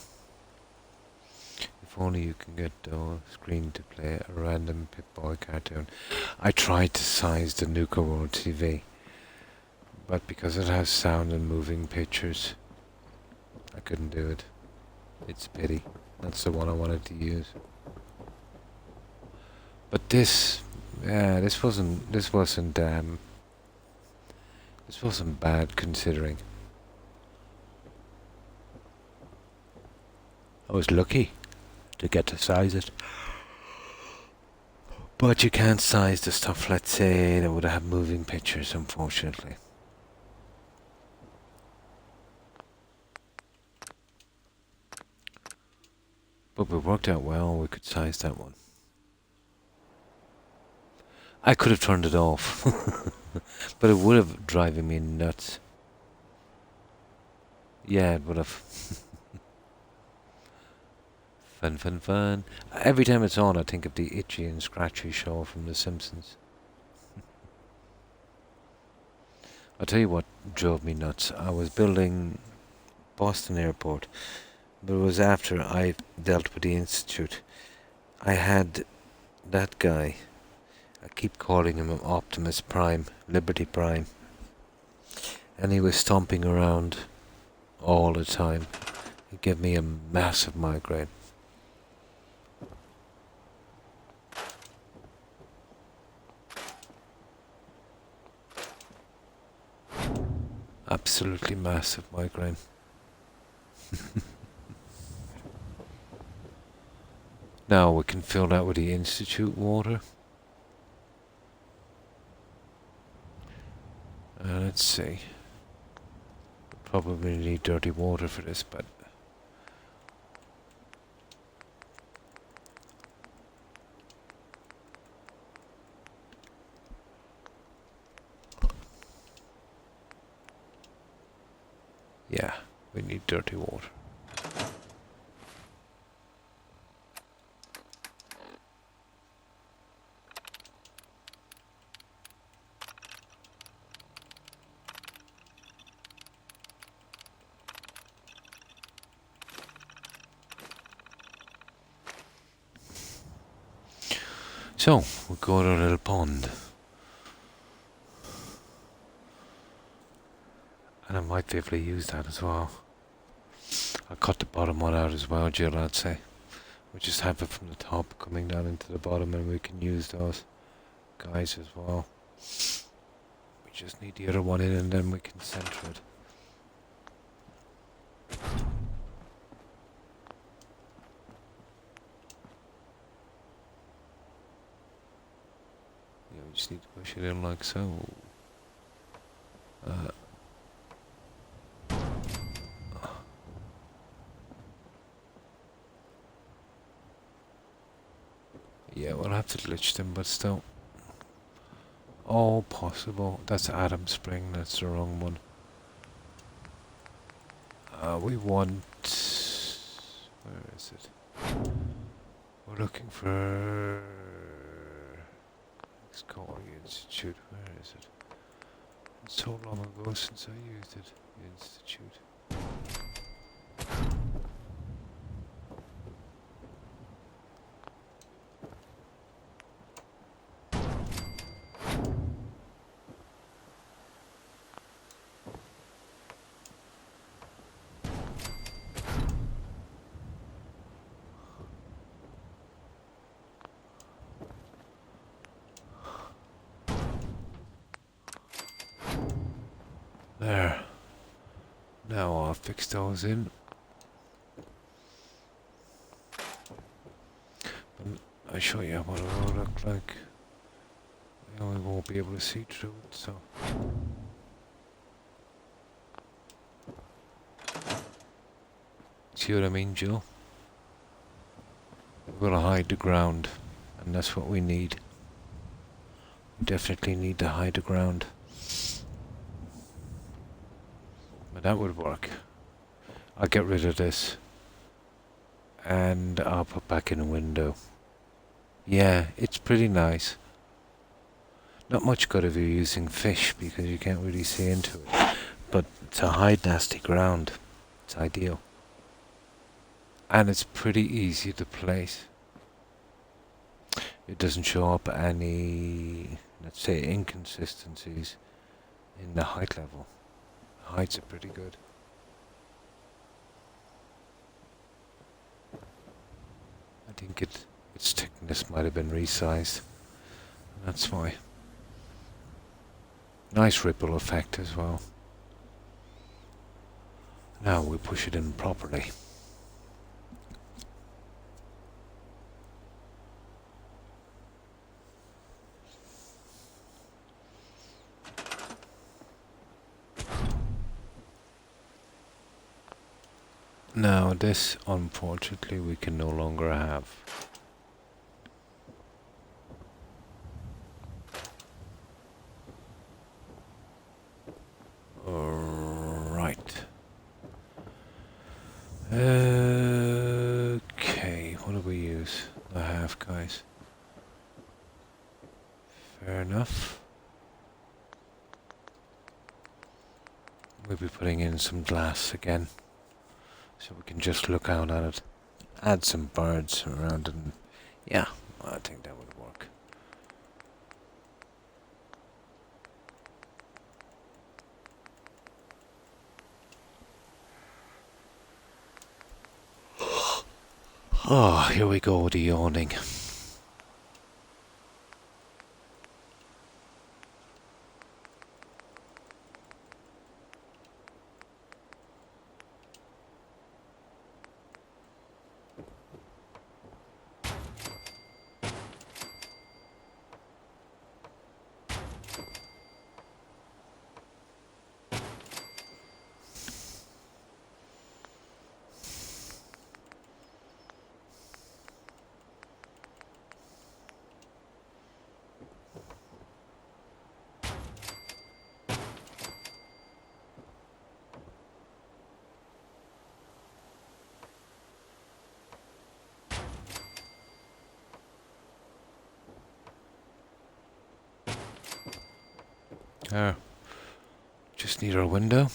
A: If only you can get the screen to play a random Pip-Boy cartoon. I tried to size the Nuka World TV. But because it has sound and moving pictures, I couldn't do it. It's a pity. That's the one I wanted to use. But this wasn't bad considering. I was lucky to get to size it. But you can't size the stuff, let's say, that would have moving pictures, unfortunately. But we worked out well, we could size that one. I could have turned it off, but it would have driven me nuts. Yeah, it would have. Fun. Every time it's on, I think of the Itchy and Scratchy show from The Simpsons. I'll tell you what drove me nuts. I was building Boston Airport, but it was after I dealt with the Institute. I had that guy, I keep calling him Optimus Prime, Liberty Prime, and he was stomping around all the time. It gave me a massive migraine. Absolutely massive migraine. Now we can fill that with the Institute water. Let's see. Probably need dirty water for this, but yeah, we need dirty water. So, we'll go to a little pond. And I might be able to use that as well. I'll cut the bottom one out as well, Jill, I'd say. We just have it from the top coming down into the bottom, and we can use those guys as well. We just need the other one in, and then we can center it. Yeah, we just need to push it in like so. Yeah, we'll have to glitch them, but still. All possible. That's Adam Spring, that's the wrong one. We want... Where is it? We're looking for... Excalibur Institute, where is it? It's so long ago since I used it, the Institute. fix those in. I'll show you what it will look like. We won't be able to see through it, so. See what I mean, Joe? We've got to hide the ground, and that's what we need. We definitely need to hide the ground. But that would work. I'll get rid of this. And I'll put back in a window. Yeah, it's pretty nice. Not much good if you're using fish because you can't really see into it. But to hide nasty ground, it's ideal. And it's pretty easy to place. It doesn't show up any, let's say, inconsistencies in the height level. The heights are pretty good. I think its thickness might have been resized. That's why. Nice ripple effect as well. Now we push it in properly. Now this, unfortunately, we can no longer have. Right. Okay, what do we use? The half guys. Fair enough. We'll be putting in some glass again, so we can just look out at it. Add some birds around it, and yeah, I think that would work. Oh, here we go with the yawning. Just need our window.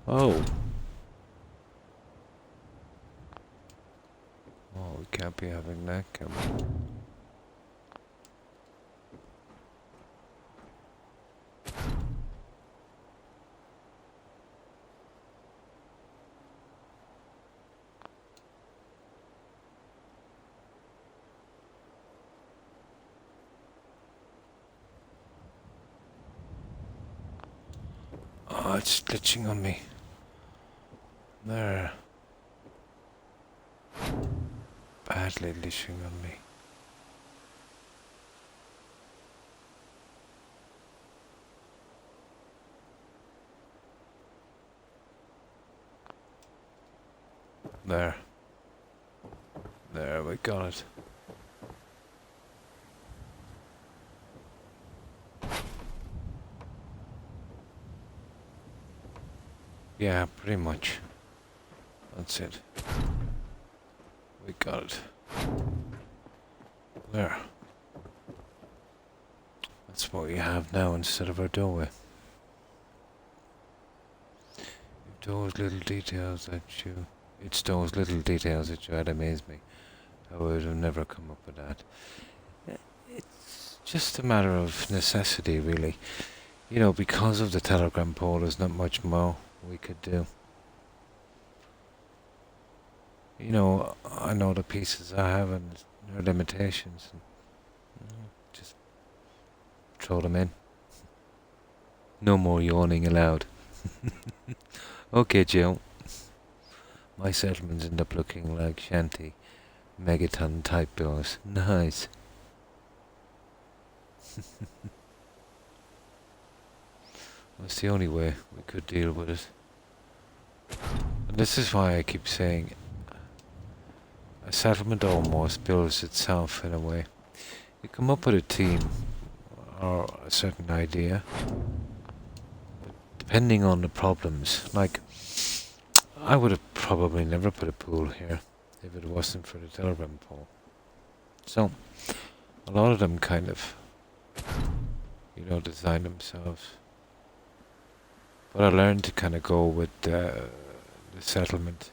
A: Oh. Oh, we can't be having that, can we? Oh, it's glitching on me. There. Badly glitching on me. There. There, we got it. Yeah, pretty much. That's it. We got it. There. That's what we have now instead of our doorway. Those little details that you... It's those little details that you had amazed me. I would have never come up with that. It's just a matter of necessity, really. You know, because of the telegram pole, there's not much more we could do. You know, I know the pieces I have and their limitations. And just throw them in. No more yawning aloud. Okay, Joe. My settlements end up looking like shanty megaton type bills. Nice. That's the only way we could deal with it. And this is why I keep saying a settlement almost builds itself in a way. You come up with a team or a certain idea, depending on the problems. Like, I would have probably never put a pool here if it wasn't for the telegram pole. So, a lot of them kind of, you know, design themselves. But I learned to kind of go with the settlement.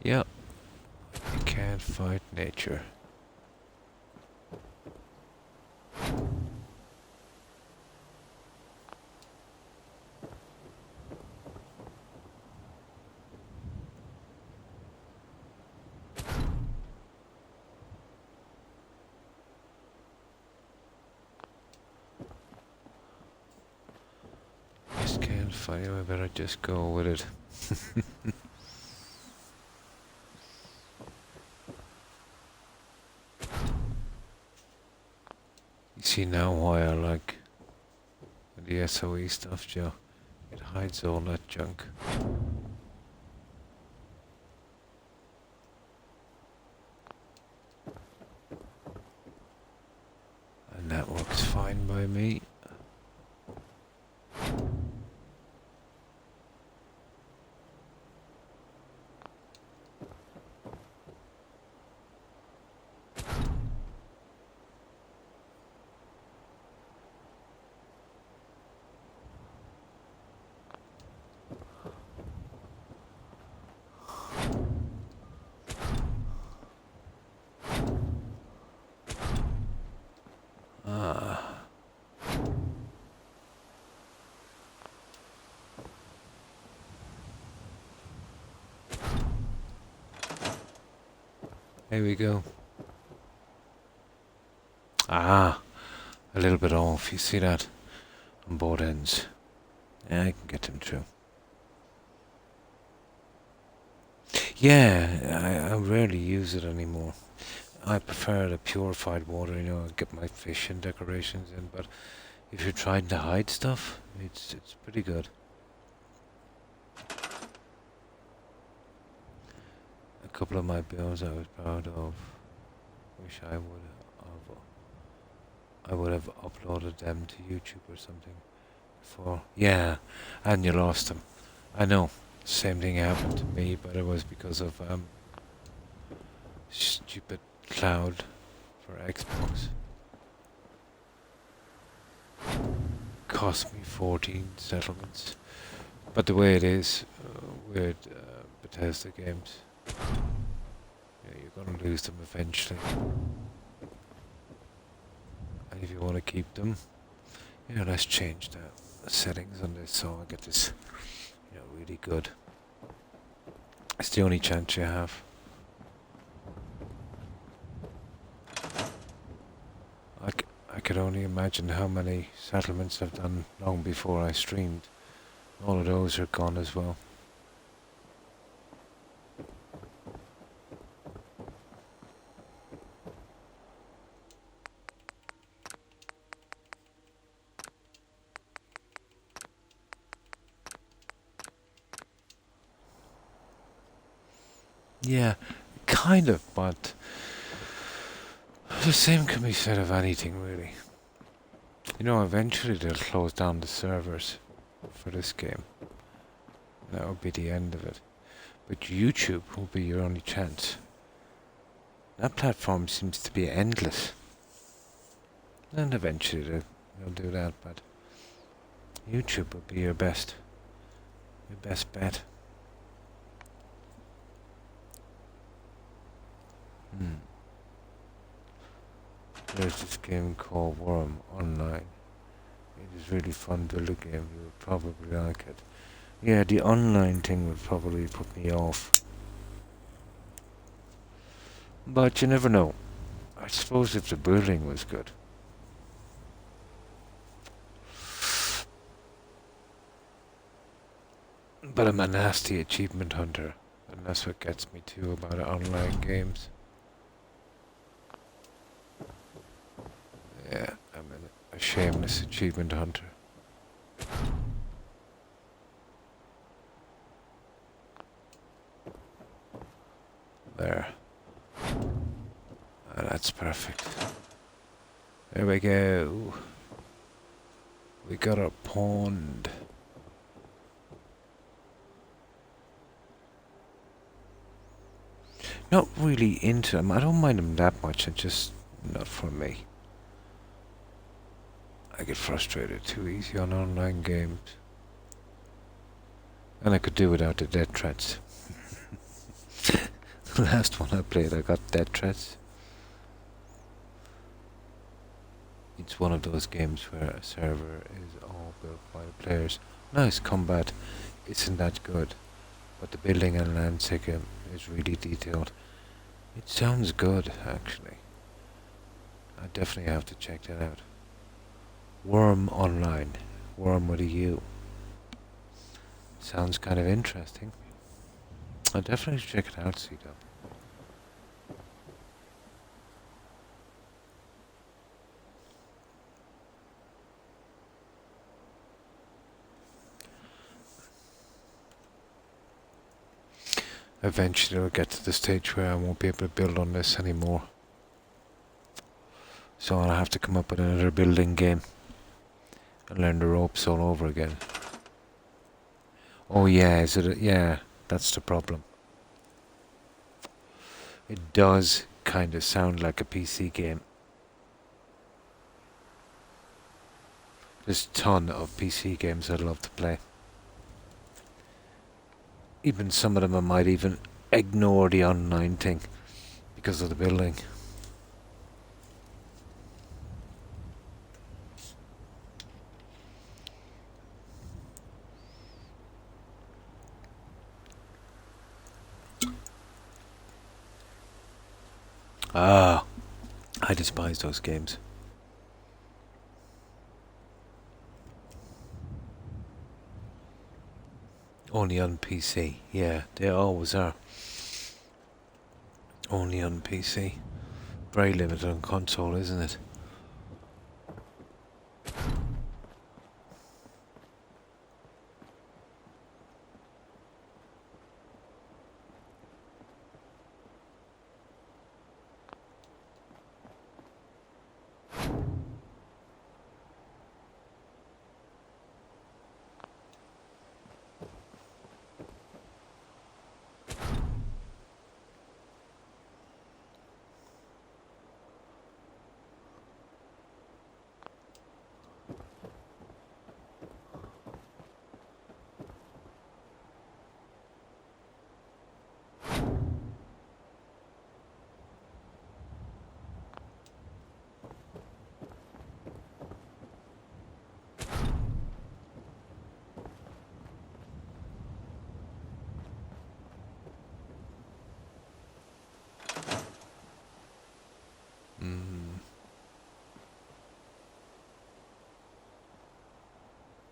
A: Yeah, you can't fight nature. Just can't fight it, I better just go with it. You see now why I like the SOE stuff, Joe. It hides all that junk. And that works fine by me. Ah. Here we go. Ah, a little bit off. You see that? On both ends. Yeah, I can get them through. Yeah, I rarely use it anymore. I prefer the purified water, you know, get my fish and decorations in, but if you're trying to hide stuff, it's pretty good. A couple of my builds I was proud of. Wish I would have uploaded them to YouTube or something before. Yeah, and you lost them. I know. Same thing happened to me, but it was because of stupid cloud for Xbox. Cost me 14 settlements. But the way it is with Bethesda games, yeah, you're gonna lose them eventually. And if you want to keep them, you know, let's change the settings on this so I get this, you know, really good. It's the only chance you have. I could only imagine how many settlements I've done long before I streamed. All of those are gone as well. Yeah, kind of, but the same can be said of anything, really. You know, eventually they'll close down the servers for this game. That will be the end of it. But YouTube will be your only chance. That platform seems to be endless. And eventually they'll do that, but YouTube will be your best bet. There's this game called Worm Online. It is really fun build a game. You would probably like it. Yeah, the online thing would probably put me off. But you never know. I suppose if the building was good. But I'm a nasty achievement hunter. And that's what gets me too about online games. Yeah, I'm a shameless achievement hunter. There. Ah, that's perfect. There we go. We got a pond. Not really into them. I don't mind them that much. It's just not for me. I get frustrated too easy on online games. And I could do without the death threats. The last one I played, I got death threats. It's one of those games where a server is all built by the players. Nice combat isn't that good, but the building and landscape is really detailed. It sounds good, actually. I definitely have to check that out. Worm Online. Worm with a U. Sounds kind of interesting. I'll definitely check it out, C-Dub. Eventually I'll get to the stage where I won't be able to build on this anymore. So I'll have to come up with another building game. And learn the ropes all over again. Oh yeah, yeah, that's the problem. It does kind of sound like a PC game. There's a ton of PC games I'd love to play. Even some of them I might even ignore the online thing because of the building. Ah, I despise those games. Only on PC. Yeah, they always are. Only on PC. Very limited on console, isn't it?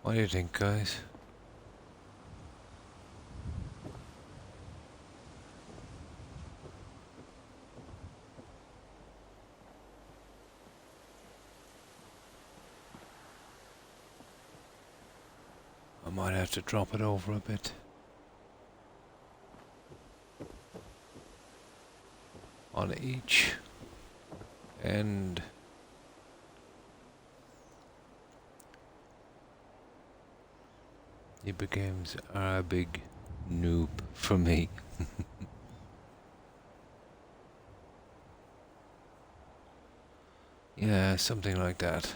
A: What do you think, guys? I might have to drop it over a bit. on each end. He becomes a big noob for me. Yeah, something like that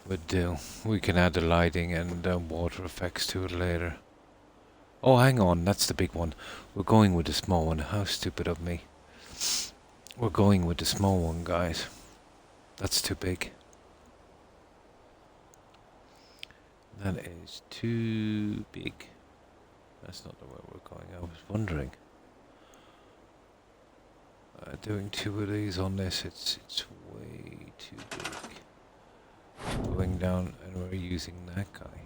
A: would do. We can add the lighting and water effects to it later. Oh, hang on, that's the big one. We're going with the small one. How stupid of me. We're going with the small one, guys. That's too big. That is too big. That's not the way we're going. I was wondering. Doing two of these on this, it's way too big. Going down, and we're using that guy.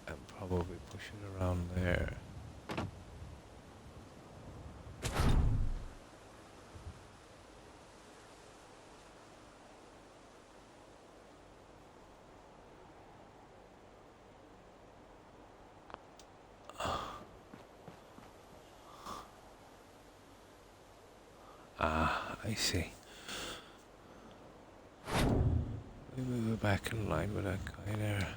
A: And probably push it around there. Ah, I see. We move it back in line with that guy there.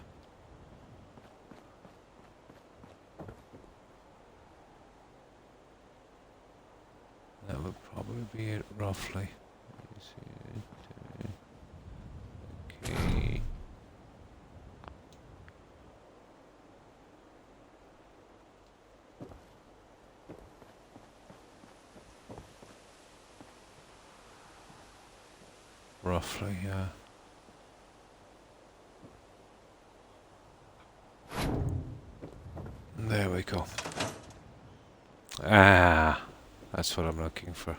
A: That would probably be it, roughly. Let me see it. Okay. Roughly, yeah. There we go. Ah, that's what I'm looking for.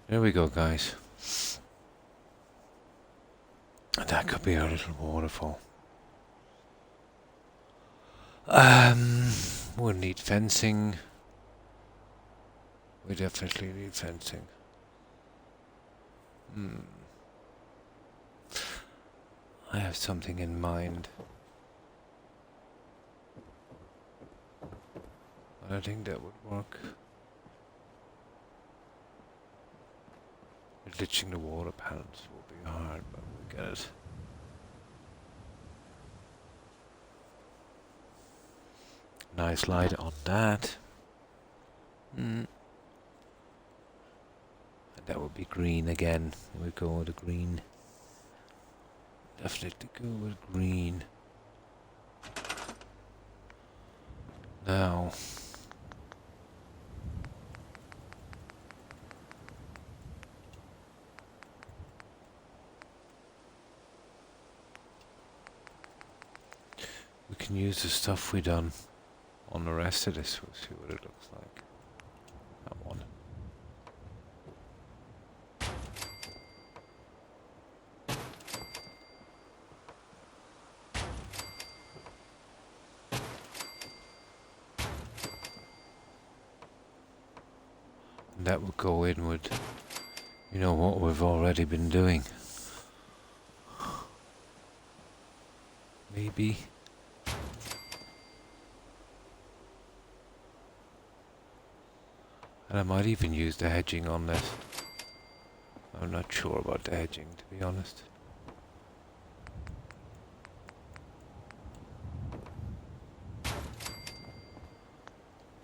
A: There we go, guys. That could be our little waterfall. We'll need fencing. We definitely need fencing. I have something in mind. I think that would work. Glitching the water panels will be hard, but we get it. Nice light on that. And that would be green again. We go with the green. Definitely go with green. Now. We can use the stuff we done on the rest of this. We'll see what it looks like. That one. And that will go in with, you know, what we've already been doing. Maybe. And I might even use the hedging on this. I'm not sure about the hedging, to be honest.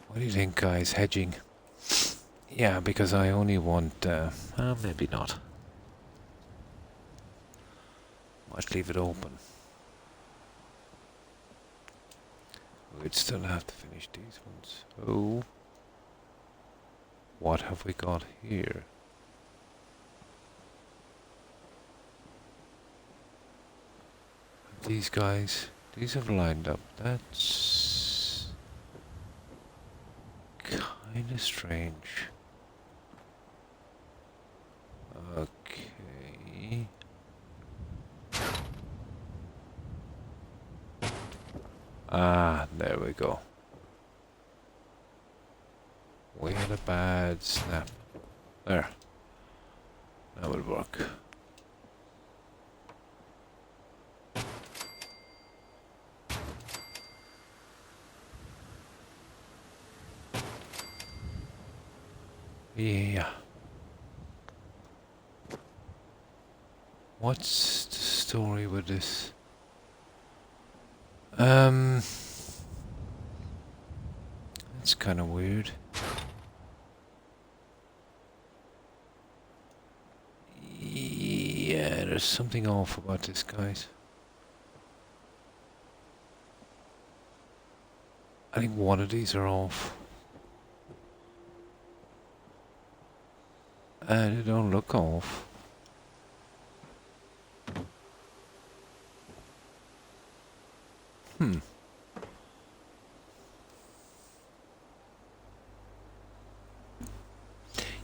A: What do you think, guys? Hedging? Yeah, because I only want... maybe not. Might leave it open. We'd still have to finish these ones. Oh. What have we got here? These guys, these have lined up. That's kind of strange. Okay. Ah, there we go. We had a bad snap. There. That would work. Yeah. What's the story with this? It's kind of weird. Yeah, there's something off about this, guys. I think one of these are off. And they don't look off. Hmm.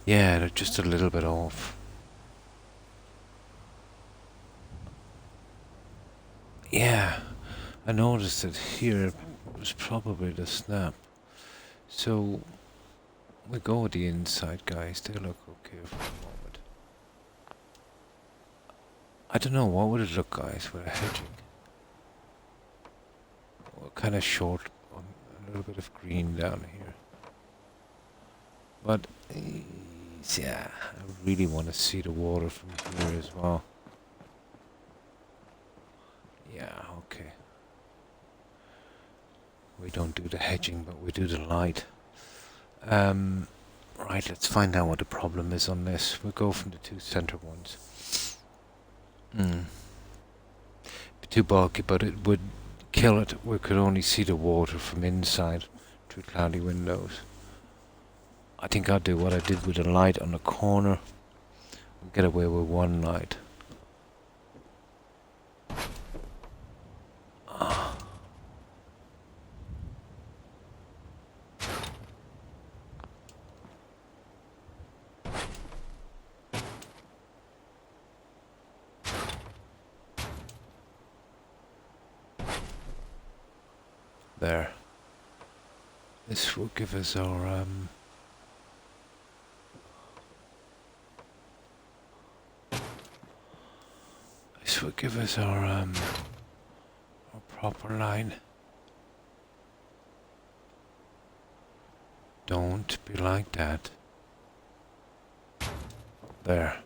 A: Yeah, they're just a little bit off. Yeah, I noticed that here was probably the snap. So we go with the inside, guys. They look okay for the moment. I don't know, what would it look, guys, with a hedging? Well, kind of short on a little bit of green down here. But yeah, I really want to see the water from here as well. Yeah, okay. We don't do the hedging, but we do the light. Right, let's find out what the problem is on this. We'll go from the two center ones. Too bulky, but it would kill it. We could only see the water from inside through cloudy windows. I think I'll do what I did with the light on the corner. We'll get away with one light. There. This will give us our this will give us our proper line. Don't be like that. There.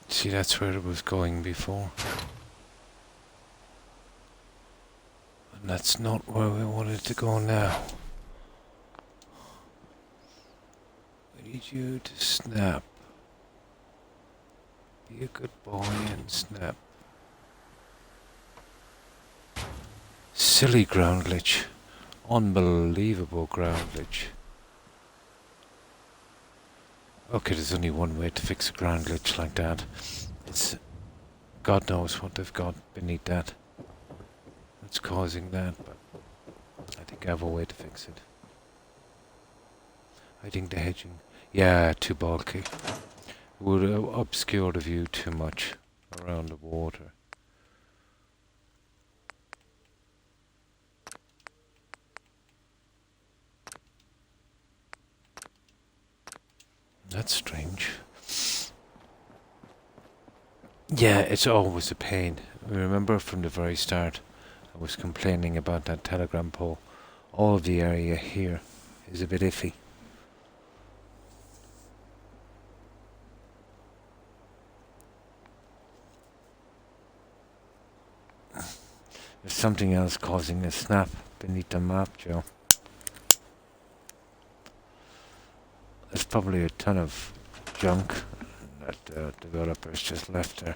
A: See, that's where it was going before. And that's not where we wanted to go now. We need you to snap. Be a good boy and snap. Silly ground glitch. Unbelievable ground glitch. Okay, there's only one way to fix a ground glitch like that. It's God knows what they've got beneath that. That's causing that, but I think I have a way to fix it. I think the hedging, yeah, too bulky. It would obscure the view too much around the water. That's strange. Yeah, it's always a pain. Remember from the very start, I was complaining about that telegram pole. All of the area here is a bit iffy. There's something else causing a snap beneath the map, Joe. There's probably a ton of junk that developers just left there.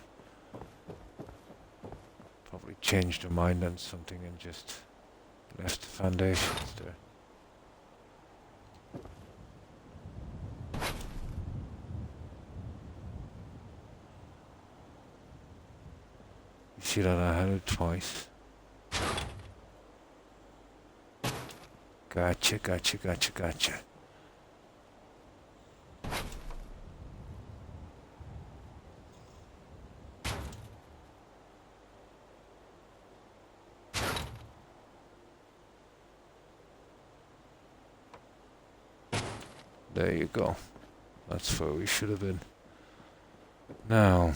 A: Probably changed their mind on something and just left the foundations there. You see that I had it twice. Gotcha, gotcha, gotcha, gotcha. There you go. That's where we should have been. Now.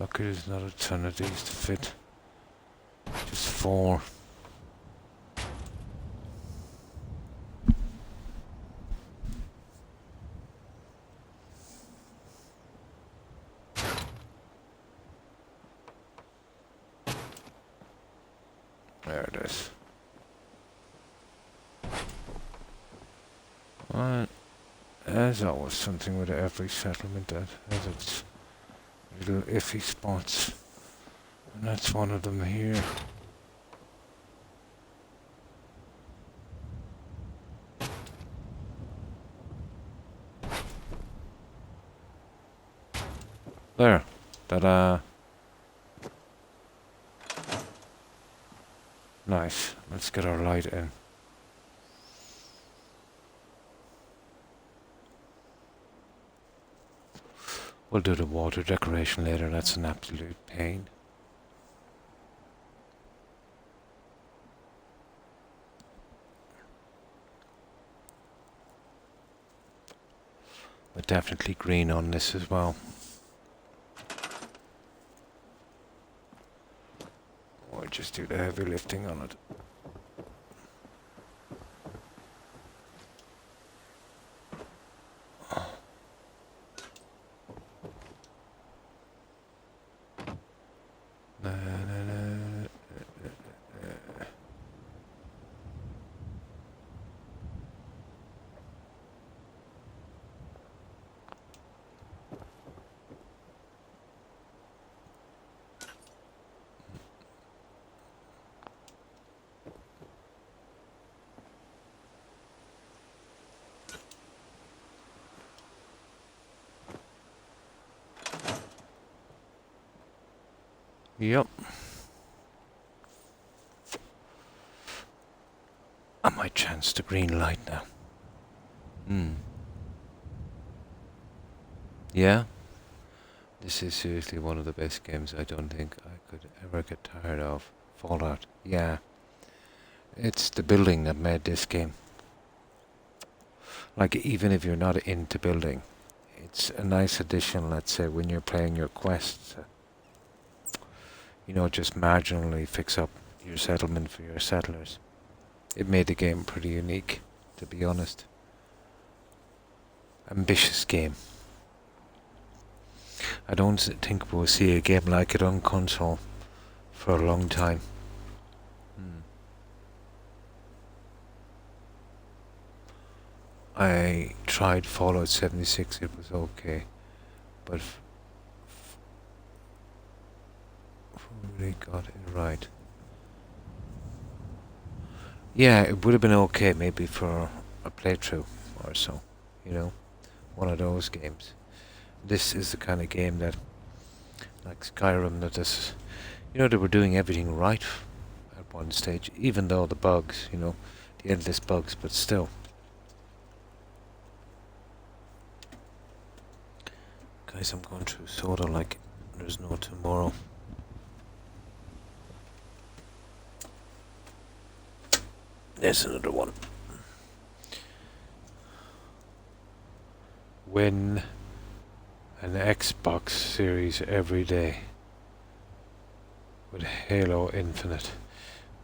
A: Lucky there's not a ton of these to fit. Just 4. There it is. Well, there's always something with every settlement that has its little iffy spots. And that's one of them here. There. Ta-da. Nice. Let's get our light in. We'll do the water decoration later. That's an absolute pain. But definitely green on this as well. Or just do the heavy lifting on it. Yep. I might chance the green light now. Yeah? This is seriously one of the best games I don't think I could ever get tired of. Fallout. Yeah. It's the building that made this game. Like, even if you're not into building, it's a nice addition, let's say, when you're playing your quests. You know, just marginally fix up your settlement for your settlers. It made the game pretty unique, to be honest. Ambitious game. I don't think we'll see a game like it on console for a long time. I tried Fallout 76, it was okay, but really got it right. Yeah, it would have been okay maybe for a playthrough or so, you know, one of those games. This is the kind of game that, like Skyrim, that is, you know, they were doing everything right at one stage, even though the bugs, you know, the endless bugs, but still. Guys, I'm going through soda like there's no tomorrow. There's another one. Win an Xbox Series every day with Halo Infinite.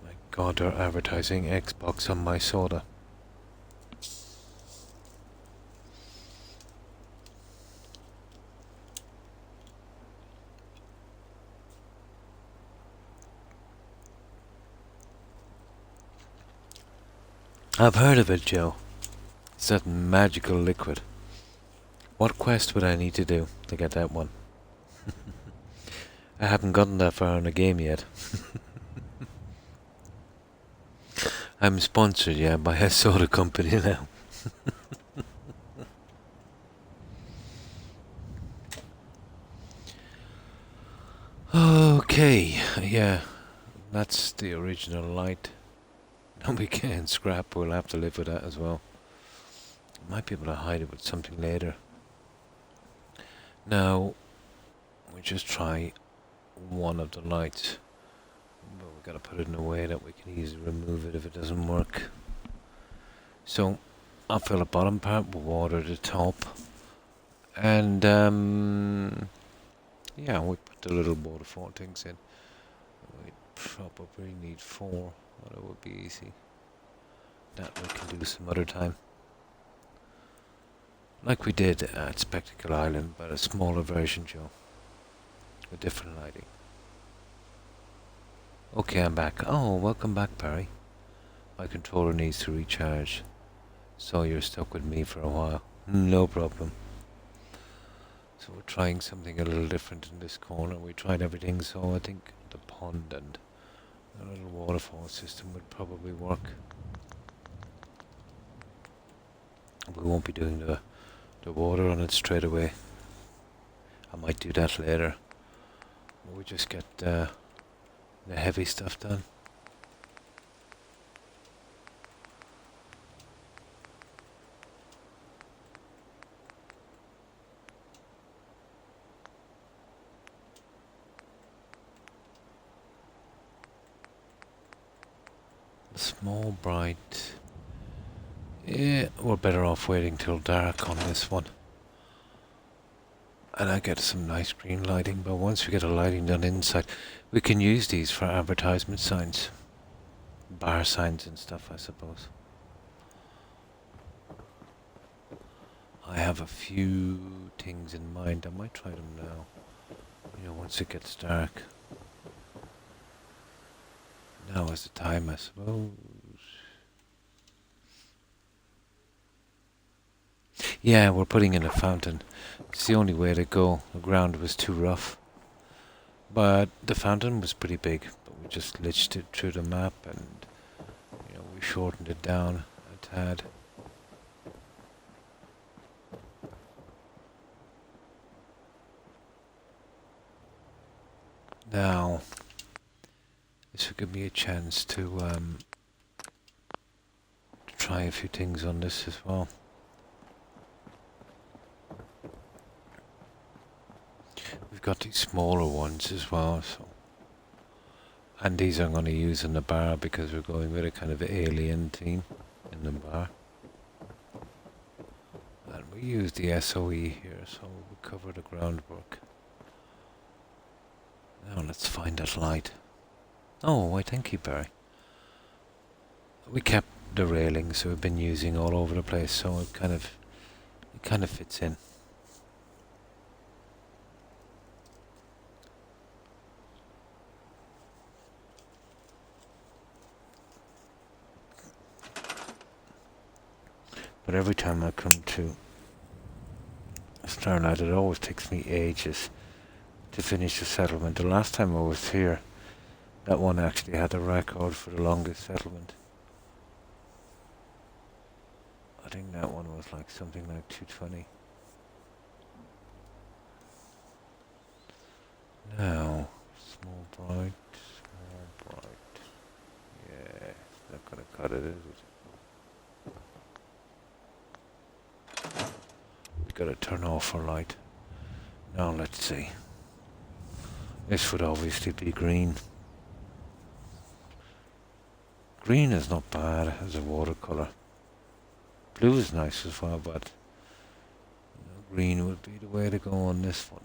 A: My God, they're advertising Xbox on my soda. I've heard of it, Joe. It's that magical liquid. What quest would I need to do to get that one? I haven't gotten that far in the game yet. I'm sponsored, yeah, by a soda company now. Okay, yeah. That's the original light. No, we can't scrap. We'll have to live with that as well. Might be able to hide it with something later. Now, we just try one of the lights. But we've got to put it in a way that we can easily remove it if it doesn't work. So, I'll fill the bottom part with water at the top. And, yeah, we put the little waterfall things in. We probably need 4, but it would be easy. That we can do some other time. Like we did at Spectacle Island, but a smaller version, Joe. With different lighting. Okay, I'm back. Oh, welcome back, Barry. My controller needs to recharge. So you're stuck with me for a while. No problem. So we're trying something a little different in this corner. We tried everything, so I think the pond and a little waterfall system would probably work. We won't be doing the water on it straight away. I might do that later. We just get the heavy stuff done. Small, bright. Yeah, we're better off waiting till dark on this one. And I get some nice green lighting, but once we get the lighting done inside, we can use these for advertisement signs. Bar signs and stuff, I suppose. I have a few things in mind. I might try them now. You know, once it gets dark. Now is the time, I suppose. Yeah, we're putting in a fountain. It's the only way to go. The ground was too rough. But the fountain was pretty big. But we just glitched it through the map and, you know, we shortened it down a tad. Now, this will give me a chance to try a few things on this as well. We've got these smaller ones as well, so. And these I'm going to use in the bar because we're going with a kind of alien theme in the bar. And we use the SOE here, so we cover the groundwork. Now let's find that light. Oh, why thank you, Barry. We kept the railings so we've been using all over the place, so it kind of fits in. But every time I come to Starlight, it always takes me ages to finish the settlement. The last time I was here, that one actually had the record for the longest settlement. I think that one was like something like 220. Now, small bright. Yeah, it's not gonna cut it, is it? We gotta turn off our light. Now let's see. This would obviously be green. Green is not bad as a watercolor. Blue is nice as well, but green would be the way to go on this one.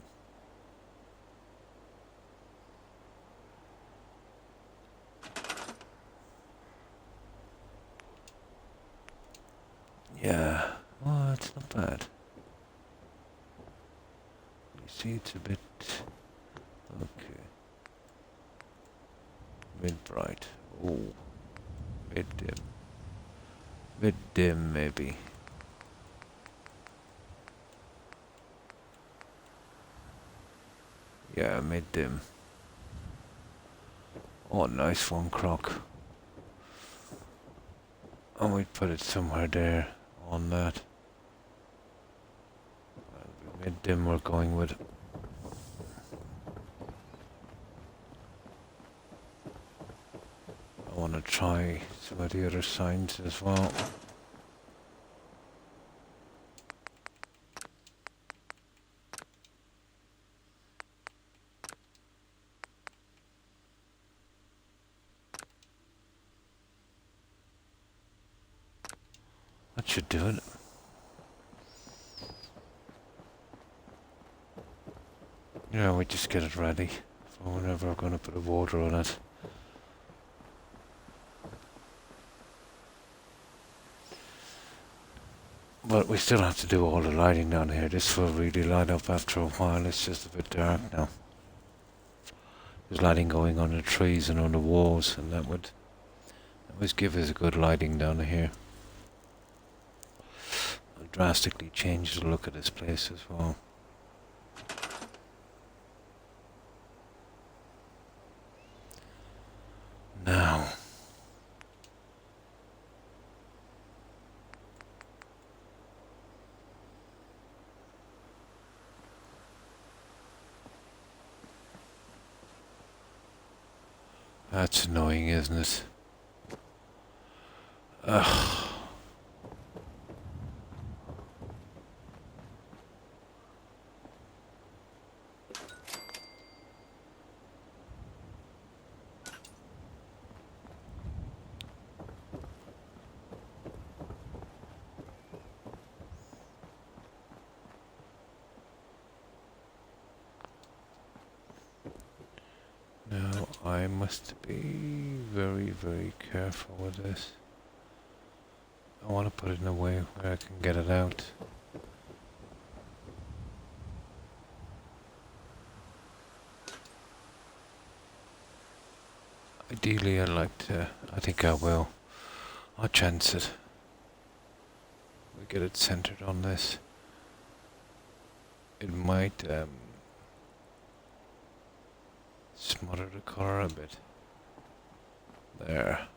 A: Yeah, well, it's not bad. You see, it's a bit okay. Mid bright. Oh, mid dim. Mid dim, maybe. Yeah, mid dim. Oh, nice one, Croc. And we'd put it somewhere there on that. Mid dim we're going with. try some of the other signs as well. That should do it. Yeah, we just get it ready for whenever we're going to put the water on it. But we still have to do all the lighting down here. This will really light up after a while. It's just a bit dark now. There's lighting going on the trees and on the walls, and that would give us a good lighting down here. It'll drastically change the look of this place as well. Now, that's annoying, isn't it? Ugh. Now I must be very, very careful with this. I want to put it in a way where I can get it out. Ideally, I'd like to. I think I will. I'll chance it. We get it centered on this. It might smother the color a bit. There.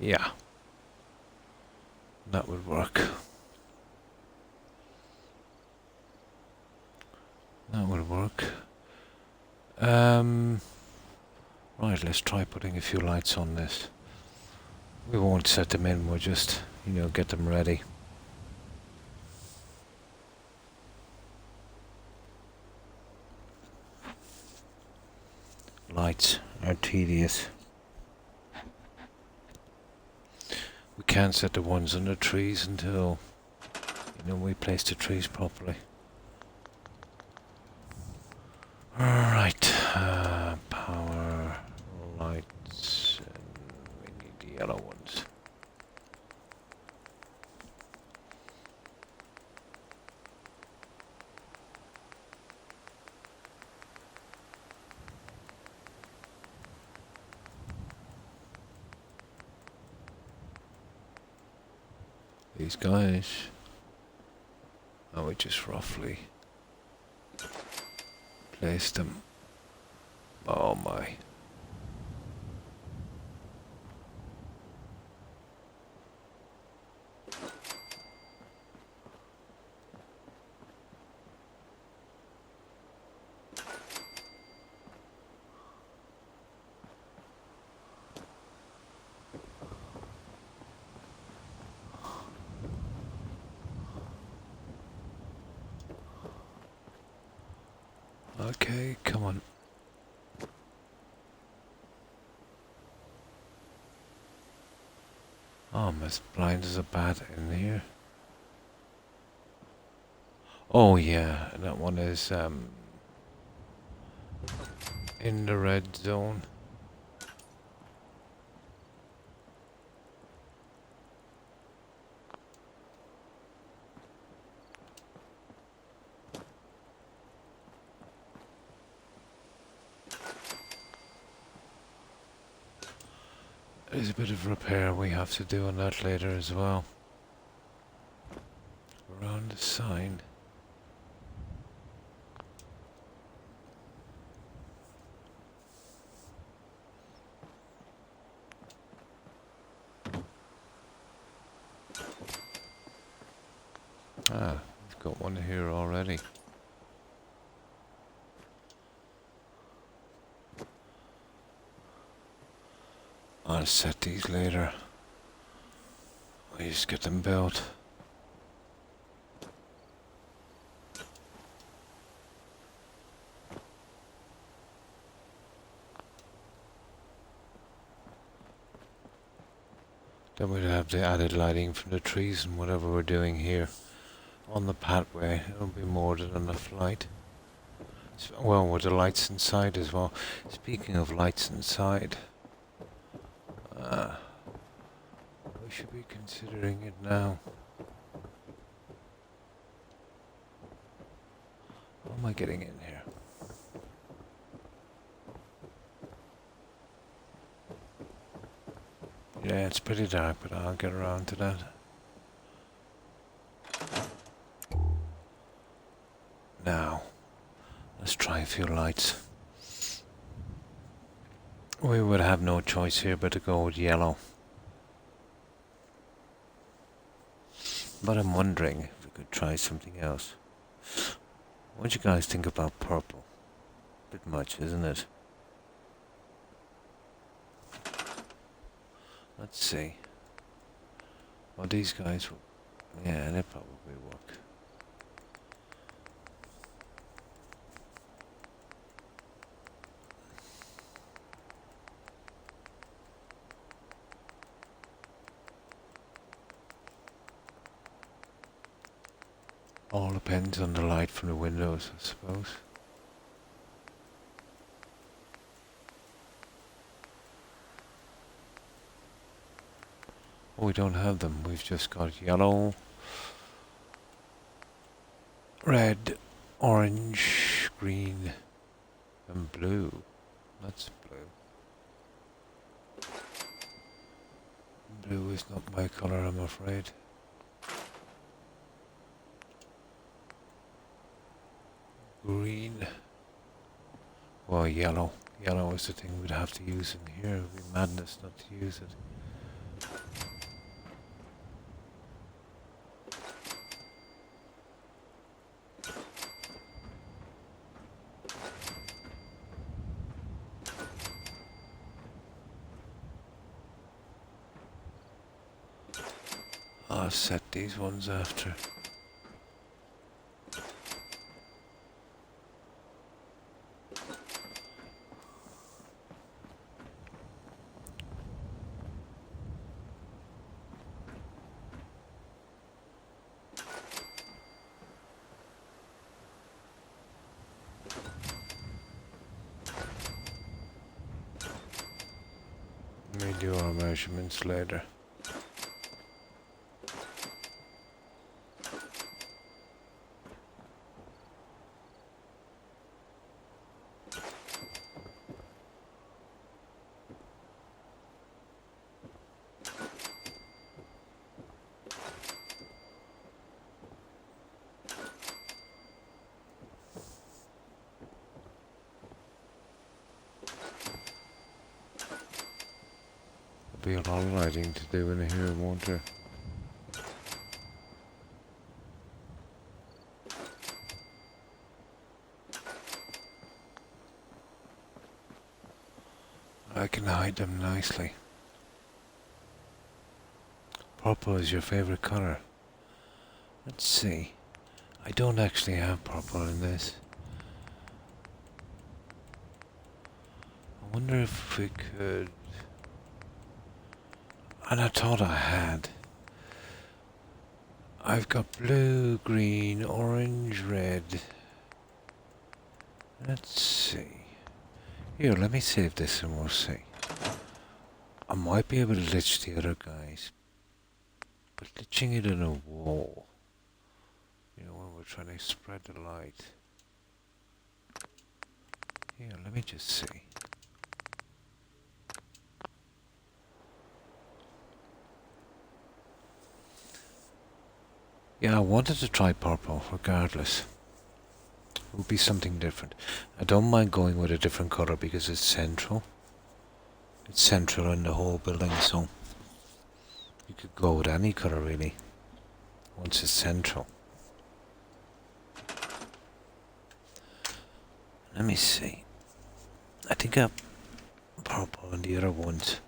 A: Yeah. That would work. That would work. Right, let's try putting a few lights on this. We won't set them in, we'll just, get them ready. Lights are tedious. We can't set the ones on the trees until, we place the trees properly. Alright, power, lights, and we need the yellow ones. These guys, we just roughly place them. Oh my. Okay, come on. Oh, I'm as blind as a bat in here. Oh yeah, that one is in the red zone. There's a bit of repair we have to do on that later as well. Around the sign. Ah, we've got one here already. set these later. We just get them built. Then we'd have the added lighting from the trees and whatever we're doing here on the pathway. It'll be more than enough light. Well, with the lights inside as well. Speaking of lights inside, we should be considering it now. How am I getting in here? Yeah, it's pretty dark, but I'll get around to that. Now, let's try a few lights. We would have no choice here but to go with yellow. But I'm wondering if we could try something else. What do you guys think about purple? Bit much, isn't it? Let's see. Well, these guys will... Yeah, they probably work. All depends on the light from the windows, I suppose. Oh, we don't have them. We've just got yellow, red, orange, green, and blue. That's blue. Blue is not my color, I'm afraid. Green. Well, yellow. Yellow is the thing we'd have to use in here. It would be madness not to use it. I'll set these ones after. We do our measurements later. Be a lot of lighting to do in here, won't there? I can hide them nicely. Purple is your favorite color. Let's see. I don't actually have purple in this. I wonder if we could... And I thought I had. I've got blue, green, orange, red. Let's see. Here, let me save this and we'll see. I might be able to glitch the other guys. But glitching it in a wall. You know, when we're trying to spread the light. Here, let me just see. Yeah, I wanted to try purple, regardless. It would be something different. I don't mind going with a different colour because it's central. It's central in the whole building, so you could go with any colour really, once it's central. Let me see. I think I have purple and the other ones.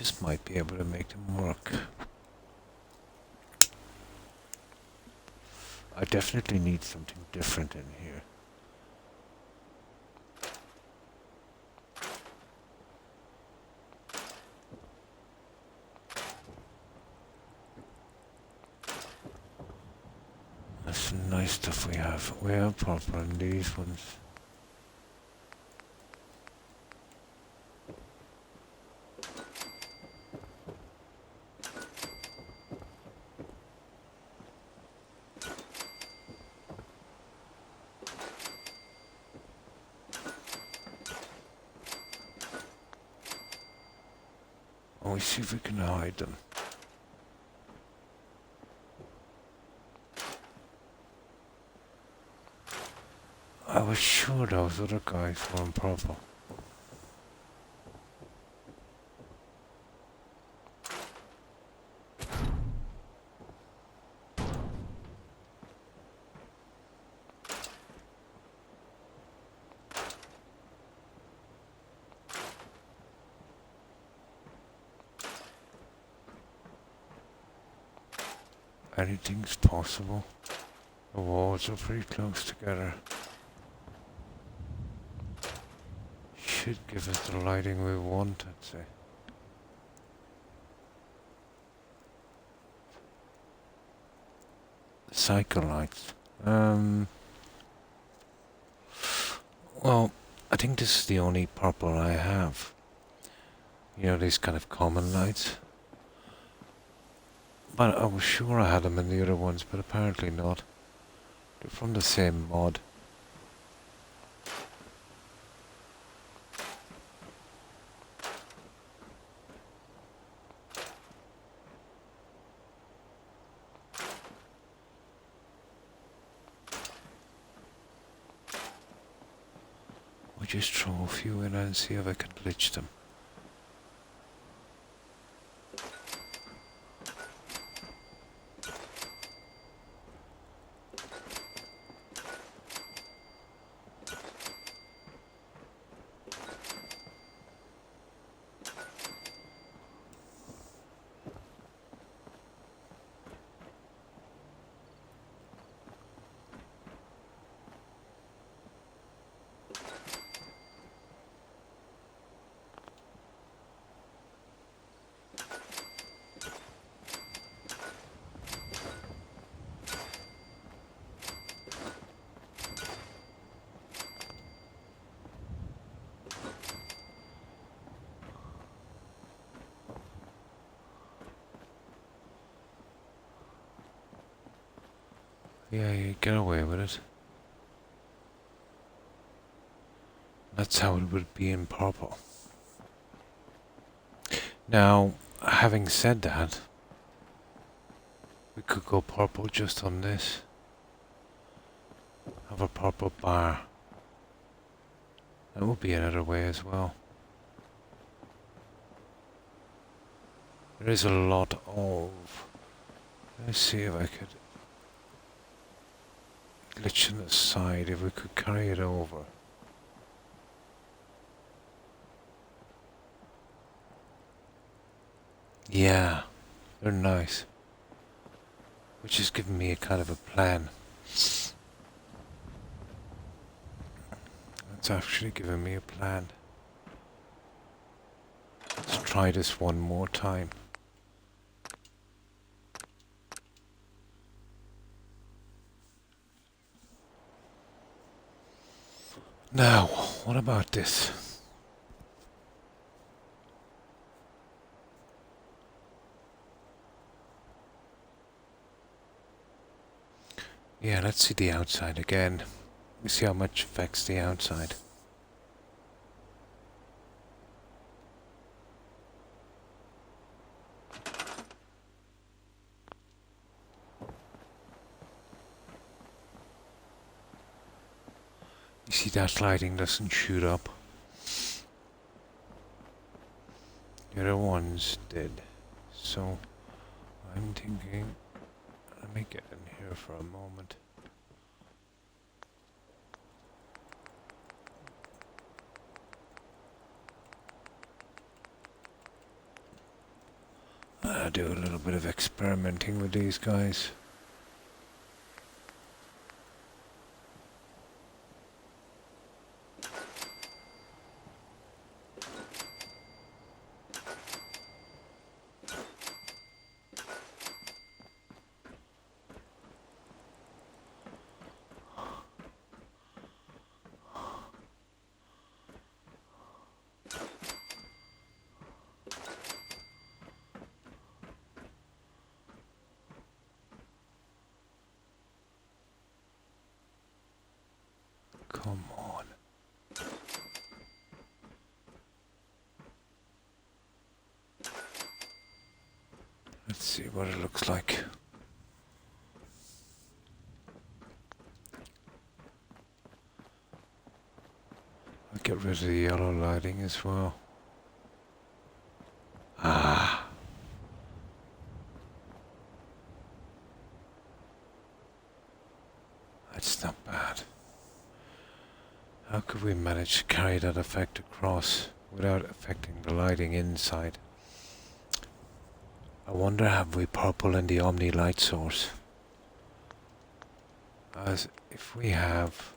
A: just might be able to make them work. I definitely need something different in here. That's some nice stuff we have. We have purple in these ones. Oh, we see if we can hide them. I was sure those other guys were in purple. Anything's possible. The walls are pretty close together. Should give us the lighting we want, I'd say. Cycle lights. Well, I think this is the only purple I have. You know, these kind of common lights. But I was sure I had them in the other ones, but apparently not. They're from the same mod. We'll just throw a few in and see if I can glitch them. Yeah, you get away with it. That's how it would be in purple. Now, having said that, we could go purple just on this. Have a purple bar. That would be another way as well. There is a lot of... Let's see if I could glitch on the side, if we could carry it over. Yeah, they're nice. Which is giving me a kind of a plan. It's actually giving me a plan. Let's try this one more time. Now, what about this? Yeah, let's see the outside again. Let me see how much affects the outside. You see that lighting doesn't shoot up. The other ones did. So, I'm thinking... Let me get in here for a moment. want to do a little bit of experimenting with these guys. Come on. Let's see what it looks like. I'll get rid of the yellow lighting as well. Ah. That's not bad. How could we manage to carry that effect across without affecting the lighting inside? I wonder, have we purple in the Omni light source? As if we have,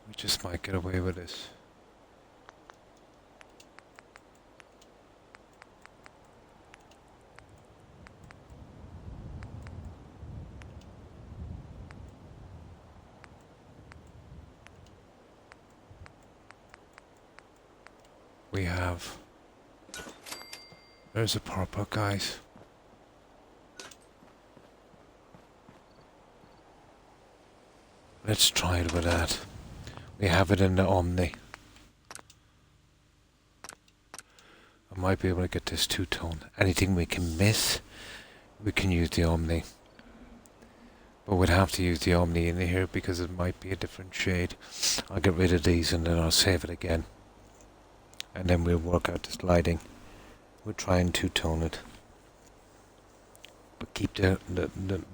A: we just might get away with this. We have, there's a purple, guys. Let's try it with that. We have it in the Omni. I might be able to get this two-tone. Anything we can miss, we can use the Omni. But we'd have to use the Omni in here because it might be a different shade. I'll get rid of these and then I'll save it again. And then we'll work out this lighting. We'll try and two-tone it. But keep the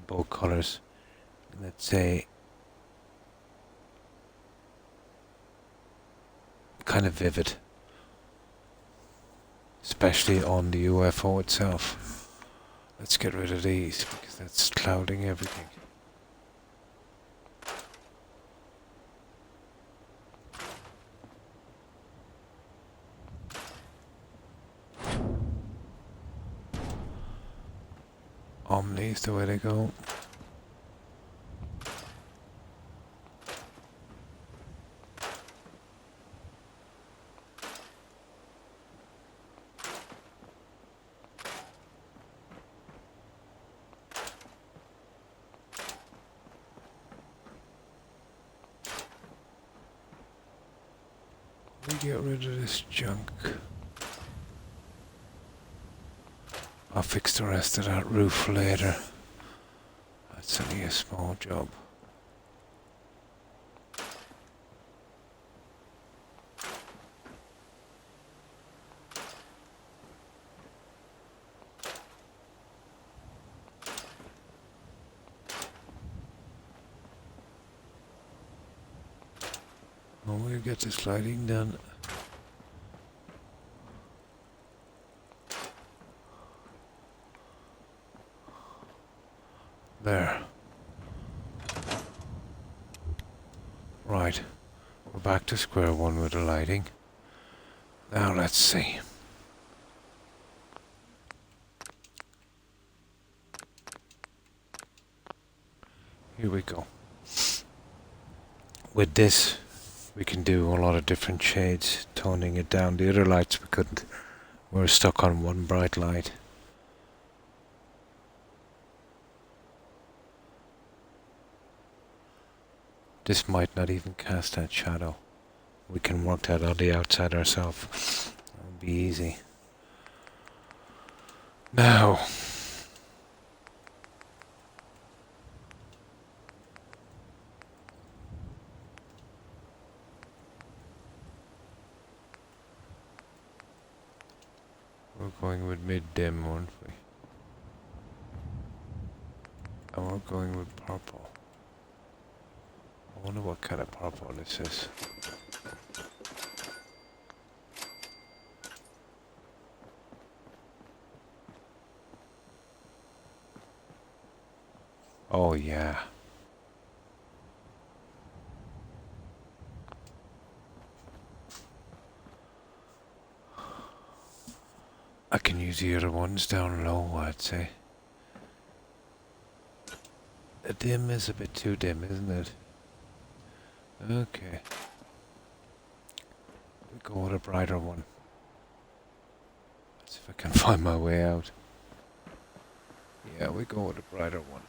A: both colours, let's say, kind of vivid. Especially on the UFO itself. Let's get rid of these because that's clouding everything. Omni is the way to go. We get rid of this junk. I'll fix the rest of that roof later. That's only a small job. Well, we'll get this lighting done. There. Right. We're back to square one with the lighting. Now let's see. Here we go. With this, we can do a lot of different shades, toning it down. The other lights we couldn't. We were stuck on one bright light. This might not even cast that shadow. We can work that on the outside ourselves. That'll be easy. Now, we're going with mid-dim, aren't we? And we're going with purple. I wonder what kind of purple this is. Oh yeah. I can use the other ones down low, I'd say. The dim is a bit too dim, isn't it? Okay. We go with a brighter one. Let's see if I can find my way out. Yeah, we go with a brighter one.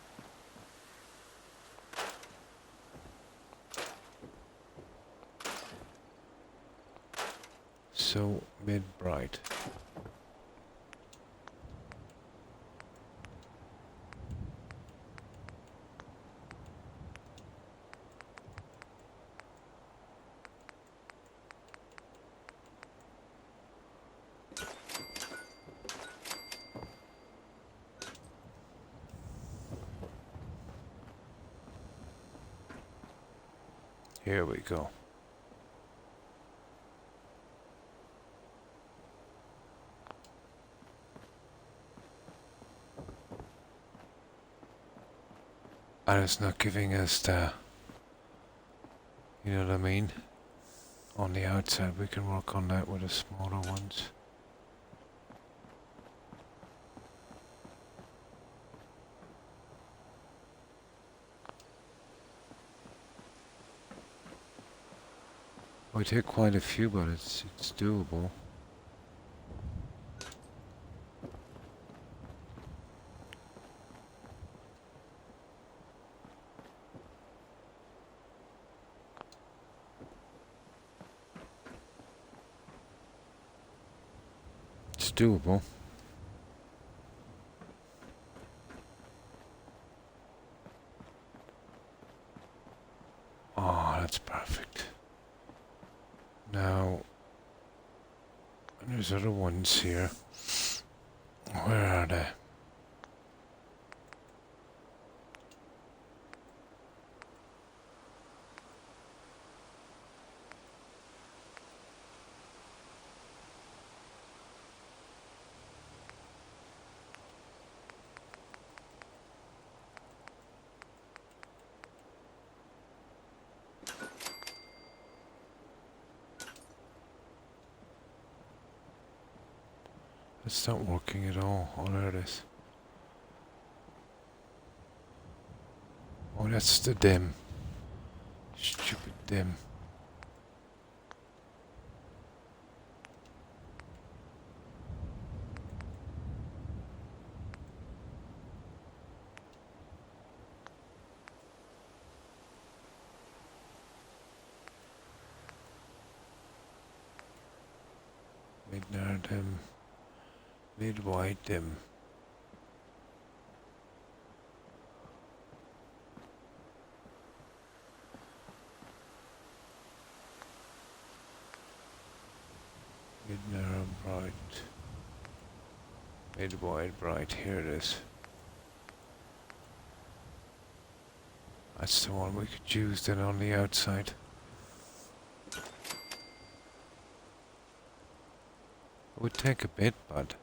A: So, mid-bright. Here we go. And it's not giving us the... You know what I mean? On the outside, we can work on that with the smaller ones. We take quite a few, but it's doable. It's doable. Oh, that's perfect. Now, there's other ones here. Where are they? It's not working at all. Oh, there it is. Oh, that's the dim. Stupid dim. Mid-narrow dim. Mid-wide dim. Mid-narrow bright. Mid-wide bright. Here it is. That's the one we could use then on the outside. It would take a bit, but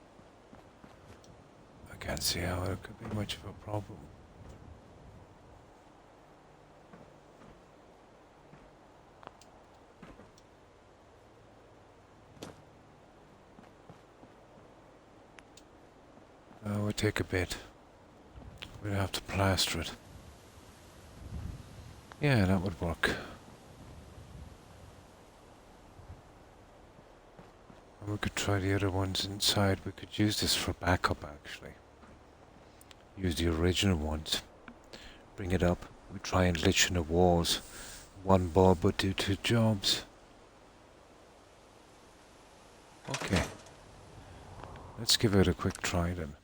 A: I can't see how it could be much of a problem. It would take a bit. We'd have to plaster it. Yeah, that would work. And we could try the other ones inside. We could use this for backup, actually. Use the original ones. Bring it up. We try and lich in the walls. One bulb would do two jobs. Okay. Let's give it a quick try then.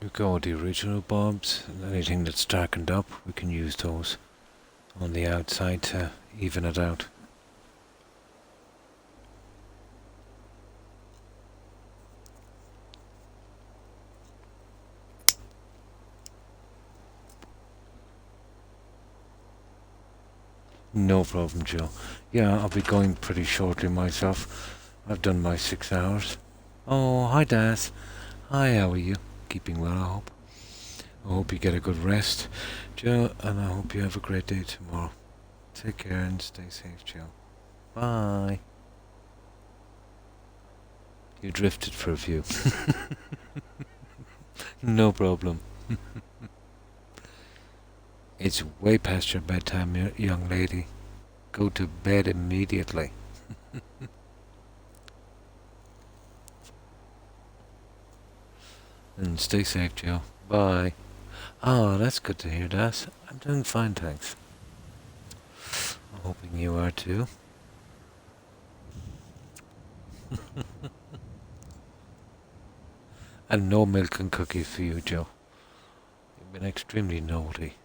A: We go with the original bulbs, and anything that's darkened up, we can use those on the outside to even it out. No problem, Joe. Yeah, I'll be going pretty shortly myself. I've done my 6 hours. Oh, hi, Daz. Hi, how are you? Keeping well, I hope. I hope you get a good rest, Joe, and I hope you have a great day tomorrow. Take care and stay safe, Joe. Bye. You drifted for a few. No problem. It's way past your bedtime, young lady. Go to bed immediately. And stay safe, Joe. Bye. Oh, that's good to hear, Das. I'm doing fine, thanks. I'm hoping you are too. And no milk and cookies for you, Joe. You've been extremely naughty.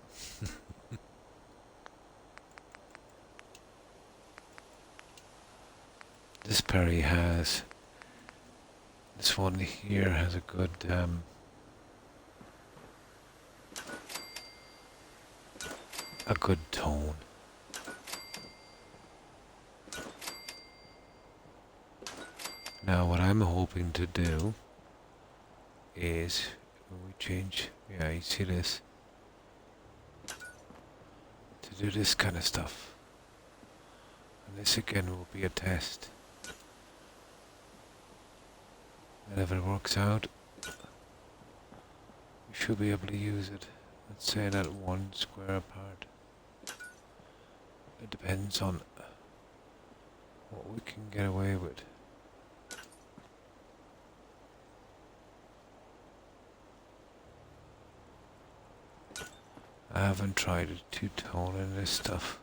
A: This Perry has... This one here has a good... a good tone. Now what I'm hoping to do is when we change, yeah, you see this, to do this kind of stuff. And this again will be a test. And if it works out, we should be able to use it. Let's say that 1 square apart. It depends on what we can get away with. I haven't tried a two-tone in this stuff.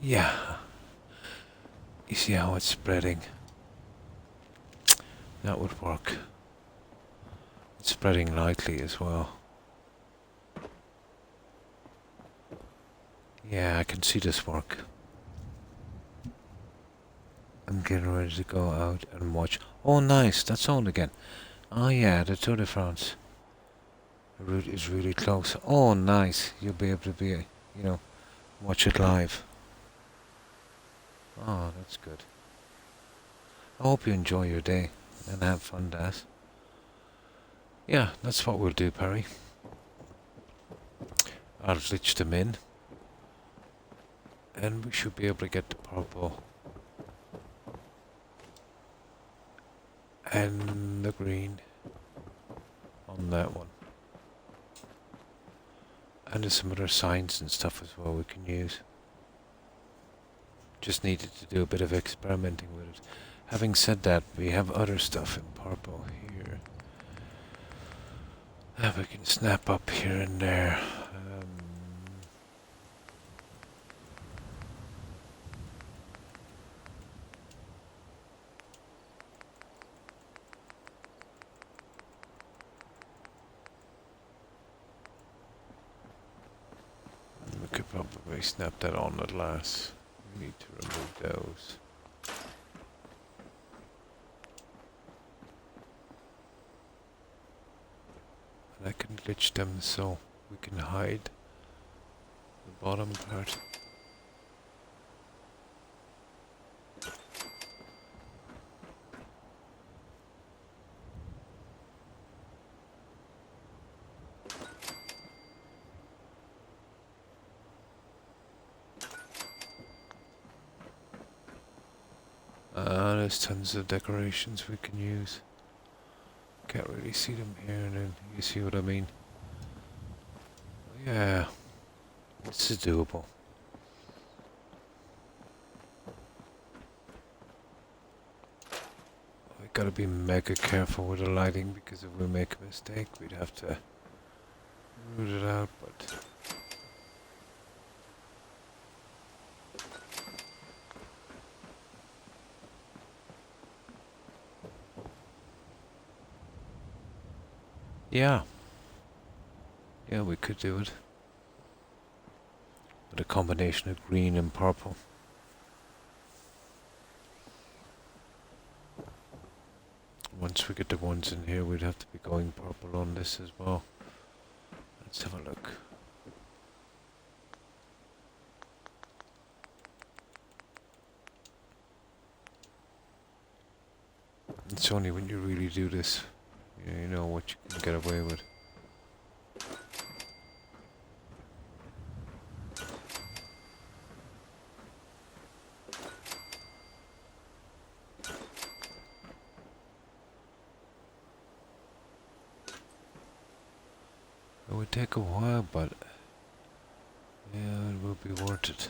A: Yeah. You see how it's spreading? That would work. It's spreading lightly as well. Yeah, I can see this work. I'm getting ready to go out and watch. Oh, nice, that's on again. Oh yeah, the Tour de France. The route is really close. Oh, nice. You'll be able to be, watch it live. Oh, that's good. I hope you enjoy your day and have fun, Daz. Yeah, that's what we'll do, Perry. I'll glitch them in. And we should be able to get the purple and the green on that one. And there's some other signs and stuff as well we can use. Just needed to do a bit of experimenting with it. Having said that, we have other stuff in purple here that we can snap up here and there. We could probably snap that on at last. We need to remove those. And I can glitch them so we can hide the bottom part. There's tons of decorations we can use. Can't really see them here, and then you see what I mean. Yeah, this is doable. We gotta be mega careful with the lighting, because if we make a mistake, we'd have to root it out, but... Yeah. Yeah, we could do it. With a combination of green and purple. once we get the ones in here, we'd have to be going purple on this as well. Let's have a look. It's only when you really do this, you know what you can get away with. It would take a while, but yeah, it will be worth it.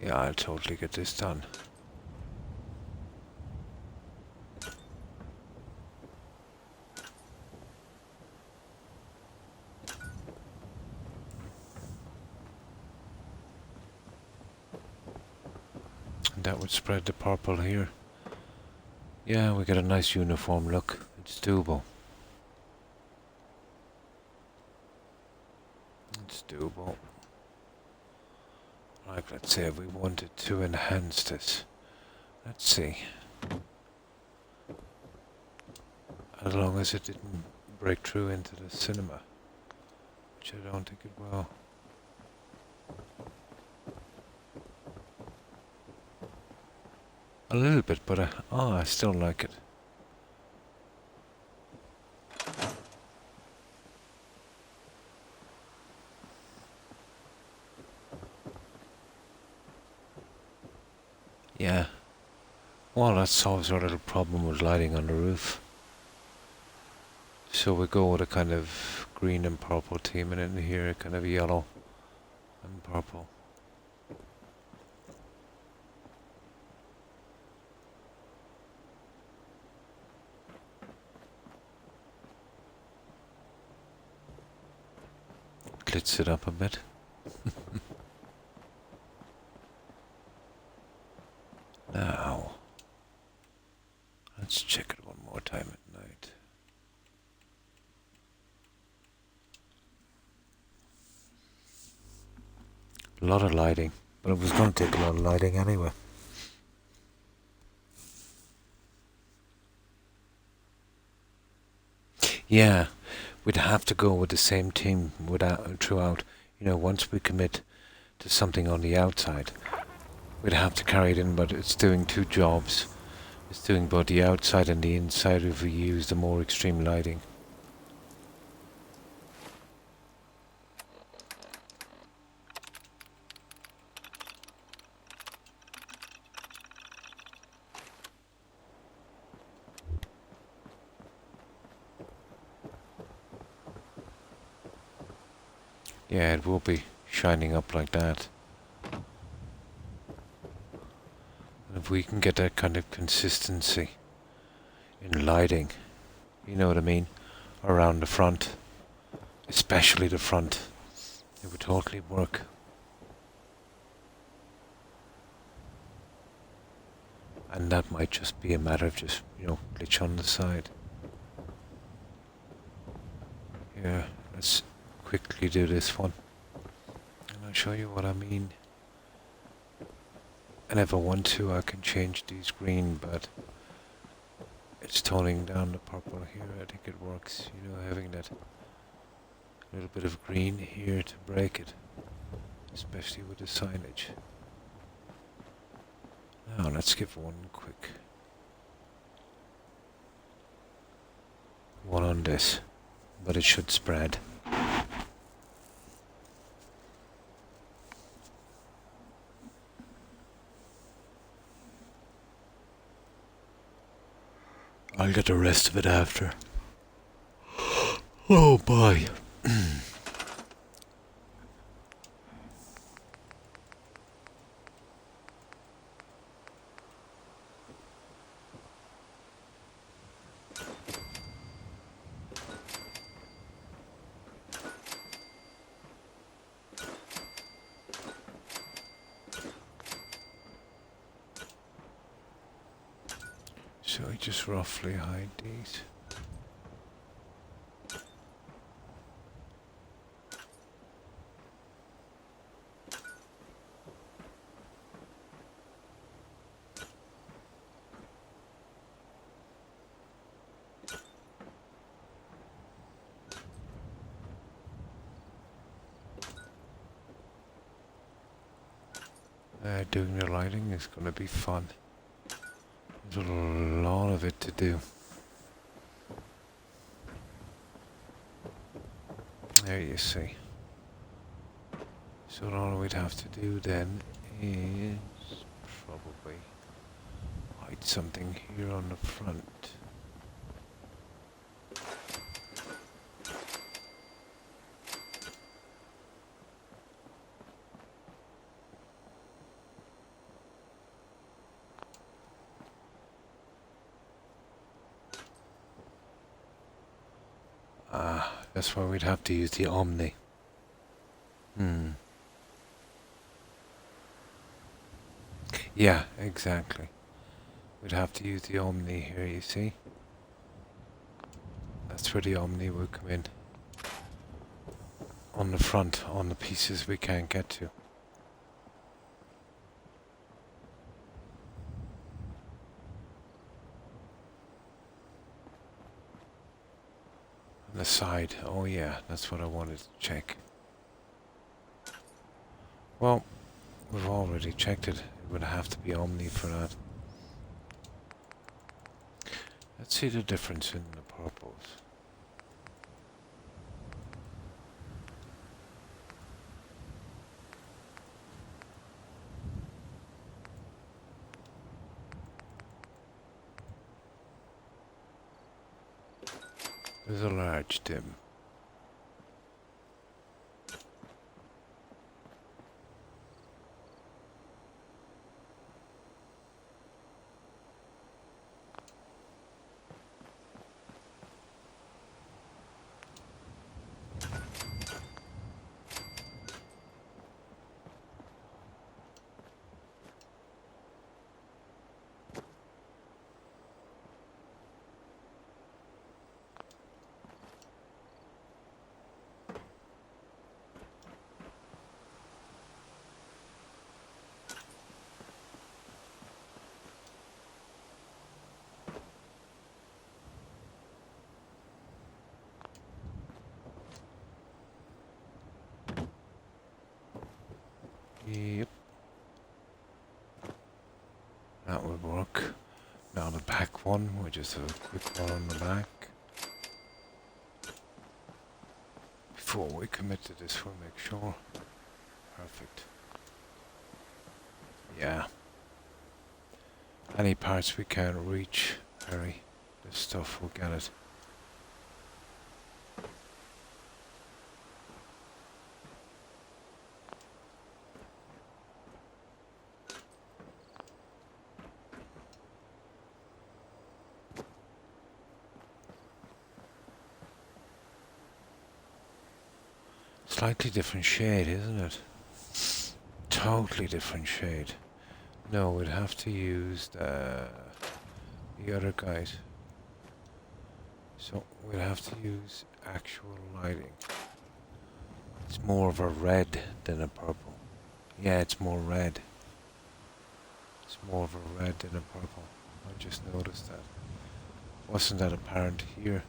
A: Yeah, I'll totally get this done. And that would spread the purple here. Yeah, we get a nice uniform look. It's doable. It's doable. Like, let's say if we wanted to enhance this. Let's see. As long as it didn't break through into the cinema. Which I don't think it will. A little bit, but I still like it. Yeah. Well, that solves our little problem with lighting on the roof. So we go with a kind of green and purple team, and in here, kind of yellow and purple. Glitz it up a bit. Now, let's check it one more time at night. A lot of lighting, but it was going to take a lot of lighting anyway. Yeah, we'd have to go with the same team throughout. You know, once we commit to something on the outside, we'd have to carry it in, but it's doing two jobs. It's doing both the outside and the inside if we use the more extreme lighting. Yeah, it will be shining up like that. And if we can get that kind of consistency in lighting, you know what I mean, around the front, especially the front, it would totally work. And that might just be a matter of just, you know, glitch on the side. Yeah, let's quickly do this one. And I'll show you what I mean. And if I want to, I can change these green, but it's toning down the purple here. I think it works, you know, having that little bit of green here to break it, especially with the signage. Now let's give one quick one on this, but it should spread. I'll get the rest of it after. Oh boy. So I just roughly hide these. Doing the lighting is gonna be fun. There's a lot of it to do. There you see. So all we'd have to do then is probably hide something here on the front. Ah, that's why we'd have to use the Omni. Yeah, exactly. We'd have to use the Omni here, you see? That's where the Omni would come in. On the front, on the pieces we can't get to. On the side, oh yeah, that's what I wanted to check. Well, we've already checked it. It would have to be Omni for that. Let's see the difference in the purples. There's a large dim. Yep. That would work. Now the back one, we just have a quick one on the back. Before we commit to this, we'll make sure. Perfect. Yeah. Any parts we can't reach, Harry, this stuff will get it. Slightly different shade, isn't it? Totally different shade. No, we'd have to use the other guys. So we'd have to use actual lighting. It's more of a red than a purple. Yeah, it's more red. It's more of a red than a purple. I just noticed that. Wasn't that apparent here?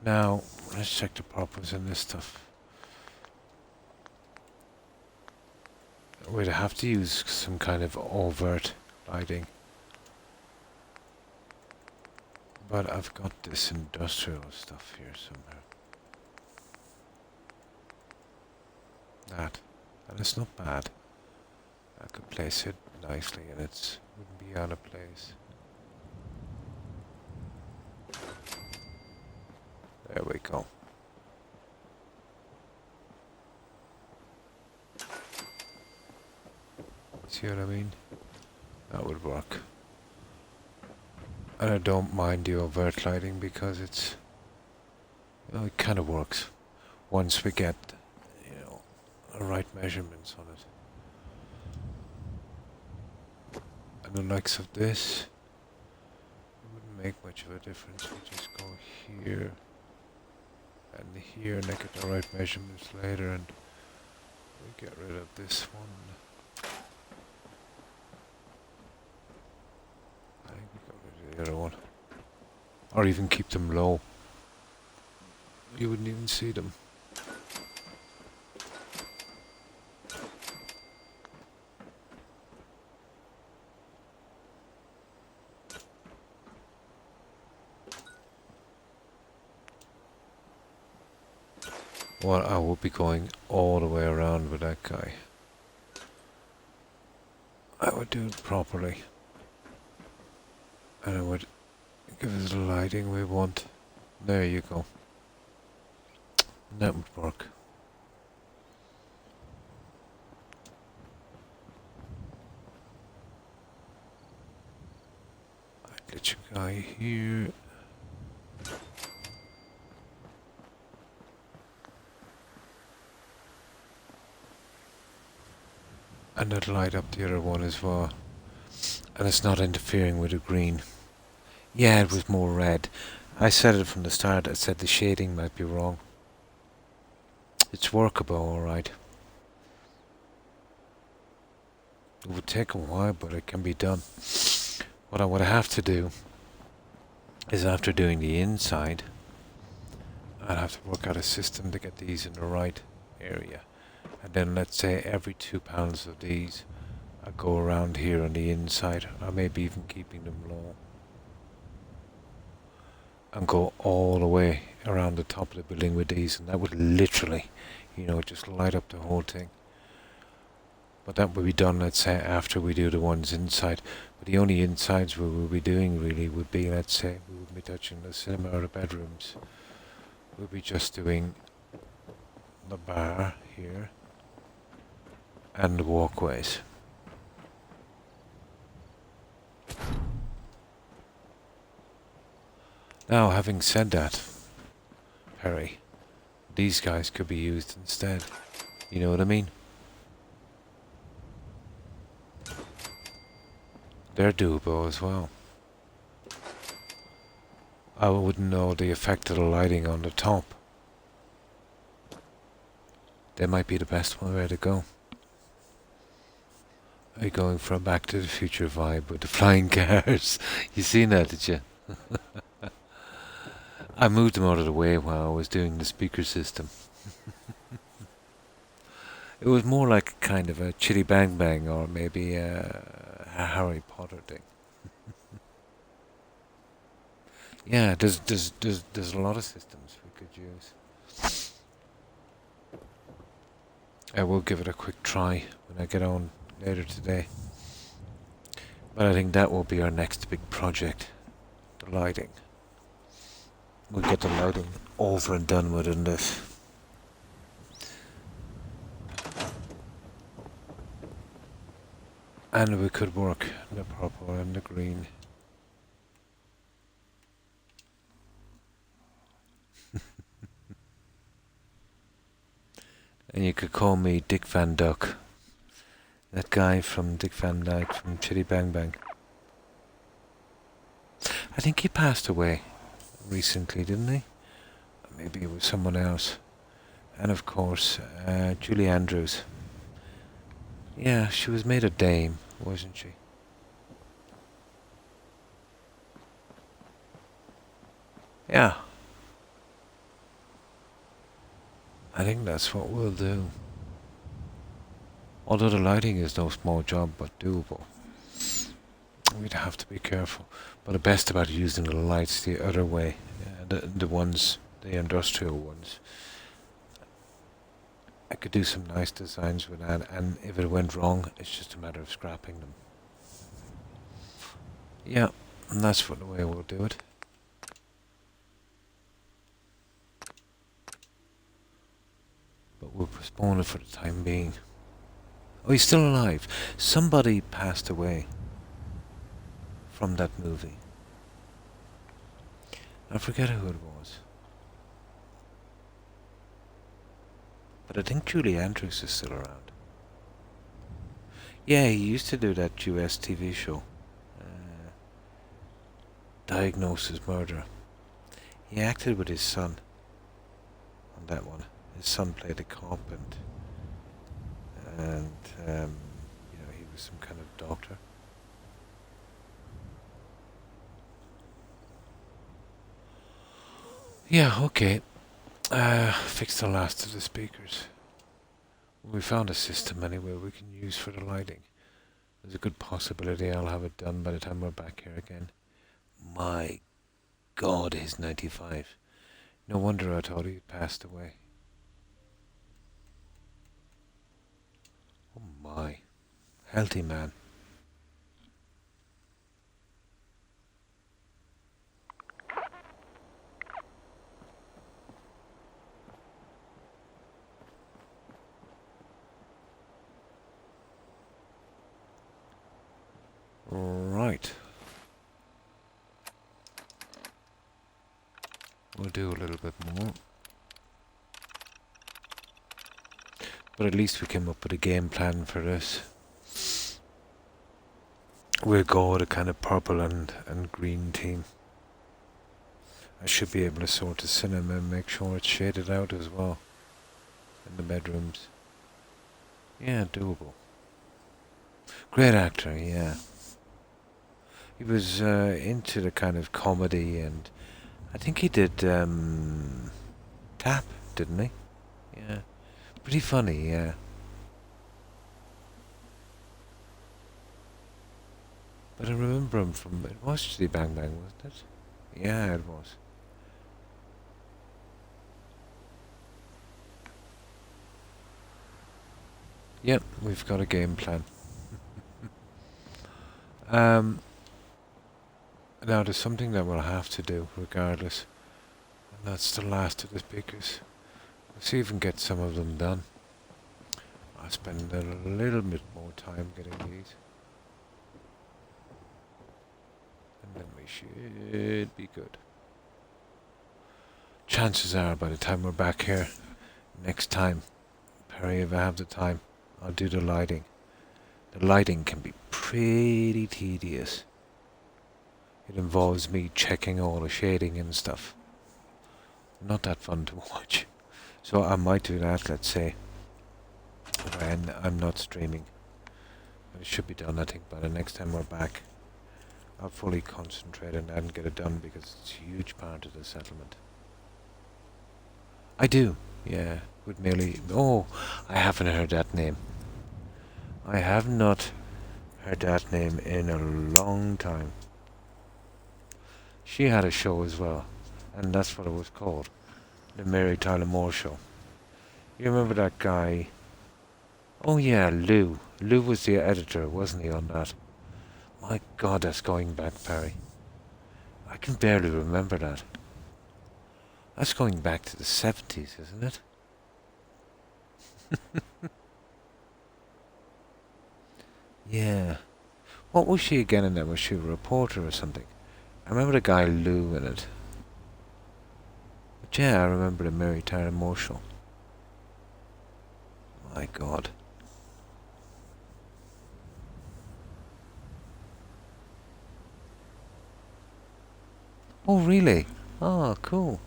A: Now, let's check the purples in this stuff. We'd have to use some kind of overt lighting. But I've got this industrial stuff here somewhere. That. And it's not bad. I could place it nicely and it wouldn't be out of place. There we go. See what I mean? That would work. And I don't mind the overt lighting because it's, you know, it kind of works once we get, you know, the right measurements on it. And the likes of this, it wouldn't make much of a difference. We just go here and here and I get the right measurements later and we get rid of this one. I think we got rid of the other one. Or even keep them low. You wouldn't even see them. Well, I would be going all the way around with that guy. I would do it properly. And I would give it the lighting we want. There you go. That would work. I'd let your guy here. And I'd light up the other one as well. And it's not interfering with the green. Yeah, it was more red. I said it from the start. I said the shading might be wrong. It's workable, alright. It would take a while, but it can be done. What I would have to do is, after doing the inside, I'd have to work out a system to get these in the right area. And then let's say every 2 pounds of these, I go around here on the inside, or maybe even keeping them low. And go all the way around the top of the building with these, and that would literally, just light up the whole thing. But that would be done, let's say, after we do the ones inside. But the only insides we will be doing really would be, let's say, we would be touching the cinema or the bedrooms. We'll be just doing the bar here and the walkways. Now, having said that, Perry, these guys could be used instead. You know what I mean? They're doable as well. I wouldn't know the effect of the lighting on the top. They might be the best way to go. Are you going for a Back to the Future vibe with the flying cars? You seen that, did you? I moved them out of the way while I was doing the speaker system. It was more like a kind of a Chitty Bang Bang, or maybe a Harry Potter thing. Yeah, there's a lot of systems we could use. I will give it a quick try when I get on later today. But I think that will be our next big project, the lighting. We'll get the lighting over and done with in this. And we could work the purple and the green. And you could call me Dick Van Duck. That guy from Dick Van Dyke from Chitty Bang Bang. I think he passed away recently, didn't he? Maybe it was someone else. And of course, Julie Andrews. Yeah, she was made a dame, wasn't she? Yeah. I think that's what we'll do. Although the lighting is no small job, but doable. We'd have to be careful. But the best about using the lights the other way, the ones, the industrial ones, I could do some nice designs with that, and if it went wrong, it's just a matter of scrapping them. Yeah, and that's the way we'll do it. But we'll postpone it for the time being. Oh, he's still alive. Somebody passed away from that movie. I forget who it was. But I think Julie Andrews is still around. Yeah, he used to do that US TV show. Diagnosis Murder. He acted with his son on that one. His son played a cop, and he was some kind of doctor. Yeah, okay. Fix the last of the speakers. We found a system anyway we can use for the lighting. There's a good possibility I'll have it done by the time we're back here again. My God, he's 95. No wonder I thought he'd passed away. Oh my. Healthy man. Right. We'll do a little bit more. But at least we came up with a game plan for this. We'll go with a kind of purple and green team. I should be able to sort the cinema and make sure it's shaded out as well. In the bedrooms. Yeah, doable. Great actor, yeah. He was into the kind of comedy, and I think he did Tap, didn't he? Yeah. Pretty funny, yeah. But I remember him from... It was Chitty Bang Bang, wasn't it? Yeah, it was. Yep, we've got a game plan. Now there's something that we'll have to do regardless. And that's the last of the speakers. We'll see if we can get some of them done. I'll spend a little bit more time getting these. And then we should be good. Chances are by the time we're back here next time, Perry, if I have the time, I'll do the lighting. The lighting can be pretty tedious. It involves me checking all the shading and stuff. Not that fun to watch. So I might do that, let's say, when I'm not streaming. But it should be done, I think, by the next time we're back. I'll fully concentrate on that and get it done because it's a huge part of the settlement. I do, yeah. With merely... Oh, I haven't heard that name. I have not heard that name in a long time. She had a show as well, and that's what it was called. The Mary Tyler Moore Show. You remember that guy? Oh yeah, Lou. Lou was the editor, wasn't he, on that? My God, that's going back, Perry. I can barely remember that. That's going back to the 70s, isn't it? Yeah. What was she again in that? Was she a reporter or something? I remember the guy Lou in it. But yeah, I remember the Mary Tyler Moore Show. My God. Oh, really? Oh, cool.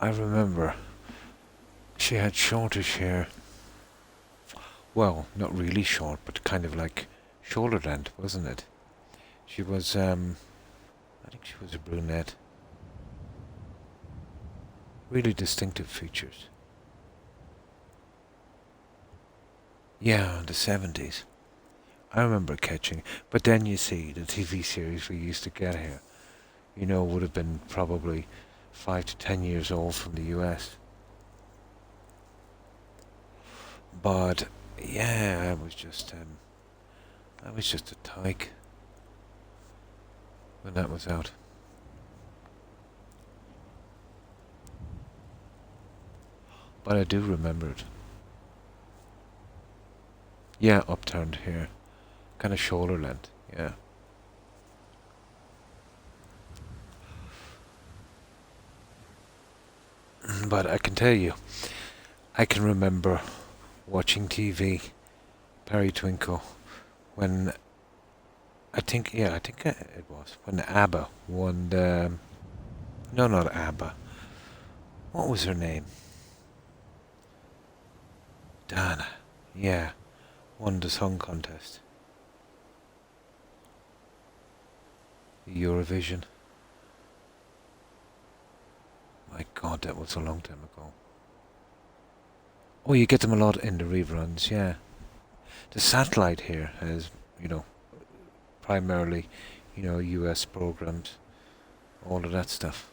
A: I remember she had shortish hair. Well, not really short, but kind of like shoulder length, wasn't it? She was, I think she was a brunette. Really distinctive features. Yeah, the 70s. I remember catching, but then you see the TV series we used to get here, you know, would have been probably 5 to 10 years old from the US. But yeah, I was just a tyke when that was out. But I do remember it. Yeah, upturned hair, kind of shoulder length. Yeah. But I can tell you, I can remember watching TV, Perry Twinkle, when I think it was when ABBA won the... No, not ABBA. What was her name? Dana. Yeah. Won the song contest. The Eurovision. My God, that was a long time ago. Oh, you get them a lot in the reruns, yeah. The satellite here has, primarily, US programs, all of that stuff.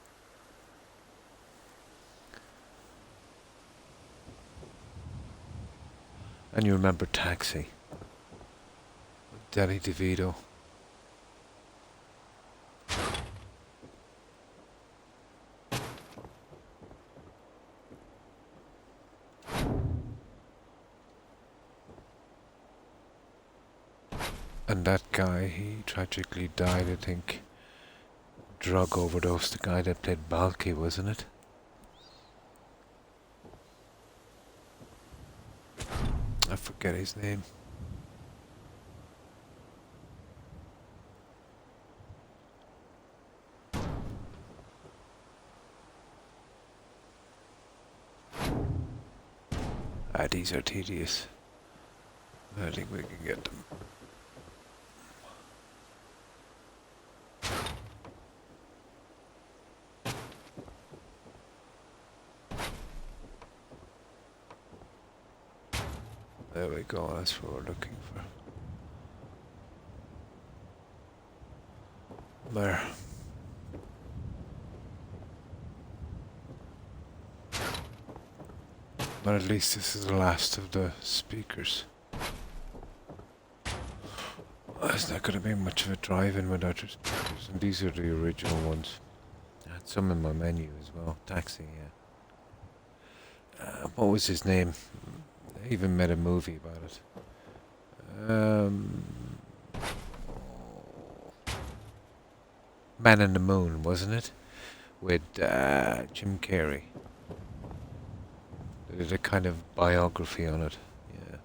A: And you remember Taxi, Danny DeVito. And that guy, he tragically died, I think. Drug overdose, the guy that played Balky, wasn't it? I forget his name. These are tedious. I think we can get them. There we go, that's what we're looking for. There. But at least this is the last of the speakers. There's not going to be much of a drive-in without your speakers, and these are the original ones. I had some in my menu as well. Taxi, yeah. What was his name? I even made a movie about it. Man in the Moon, wasn't it? With Jim Carrey. They did a kind of biography on it. Yeah.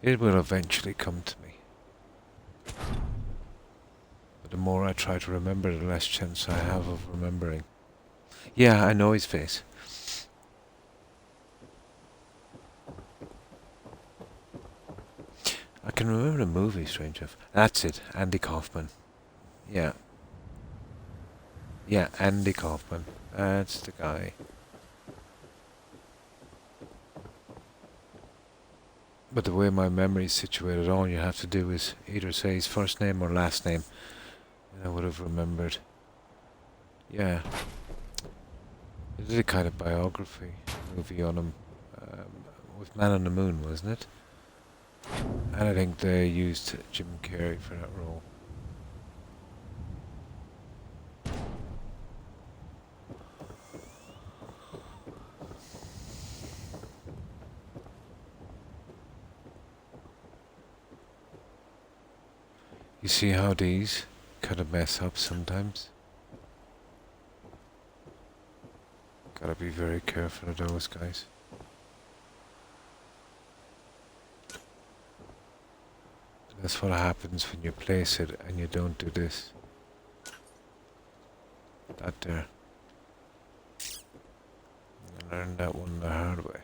A: It will eventually come to me. But the more I try to remember, the less chance I have of remembering. Yeah, I know his face. I can remember the movie, strange enough. That's it, Andy Kaufman. Yeah. Yeah, Andy Kaufman. That's the guy. But the way my memory is situated, all you have to do is either say his first name or last name, and I would have remembered. Yeah. They did a kind of biography movie on him, with Man on the Moon, wasn't it? And I think they used Jim Carrey for that role. You see how these kind of mess up sometimes? Gotta be very careful of those guys. That's what happens when you place it and you don't do this. That there. I learned that one the hard way.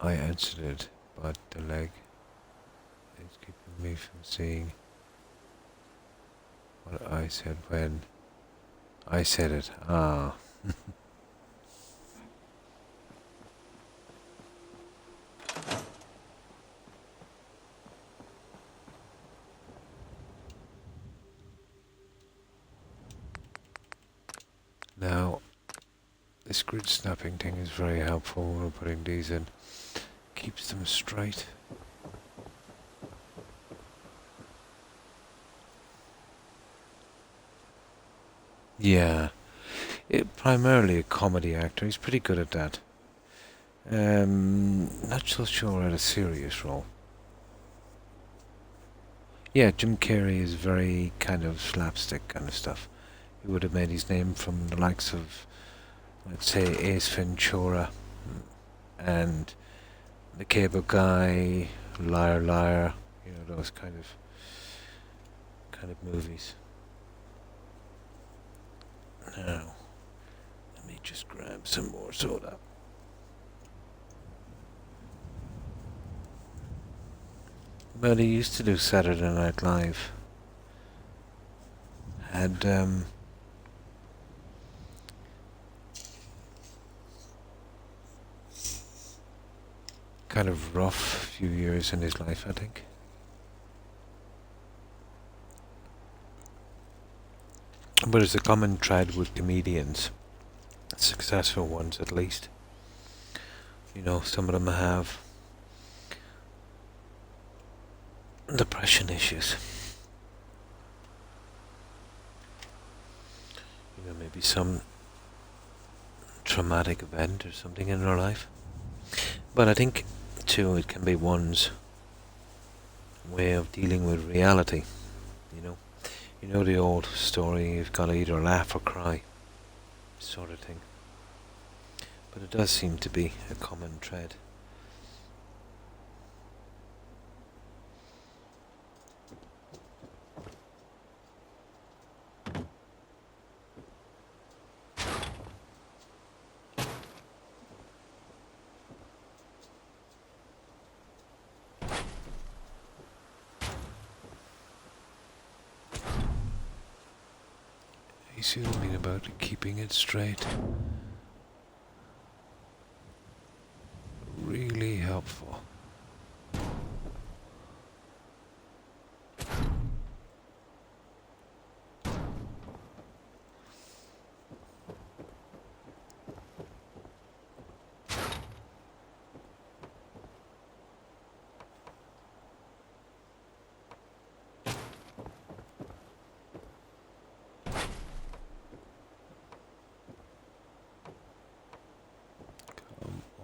A: I answered it, but the leg is keeping me from seeing what I said when I said it. Ah. Now, this grid snapping thing is very helpful when we're putting these in. Keeps them straight. Yeah, primarily a comedy actor. He's pretty good at that. Not so sure at a serious role. Yeah, Jim Carrey is very kind of slapstick kind of stuff. He would have made his name from the likes of, let's say, Ace Ventura and The Cable Guy, Liar Liar, those kind of movies. Now, let me just grab some more soda. But he used to do Saturday Night Live. Had kind of rough few years in his life, I think. But it's a common thread with comedians, successful ones at least. Some of them have depression issues. Maybe some traumatic event or something in their life. But I think, too, it can be one's way of dealing with reality. You know the old story, you've got to either laugh or cry, sort of thing. But it does seem to be a common thread. He's zooming about keeping it straight. Really helpful.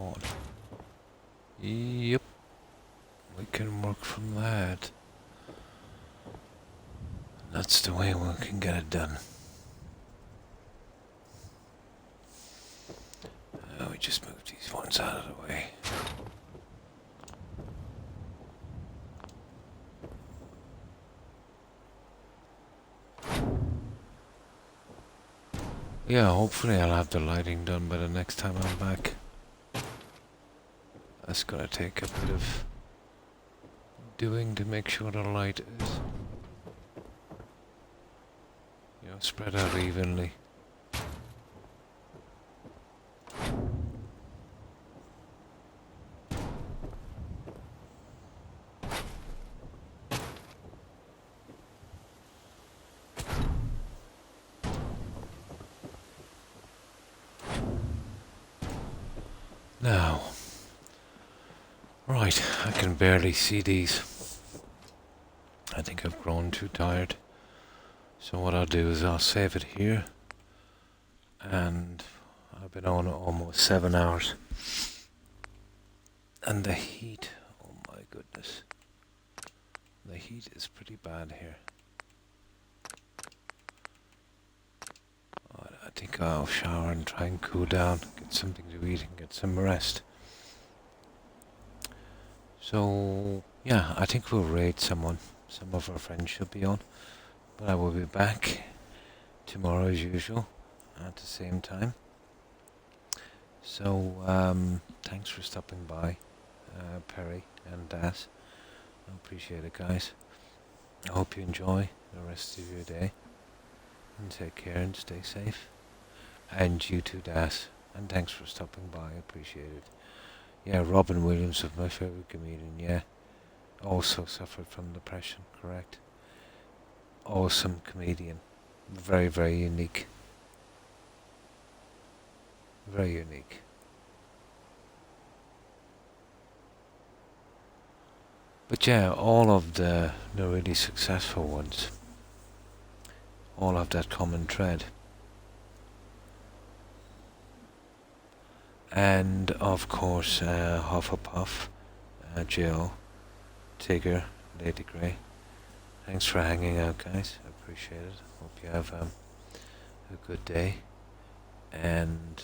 A: On. Yep, we can work from that. That's the way we can get it done. We just move these ones out of the way. Yeah, hopefully I'll have the lighting done by the next time I'm back. That's gonna take a bit of doing to make sure the light is, spread out evenly. Now, right, I can barely see these. I think I've grown too tired. So what I'll do is I'll save it here. And I've been on almost 7 hours. And the heat, oh my goodness. The heat is pretty bad here. I think I'll shower and try and cool down, get something to eat and get some rest. So, yeah, I think we'll raid someone. Some of our friends should be on. But I will be back tomorrow as usual at the same time. So, thanks for stopping by, Perry and Das. I appreciate it, guys. I hope you enjoy the rest of your day. And take care and stay safe. And you too, Das. And thanks for stopping by. I appreciate it. Yeah, Robin Williams was my favorite comedian, yeah. Also suffered from depression, correct? Awesome comedian. Very, very unique. Very unique. But yeah, all of the really successful ones all have that common thread. And of course, Hufflepuff, Jill, Tigger, Lady Grey. Thanks for hanging out, guys. I appreciate it. Hope you have a good day. And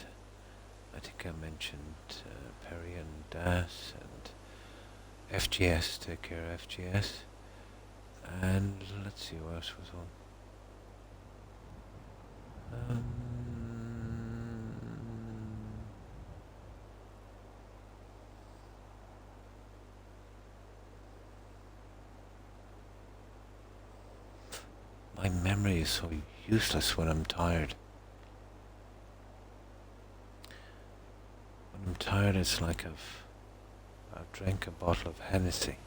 A: I think I mentioned Perry and Das and FGS, take care, FGS. And let's see what else was on. My memory is so useless when I'm tired. When I'm tired, it's like I've drank a bottle of Hennessy.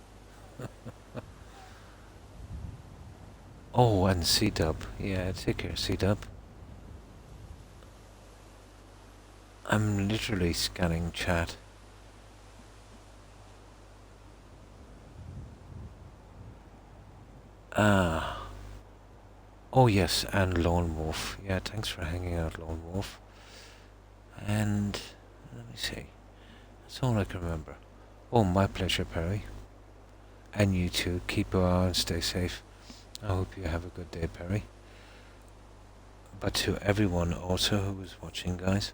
A: Oh, and C-Dub. Yeah, take care, C-Dub. I'm literally scanning chat. Ah. Oh yes, and Lone Wolf. Yeah, thanks for hanging out, Lone Wolf. And let me see. That's all I can remember. Oh, my pleasure, Perry. And you too. Keep well and stay safe. I hope you have a good day, Perry. But to everyone also who was watching, guys,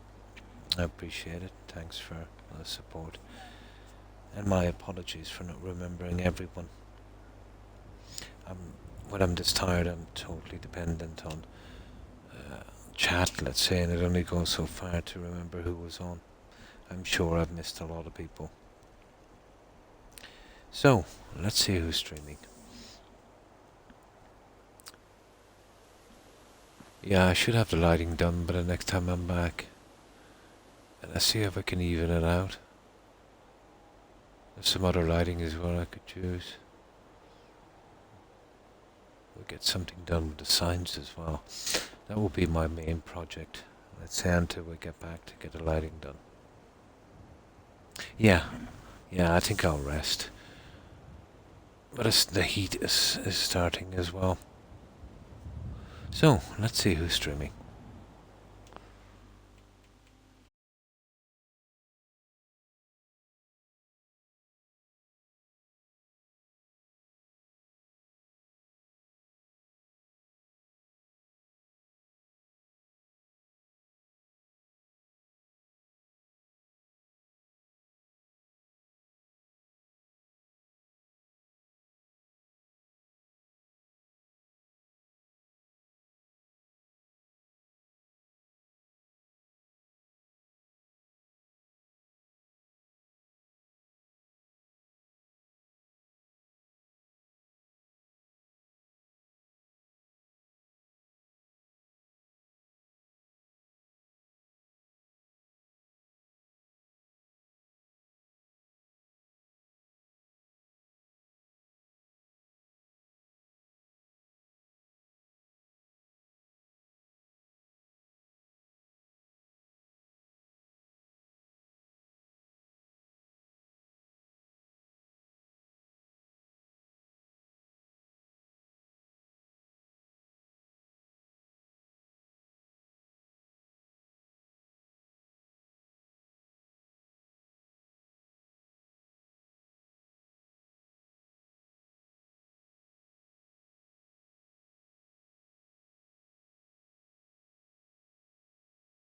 A: I appreciate it. Thanks for the support. And my apologies for not remembering everyone. When I'm this tired, I'm totally dependent on chat, let's say, and it only goes so far to remember who was on. I'm sure I've missed a lot of people. So, let's see who's streaming. Yeah, I should have the lighting done by the next time I'm back. And I see if I can even it out. There's some other lighting as well I could choose. We'll get something done with the signs as well. That will be my main project. Let's say until we get back to get the lighting done. Yeah, I think I'll rest. But the heat is starting as well. So, let's see who's streaming.